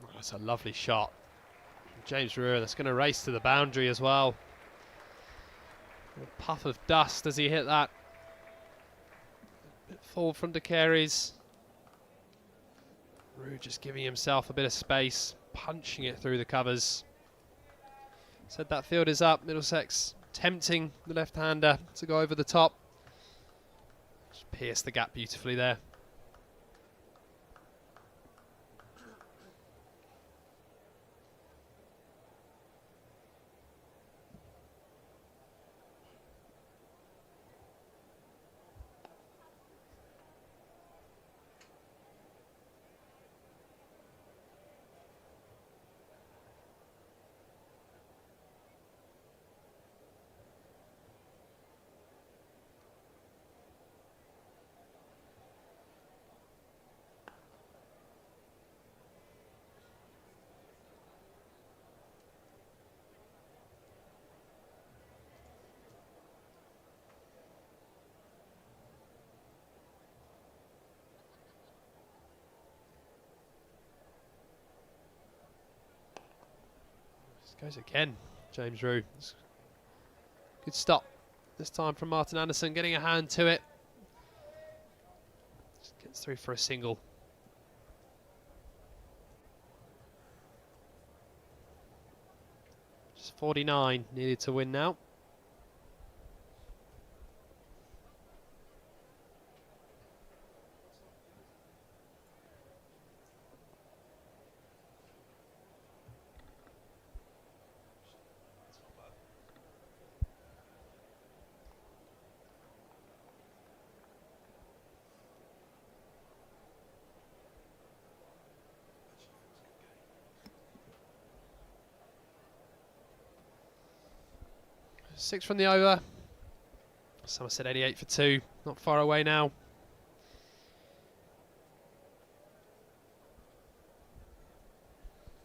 Oh, that's a lovely shot. James Rue, that's going to race to the boundary as well. A puff of dust as he hit that. Bit forward from De Carey's. Rue just giving himself a bit of space, punching it through the covers. Said that field is up. Middlesex tempting the left-hander to go over the top. Just pierced the gap beautifully there. Goes again, James Rue. Good stop this time from Martin Anderson, getting a hand to it. Just gets through for a single. Just 49 needed to win now. 6 from the over. Somerset 88 for 2. Not far away now.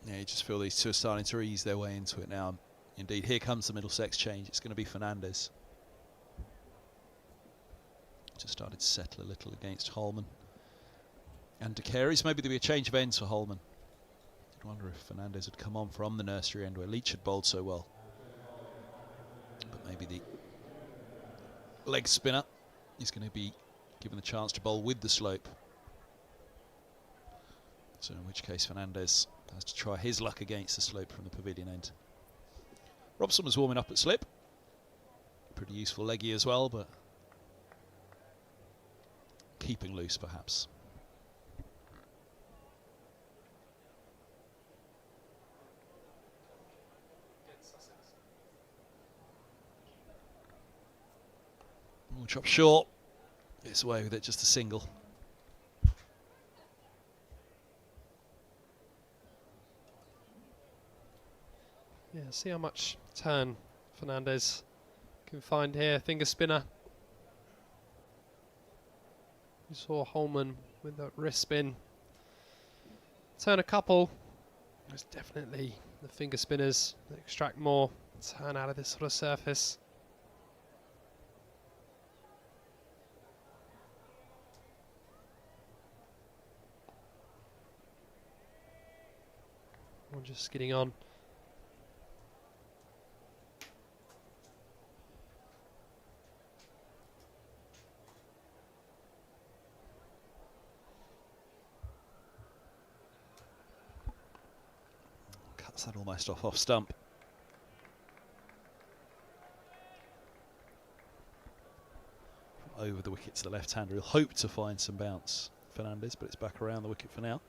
Yeah, you just feel these two are starting to ease their way into it now. Indeed, here comes the Middlesex change. It's going to be Fernandez. Just started to settle a little against Holman. And De Carey's, maybe there'll be a change of ends for Holman. I wonder if Fernandez had come on from the nursery end where Leach had bowled so well. But maybe the leg spinner is going to be given the chance to bowl with the slope. So in which case Fernandez has to try his luck against the slope from the pavilion end. Robson was warming up at slip. Pretty useful leggy as well, but keeping loose perhaps. We'll chop short. Gets away with it, just a single. Yeah, see how much turn Fernandez can find here. Finger spinner. You saw Holman with that wrist spin. Turn a couple. There's definitely the finger spinners that extract more turn out of this sort of surface. One just skidding on. Cuts that almost off stump. Over the wicket to the left-hander. He'll hope to find some bounce, Fernandez, but it's back around the wicket for now.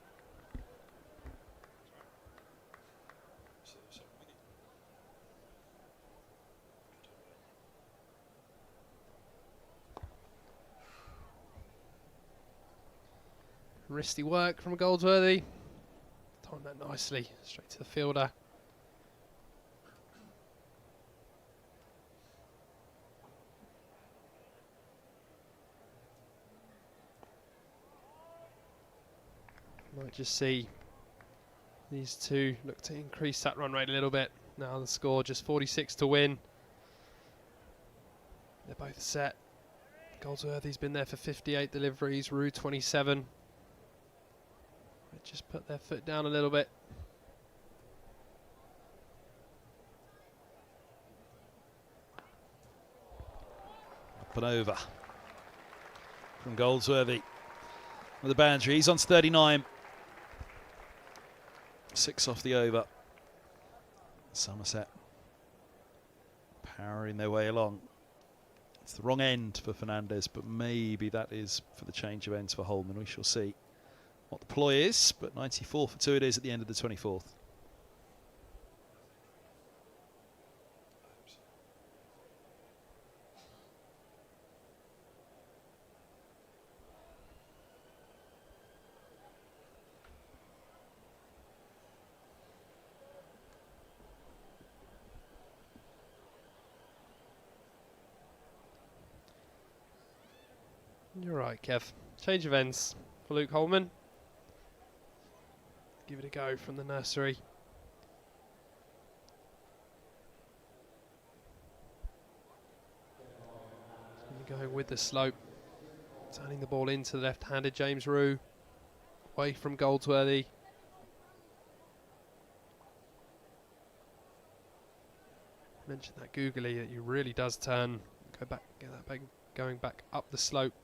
Wristy work from Goldsworthy. Timed that nicely, straight to the fielder. Might just see these two look to increase that run rate a little bit. Now the score just 46 to win. They're both set. Goldsworthy's been there for 58 deliveries, Rue 27. They just put their foot down a little bit. Up and over from Goldsworthy with the boundary. He's on to 39. 6 off the over. Somerset powering their way along. It's the wrong end for Fernandez, but maybe that is for the change of ends for Holman. We shall see what the ploy is, but 94 for 2 it is at the end of the 24th. You're right, Kev. Change of ends for Luke Holman. Give it a go from the nursery. Going with the slope. Turning the ball into the left-handed James Rue. Away from Goldsworthy. Mentioned that googly, that you really does turn. Go back, get that back, going back up the slope.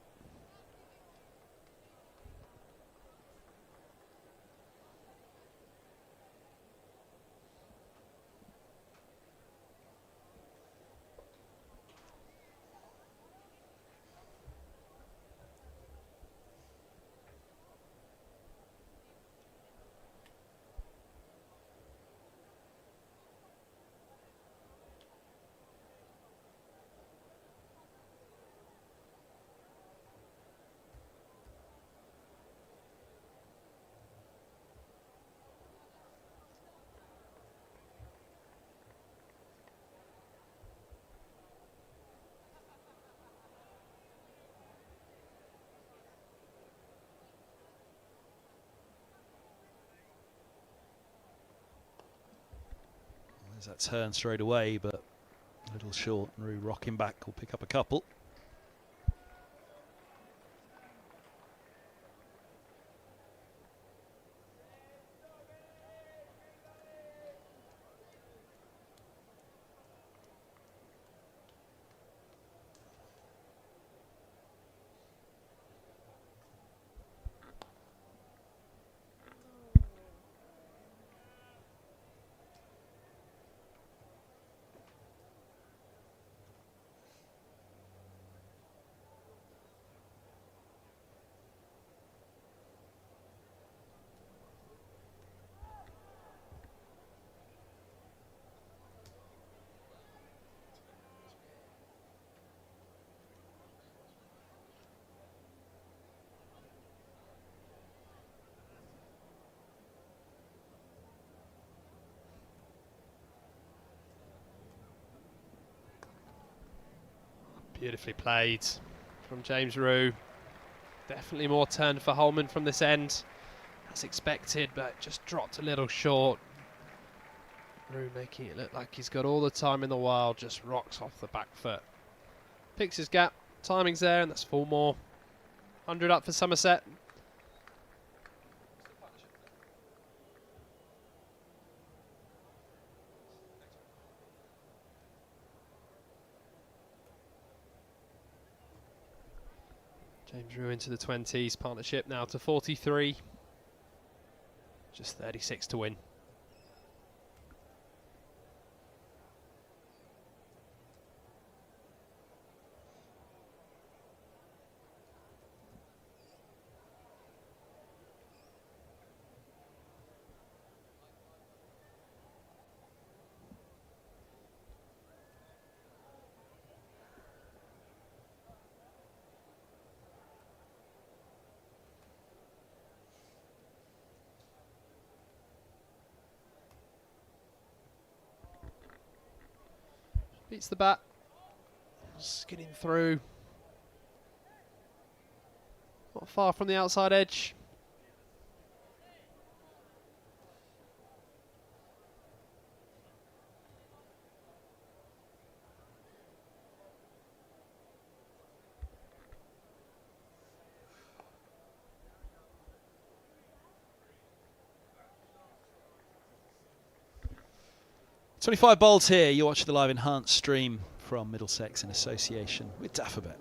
There's that turn straight away, but a little short. And Rue rocking back will pick up a couple. Beautifully played from James Rue. Definitely more turn for Holman from this end, as expected, but just dropped a little short. Rue making it look like he's got all the time in the world, just rocks off the back foot. Picks his gap, timing's there, and that's 4 more. 100 up for Somerset. James Rue into the 20s, partnership now to 43. Just 36 to win. Beats the bat, skidding through. Not far from the outside edge. $25 bowls here. You watch the live enhanced stream from Middlesex in association with Daffabet.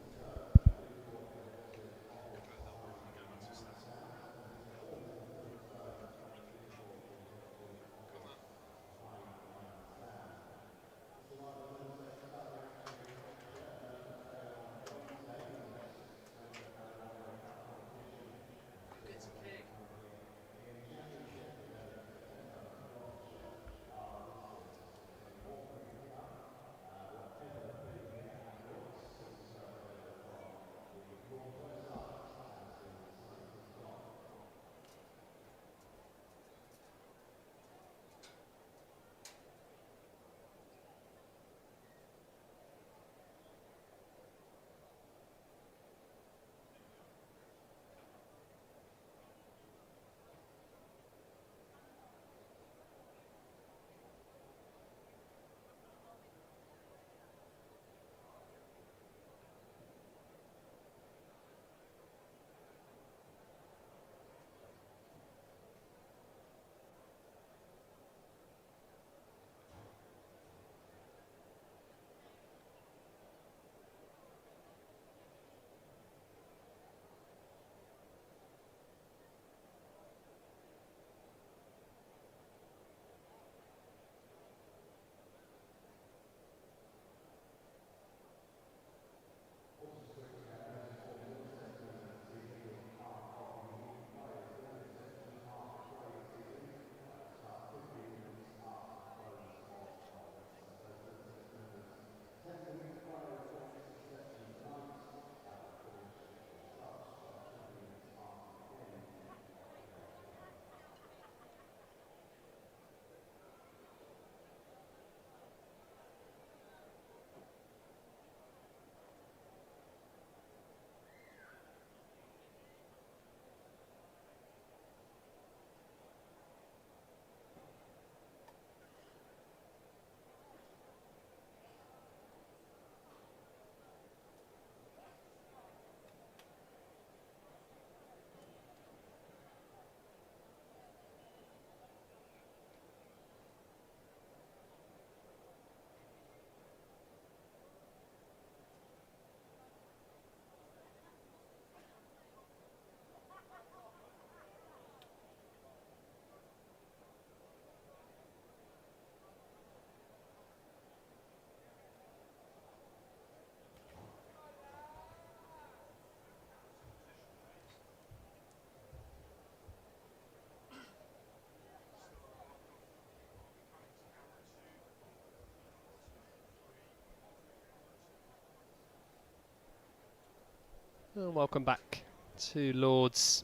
And welcome back to Lords.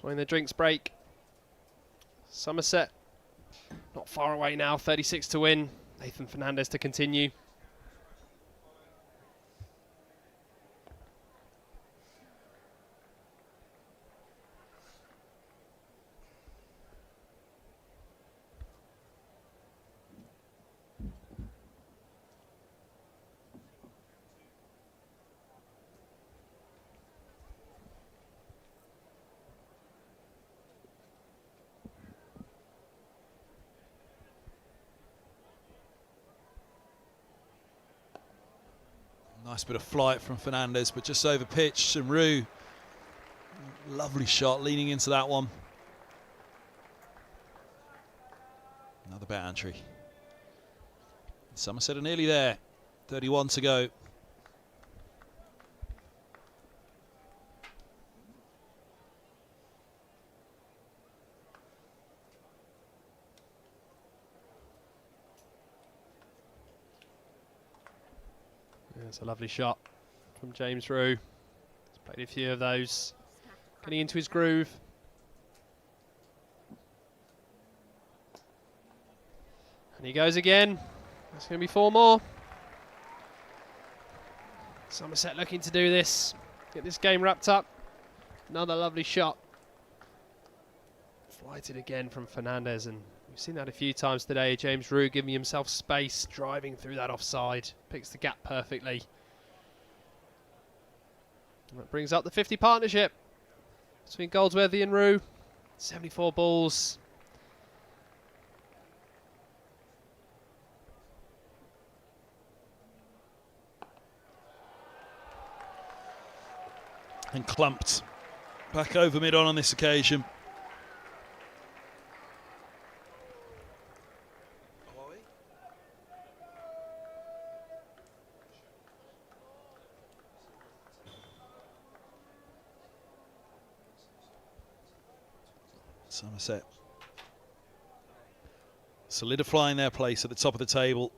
Following the drinks break. Somerset not far away now, 36 to win. Nathan Fernandez to continue. Nice bit of flight from Fernandez, but just over pitch. And Rue, lovely shot, leaning into that one. Another boundary. Somerset are nearly there. 31 to go. It's a lovely shot from James Rue. He's played a few of those. Getting into his groove. And he goes again. There's going to be 4 more. Somerset looking to do this. Get this game wrapped up. Another lovely shot. Flighted again from Fernandez, and we've seen that a few times today. James Rue giving himself space, driving through that offside. Picks the gap perfectly. And that brings up the 50 partnership between Goldsworthy and Rue. 74 balls. And clumped back over mid-on on this occasion. Somerset solidifying their place at the top of the table.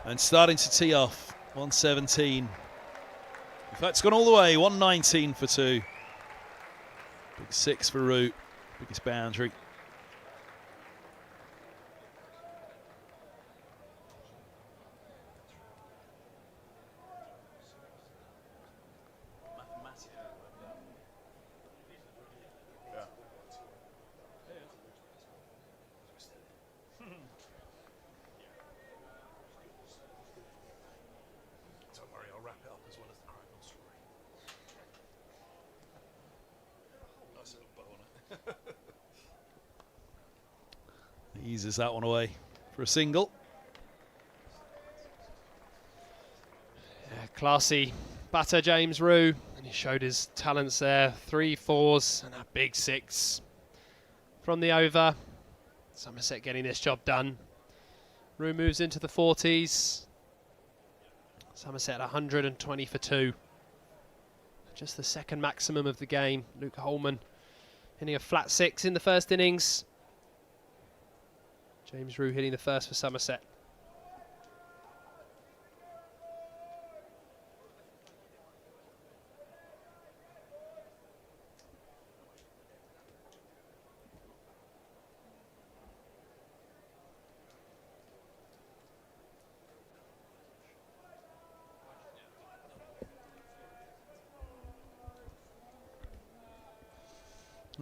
And starting to tee off. 117. In fact, it's gone all the way. 119 for 2. Big 6 for Root. Biggest boundary. Eases that one away for a single. Yeah, classy batter, James Rue, and he showed his talents there. 3 4s and a big 6 from the over. Somerset getting this job done. Rue moves into the 40s. Somerset 120 for 2. Just the second maximum of the game. Luke Holman hitting a flat 6 in the first innings. James Rue hitting the first for Somerset.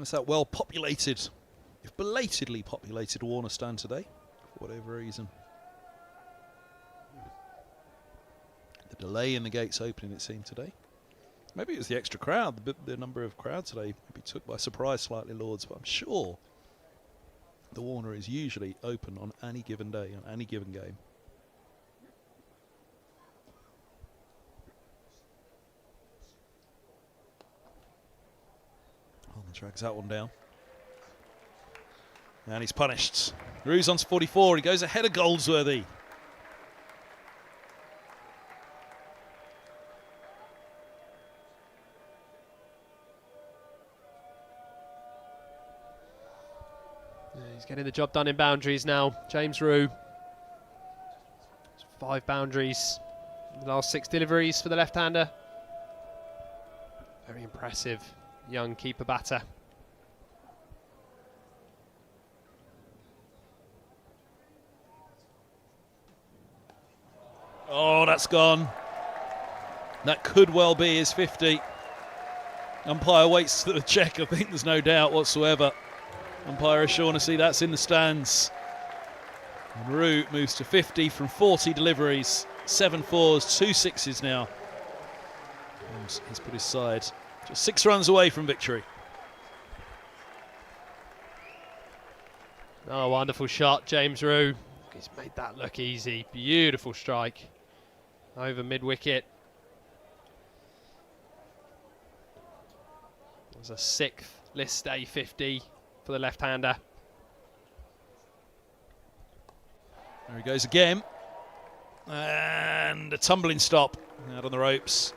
It's that well populated, if belatedly populated, Warner stand today, for whatever reason. The delay in the gates opening, it seemed, today. Maybe it was the extra crowd, the number of crowd today maybe took by surprise slightly, Lords, but I'm sure the Warner is usually open on any given day, on any given game. Drags that one down. And he's punished. Rue's on 44. He goes ahead of Goldsworthy. Yeah, he's getting the job done in boundaries now. James Rue. 5 boundaries The last 6 deliveries for the left-hander. Very impressive young keeper batter. Oh, that's gone. That could well be his 50. Umpire waits for the check. I think there's no doubt whatsoever. Umpire O'Shaughnessy, that's in the stands. And Roux moves to 50 from 40 deliveries. 7 fours, 2 sixes now. And he's put his side just 6 runs away from victory. Oh, wonderful shot, James Roux. He's made that look easy. Beautiful strike over mid-wicket. It was a 6th list day 50 for the left-hander. There he goes again. And a tumbling stop out on the ropes.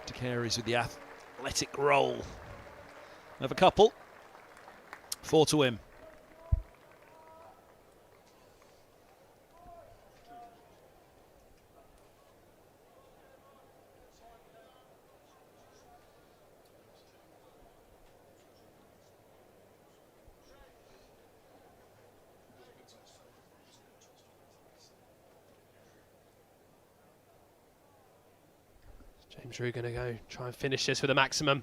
De Carey's with the athletic roll. Another couple. 4 to win. James Roux going to go try and finish this with a maximum.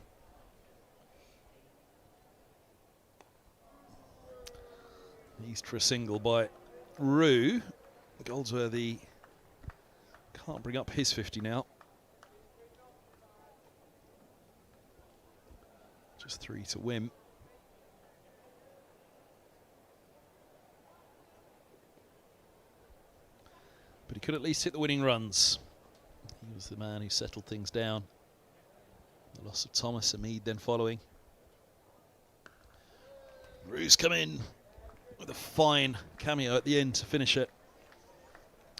Eased for a single by Roux. Goldsworthy can't bring up his 50 now. Just 3 to win. But he could at least hit the winning runs. He was the man who settled things down. The loss of Thomas, Hamid then following. Roux's come in with a fine cameo at the end to finish it.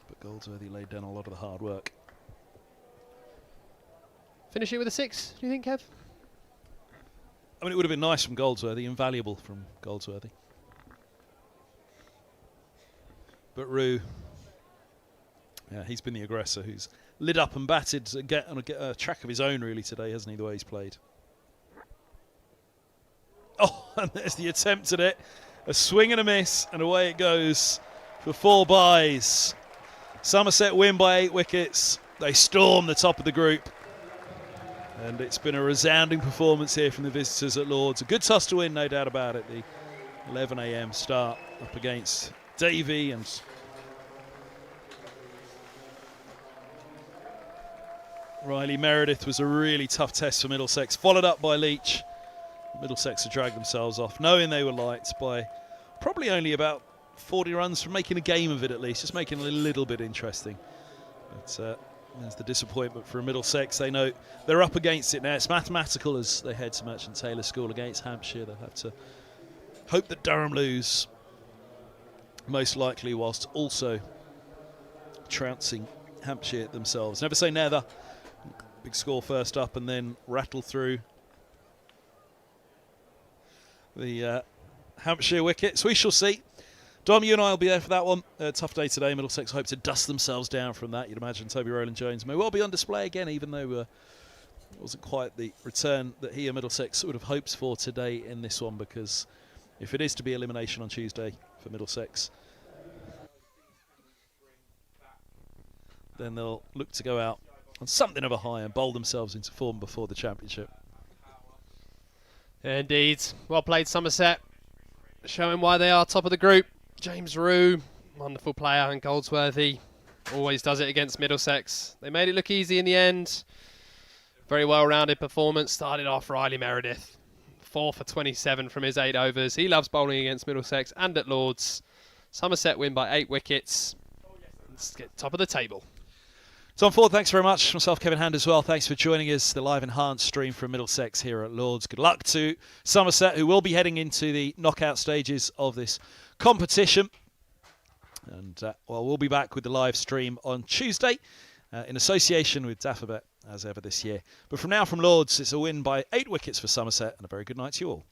But Goldsworthy laid down a lot of the hard work. Finish it with a 6, do you think, Kev? I mean, it would have been nice from Goldsworthy, invaluable from Goldsworthy. But Roux, yeah, he's been the aggressor who's lit up and batted to get on a track of his own, really, today, hasn't he, the way he's played? Oh, and there's the attempt at it. A swing and a miss, and away it goes for 4 byes. Somerset win by 8 wickets. They storm the top of the group. And it's been a resounding performance here from the visitors at Lord's. A good toss to win, no doubt about it. The 11 a.m. start up against Davey and Riley Meredith was a really tough test for Middlesex, followed up by Leach. Middlesex had dragged themselves off, knowing they were light by probably only about 40 runs from making a game of it at least, just making it a little bit interesting. But there's the disappointment for Middlesex. They know they're up against it now. It's mathematical as they head to Merchant Taylor School against Hampshire. They'll have to hope that Durham lose, most likely, whilst also trouncing Hampshire themselves. Never say never. Big score first up and then rattle through the Hampshire wickets. We shall see. Dom, you and I will be there for that one. Tough day today. Middlesex hope to dust themselves down from that. You'd imagine Toby Rowland-Jones may well be on display again, even though it wasn't quite the return that he and Middlesex would have hoped for today in this one, because if it is to be elimination on Tuesday for Middlesex, then they'll look to go out on something of a high and bowl themselves into form before the championship. Indeed. Well played, Somerset. Showing why they are top of the group. James Roux, wonderful player, and Goldsworthy always does it against Middlesex. They made it look easy in the end. Very well-rounded performance. Started off Riley Meredith. 4 for 27 from his 8 overs. He loves bowling against Middlesex and at Lord's. Somerset win by 8 wickets. Let's get top of the table. Tom Ford, thanks very much. Myself, Kevin Hand as well. Thanks for joining us. The live enhanced stream from Middlesex here at Lord's. Good luck to Somerset, who will be heading into the knockout stages of this competition. And well, we'll be back with the live stream on Tuesday in association with Daffabet, as ever this year. But from now, from Lord's, it's a win by 8 wickets for Somerset, and a very good night to you all.